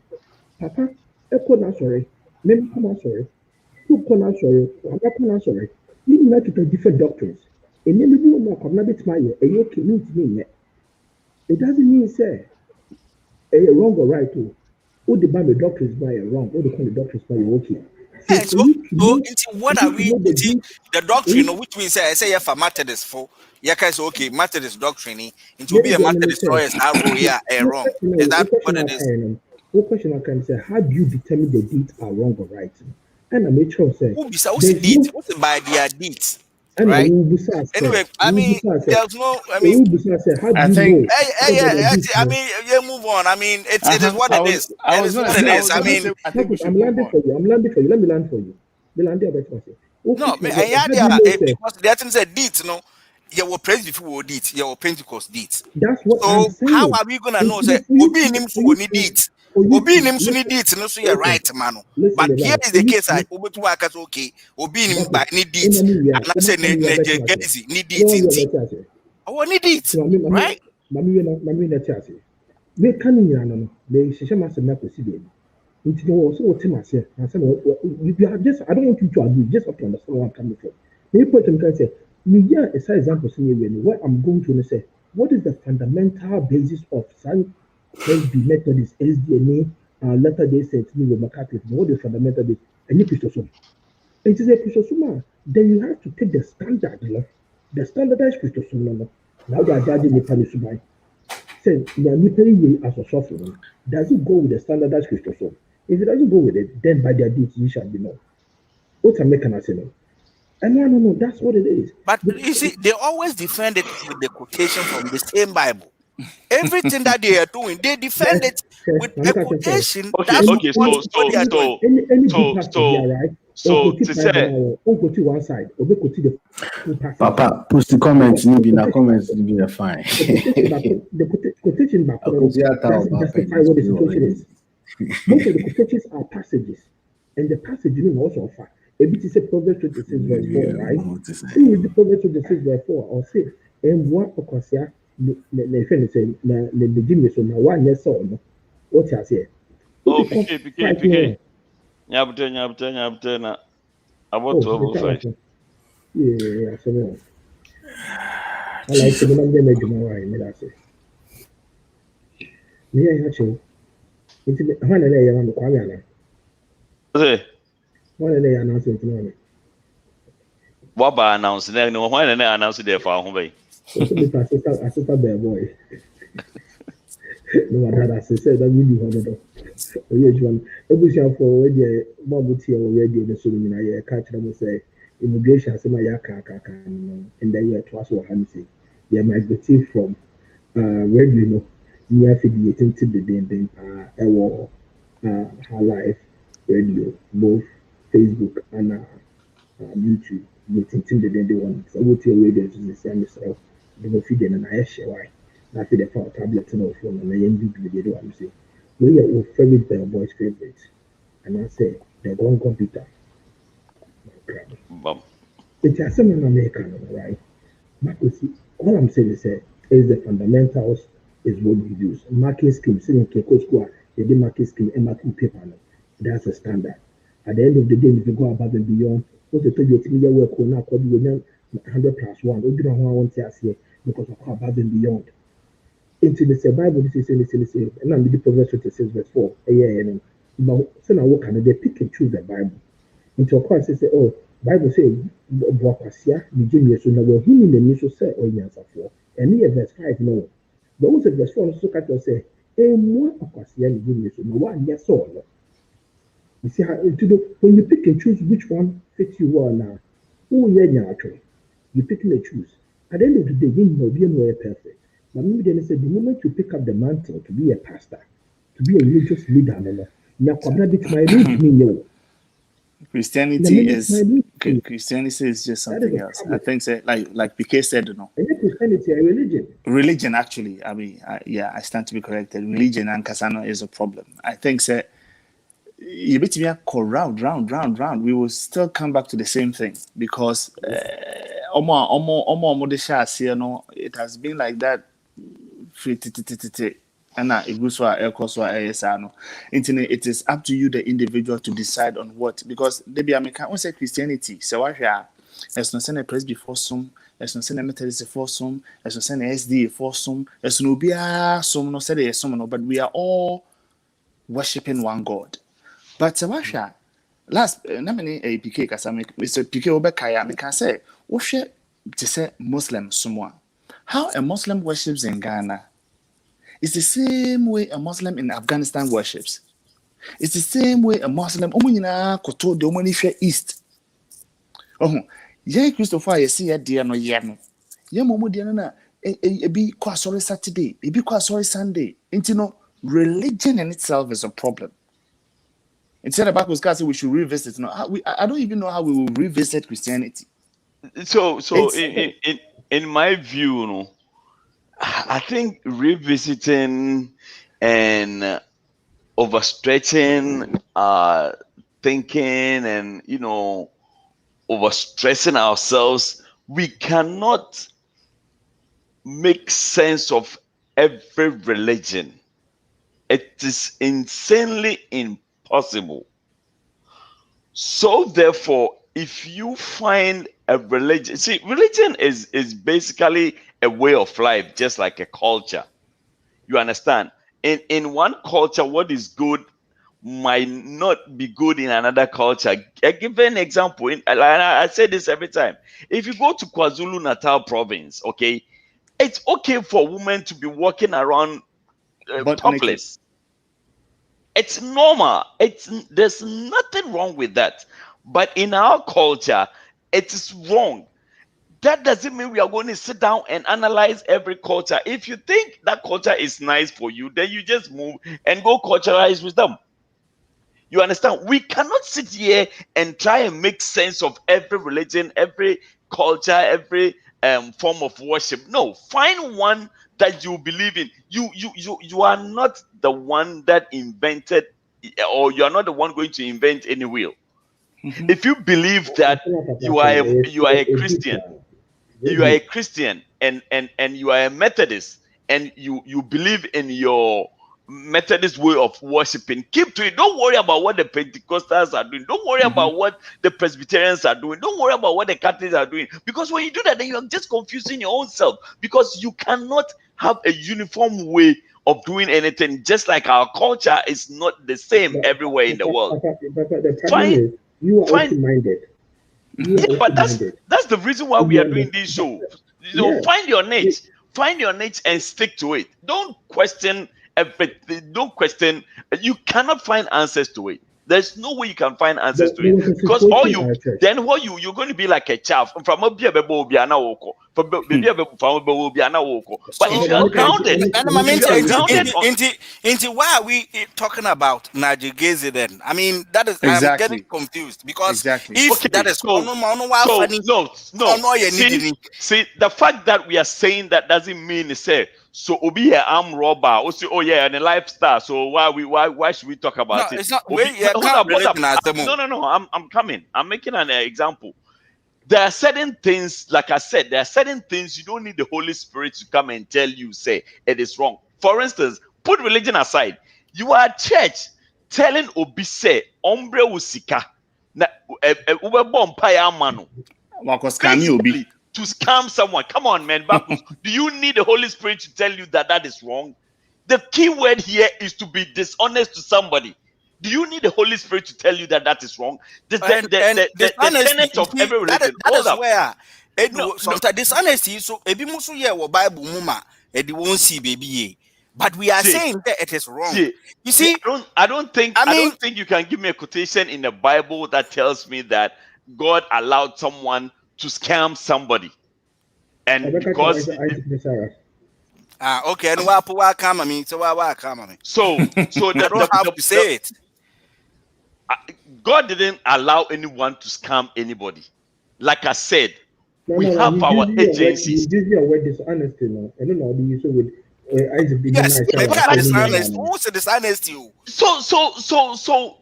Papa, echo na sorry, name come sorry. Who come sorry, I'm not sorry. You need to different doctrines. And then you know, come na bit my okay, mean it doesn't mean say wrong or right too. All the the doctors by wrong, all the kind of doctors by okay. So So, for you to know, what for are you to we? know the deep, The doctrine, which means I say for Methodist for, yeah, guys, okay, Methodist doctrine, it will be a ladies and Methodist gentlemen, lawyers narrow, yeah, wrong. Is that what it is? What question I can say, how do you determine the deeds are wrong or right? And I make sure say Who's the there's deed? no What's the by their deeds? and I Right? will be say, Anyway, I will be mean, say, there's no, I mean, how do I you think know? I mean, yeah, move on. I mean, it is what I it was is. I It was is gonna what say it is. I mean, I think we should I'm move landing on. for you. I'm landing for you. Let me land for you. Me land there, better say. no, me, and How yeah, do you know? Say because the things that deeds, no, you will praise before deeds, you will Pentecost deeds. that's what I'm So how saying. are we gonna know? It's Say, for you obi to him for so you need to deeds. for you Obi to him so need listen. deeds, no, so you're Listen, right, man. listen, But the here line. is For the you case. I to obi to work as okay. Obi him by Marcus, need in a deeds, new year, and I say I'm your better Nigel answer. Gasie need No deeds one in your tea. better answer. I need deeds, So right? Mammy, not answer. Me can't know. They she must have not see It's no also what Tim said. I said, you are just, I don't want you to agree, just have to understand where I'm coming from. Maybe put him can say, me, yeah, a side example, where I'm going to say, what is the fundamental basis of some SB Methodist, SDNA, Latter day Saints, New Catholic? What is the fundamental basis? And you Christosum. It is a Christosum, then you have to take the standard, the standardized Christosum. Now they are judging the Panisumai. Say, as a software, does it go with the standardized Christosome? If it doesn't go with it, then by their deeds you shall be known. What's a mechanism? And no, that's what it is. But you see, they always defend it with the quotation from the same Bible. Everything that they are doing, they defend it with a quotation. Okay, That's okay, what they are doing. Any good pastor here, right? Or go to to Bible say, now, or go to one side, or go to the full passage. Papa, post the comments, maybe na comments, maybe na fine. The quotation back doesn't justify what the situation is. Most of the quotations are passages, and the passage you know also offer. A bit is a Proverbs 26 verse 4, right? Who read the Proverbs 26 verse 4 or 6? And what because yeah, the friend is the beginning so now one yes or no. What you say? oh, PK. Nyabte na about 12:05. Yeah, so no. I like to remember the Jumawai, me that say. Me I actually. It's when I lay on the Kwame. Say, When I lay announcement to what by announce na no when na announce there for ho bay. also be assistant bear boy. No matter that say that we do one. Oye Juan, ebusuafo we dey mo abuti e wo radio de so nyina ye ka kire mo say immigration asema ya ka no in the year to aso han say they migrated from radio no near fidi tinti de den e wo her life radio both Facebook and YouTube the tinti de den one so what your radio is the same so they go feed na ya share why na feed the phone tablet no phone na yen bi de do am say we are favorite the boys' favorite. And I say, they're going to computer. It's a seminar American, right? Marcus, all I'm saying is the fundamentals is what we use. Marking scheme, sitting in school, they did marking scheme and marking paper. That's a standard. At the end of the day, if you go above and beyond, what's the told you to me, work on now, 100 plus 1. We don't want to see because of above and beyond. Into the Bible, this is and I'm the Proverbs 26 verse 4. But so now what can they pick and choose the Bible? Into a course, they say, oh, Bible say, Boasia, the genius, so now we're healing the news, say, oh, yes, for. And here, verse 5, no. But also, verse 4, so cut to say, more Boasia, the genius, no one, yes, or no. You see how, when you pick and choose which one fits you well now, who are actually? You pick and choose. At the end of the day, you know, you're perfect. But maybe then said the moment you pick up the mantle to be a pastor, to be a religious leader, Christianity is just something else. I think like PK said, you know. Christianity a religion. Religion actually, I mean, I stand to be corrected. Religion and Kasano is a problem. I think that you bet me go round. We will still come back to the same thing because it has been like that. And it is up to you, the individual, to decide on what, because maybe I can't say Christianity. So as no send a Presby for some, as no send a Methodist for some, as no send a SDA for some, as no be some no said some no, but we are all worshiping one God. But Sawasha, last namely a PK Kasami, Mr. PK Obekaya, I can say, worship to say Muslim someone. How a Muslim worships in Ghana is the same way a Muslim in Afghanistan worships. It's the same way a Muslim koto the money share east. Oh, yeah, Christopher, you see a dear no yano. Yeah, Momo Diana, a be quite sorry Saturday, a be quite sorry Sunday. And you know, religion in itself is a problem. Instead of Bacchus Castle, we should revisit. No, I don't even know how we will revisit Christianity. So in my view, you know, I think revisiting and overstretching thinking and, you know, overstressing ourselves, we cannot make sense of every religion. It is insanely impossible. So therefore, if you find a religion, see, religion is basically a way of life, just like a culture. You understand? In one culture, what is good might not be good in another culture. I give an example. I say this every time. If you go to KwaZulu-Natal province, okay, it's okay for women to be walking around topless. It's normal. There's nothing wrong with that. But in our culture, it is wrong. That doesn't mean we are going to sit down and analyze every culture. If you think that culture is nice for you, then you just move and go culturalize with them. You understand? We cannot sit here and try and make sense of every religion, every culture, every form of worship. No, find one that you believe in. You are not the one that invented, or you are not the one going to invent any wheel. If you believe that you are a Christian, you are a Christian and you are a Methodist, and you believe in your Methodist way of worshiping, keep to it. Don't worry about what the Pentecostals are doing. Don't worry about what the Presbyterians are doing. Don't worry about what the Catholics are doing. Because when you do that, then you are just confusing your own self. Because you cannot have a uniform way of doing anything. Just like our culture is not the same everywhere in the world. The problem is you are open-minded. Yeah, but that's the reason why we are doing these shows. You know, find your niche. Find your niche and stick to it. Don't question everything. Don't question. You cannot find answers to it. There's no way you can find answers to it, because all you're going to be like a chaff from a baby but if you are grounded, why are we talking about Nigel Gasie then? I mean, that is I'm getting confused, because if that is see, the fact that we are saying that doesn't mean say so obi a arm robber or say, oh yeah, and a lifestyle. So why should we talk about it? It's not No, I'm coming. I'm making an example. There are certain things, like I said, there are certain things you don't need the Holy Spirit to come and tell you, say it is wrong. For instance, put religion aside. You are a church telling obi say ombre usika na basically to scam someone. Come on, man. Do you need the Holy Spirit to tell you that is wrong? The key word here is to be dishonest to somebody. Do you need the Holy Spirit to tell you that is wrong? The tenet of every religion. That is where sometimes dishonesty. So ebi musu ye wo Bible muma edi won't see baby. But we are saying that it is wrong. You see, I don't think you can give me a quotation in the Bible that tells me that God allowed someone to scam somebody, and because okay, and why come I mean, so why come I mean? So I don't have to say it. God didn't allow anyone to scam anybody. Like I said, we have our agencies. You use your word dishonesty, no? I don't know. Do you say with yes, dishonest. Who's a dishonesty? So.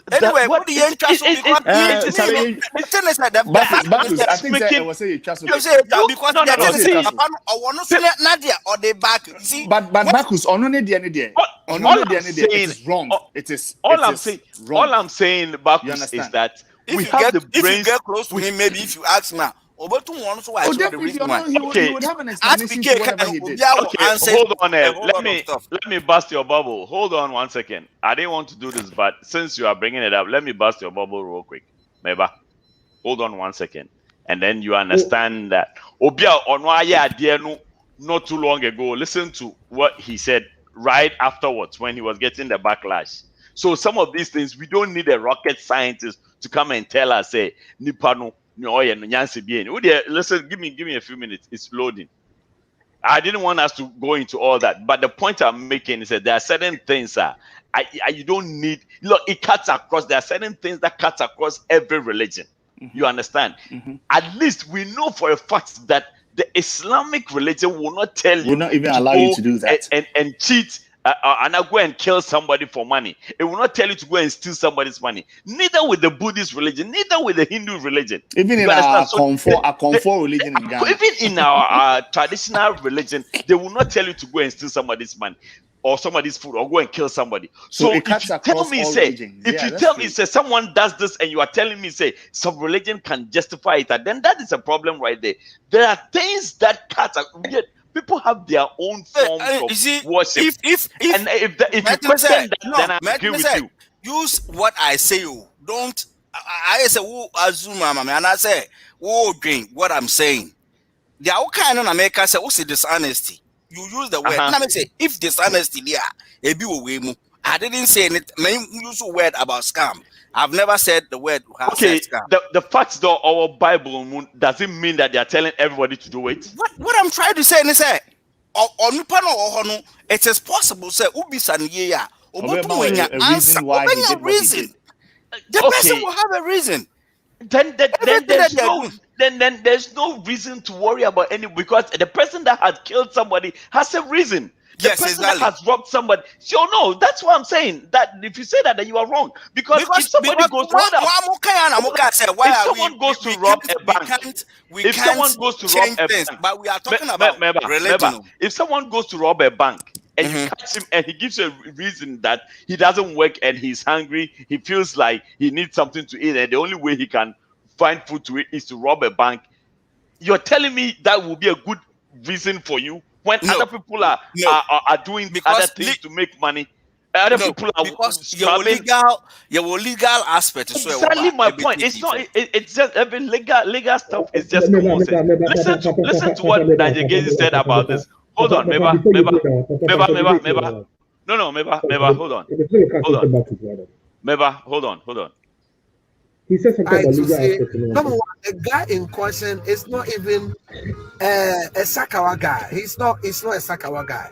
Anyway, what do you trust? I think that was say trust because Nadia or they back. See, but Marcus, on only the end it is wrong. It is all I'm saying, Marcus, is that if you get close to him, maybe if you ask now, but definitely, he would have an explanation to whatever he did. Okay, hold on. Let me bust your bubble. Hold on 1 second. I didn't want to do this, but since you are bringing it up, let me bust your bubble real quick. Meba, hold on 1 second, and then you understand that. Obia onwa not too long ago. Listen to what he said right afterwards when he was getting the backlash. So some of these things we don't need a rocket scientist to come and tell us. Say Nipano. Listen, give me a few minutes. It's loading. I didn't want us to go into all that, but the point I'm making is that there are certain things you don't need. Look, it cuts across. There are certain things that cuts across every religion. You understand? At least we know for a fact that the Islamic religion will not tell you, will not even allow you to do that and cheat. And I go and kill somebody for money. It will not tell you to go and steal somebody's money. Neither with the Buddhist religion, neither with the Hindu religion. Even in our comfort religion in Ghana. Even in our traditional religion, they will not tell you to go and steal somebody's money or somebody's food or go and kill somebody. So it cuts across all religions. If you tell me, say, someone does this and you are telling me, say, some religion can justify it, then that is a problem right there. There are things that cut across. People have their own forms of worship. If you question that, then I agree with you. Use what I say. Don't. I say who assume, and I say who drink what I'm saying. There are all kind of America say what's dishonesty. You use the word. And I say if dishonesty there, I didn't say anything. Use a word about scam. I've never said the word. Okay, the facts though, our Bible doesn't mean that they are telling everybody to do it. What I'm trying to say is that it is possible. Say a reason why he did what he did. The person will have a reason. Then there's no reason to worry about any, because the person that has killed somebody has a reason. The person that has robbed somebody. So no, that's what I'm saying. That if you say that, then you are wrong. Because if somebody goes to but we are talking about religion. If someone goes to rob a bank and you catch him and he gives you a reason that he doesn't work and he's hungry, he feels like he needs something to eat, and the only way he can find food to eat is to rob a bank, you're telling me that will be a good reason for you? When other people are doing other things to make money, other people are because your legal aspect. Exactly my point. It's not. It's just every legal stuff is just nonsense. Listen to what Nigel Gasie said about this. Hold on, Meba. No, Meba. Hold on. Meba, hold on. He said something about legal aspect. Number one, the guy in question is not even a Sakawa guy. He's not a Sakawa guy.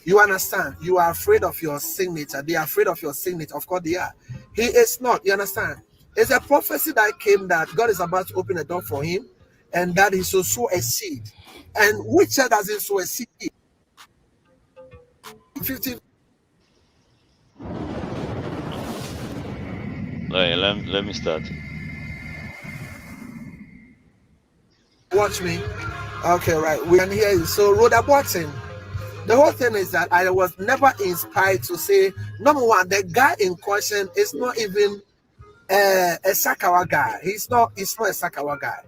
You understand? You are afraid of your signature. They are afraid of your signature. Of course they are. He is not. You understand? It's a prophecy that came that God is about to open a door for him, and that he shall sow a seed. And which child doesn't sow a seed? 15. Right, let me start. Watch me. Okay, right. We can hear you. So, Rhoda Watson, the whole thing is that I was never inspired to say, number one, the guy in question is not even a Sakawa guy. He's not a Sakawa guy.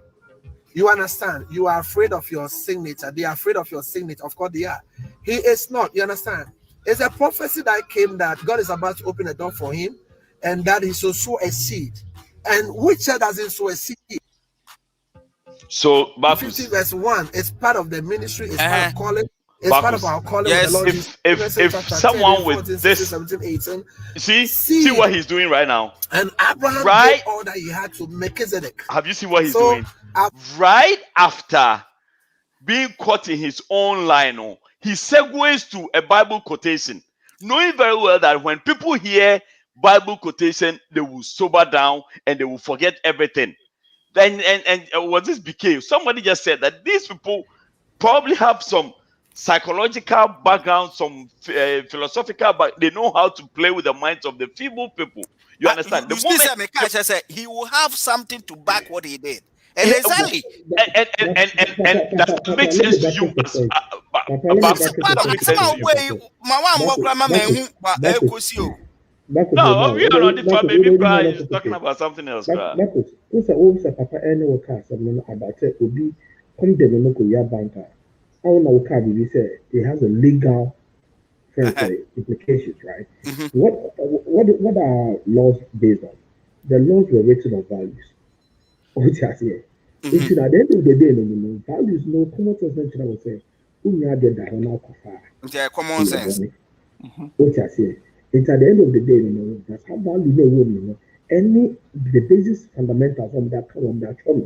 You understand? You are afraid of your signature. They are afraid of your signature. Of course they are. He is not. You understand? It's a prophecy that came that God is about to open a door for him, and that he shall sow a seed. And which child doesn't sow a seed? So, 15 verse 1 is part of the ministry, it's part of calling, it's part of our calling. Yes, with the Lord if someone 10, 14, with 16, this 17, 18, see what he's doing right now. And Abraham right, did all that he had to Melchizedek. Have you seen what he's doing? Right after being caught in his own line, he segues to a Bible quotation, knowing very well that when people hear Bible quotation, they will sober down and they will forget everything. Then and what this became, somebody just said that these people probably have some psychological background, some philosophical, but they know how to play with the minds of the feeble people. You understand? You still say he will have something to back what he did. And exactly. And that makes sense to you. No, we are not the maybe cry is talking about something else. Marcus, who's a papa any work as a man about it will be come the local ya banker. I don't know what say it has a legal implications, right? What are laws based on? The laws were written on values. Which I say. It's at the end of the day, no values, no common sense I would say. Who you are the now common sense. Which I say. It's at the end of the day, that's how value they will any the basis fundamentals from that from that from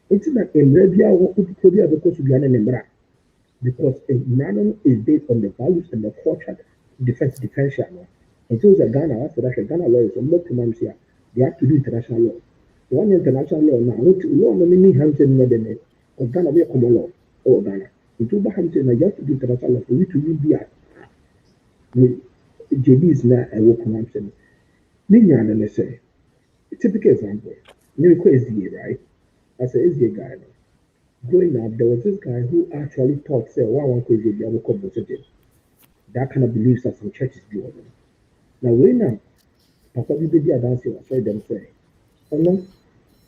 it's not a media what could be because we are in because none is based on the values and the culture defense. It was a Ghana after that Ghana lawyers and not to here. They have to do international law. One international law now, law no meaning Hampton more than it. Because Ghana be a common law. Oh Ghana. It will be Hampton and you have to do international law for you to be at JB's now I work on Hampton. Million and let's say a typical example. You request SDA, right? As an SDA guy. Growing up, there was this guy who actually thought, say, one crazy the other composited. That kind of beliefs that some churches do. Now, when Papa Bibi dancing, I saw them say, oh no,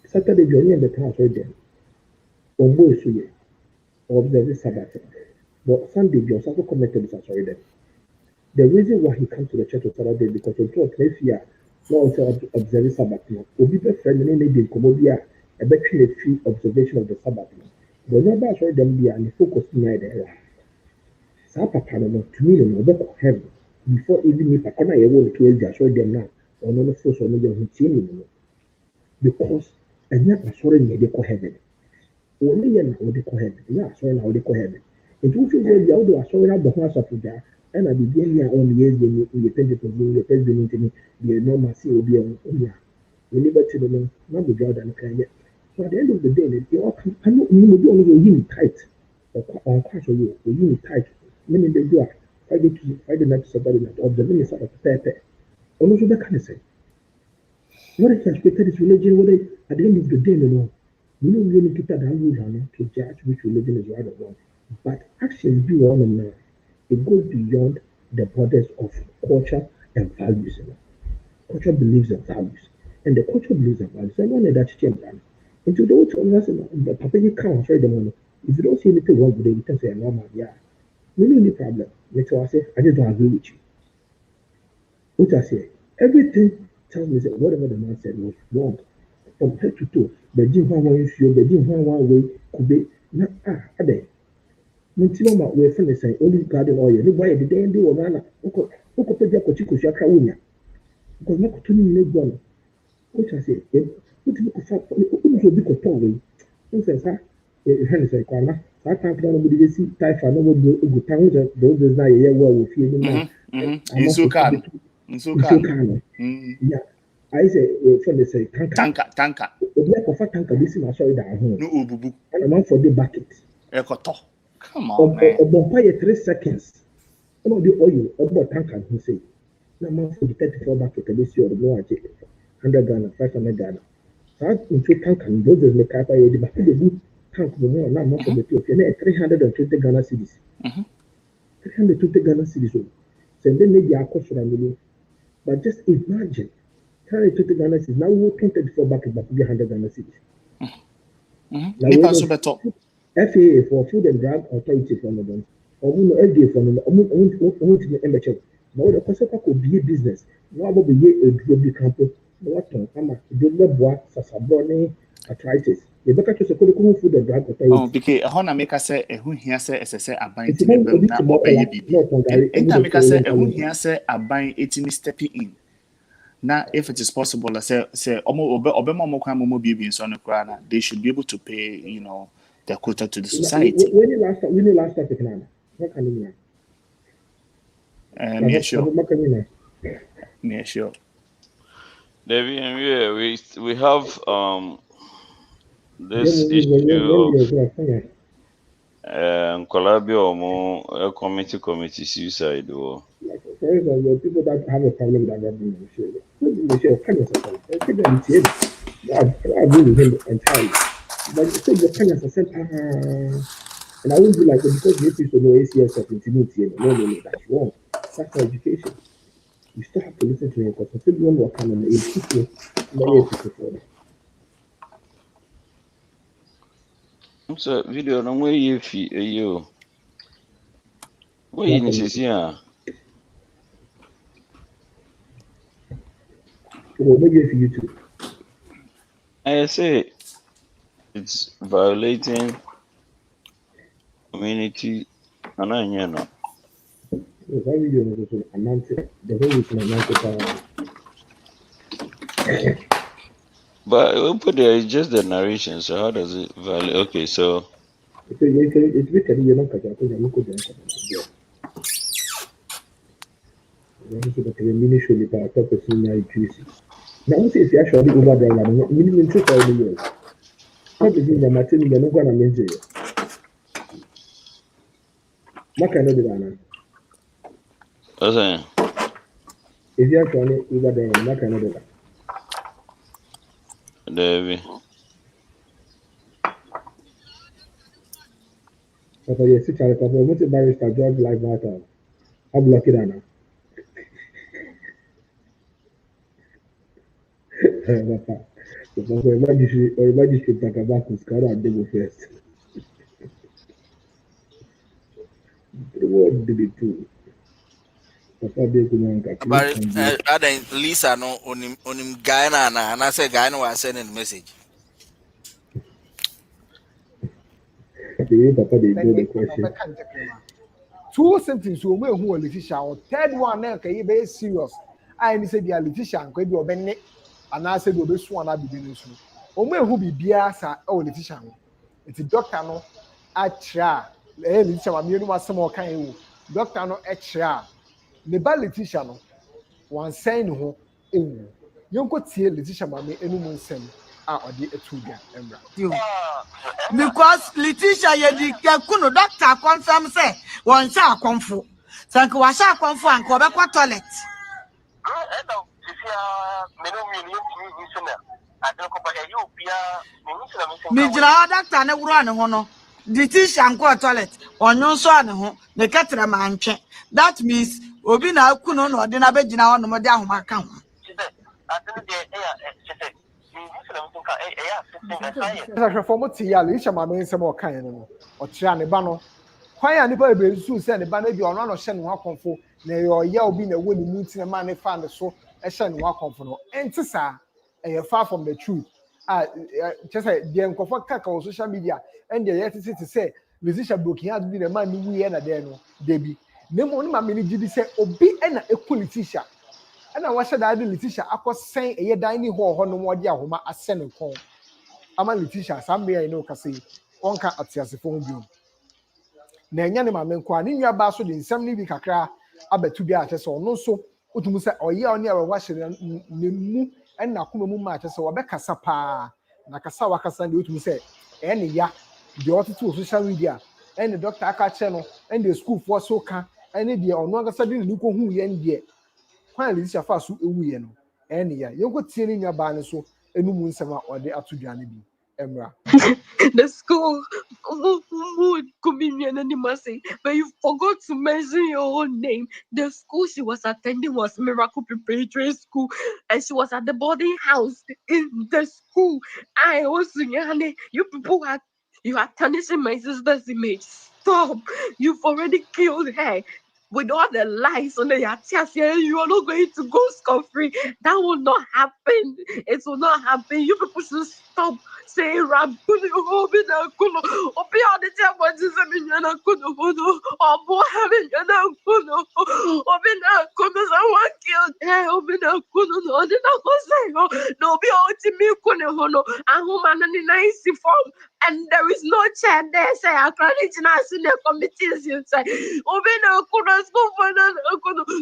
Saturday journey and the town, I saw them. Ombo is observe the Sabbath. But Sunday, you also committed this, I saw them. The reason why he comes to the church on Saturday because he thought, if you are not observing Sabbath, Obi be friend, and then they come over a better free observation of the Sabbath. But never saw them be and focus near the Sapa Panama to me, no better heaven before even if I can't able to show them now or no force or no team because and yet I saw them they call heaven. Only and how they call heaven, yeah, so how they call heaven. It will feel the outdoor I saw the house of there and I began here on the years in the Pentecost, the President, the normal C will be on here. We never tell them, not the God and kind. So at the end of the day, they all can only unit tight or quite you, unit tight. Meaning they do Friday night, Saturday night, of the minister of Pepe. Also, that kind of say. What I can expect is religion, what at the end of the day, you really get that to judge which religion is right or wrong. But actions do on them now. It goes beyond the borders of culture and values. Culture believes and values. And the culture believes and values. So I wanted that to change that. Into the old the Papa you can't sorry the money. If you don't see anything wrong with it, you can say normal, yeah. No any problem. I say, I just don't agree with you. What I say, everything tells me that whatever the man said was wrong. From head to toe. The Jim one issue, the Jim one way could be not there. Mama, we're from the same only garden oil. Why did they do Ghana? Who could put their Kochiko Shaka winner? Because not to me, one. Which I say, what you be controlling? Who says, Henry Kwana, I can't nobody see Taifa, nobody good town, those is not a year well with you. In Sukan. Yeah, I say, friend, they say, tanka. The black of a tanker, this is my sorry down. No, Ubu. And a man for the bucket. Come on, man. About 3 seconds. About the oil, about tanker, who say, no man for the 34 bucket, this year, the more I take 100 Ghana, 500 Ghana. So I into tank and those is make up a but the good tank will not much of the two. 320 Ghana cedis. 320 Ghana cedis. So then maybe I cost for a million. But just imagine 320 Ghana cedis. Now we 24 bucket, but 100 Ghana cedis. FAA for Food and Drug Authority from them, or FDA from them, now the concept could be a business. Now will be a drug campus. What I'm Sasabroni arthritis. The better to support the Food and Drug Authority. Oh, because a Hona make us say a who here say SSA a buying to the and make us say a who here say a buying 18 stepping in. Now, if it is possible, say Obama Mokwamo baby in Sonokrana, they should be able to pay, their quota to the society. When you last topic now, what can you Yeah, sure. David, and we have this issue of Colabio committee suicide or people that have a problem that have been entirely. But so the kind of and I won't be like because you people know ACS of infinity. No, that's wrong. That's not education. You still have to listen to him because I think one more time and it's people many people. So video no way if you we is here. Well, maybe if you too. I say it's violating community and I know. That video was announced. The whole week announced. But we put there is just the narration. So how does it violate? Okay, so It's written you're not catching. I'm not going to the ministry of the top of senior juicy. Now, if you actually over there, minimum 2,000 years. Not the thing that Martin, you're not going to mention it. What kind of designer? what's that? If you actually over there, what kind of designer? David. Papa, you sit at Papa, what's a barrister George like that? I'm lucky now. Papa, the magistrate talk about who's got a devil first. What did it do? Papa, they But then Lisa no on guy and I said guy no was sending a message. The way Papa they do the question. 2 sentences we who Letitia or third one na ka you be serious. I ni say dia Letitia nko bi obenne ana say bi obesu ana bi no so. O me hu bibia sa o Letitia no. Iti doctor no a tra Letitia ma me no asem o kan e wo. Doctor no e tra ne ba Letitia no wan sen ne ho ewu. Yonko tie Letitia ma me enu mu nsem a odi etuga emra. Because Letitia yedi kuno doctor confirm say one sha konfo. Sanko wa sha konfo anko be kwa toilet. Mi jira doctor na wuro ne ho no. Letitia anko toilet. Onyo so ane ho. Ne ketre ma antwe. That means obi na kuno no de na be gina ho no mo de ahoma ka ho. For mo ti ya Letitia ma me nsem o kan no. O kira ne ba no. Kwan ya nipa be su se ne ba na bi ono no hye ne ho akonfo na yo ya obi na woni mu ti na ma ne fa ne so e hye ne ho akonfo no. Enti sa e far from the truth. Just say the enkofo kaka on social media and the yet to say Letitia broken heart bi na man ni wi na there no debi. Ne mo no ma me ni gidi say obi e na eku Letitia. And I was that Letitia akọ sen eye dan ni ho no mo de ahoma ase ne kon. Ama Letitia somewhere no ka say on ka atiasefo ho bi. Na enya ne ma me nko ani nwa ba so de nsam ni bi kakra abetu bi a kyese ono so otumu se oye oni a wa hye ne mu na kuma mu ma kyese wo be kasa pa na kasa wa kasa de otumu se ene ya de otutu social media ene doctor aka che no ene the school for so ka ene de ono akasa de ni ko hu ye ndie kwan Letitia fa so ewu ye no ene ya yenko tie ni nwa ba ne so enu mu nsam a ode atudwane bi emra. The school would communion animasi, but you forgot to mention your own name. The school she was attending was Miracle Preparatory School, and she was at the boarding house in the school. I also, you people you are tarnishing my sister's image. Stop! You've already killed her. With all the lies on the chest, you are not going to go scot-free. That will not happen. It will not happen. You people should stop saying Rabuni Obina Kuno, Obi on the table, Zizamina Kuno, or Bohamina Kuno, Obina Kuno, someone killed her, Obina Kuno, no, did not say, no, be all to me Kuno, and woman in nice form. And there is no chair there, say, I can't in the committees, you say, Obina Kuno,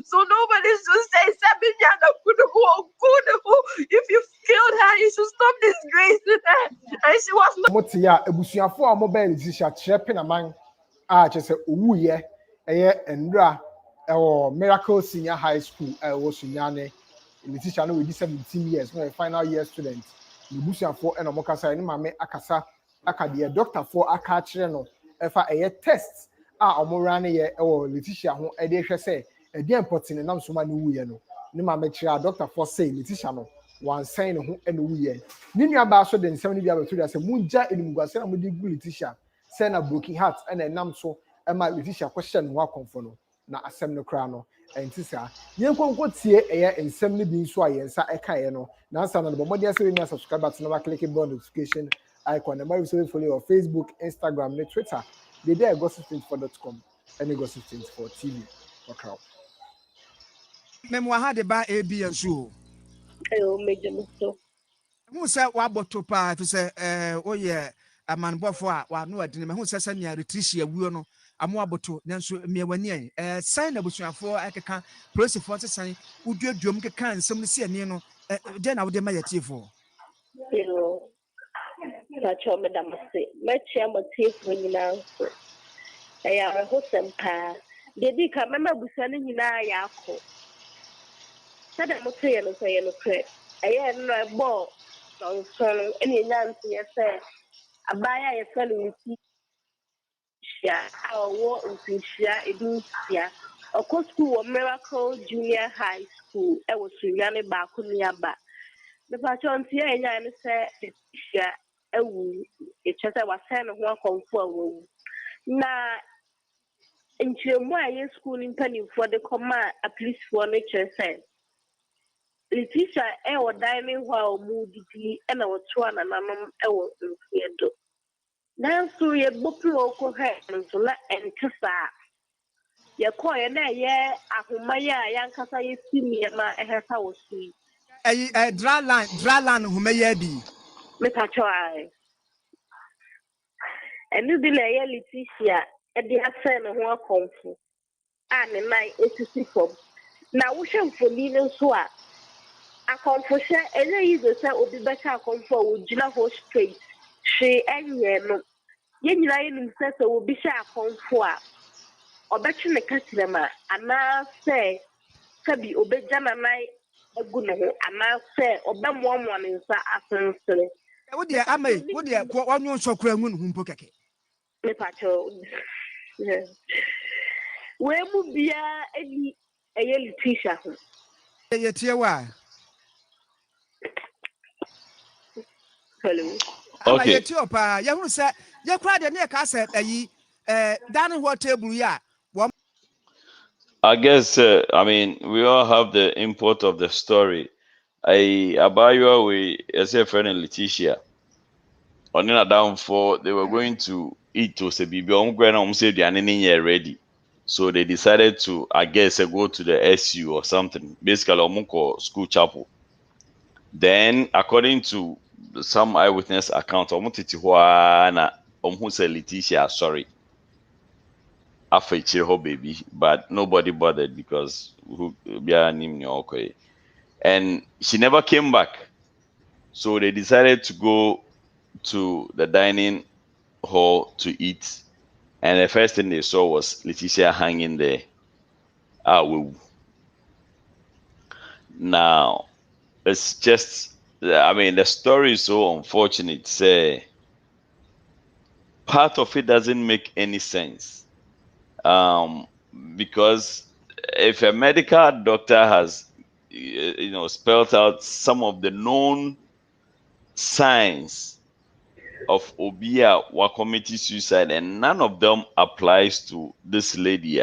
so nobody should say, Sabiana Kuno, if you've killed her, you should stop disgracing her. And she was not. Motia, ebusuafo a mobile Letitia chepe na man a chese owuye eye endra Miracle Senior High School was Sunyane. Letitia no with 17 years, no final year student. Ebusuafo e no mokasa ni mame akasa akade doctor for aka kire no efa eye test a omorane ye Letitia ho e de hwe se e de important na msoma no wuye no ne ma mekyerɛ doctor for say Letitia no one sign ho ɛna wuyɛ ne nua baa so de nsɛm no bi abɛto da sɛ mugya enimguase na mode gu Letitia sɛ na broken heart ɛna ɛnam so ɛma Letitia kɔhyɛ ne ho akɔmfo no na asɛm no koraa no ɛnti saa yɛn nkɔnkɔ tie ɛyɛ nsɛm no bi nso a yɛn nsa ɛkaeɛ no nansa no bɔmmɔde asɛ wei na subscribe button na click bell notification icon na ma so follow your Facebook, Instagram, ne Twitter they there gossip24.com and gossip24 TV okay Memo ha de ba ABN so. Ayo meje so. Who said what bottle pa to say oh yeah a man bofo a wa no adine me hu say say nia retricia wuo no amo aboto nanso me wani sign abusuafo akeka prosifo sign uduaduom keka nsem no se ani no de na wo de ma yatifo. Yo. Na cho me da mase. Me chia motifo nyina so. Eya ho sempa. Dedi ka mema busane nyina ya akọ. Sada mo teye no say no kre. Eya no ebo no so eni nyanti ye say abaya ye say no ti sha awo nfishia edusia. Oko school wo Miracle Junior High School e wo sunyane ba ko niaba. Me pa chonti e nya ne say sha ewu e chese wa say no ho akonfo awu. Na nchiremu a ye school mpanimfo de koma a police for nature say Letitia e wo dining hall mu didi e na wo to anananom e wo mfiedo na so ye bopro ko he nso la entesa ye ko ye na ye ahoma ye a yankasa ye simi ma e hesa wo sui Dry line huma ye bi me pacho ai enu bi na ye Letitia e de ase no ho akonfo a ne nai esisi fom na wo hwe mfoni nso a akonfoshe ene yizo se obi beka akonfo wo gina ho straight she enye no ye nyina ye nim se obi sha akonfo a obechi ne katirema ana se kabi obeja na nai egu no ho ana se obemmoa ne nsa asensere wo de amai wo de ko onyo nsokura ngun humpo keke me pacho we mu bia eni eye Letitia ho ye tie wa hello ama ye tie opa ye hunu se ye kura de ne ka se ayi dining hall table ya I guess, I mean, we all have the import of the story. Abayo, as a friend and Letitia, on in a down for they were going to eat to say, Bibi, say they are ready. So they decided to, I guess, go to the SU or something, basically, Omuko school chapel. Then, according to some eyewitness accounts, Omutitihuana, say Letitia, sorry. After baby, but nobody bothered because and she never came back. So they decided to go to the dining hall to eat, and the first thing they saw was Letitia hanging there. Now it's just, I mean, the story is so unfortunate. Say part of it doesn't make any sense. Because if a medical doctor has, spelled out some of the known signs of obia or committed suicide, and none of them applies to this lady,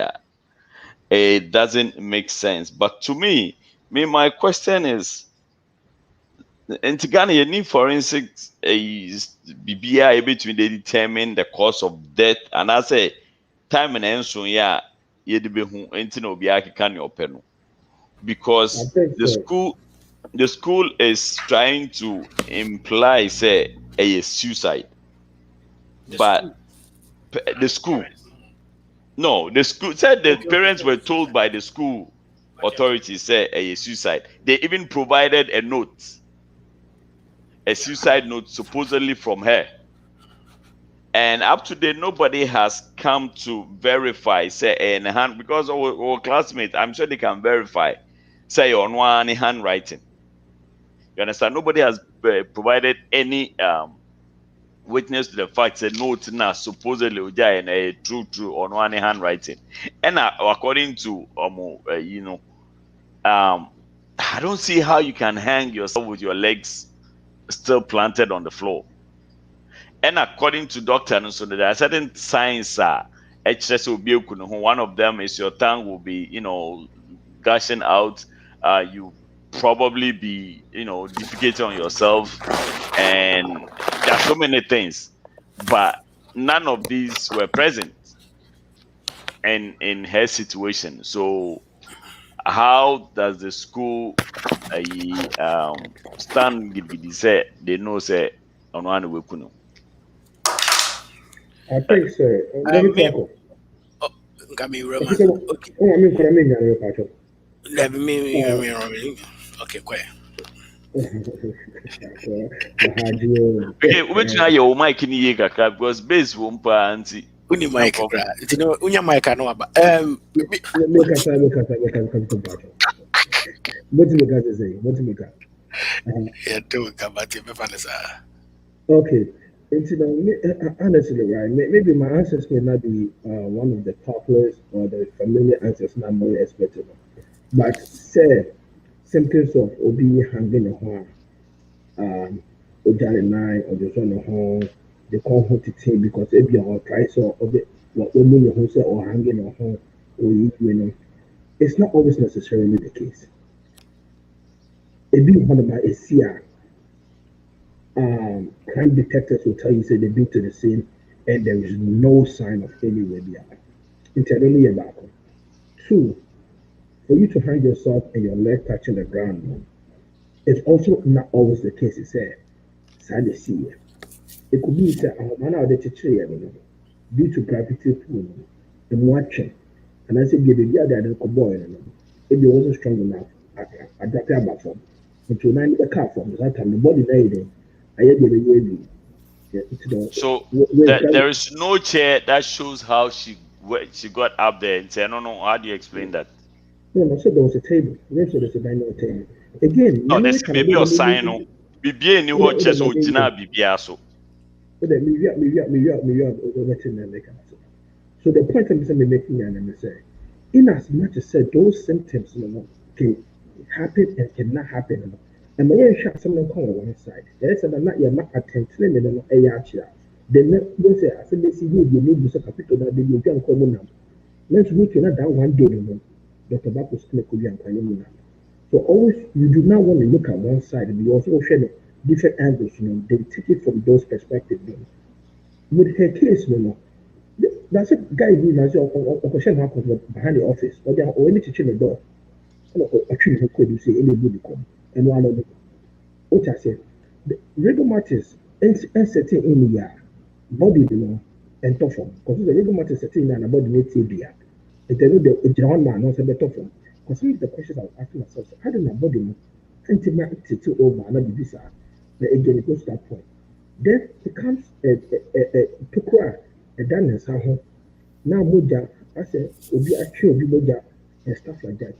it doesn't make sense. But to me, my question is, in Ghana, you need forensics BBI able to determine the cause of death, and I say time and answer, yeah, because the school is trying to imply say a suicide, but the school said the parents were told by the school authorities say a suicide. They even provided a suicide note supposedly from her. And up to date, nobody has come to verify, say, in hand, because our classmates, I'm sure they can verify, say, on one handwriting. You understand? Nobody has provided any witness to the fact that note now supposedly in a true on one handwriting. And according to I don't see how you can hang yourself with your legs still planted on the floor. And according to doctor, so there are certain signs. One of them is your tongue will be, gushing out. You probably be, defecating on yourself, and there are so many things, but none of these were present in her situation. So how does the school stand gidi say they know say on one we kuno? I think so. Let me talk. Okay. Okay, quiet. Okay, which now your mic in here because base won't anti. Uni mic cry. You know, unya mic no aba. What do you guys say? What do you guys? Yeah, do kabati be fanasa. Okay. Honestly, right? Maybe my answers may not be one of the popular or the familiar answers not more expected. But say symptoms of OB hanging a horn, Ojani nine or just on the horn, they call home to take because if you are price or it what women your home or hanging a horn or you know, it's not always necessarily the case. If you want about a CR, crime detectives will tell you say they've been to the scene and there is no sign of anywhere beyond. Internally about it. Two, for you to hang yourself and your leg touching the ground, it's also not always the case. It's sad to see. It could be said, man, out there due to gravity pull and watching. And I said, give the other than boy. If you wasn't strong enough, I got about from. Until 9 the car from that time, the body lady. So there is no chair that shows how she got up there and said, no, how do you explain that? No, so there was a table. Then so there's a dining table. Again, no, there's maybe a sign. No, BBA new hot chest or Jina BBA so. So the point I'm making and say, in as much as said those symptoms can happen and cannot happen. And my shot someone come on one side. There is not your not attention and a yacha. Then they say, I said, this is you need to capital that you can come on. Let's look at that one day. The tobacco smoke could be an. So always you do not want to look at one side and you also share different angles, they take it from those perspectives. With her case, that's a guy who has a question behind the office, or they are only teaching the door. Actually, how could you say anybody come? And one of them, what I said, the rigor mortis and setting in the body, and tough form. Because the rigor mortis setting in the body needs to be. If they know the John man, not a better form. Because some of the questions I was asking myself, how do my body intimate to over another visa? Again, it goes to that point. Then it comes to cry a dance. Now, Moja, I said, will be actually Moja and stuff like that.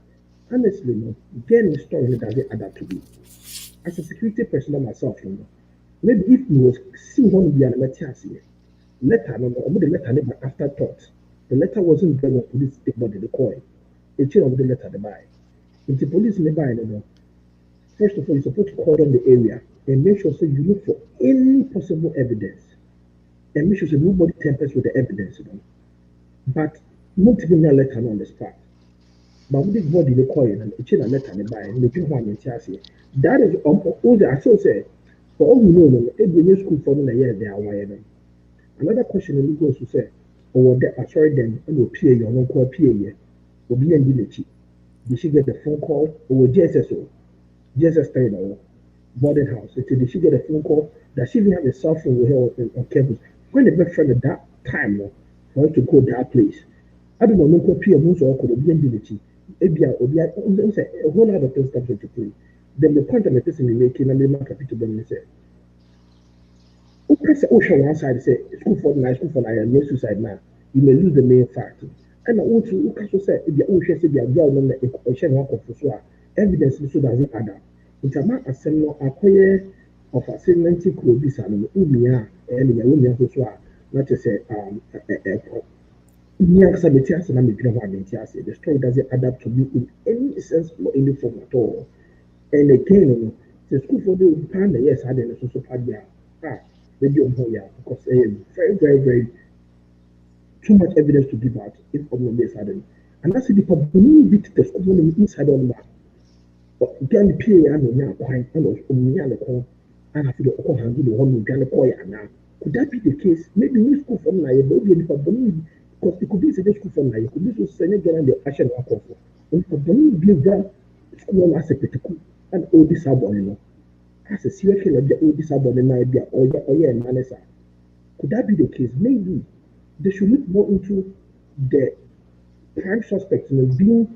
Honestly, getting the story doesn't add up to me. As a security personnel myself, maybe if you was see one be an letter, the letter never afterthought. The letter wasn't there when police take body the coin. It should have the letter to buy. If the police never first of all, you're supposed to call on the area and make sure so you look for any possible evidence. And make sure so nobody tampers with the evidence. But not even a letter on the spot. But with this body the coin and it's a letter to buy and making one in Chassis. That is all the I say for all we know, every school for a year they are wired. Another question goes to say, sorry then, and will peer your own call peer year. Will be in the did she get a phone call or JSSO? JSS 3 boarding house. Did she get a phone call? Does she even have a cell phone with her on campus? When the best friend at that time for her to go that place. I don't know, no peer moves or could be in the a whole lot of things comes into play. Then the point of the person making and they mark up to them say, Ocean one side say, school for the suicide now. You may lose the main fact. And also, you can say, if the ocean said, the ocean walk of evidence so doesn't add up. It's a man as similar acquire of a similarity could be some Umia and Umia who's not to say, the story doesn't add up to me in any sense or any form at all. And again, the school for the plan, yes, I didn't also part there. They do because very, very, very too much evidence to give out if problem is sudden. And that's the problem with the school inside on that. But again, the PA and the point and the call, and I feel the call handle the one who can call now. Could that be the case? Maybe new school from now, but we problem because it could be a school from now, it could be so sending the action of call for. And for them, give that school as a critical and all this abon, as a serious of the all this abon idea or yeah, manager. Could that be the case? Maybe they should look more into the prime suspects being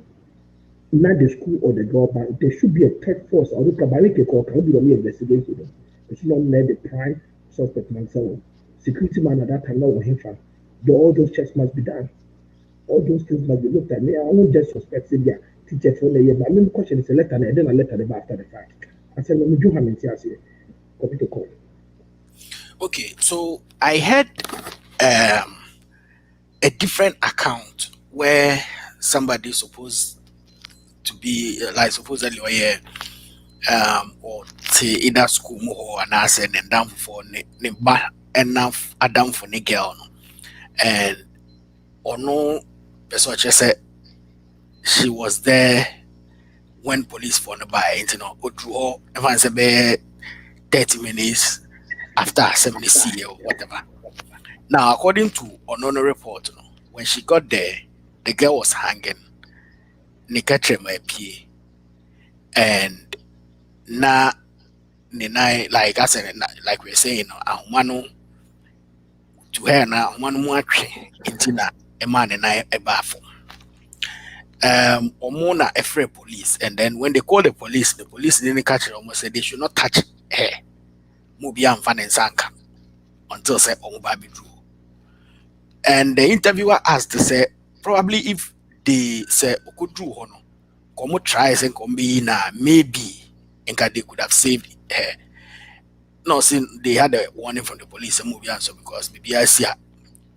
not the school or the girl, but there should be a third force or look about it or can be a investigation. They should not let the prime suspect myself. Security man at that time not him for. All those checks must be done. All those things must be looked at. I won't just suspect yeah, teacher for the year, but the question is a letter and then a letter after the fact. I said, let me do have here. Copy to call. Okay, so I had a different account where somebody supposed to be like supposedly or say either school more and I said and down for enough a down for the girl and or no person just said she was there when police phone by you know or everyone said 30 minutes after 70 or whatever. Now according to Onono report, when she got there, the girl was hanging. Nikatre my pie and na nina like I said like we're saying ahumano to her na ahumano mu atwe nti na ema ne na ebafo omona efre police and then when they call the police didn't catch her almost said they should not touch her mubi amfa ne nsanka until say omuba be true. And the interviewer asked to say probably if they say okudru hono komo tries and combine maybe they could have saved her. No, since they had a warning from the police and movie answer because maybe I see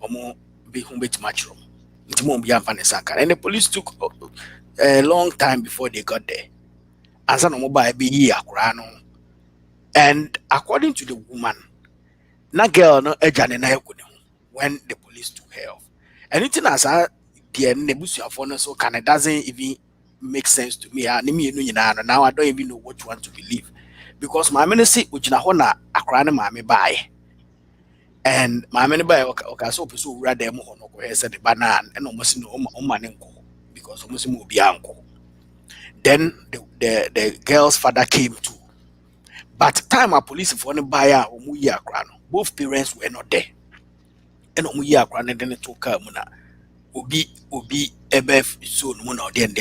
omo be too much room. And the police took a long time before they got there. And some mobile be here and according to the woman, na girl no ejane na when the police took her off. Anything as the nebusia phone so can it doesn't even make sense to me. Now I don't even know what you want to believe. Because my ministry ujina hona akrane mame buy. And my many buy okay so pursue rather mo hono ko said the banan and almost no manenko because almost mo be uncle. Then the girl's father came too. But time a police for no buyer or muya krano. Both parents were not there. And muya krano then took muna. Obi ebef so no then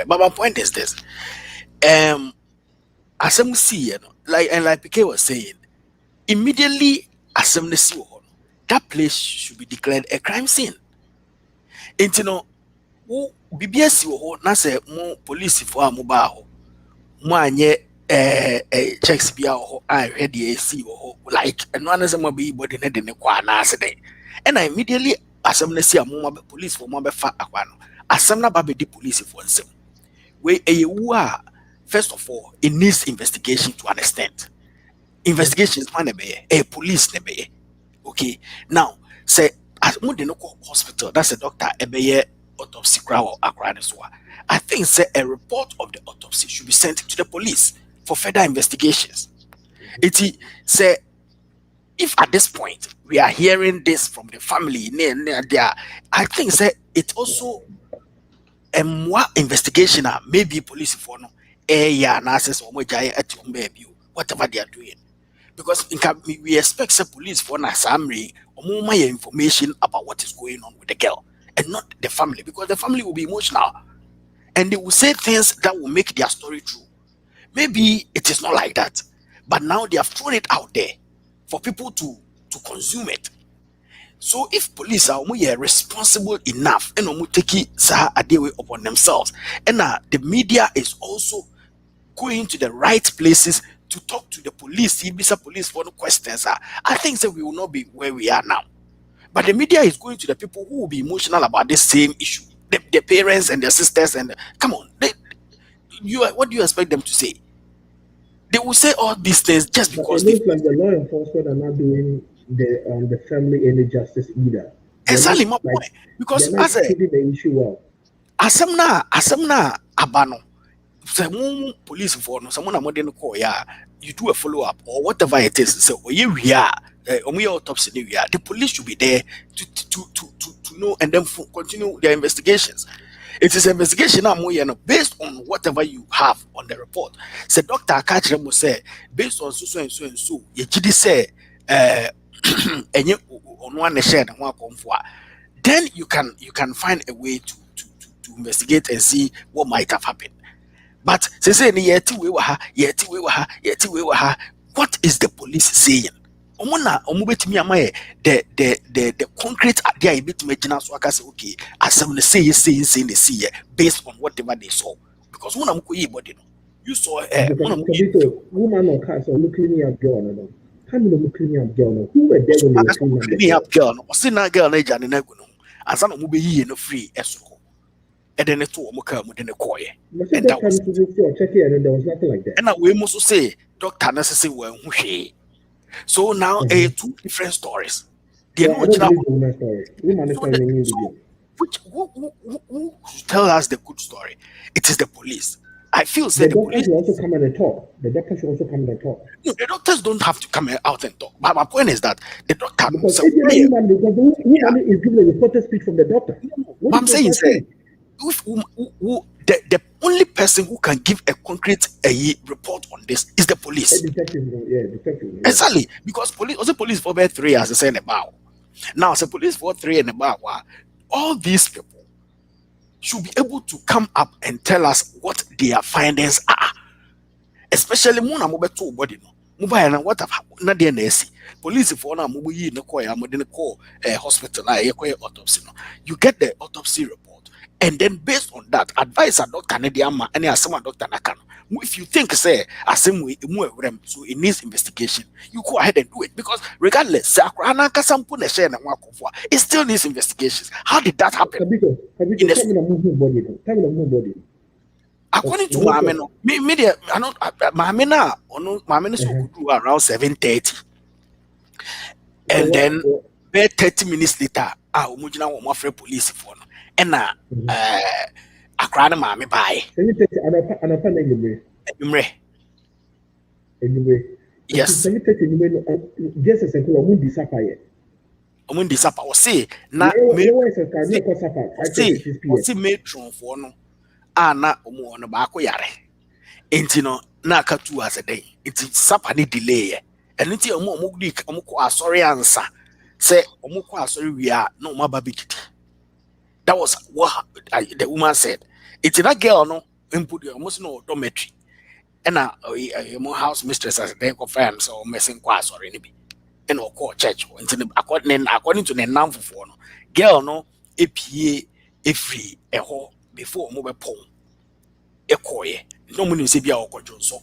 but my point is this asem see like PK was saying immediately asem see that place should be declared a crime scene. And you know who BBS na say mo police for amuba ho mo anye checks bia ho I read the AC like and one is mo be body na de ne kwa na ase dey and I immediately asem na see amoma police for mo be fa akwa no asem na ba be the police for nsem we first of all it needs investigation to understand investigations man be police be okay now say as mo de no hospital that's a doctor be autopsy crowd or akwa so I think say a report of the autopsy should be sent to the police for further investigations. It say if at this point we are hearing this from the family, I think say it also a more investigation maybe police for no analysis or whatever they are doing. Because we expect the police for a summary or more information about what is going on with the girl and not the family, because the family will be emotional and they will say things that will make their story true. Maybe it is not like that, but now they have thrown it out there for people to consume it. So if police are responsible enough and take it upon themselves, and the media is also going to the right places to talk to the police, if police for the questions, I think that we will not be where we are now. But the media is going to the people who will be emotional about this same issue, the parents and their sisters, and come on, what do you expect them to say? They will say all these things just But because it they looks like the law enforcement are not doing the family any justice either. exactly my point. Because They're not as a treating the issue well. asem na abano. Some police for no someone am no call ya, you do a follow up or whatever it is. So we are autopsy the police should be there to know and then continue their investigations. It is investigation based on whatever you have on the report. Say Dr. Akachre must say based on so and so and so, you say enye on one share and one comfort. Then you can find a way to investigate and see what might have happened. But say what is the police saying? The concrete idea a bit imagine so I can say okay, as some say based on whatever they saw. Because when I'm you saw Woman or cats are looking at girl. How many looking at girl? Who were there when they were cleaning up girl? Or see na girl na jani na guno. And some mube yi no free esoko. And then the two omuka mu the koye. And that was checking and there was nothing like that. And now we must say doctor necessary well who. So now two different stories. They know who tell us the good story? It is the police. I feel the doctors should also come and talk. The doctors should also come and talk. No, the doctors don't have to come out and talk. But my point is that the doctor because if the woman is giving a reported speech from the doctor. What I'm saying is the only person who can give a concrete report on this is the police. Detective. Exactly, because police for about 3 years saying about. Now, the police for 3 and about all these people should be able to come up and tell us what their findings are. Especially Muna Mobeto body no. Mobile and what have not the NSC. Police for now Mubu no call hospital autopsy. No. You get the autopsy report, and then based on that, advise a doctor Nediama and some doctor Nakano. If you think say so it needs investigation, you go ahead and do it because regardless, it still needs investigations. How did that happen? According to Mameno, media, I know Mamena could do around 7:30, and then 30 minutes later, Mujina will offer police for no, and a crowd of mammy by. Yes. Just as a woman disappear. Woman disappear. Say, now, see, matron for no. Na omo no ba ko yare enti no na aka 2 as a day enti sapa ni delay and enti omo ko asori ansa say omo ko asori wi a na omo ba bigiti. That was what the woman said. It's that girl no input almost no dormitory and omo house mistress as they confirm so messing kwa asori ni bi and o call church enti according to the nam for no girl no epie efri eho before mo be pon ekoye no mo ni se bia okojo so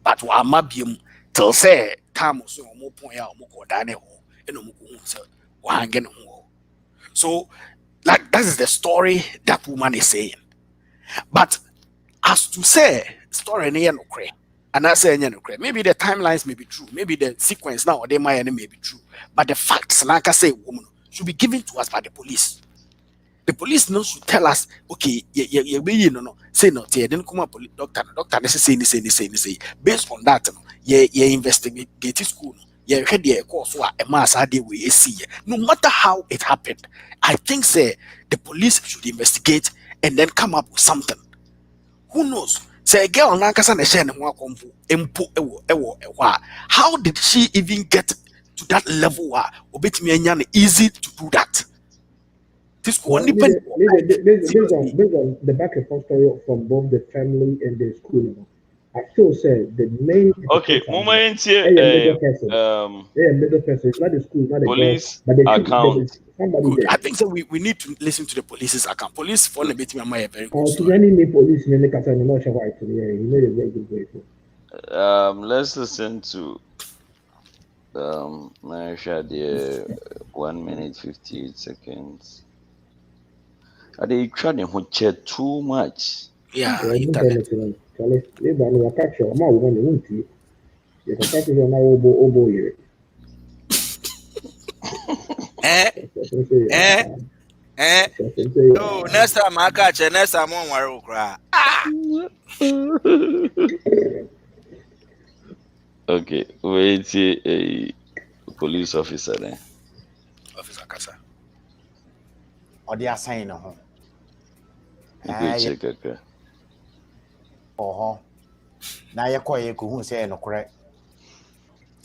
but wa mabiem till say time so mo pon ya mo ko da ne ho e no mo ko hu se wa hange ne ho. So like that is the story that woman is saying. But as to say story ne no kre and I say no kre, maybe the timelines may be true, maybe the sequence now or they may be true, but the facts like I say woman should be given to us by the police. The police knows should tell us, okay, no, say no, then come up doctor, say based on that, investigate school, had the course a mass idea we see. No matter how it happened, I think say the police should investigate and then come up with something. Who knows? Say a girl Nankasa how did she even get to that level where easy to do that? This well, based on the back and forth story from both the family and the school, I still say the main moment here middle person. Middle person. It's not the school, not the police girl, but account. I think so. We need to listen to the police's account. Police for a bit very good. Police in the castle, not sure why. He made a very good way. Let's listen to Marisha there 1 minute 58 seconds. They try to chat too much. Yeah, internet. Charlie, they ban you catch your mouth when you want to. You can catch your now obo here. No, next time I catch you, next time I won't cry. Okay, wait a police officer then. Officer Kasa. Or they are saying no. Check okay. Oh, now you're quite who say no correct.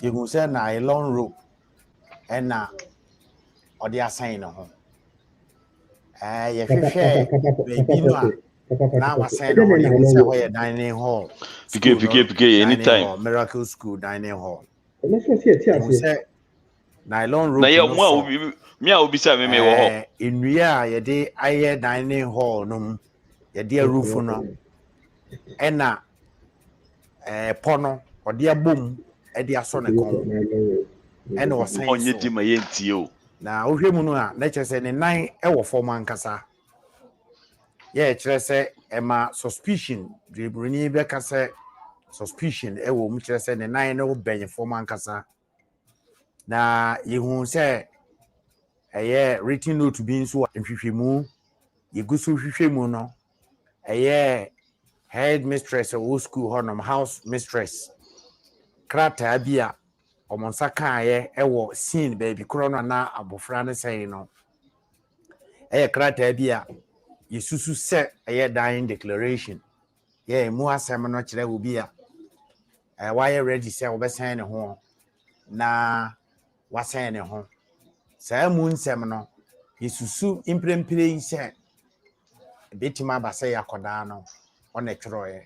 You can say na a long rope and now or they are saying no. If you share, baby, no. Now I say no, you will say where dining hall. PK, anytime. Miracle School dining hall. Let's see You say nylon rope. Na ye mo me a obi say me wo ho. Inua ye de aye dining hall no. Ye de roof no. Ena pono or de abom e de aso ne kon. Ena o say onye di ma ye ntie o. Na ohwe mu no a na che se ne nan e wo form ankasa. Ye kire se e ma suspicion dribroni be ka se suspicion e wo mu kire se ne nan no benye form ankasa. Na yehu se eye written note bi nso nhwehwemu yegusu hwehwemu no eye head mistress of school honum house mistress krata bia omonsa kaaye ewo scene baby krono na abofra ne sei no eye krata bia yesusu se eye dying declaration ye mu asem no kire obi a why ready say obesan ne ho na wasan ne ho saa mu nsem no yesusu imprempire yi se betima ba se yakoda no on etwroye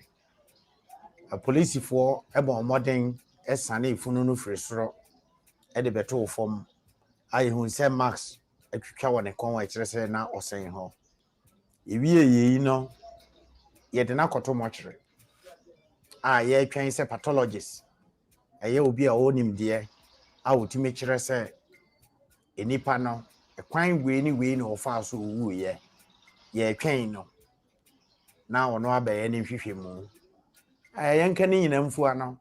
a police for ebo modern esane ifunu no firi soro e de beto fom ai hu se max atwitwa wone kon wa kire se na osen ho ewie yi no ye de na koto mochre ye twen se pathologist eye obi a onim de a wotime kire se enipa no ekwan we ni no ofa so owu ye twen no na ono abaye ni hwehwemu yenka ni nyina mfu ano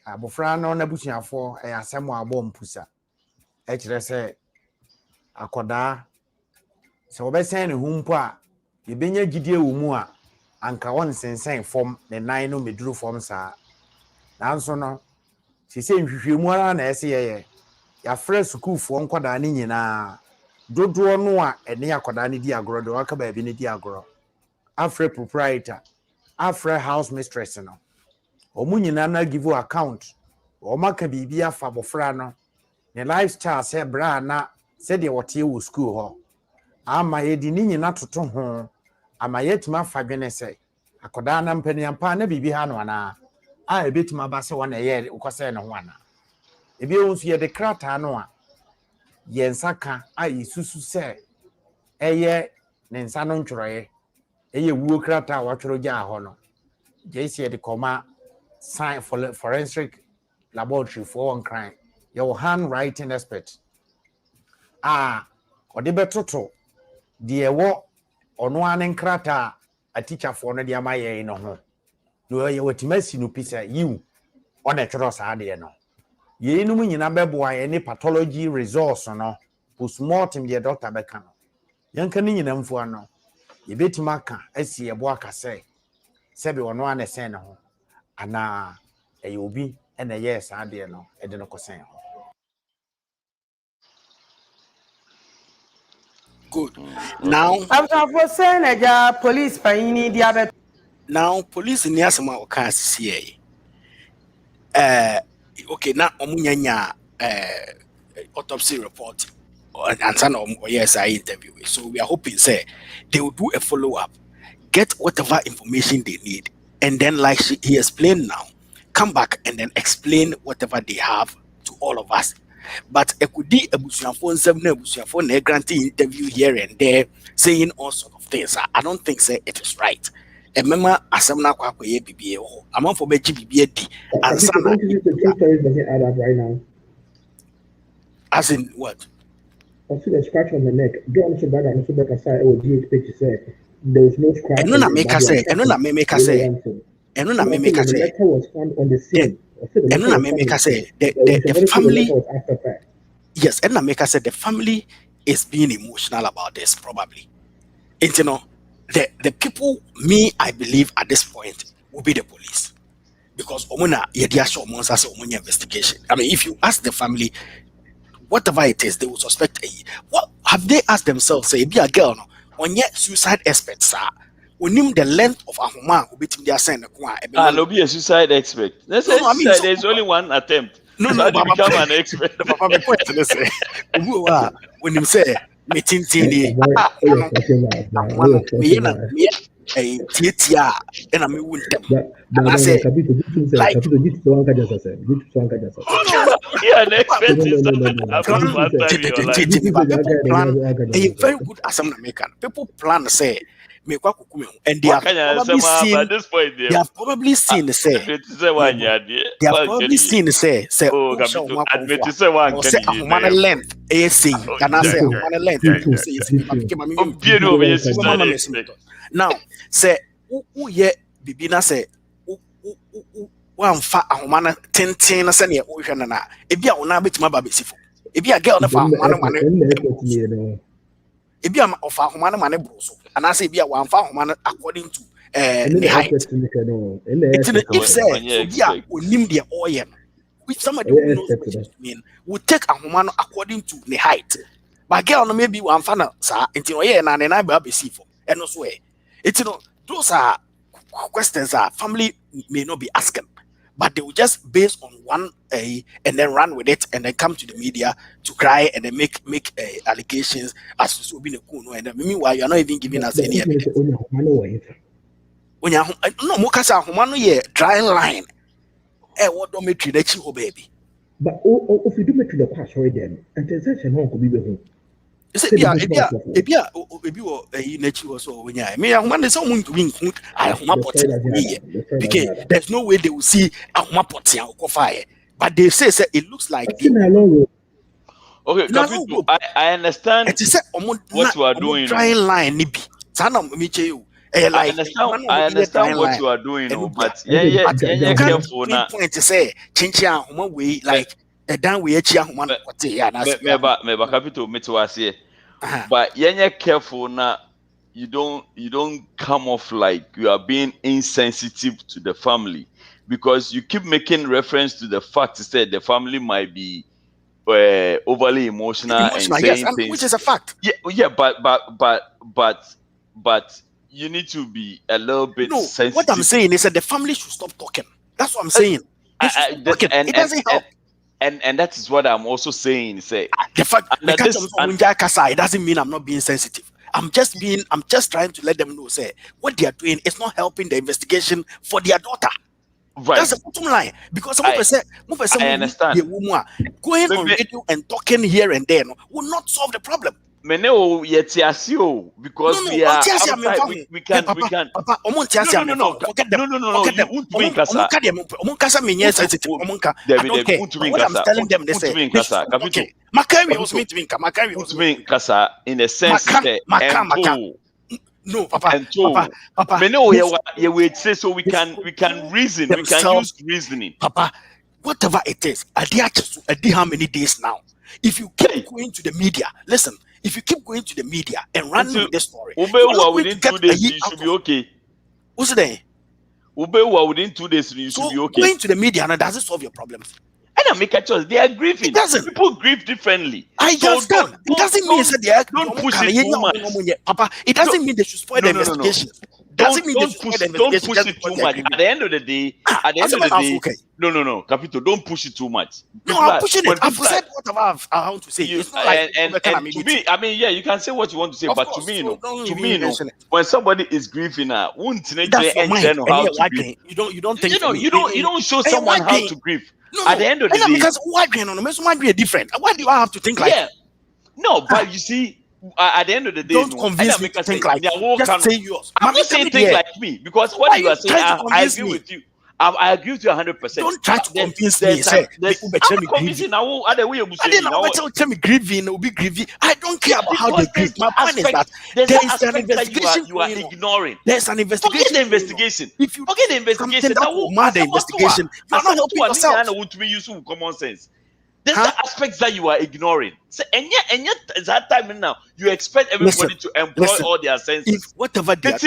abofra no na busuafo asem abo mpusa e kire se akoda se obesen ne humpo a yebenya gidie wo mu a anka won sensen fom ne nan no meduru fom saa nanso no sise nhwehwemu ara na ese ye ya fresh school fo nkoda ne nyina dodo no a ene akoda ne di agoro do aka ba bi ne di agoro afre proprietor afre house mistress no omu nyina na give account o maka bibia fa bofra no ne lifestyle se bra na se de wote wo school ho ama ye di nyina toto ho ama yetima fa dwene se akoda na mpaniampa na bibi ha no ana a ebetima ba se wona ye ukose ne ho ana ebi onsu ye de krata no a ye nsaka a yesusu se eye ne nsa no ntworoye eye wuo krata wa tworo gya ho no jesi ye de koma sign for forensic laboratory for one crime your handwriting expert ode betoto de ewo ono anen krata a teacher for no de amaye no ho no ye wetimasi no pisa you on a tworo saa de no ye num nyina beboa ye ne pathology results no postmortem de doctor beka no yanka ni nyina mfu ano ye betima ka asi ebo aka sebe ono ane sen ho ana obi ena yes ade no e de no kosen ho. Good. Now after saying a police payini diabet now police ni asema o kan sisi okay na omunyanya autopsy report and son of yes I interview, so we are hoping say they will do a follow-up, get whatever information they need, and then like he explained now, come back and then explain whatever they have to all of us. But ekudi ebusuafo nsem na ebusuafo na granting interview here and there saying all sort of things, I don't think say it is right. Remember asem na kwa ye bibie ho amanfo be bibie di ansa na right now. As in what? I see the scratch on the neck. Don't so bad and so back aside or DH page say There's no scratch. And no make us say, and no make us say, and no make us The say, letter was found on the scene. and no make us say, the family. Yes, and make us say the family is being emotional about this probably. And you know, the people, I believe at this point will be the police. Because investigation. I mean, if you ask the family, whatever it is, they will suspect. What have they asked themselves? Say, be a girl, no, on yet suicide experts, sir. We name the length of a woman who beat him there saying, no be a suicide expert. Let's say there's only one attempt. No, so you become an expert. Papa, question is, when you say, meeting Titia, and I mean, and I say, like, yeah, an expert is a very good assembly maker. People plan say, and they have probably seen, at this point, they have probably seen say, they have probably seen say, oh, say, one length, AC, and I say, length, now, say, who yet Bibina say, one fat a woman 10 senior ocean and if you are not bit my baby, if you are girl of a man, if you are of a woman money broso, and I say, be a one fat woman according to the height. If say, yeah, we name the oil, which somebody who knows what it mean, will take a woman according to the height. But girl, maybe one fan, sir, until and I be for, and no way. It's, you know, those are questions that family may not be asking, but they will just base on one and then run with it and then come to the media to cry and then make allegations as to being a cool. And meanwhile, you're not even giving us any evidence. When you no Mukasa Humano ye dry line, what don't make you baby? But if you do make to the past right then, and the session home could be the home. If there's no way they will see a fire, but they say it looks like okay, I understand what you are doing. I understand what you are doing, but yeah, careful now. Point to say, like a down way, but you're careful now. You don't come off like you are being insensitive to the family, because you keep making reference to the fact that the family might be overly emotional and saying things, which is a fact. Yeah, but you need to be a little bit sensitive. What I'm saying is that the family should stop talking. That's what I'm saying. It doesn't help. And that is what I'm also saying. Say the fact it doesn't mean I'm not being sensitive. I'm just trying to let them know, say what they are doing is not helping the investigation for their daughter. Right. That's the bottom line. Because I understand. Going on radio and talking here and there will not solve the problem. Because we are outside, we can. Papa, forget them. What I'm telling them, they say, in a sense that no, Papa. You would say so we can reason, we can use reasoning. Papa, whatever it is, I did how many days now? If you keep going to the media, listen. If you keep going to the media and running with the story, within 2 days you should be okay. What's the within 2 days you should be okay. Going to the media now doesn't solve your problems. I don't make a choice. They are grieving. It doesn't. People grieve differently. I understand. It doesn't mean that they are. Don't push it too much, Papa. It doesn't mean they should spoil the investigation. Don't push it too much. At the end of the day, no, Capito, don't push it too much. No, I'm pushing it. I've said whatever I want to say. It's not like and to me, I mean, yeah, you can say what you want to say, but to me, when somebody is grieving, you don't show someone how to grieve. At the end of the day, because why be different? Why do I have to think like? Yeah, no, but you see. At the end of the day, don't convince me to think like just say yours. I'm not saying think like me, because what you are saying, I agree with you. I agree with you 100%. Don't try to convince me. Say, I'm convincing now. I don't tell me grieving, will be grieving. I don't care about how they grieve. My point is that there is an investigation you are ignoring. There's an investigation. Forget the investigation. If you forget the investigation, that will mad the investigation, you are not helping yourself. To use common sense. There's the aspects that you are ignoring. So, and yet, at that time now, you expect everybody to employ all their senses. If whatever they are,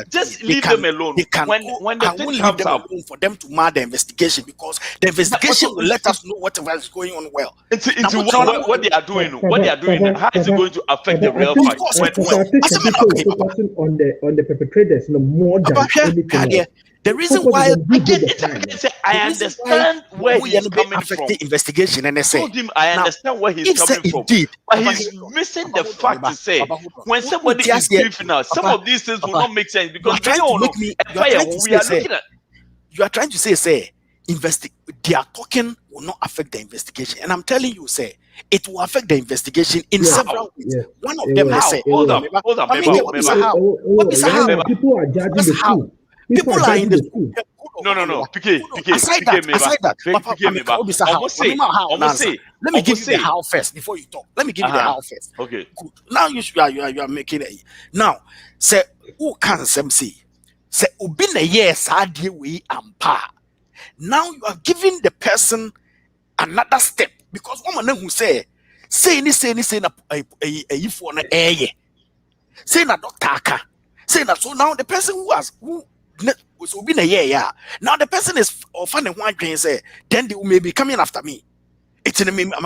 just leave them alone. When the thing comes up, for them to mad the investigation, because the investigation will let us know whatever is going on well. What they are doing, how is it going to affect the real fight? Focusing on the perpetrators, more than anything else. The reason why I understand where he's coming from. The investigation, and I say, I understand where he's coming from. But he's missing the fact to say when somebody is grieving now, some of these things will not make sense because you are trying to say, their talking will not affect the investigation, and I'm telling you, say it will affect the investigation in several ways. One of them, hold on, people are judging the school. People are in the school. No. Aside that, let me give you the how first before you talk. Let me give you the how first. Okay. Good. Now you are making it. Now, say who can say ubin a yes idea we ampa. Now you are giving the person another step because woman who say na if one say na doctor say na so now the person who so been a year, now the person is offending one dream say then they may be coming after me. It's in me, I'm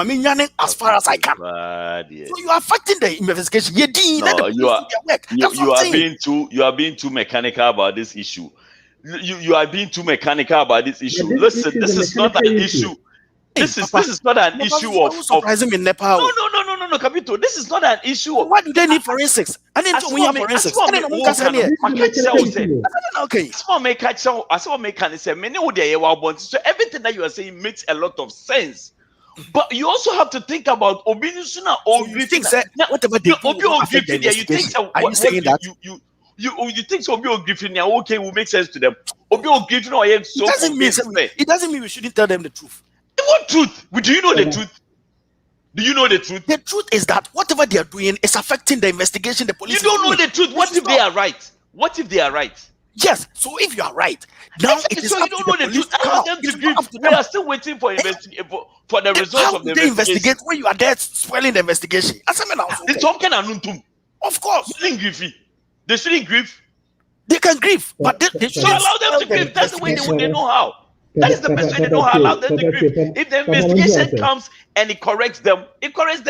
as far as I can. So you are affecting the investigation. You are being too mechanical about this issue. You are being too mechanical about this issue. Listen, this is not an issue. This is not an issue of surprising in Nepal. No, Kapito. This is not an issue. Why do they need forensics? I didn't know we have forensics. Okay. Small make say many would so everything that you are saying makes a lot of sense. But you also have to think about Obinisuna or you think whatever they do, you think you think Obio Griffin okay will make sense to them. Obio Griffin or it doesn't mean we shouldn't tell them the truth. What truth? Do you know the truth? Do you know the truth? The truth is that whatever they are doing is affecting the investigation. The police. You don't know the truth. What if they are right? What if they are right? Yes. So if you are right, now it is. So you don't know the truth. Allow them to grieve. We are still waiting for for the results of the investigation. Investigate when you are there spoiling the investigation. It's something anuntum. Of course. They shouldn't grieve. They can grieve, but they should allow them to grieve. That's the way they know how. That is the best way they know how. Allow them to grieve. If the investigation comes and it corrects them, it corrects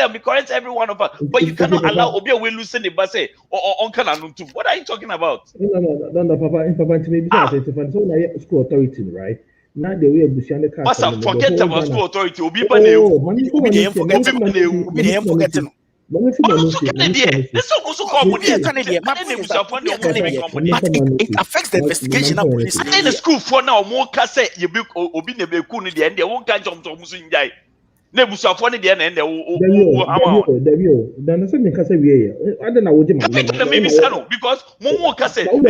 every one of us. But you cannot allow Obia will loosen the base or Uncle Anuntum. What are you talking about? No, Papa, to me, so school authority, right? Now the way Bushane can't forget about school authority. It affects the investigation of police. And then the school for now more say you be obi nebe ku ni de won kan jom to musu njai na busafo ni de na ende wo ama dan say me kasa wie ada na woje ma na me bi say no because mo ka say school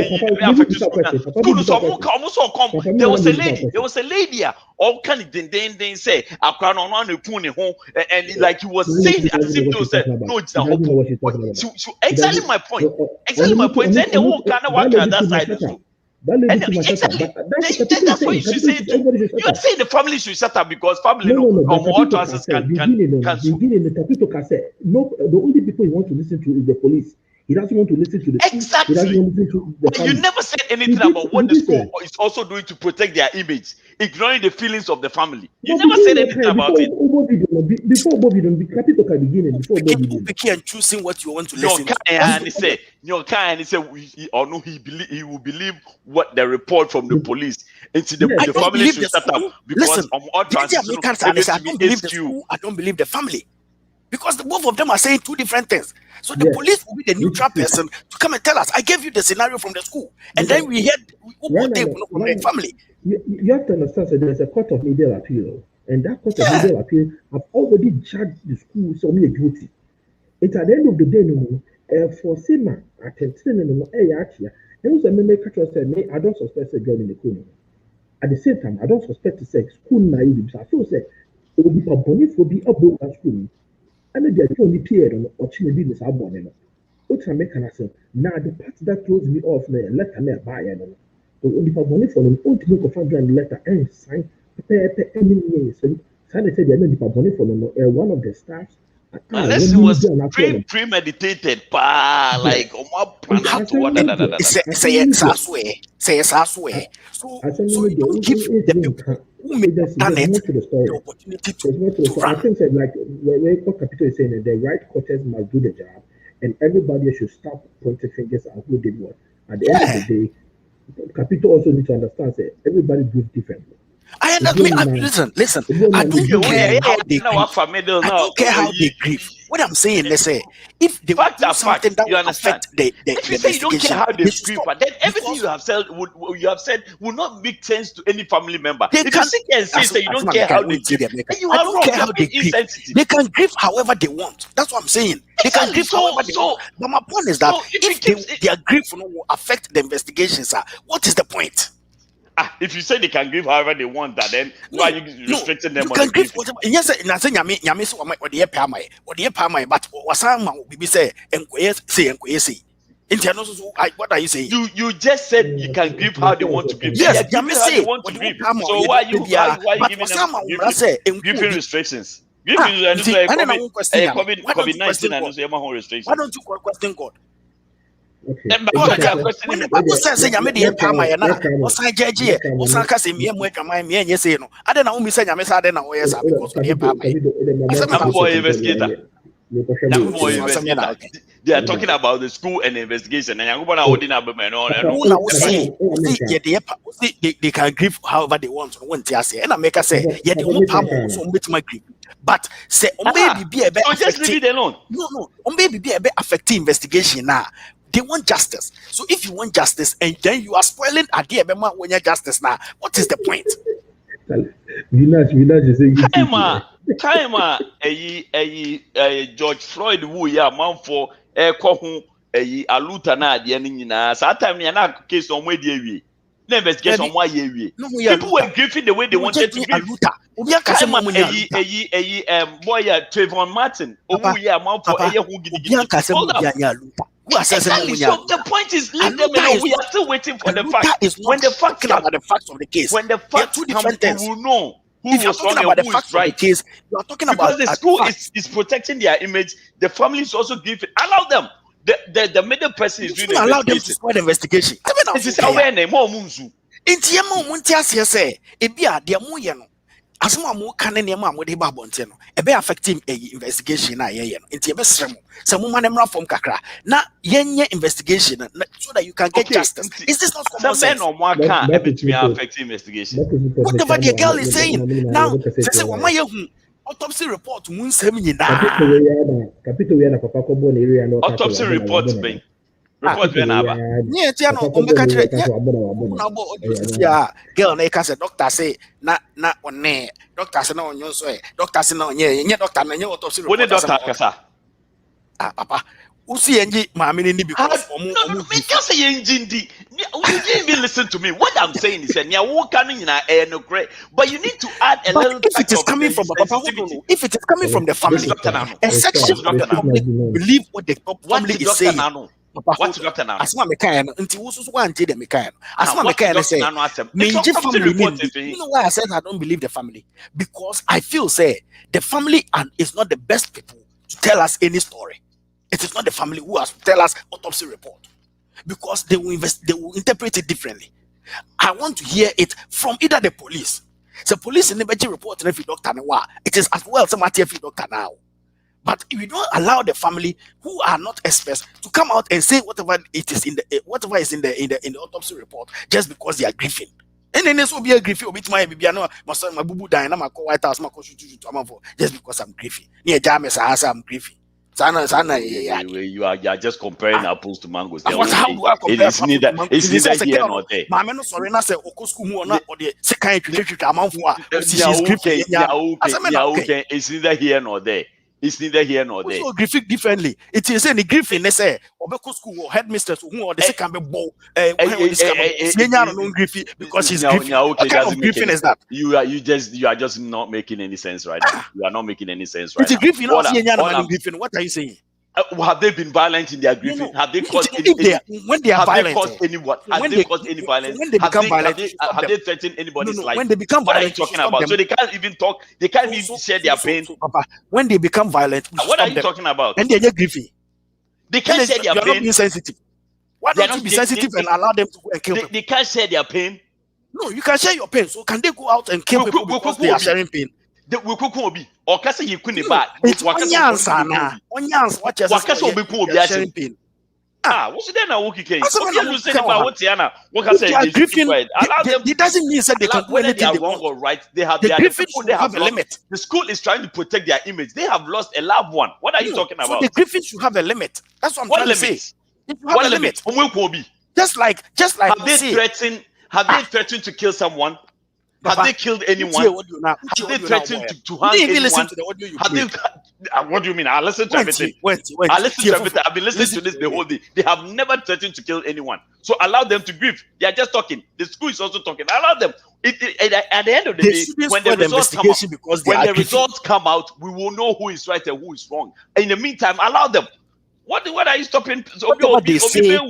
so mo so come there was a lady all kind of den say akra no no na ku ni ho and like he was saying as if to say no it's exactly my point then the whole kind of work at that side too. That's what you should say. You're saying the family should shut up because family more chances can. No, the only people you want to listen to is the police. He doesn't want to listen to the exactly. He doesn't want to listen to the family. You never said anything about what the school is also doing to protect their image, ignoring the feelings of the family. You never said anything about it. Before Bobby don't be capital can begin before Bobby and choosing what you want to listen to. And he said, he will believe what the report from the police. Into the family should shut up because I don't believe the family. Because the both of them are saying two different things. So the police will be the neutral person to come and tell us, I gave you the scenario from the school. And then we heard from the family. You have to understand that there's a court of legal appeal. And that court of legal appeal have already judged the school so many guilty. It's at the end of the day, for Sima, I don't suspect a girl in the corner. At the same time, I don't suspect to say school naive. So I feel say it will be a bonny for the above that school. And then they're only period or children in this abonnement. What I make an answer now the part that throws me off there, let me buy it. So only for money for them, only to make a fund letter and sign any years. So they said they're not money for them. One of the staffs. Unless it was premeditated, like say yes, I swear. So you don't give the people who may have done it the opportunity to I run. think that like what Capito is saying, the right quarters must do the job, and everybody should stop pointing fingers at who did what. At the end of the day, Capito also needs to understand that everybody does differently. I listen. I don't care how they grieve. I don't care how they grieve. What I'm saying, let's say, if they fact do something that you will understand? affect the If you say you don't care how they grieve, stop. but then everything you have said will not make sense to any family member. They If you can- sit here and say That's that you what don't care I how can they say grieve, them. then you I are don't wrong. care You how are they being grieve. insensitive. They can grieve however they want. That's what I'm saying. They can grieve however they want. But my point is that if their grief will affect the investigation, sir, what is the point? If you say they can grieve however they want, that then why are you restricting them You on can the grieve grief? whatever. Yes, na say nyame so or the pamai, but wasan ma bibi say enkoye say. What are you saying? You just said you can grieve how they want to grieve. Yes, They are grieving how they want to grieve. So why are you giving them grieving restrictions? Grieving and COVID-19 and restrictions. Why don't you question God? Okay. When the Bible says nyame de pamai na osan jeje osan ka se mie mu adwaman mie nye say no ade na umi say nyame sa ade na wo yes because of the pamai. They are talking about the school and the investigation. And they can grieve however they want. And I make us say, yeah, they won't pam so my grief. But say, be a bit just leave it alone. No, maybe be a bit affecting investigation now. They want justice. So if you want justice and then you are spoiling idea when you're justice now, what is the point? Kaima, George Floyd who ya man for hu aluta na de nyina sa time na case on we dey na investigation why ye people were grieving the way they wanted to grieve. Boy Trayvon Martin who ya man for hu gidi. Exactly. So the point is, leave them alone. We are still waiting for the facts. When the facts come, about the facts of the case, when the facts come, we will know who if you're was wrong talking about and the who facts is right. of the case, you are talking Because about the school is protecting their image. The family is also giving. Allow them. The middle person is doing the allow them to spoil the investigation. This is how we name more munzu. Intiamo muntias say, ebia de mo ye no. Asmo amu kan ne ma mo de ba bonte no. E be affecting investigation na ye no. Inti e be srem. Se mo ma ne mra form kakra. Na yenye investigation so that you can get justice. Is this not common sense? Some men or can affect investigation. Whatever the girl is saying. Now, say wama ye hu autopsy report mun sem nyina. Autopsy report ben. Report ben aba. Nye tia no ombeka kire. Na bo odisia girl na ka say doctor say na one doctor say na onyo so e. Doctor say na onye doctor na nye autopsy report. What doctor kasa? Papa. Usi enji maame ni because no, me can say enji ndi. You didn't even listen to me. What I'm saying is that no great, but you need to add a little. If it is coming from Papa, if it is coming from the family, a section of the public believe what the family is saying. What's Dr. Nano? Asma mekaya until who's one day the mekaya. Asma mekaya say, you know why I said I don't believe the family? Because I feel say the family is not the best people to tell us any story. It is not the family who has to tell us autopsy report because they will interpret it differently. I want to hear it from either the police. The police in the budget report every doctor now. It is as well some every doctor now. But if we don't allow the family who are not experts to come out and say whatever it is in the autopsy report just because they are grieving. And then this will be a grief. My baby, my son, my boo dying. I'm a White House. Just because I'm grieving. Near James, I'm grieving. You are just comparing apples to mangoes. How do I compare it's neither here nor there. My man sorry na say okosku mu or the second amount for it's neither here nor there. It's neither here nor there. Also grief differently. It is any grief in say obeko school or headmistress who or the second be bow because he's grieving. What kind of grieving is that? You are just not making any sense right now. You are not making any sense right now. It's grieving. What are you saying? Have they been violent in their grieving? Have they caused when they are violent? Have they caused any violence? When they become violent, have they threatened anybody's life? When they become what violent, are you talking about? So they can't even talk. They can't even share their pain. Papa, when they become violent, what are you talking about? And they're grieving. They can't share their pain. You're not being sensitive. Why don't you be sensitive and allow them to go and kill people? They can't share their pain. No, you can share your pain. So can they go out and kill people because they are sharing pain? It's onyansa. What you sharing pain? What's then now? Okay, it doesn't mean that they can do anything they are wrong or right. They have a limit. The school is trying to protect their image. They have lost a loved one. What are you talking about? So the griffin should have a limit. That's what I'm trying to say. What limit? Just like have they threatened to kill someone? Have they killed anyone? Have they threatened to hang anyone? What do you mean? I listen to everything. I listen to everything. I've been listening to this the whole day. They have never threatened to kill anyone. So allow them to grieve. They are just talking. The school is also talking. Allow them. At the end of the day, when the results come out, we will know who is right and who is wrong. In the meantime, allow them. What are you stopping? What they say?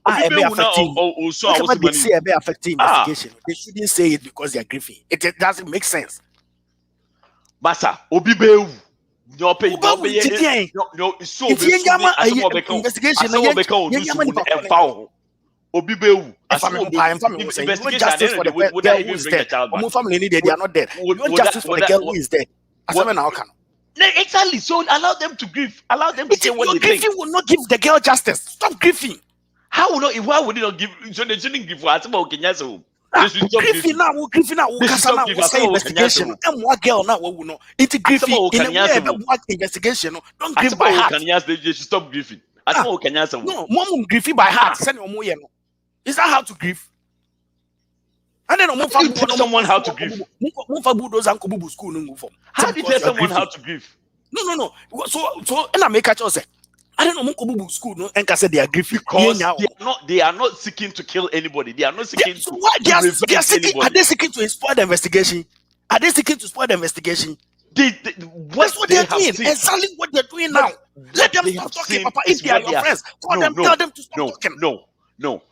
They affecting investigation. They shouldn't say it because they are grieving. It doesn't make sense. Basa, Obibeu. No, investigation. Obibeu. Justice for the girl who is dead. They are not dead. You want justice for the girl who is dead. Exactly. So allow them to grieve. Allow them to say what they think. Grieving will not give the girl justice. Stop grieving. How will not? Why would they not give? So they shouldn't give for us about Kenya's. Griffin now, investigation. And what girl now will know? It's Griffin in a way investigation. Don't grieve by heart. They should stop grieving. No, mom grieving by heart. Is that how to grieve? And then you tell someone how to grieve. How do you tell someone how to grieve? No. So and I make a choice. I don't know school no and say they are grieving because they are not seeking to kill anybody. They are not seeking to they are seeking, are they seeking to spoil the investigation? Are they seeking to spoil the investigation? That's what they are doing. Exactly what they're doing now. Let them stop talking, Papa. If they are your friends, tell them to stop talking. No.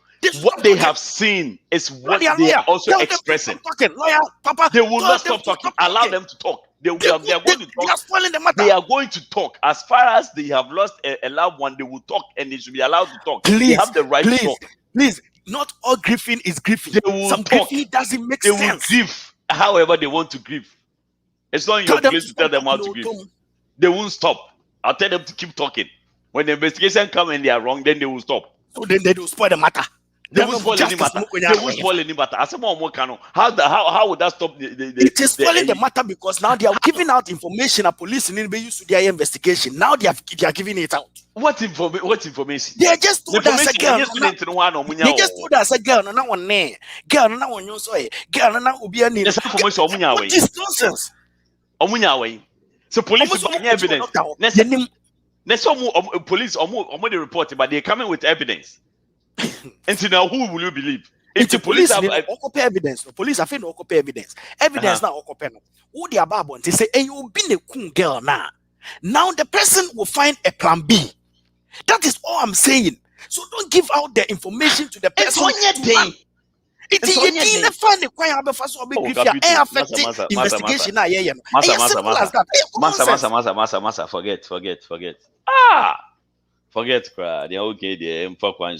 What they have seen is what they are also expressing. Papa, they will not stop talking. Allow them to talk. They are going to talk. They are spoiling the matter. They are going to talk. As far as they have lost a loved one, they will talk and they should be allowed to talk. They have the right to talk. Please, not all grieving is grieving. Some grieving doesn't make sense. They will grieve however they want to grieve. It's not in your place to tell them how to grieve. They won't stop. I'll tell them to keep talking. When the investigation comes and they are wrong, then they will stop. So then they will spoil the matter. They won't spoil any matter. They won't spoil any matter. How would that stop it is spoiling the matter because now they are giving out information. A police in the use to their investigation. Now they are giving it out. What information? They just told us a girl. They just told us a girl. No one name. Girl, no one you say. Girl, no one be a name. What is nonsense? So police is evidence. There's some police already reported, but they're coming with evidence. And so now, who will you believe? If the police have evidence, the police have no evidence. Evidence now occupy. Who they are babble? They say, "Hey, you been a cool girl now." Now the person will find a plan B. That is all I'm saying. So don't give out the information to the person. It's a funny quiet before so big affecting investigation. Massa, forget. Forget cry. They are okay. They are so cry.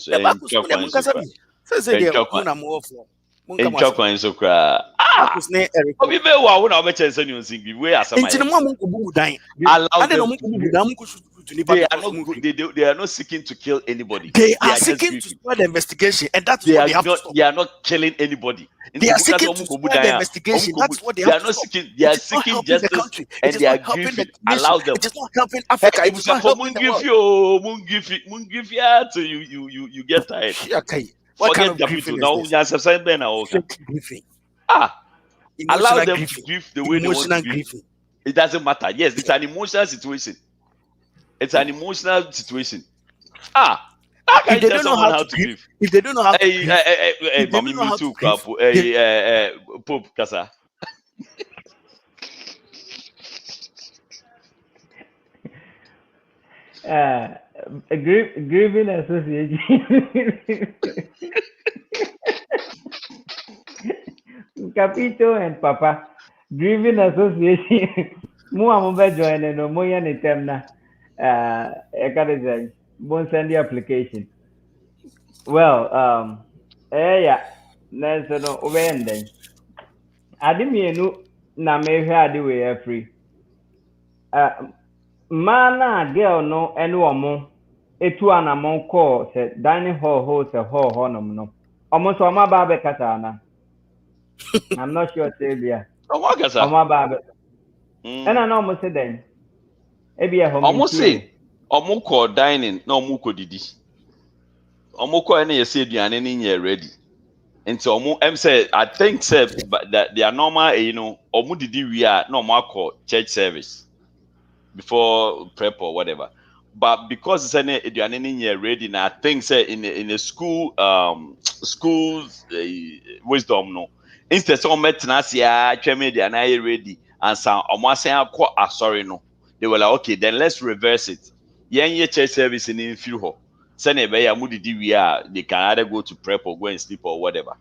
They are not seeking to kill anybody. They are seeking to spoil the investigation, and that's what they have to stop. They are not killing anybody. They are seeking to spoil the investigation. That's what they have to stop. They are seeking justice, and they are grieving. Allow them. It is not helping Africa. It is not helping the world. You get tired. Okay. What kind of grieving is this? Allow them to grieve the way they want to grieve. It doesn't matter. Yes, it's an emotional situation. It's an emotional situation. How can you tell someone how to grieve? If they don't know how to grieve, Hey, mommy, me too, crap. Hey, Pope Kasa. Grieving association. Capito and Papa, grieving association. Muamu join no moya ni temna. Bon send the application. Well, yeah, nanso no obeyenden. Ade mienu na mehwe ade we free. Man na girl no ene omo etu anamon call se dining hall se hall honom no. Omo so omo ba be kasa na. I'm not sure say bia. Omo kasa. Omo ba be. Ena na omo se den. E bia ho Omo say omo call dining na omo ko didi. Omo call ene yesi aduane ni nye ready. Nti omo say I think say that they are normal, omo didi we are no omo call church service before prep or whatever. But because it's any aduane ni nye ready na, I think say in a school schools wisdom no. Instead so metna sia tweme aduane ready and some omo asan akọ sorry no. They were like, okay, then let's reverse it. Ye church service in Filho. Send a bear didi we are, they can either go to prep or go and sleep or whatever.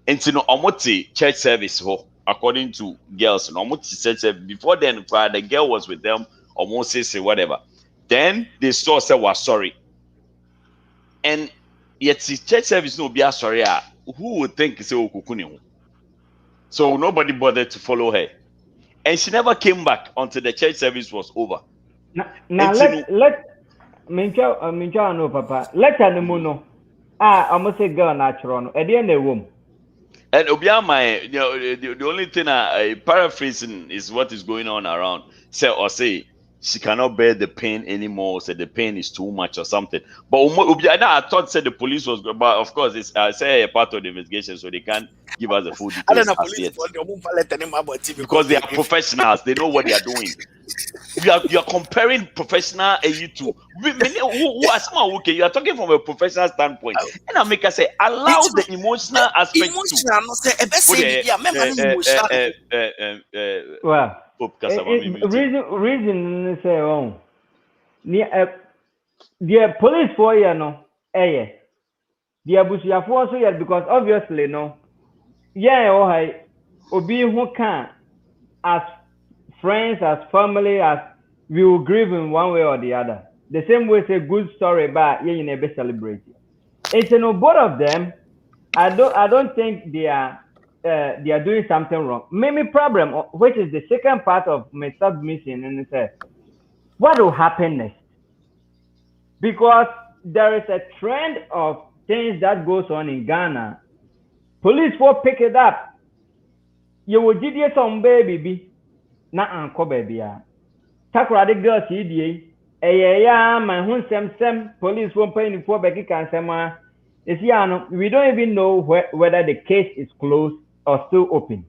And no omote church service ho, according to girls, no omote church service. Before then, the girl was with them, almost say whatever. Then they saw say was sorry. And yet the church service no be sorry. Who would think say okukuni? So nobody bothered to follow her. And she never came back until the church service was over. Now let mincha no papa. Let animu no. Almost say girl natural no. At the end of the room. And Obiama, the only thing paraphrasing is what is going on around. Say she cannot bear the pain anymore. Say the pain is too much or something. But Obiama, I thought said the police was, but of course it's say a part of the investigation, so they can't give us the full details as yet. Because they are professionals, they know what they are doing. You are comparing professional to who are someone okay. You are talking from a professional standpoint, and I make us say allow the emotional aspect well, reason say oh, the police for you no, the abusuafo also yet because obviously no, oh hi, obi who can as friends, as family, as we will grieve in one way or the other. The same way, say good story, but you never celebrate. It's no both of them. I don't think they are doing something wrong. Maybe problem, which is the second part of my submission, and it says, what will happen next? Because there is a trend of things that goes on in Ghana. Police will pick it up. You will give you some baby. Na anko baby ya takra de girls idie ya my hun sem police won pay ni for beki kan sema no we don't even know whether the case is closed or still open.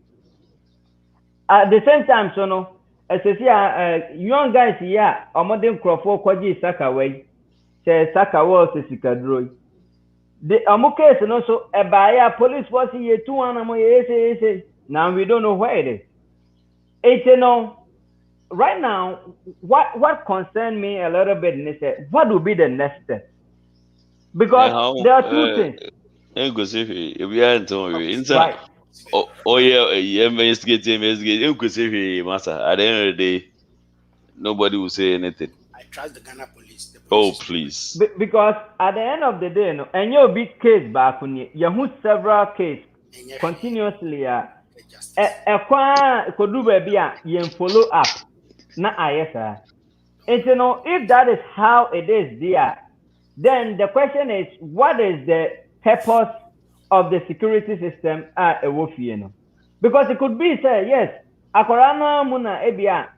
At the same time so no young guys here omodin crofo kwaji saka way say saka was sikadroi the case no so ya police was here 2 anamo yes now we don't know where it is. Right now, what concerned me a little bit is what will be the next step? Because there are two things. Right. Oh yeah, investigate. At the end of the day, nobody will say anything. I trust the Ghana police. Oh please. Because at the end of the day, no, and your big case back on you have several cases continuously. Kodu baby you follow up. Na ayesa. And if that is how it is there, then the question is, what is the purpose of the security system at a Wofieno? Because it could be say yes, Akorana Muna Ebia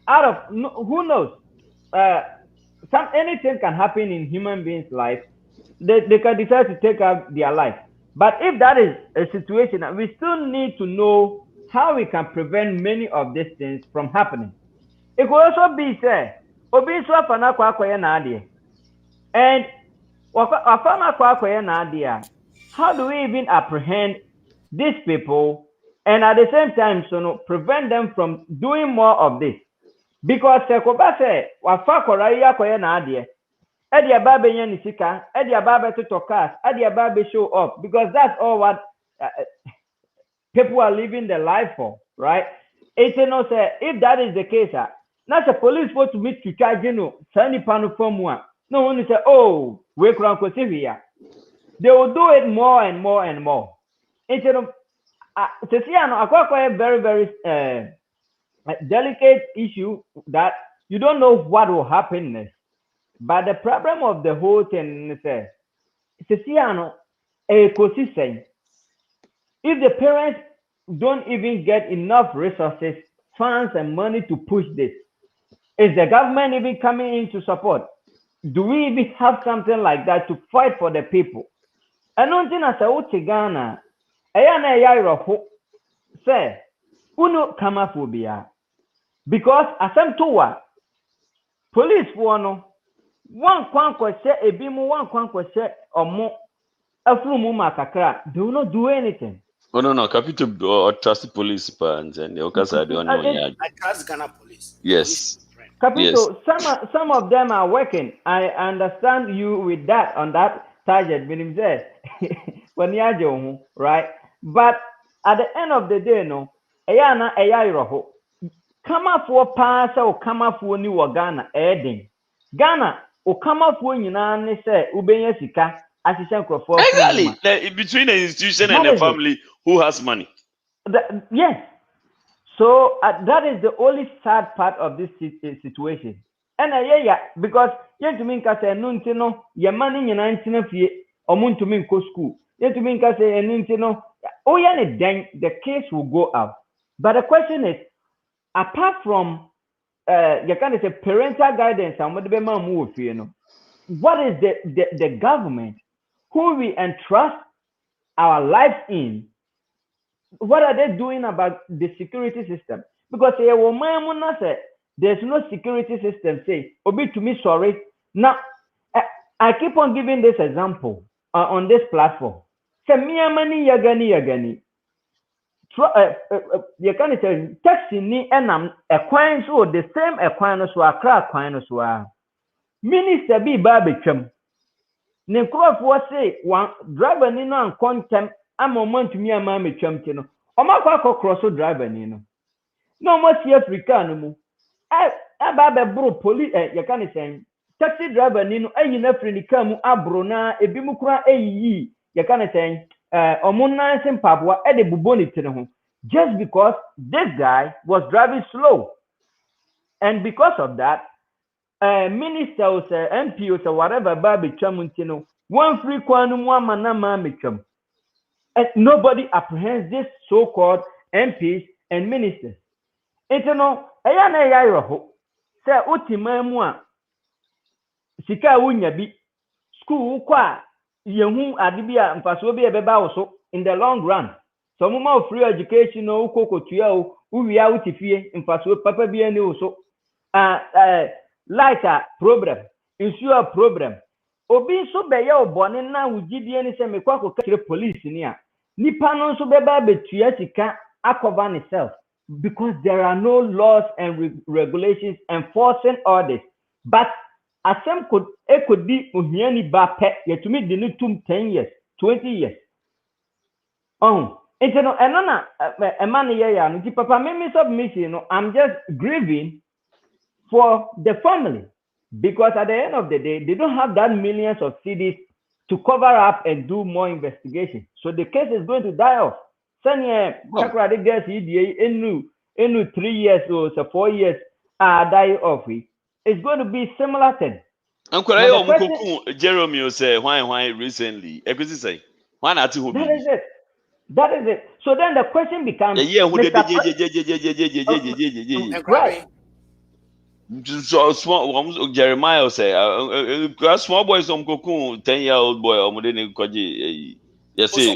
out of who knows? Anything can happen in human beings' life. They can decide to take out their life. But if that is a situation, we still need to know how we can prevent many of these things from happening. It could also be say, Obi so afa na kwa akoye na ade. And afa na kwa akoye na ade. How do we even apprehend these people and at the same time prevent them from doing more of this? Because Sekoba say wafa kwara ya akoye na ade. Edi ababe nya ni sika, edi ababe to cars, edi ababe show up because that's all what people are living their life for, right? It's no say if that is the case, now the police want to meet to charge send panu from one. No one say, oh, we can here. They will do it more and more and more. It's a very, very delicate issue that you don't know what will happen next. But the problem of the whole thing is ecosystem. If the parents don't even get enough resources, funds, and money to push this, is the government even coming in to support? Do we even have something like that to fight for the people? I don't think as a Ghana, say, uno kamaphobia. Because asem towa, police no one kwan kwese ebimu one kwan kwese omo afrumu makakra, they will not do anything. Oh no, Capital or trust police and the Okasa don't know. I trust Ghana police. Yes. Capital, some of them are working. I understand you with that on that target, meaning there when you right? But at the end of the day, no, ayana ayairo. Come up for pass or come up for new Ghana, Eden. Ghana, or come up for you now, say, Ubenya Sika, assistant for exactly. Between the institution and the family, who has money? Yes. So that is the only sad part of this situation. And because you to mean say no, your money in 19 or moon to mean school. You to mean say no, oh yeah, then the case will go out. But the question is, apart from you can say parental guidance and what the move, what is the government who we entrust our lives in? What are they doing about the security system? Because there's no security system. Say, Obi to me, sorry. Now, I keep on giving this example on this platform. Say, mani yagani. You can say, taxi ni enam equine so the same equine so a crack equine so. Minister be barbecue. Nekrofo was say one driver ni no contem a moment to me a man me champion. Omakwa cross driver ni no. No more see Africa no mu. Aba bro police you can say taxi driver ni no ayi na Africa mu abro na ebi mu kura ayi you can say omunna simpabwa e de buboni tene ho just because this guy was driving slow. And because of that ministers, MPs, or whatever, Baby Chamuntino, one free quantum, one manama michum. And nobody apprehends this so called MPs and ministers. It's no, Ayana Yairo, say, Utimamua, Sika Wunyabi, school, qua, Yahu Adibia, and Pasobia Bebaoso in the long run. Some more free education, no cocoa trio, who we are with in Paso Papa Biano. Like a problem, ensure problem. Obi so be ya obone na wugidie ni se mekwa ko kire police ni a. Nipa no so be ba betua sika akover itself because there are no laws and regulations enforcing all this. But asem could di ohiani ba pe yetumi di ni tum 10 years, 20 years. Oh, it's no enana e man ye ya no ti papa me submission no I'm just grieving for the family. Because at the end of the day, they don't have that millions of CDs to cover up and do more investigation. So the case is going to die off. Sanya Kakrade Gasie in 3 years or so 4 years die off. It's going to be similar thing. Uncle Jeremy say why recently. Say why not to That is it. So then the question becomes right. So small Jeremiah say small boy some cocoon 10-year-old boy or modern kwaji yes say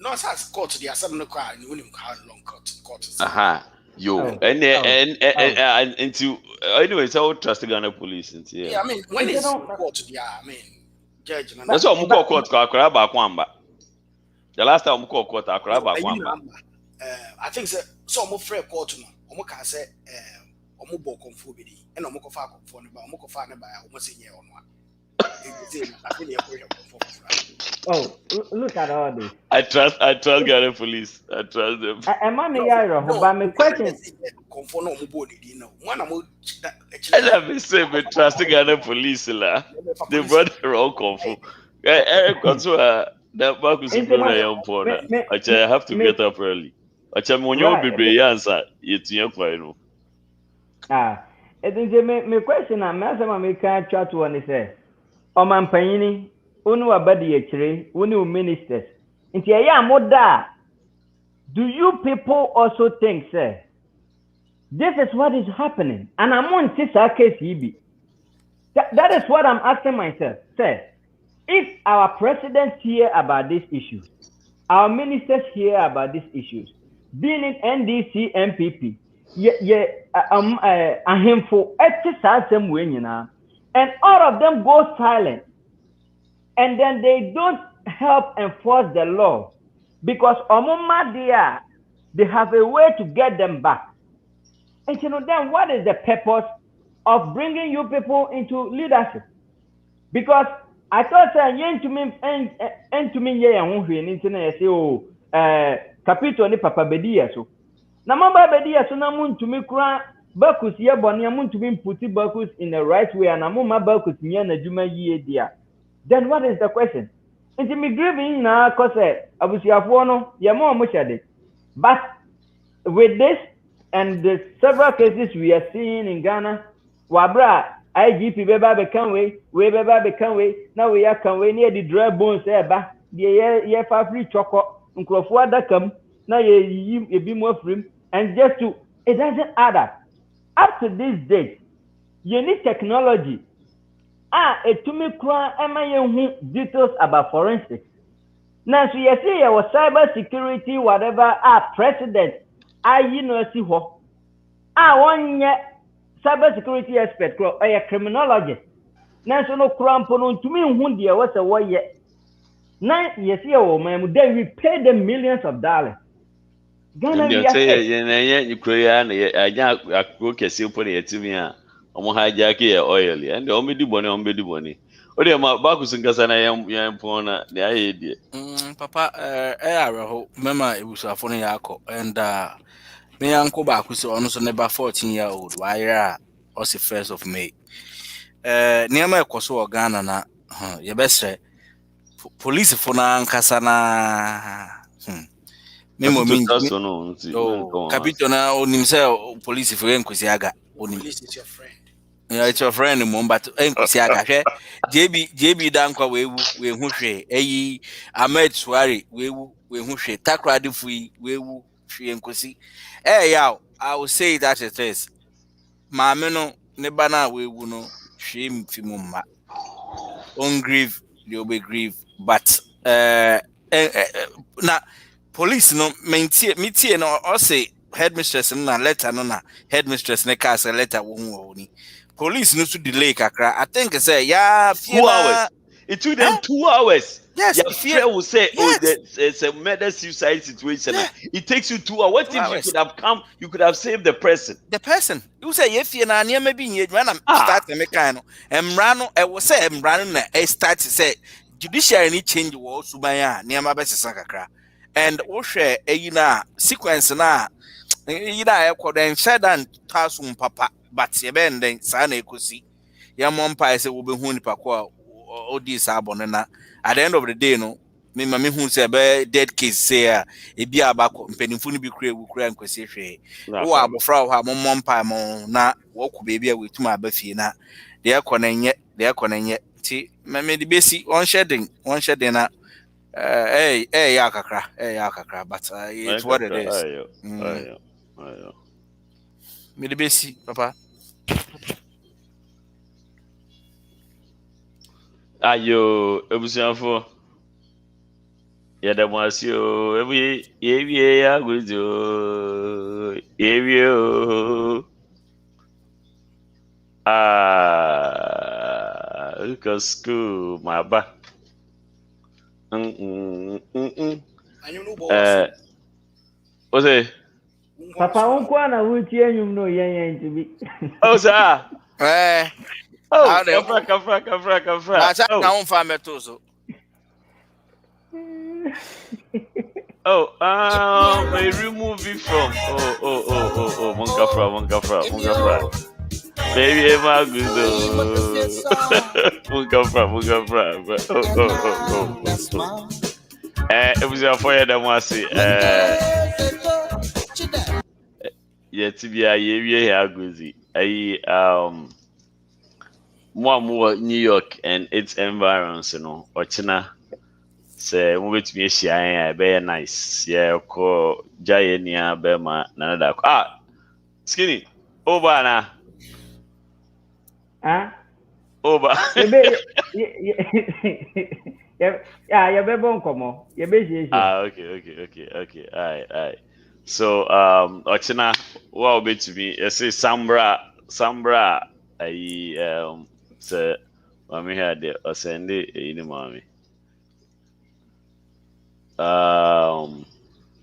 no as court the assembly no cry no nim how long court aha Yo, and into anyway, so trust Ghana police. Yeah, I mean, when it's court, I mean, judge. That's what I'm call court. Akra ba kwamba. The last time I'm call court, Akra ba kwamba. I think so. I'm afraid court no. I'm can say I'm bo konfo bi di. And I'm ko fa konfo no ba. I'm ko fa ne ba. I'm say yeah on one. Oh, look at all this. I trust Ghana police. I trust them. Am I but my question. I never say me trust Ghana police la. They brought the wrong confo. Eric also that back is brother young porn. I have to get up early. When you be answer it's your point. It is my question. I'm asking can't chat to one say. Oman panyini unu abadi echire unu ministers nti eya moda. Do you people also think say this is what is happening and I'm on this case EB? That is what I'm asking myself. Say if our presidents hear about these issues, our ministers hear about these issues, being in NDC MPP a handful exercise way, you know, and all of them go silent, and then they don't help enforce the law because they have a way to get them back. And you know, then what is the purpose of bringing you people into leadership? Because I thought yen to me and to me say oh capito ni papa bedia so na mamba bedia so na mun to me kura bakus ye boni mun to me put bakus in the right way and amuma bakus nya na juma yie dia. Then what is the question? Nti me grieving na cause abusiafo no ye mo chade. But with this and the several cases we are seeing in Ghana, wabra IGP beba be can we beba be can we now we are can we near the dry bones eba ye fa free choco nkrofo adakam na ye bi mo free and just to it doesn't add up to this date. You need technology etumi kura ema ye hu details about forensics. Now so you see your cyber security whatever president you know see ho one cyber security expert or a criminologist. Now so no cramp on to me who dear was a way yet. Now you see then we pay them millions of dollars. Ghana you Korean I cook a simple to me. I'm hijack oil and the only bonny. Oh, dear, my Bacchus and Casana yam pona the idea. Papa, remember it was a funny yako and me uncle Bacchus also never 14-year-old. Why was the 1st of May? Near my Koso Ghana na your best police for na Casana. Memo means Capitona on himself, police for Enkusiaga. Police is your friend. Yeah, it's your friend, but Enkusiaga. JB Dankwa, we who Ahmed Swari, we who Takradi Fui, we who she Enkusi. I will say that it is. Mameno, Nebana, we will know, shame Fimuma. On grieve, you'll be grieve, but now. Police no maintain no or say headmistress na letter no na headmistress ne cast a letter woni police no to delay kakra. I think say 2 hours. It took them 2 hours. Yes, your friend will say, oh, it's a murder suicide situation. Yeah. It takes you 2 hours. What if you could have come? You could have saved the person. You say if you na near maybe when I'm start the mechanic Emrano, I will say Emrano na start to say judiciary change wo subaya near my best sakakra. And Oshe sequence na then said and tasum papa, but ye ben then sane kusi. Ya mompa se will be huni pakwa or this abonena. At the end of the day, no, me mammy who say dead case say a be abako, penifuni be create with crank kwesi. Oh, I'm a frau ha mompa mo na walk baby with my buffy na. They are conning yet. See, mammy the basic one shedding. Yakakra, but it's what it is. Me the basic, Papa. Ayo, ebusianfo. Ya da mwasio, every ya guzo. you. Look at school, my ba. What's it? Papa unko na wuti enyum no yen to be. Oh, sir. Now Oh, they kafra. That's Oh. now on farm so. Oh, may remove it from. Oh, Monkafra. Baby, Emma Guzo. Monkafra. Oh. It was your fire that was yeah, to be a year Guzi. More New York and its environs, or China. Say, we to be a very nice. Yeah, call Jayenia Bema, Nana. Skinny. Over now. Over. Yeah, you be bon komo. You be Okay. All right. So, Ochina, what will to me? I say Sambra. I say, mommy had the Osende in mommy.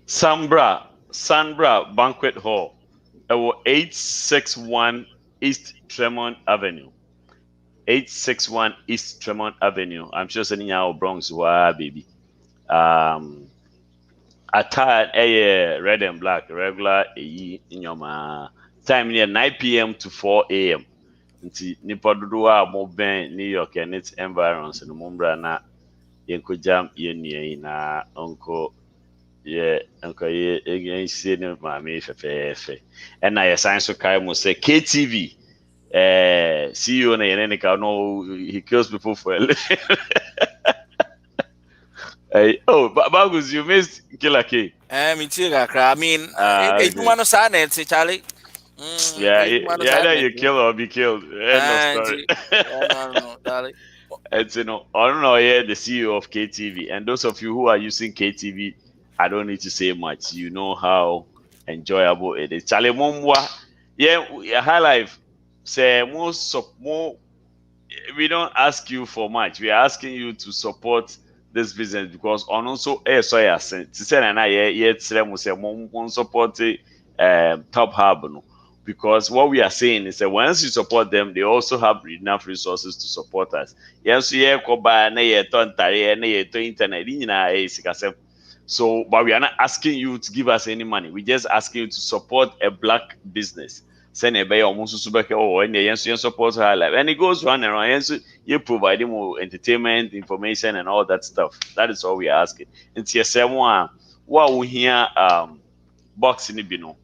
Sambra Banquet Hall. 861 East Tremont Avenue. 861 East Tremont Avenue. I'm sure sending out Bronx, baby. Attire red and black, regular in your time near 9 p.m. to 4 a.m. Nti nipa dodo a mo ben New York and its environs no mumbra na yenko jam ye na onko ye see no mama fefe and na yes science kai mo say KTV CEO na yene ka no he kills people for a living. Hey, Bagus, you missed Killa Kay. I mean, if you want to sign it, Charlie. Yeah, you kill or be killed. End of story. No, Charlie. It's I don't know, the CEO of KTV, and those of you who are using KTV, I don't need to say much. You know how enjoyable it is. Charlie Mumwa, high life. Say more. We don't ask you for much. We are asking you to support this business because on also so I sent to say and I support Top Hub no? Because what we are saying is that once you support them, they also have enough resources to support us. Yes, internet. So, but we are not asking you to give us any money. We just asking you to support a black business. Send a bay almost support her life, and it goes round and round. You provide more entertainment, information, and all that stuff. That is all we are asking. And TSM1, what we hear box in the bino.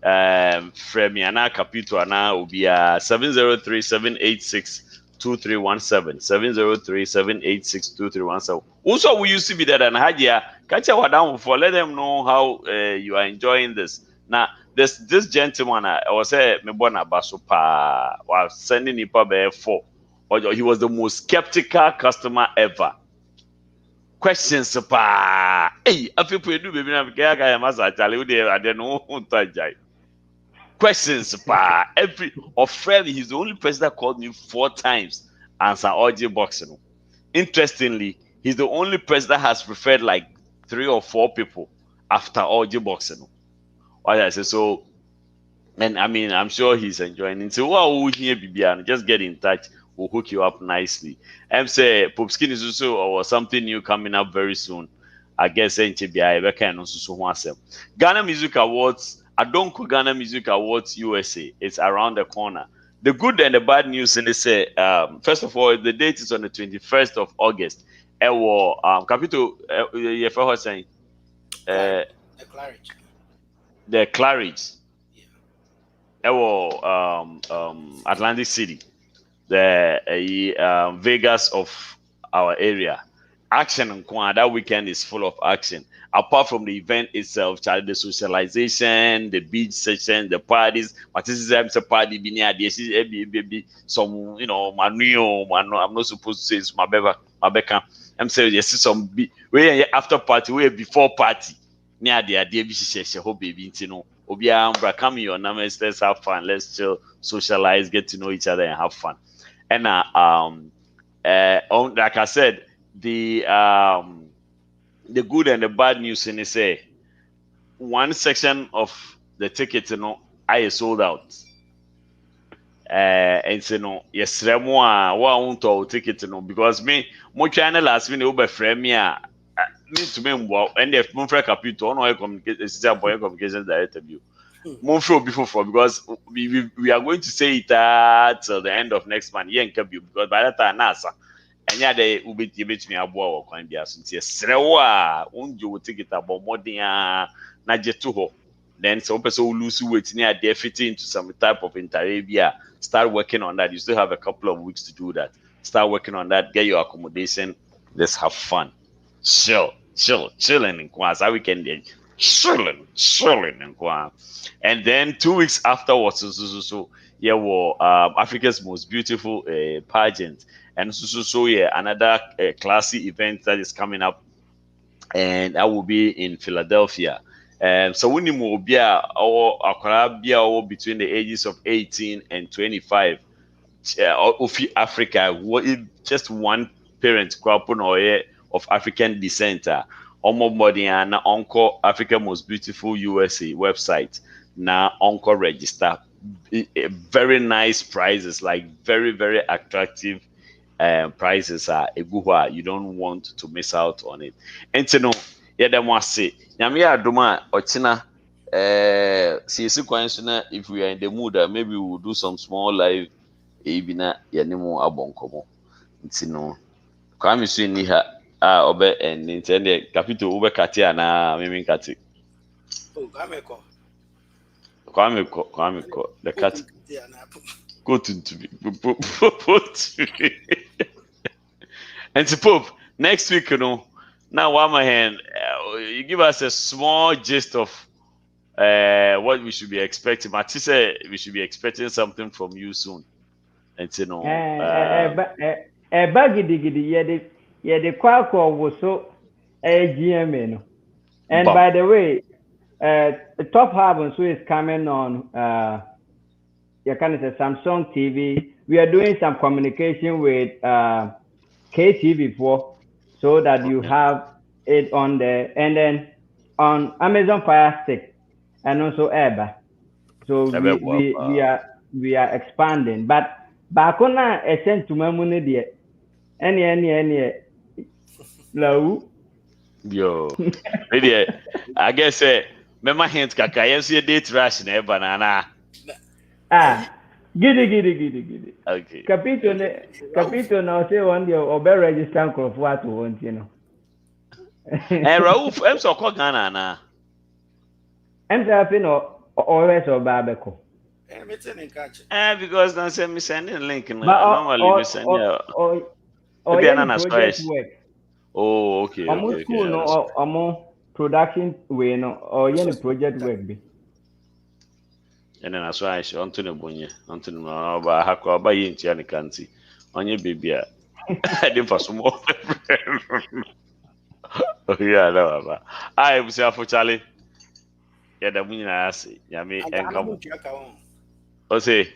Fremiana Capito Ana will be 703-786-2317. 703-786-2317. Also, we used to be there and Hadia. Catch our down for let them know how you are enjoying this. Now, this gentleman, I was saying, me born Basupa was sending him for 4. He was the most skeptical customer ever. Questions, pa. Hey, I feel pretty do baby. I'm actually I don't know who to questions, pa. Friend, he's the only person that called me 4 times. Answer audio boxing. Interestingly, he's the only person that has referred like 3 or 4 people after audio boxing. What I say so, and I mean, I'm sure he's enjoying it. So, what we here, Bibian? Just get in touch. We'll hook you up nicely. I'm say Popskin is also or something new coming up very soon. I guess Ghana Music Awards. I don't call Ghana Music Awards USA. It's around the corner. The good and the bad news, and they say, first of all, the date is on the 21st of August. Capital, saying, the Claridge. Atlantic City, the Vegas of our area. Action and that weekend is full of action. Apart from the event itself, the socialization, the beach session, the parties. What is a party? Some, I'm not supposed to say it's my Becca. I'm saying yes, some after party, before party. Near the idea, baby, Obiambra, come your numbers, let's have fun, let's chill, socialize, get to know each other and have fun. And like I said, the good and the bad news in say one section of the tickets, I sold out. And so no, yes, Remwa, won't all ticket because me, more channel last minute over frame me. Me to me, and if Monfrey Capital, no communication director view. Monfrey before because we are going to say it till the end of next month. Yeah, because by that time, NASA. And yeah, they will be me a boy or coin be as yes, Rewa, won't you take it about more than Najetuho. Then some person will lose weight near they fit into some type of interarabia. Start working on that. You still have a couple of weeks to do that. Start working on that, get your accommodation, let's have fun. Chilling in Kwanzaa weekend. Chilling in Kwanzaa. And then 2 weeks afterwards, so yeah, Africa's most beautiful pageant. And so yeah, another classy event that is coming up, and that will be in Philadelphia. So we need more beer or between the ages of 18 and 25. Of Africa, just one parent of African descent. And Uncle Africa Most Beautiful USA website. Now Uncle register. Very nice prizes, like very, very attractive prices are you don't want to miss out on it. And to know, yeah, them was say, Yamia Duma Ochina, if we are in the mood, maybe we'll do some small live Ebina Yanimo Abonkomo. It's no Kwame Swiniha, Obe and intended Capital Uber Katia na Mimi Kati. Oh, Kwame, the cat. Go to me. And to Pope, next week, now one my hand, you give us a small gist of what we should be expecting. Mati said we should be expecting something from you soon. And the qualcomm was so GMA. And by the way, the top half so is coming on Samsung TV. We are doing some communication with KTV4 so that you have it on there, and then on Amazon Fire Stick and also Eba. So we are expanding. But Bakona sent to Mamuni dear. Any low. Yo, I guess Mema hands kaka see a date rush in banana. Giddy. Okay. Capito now say one day or better register for what we want, Rauf, I'm so called Ghana na. I'm having always or Babeko. Because now send me sending a link. Normally we send you. Project work. Oh, okay. School no production way no or any project work be. And then that's why I should Anthony Bonye, Anthony Maba Hako by Yintiani Kanti on your baby. I didn't for some more. Oh, yeah, no, I was here for Charlie. Yeah, the winner, I say, Yami, and come. Oh, say,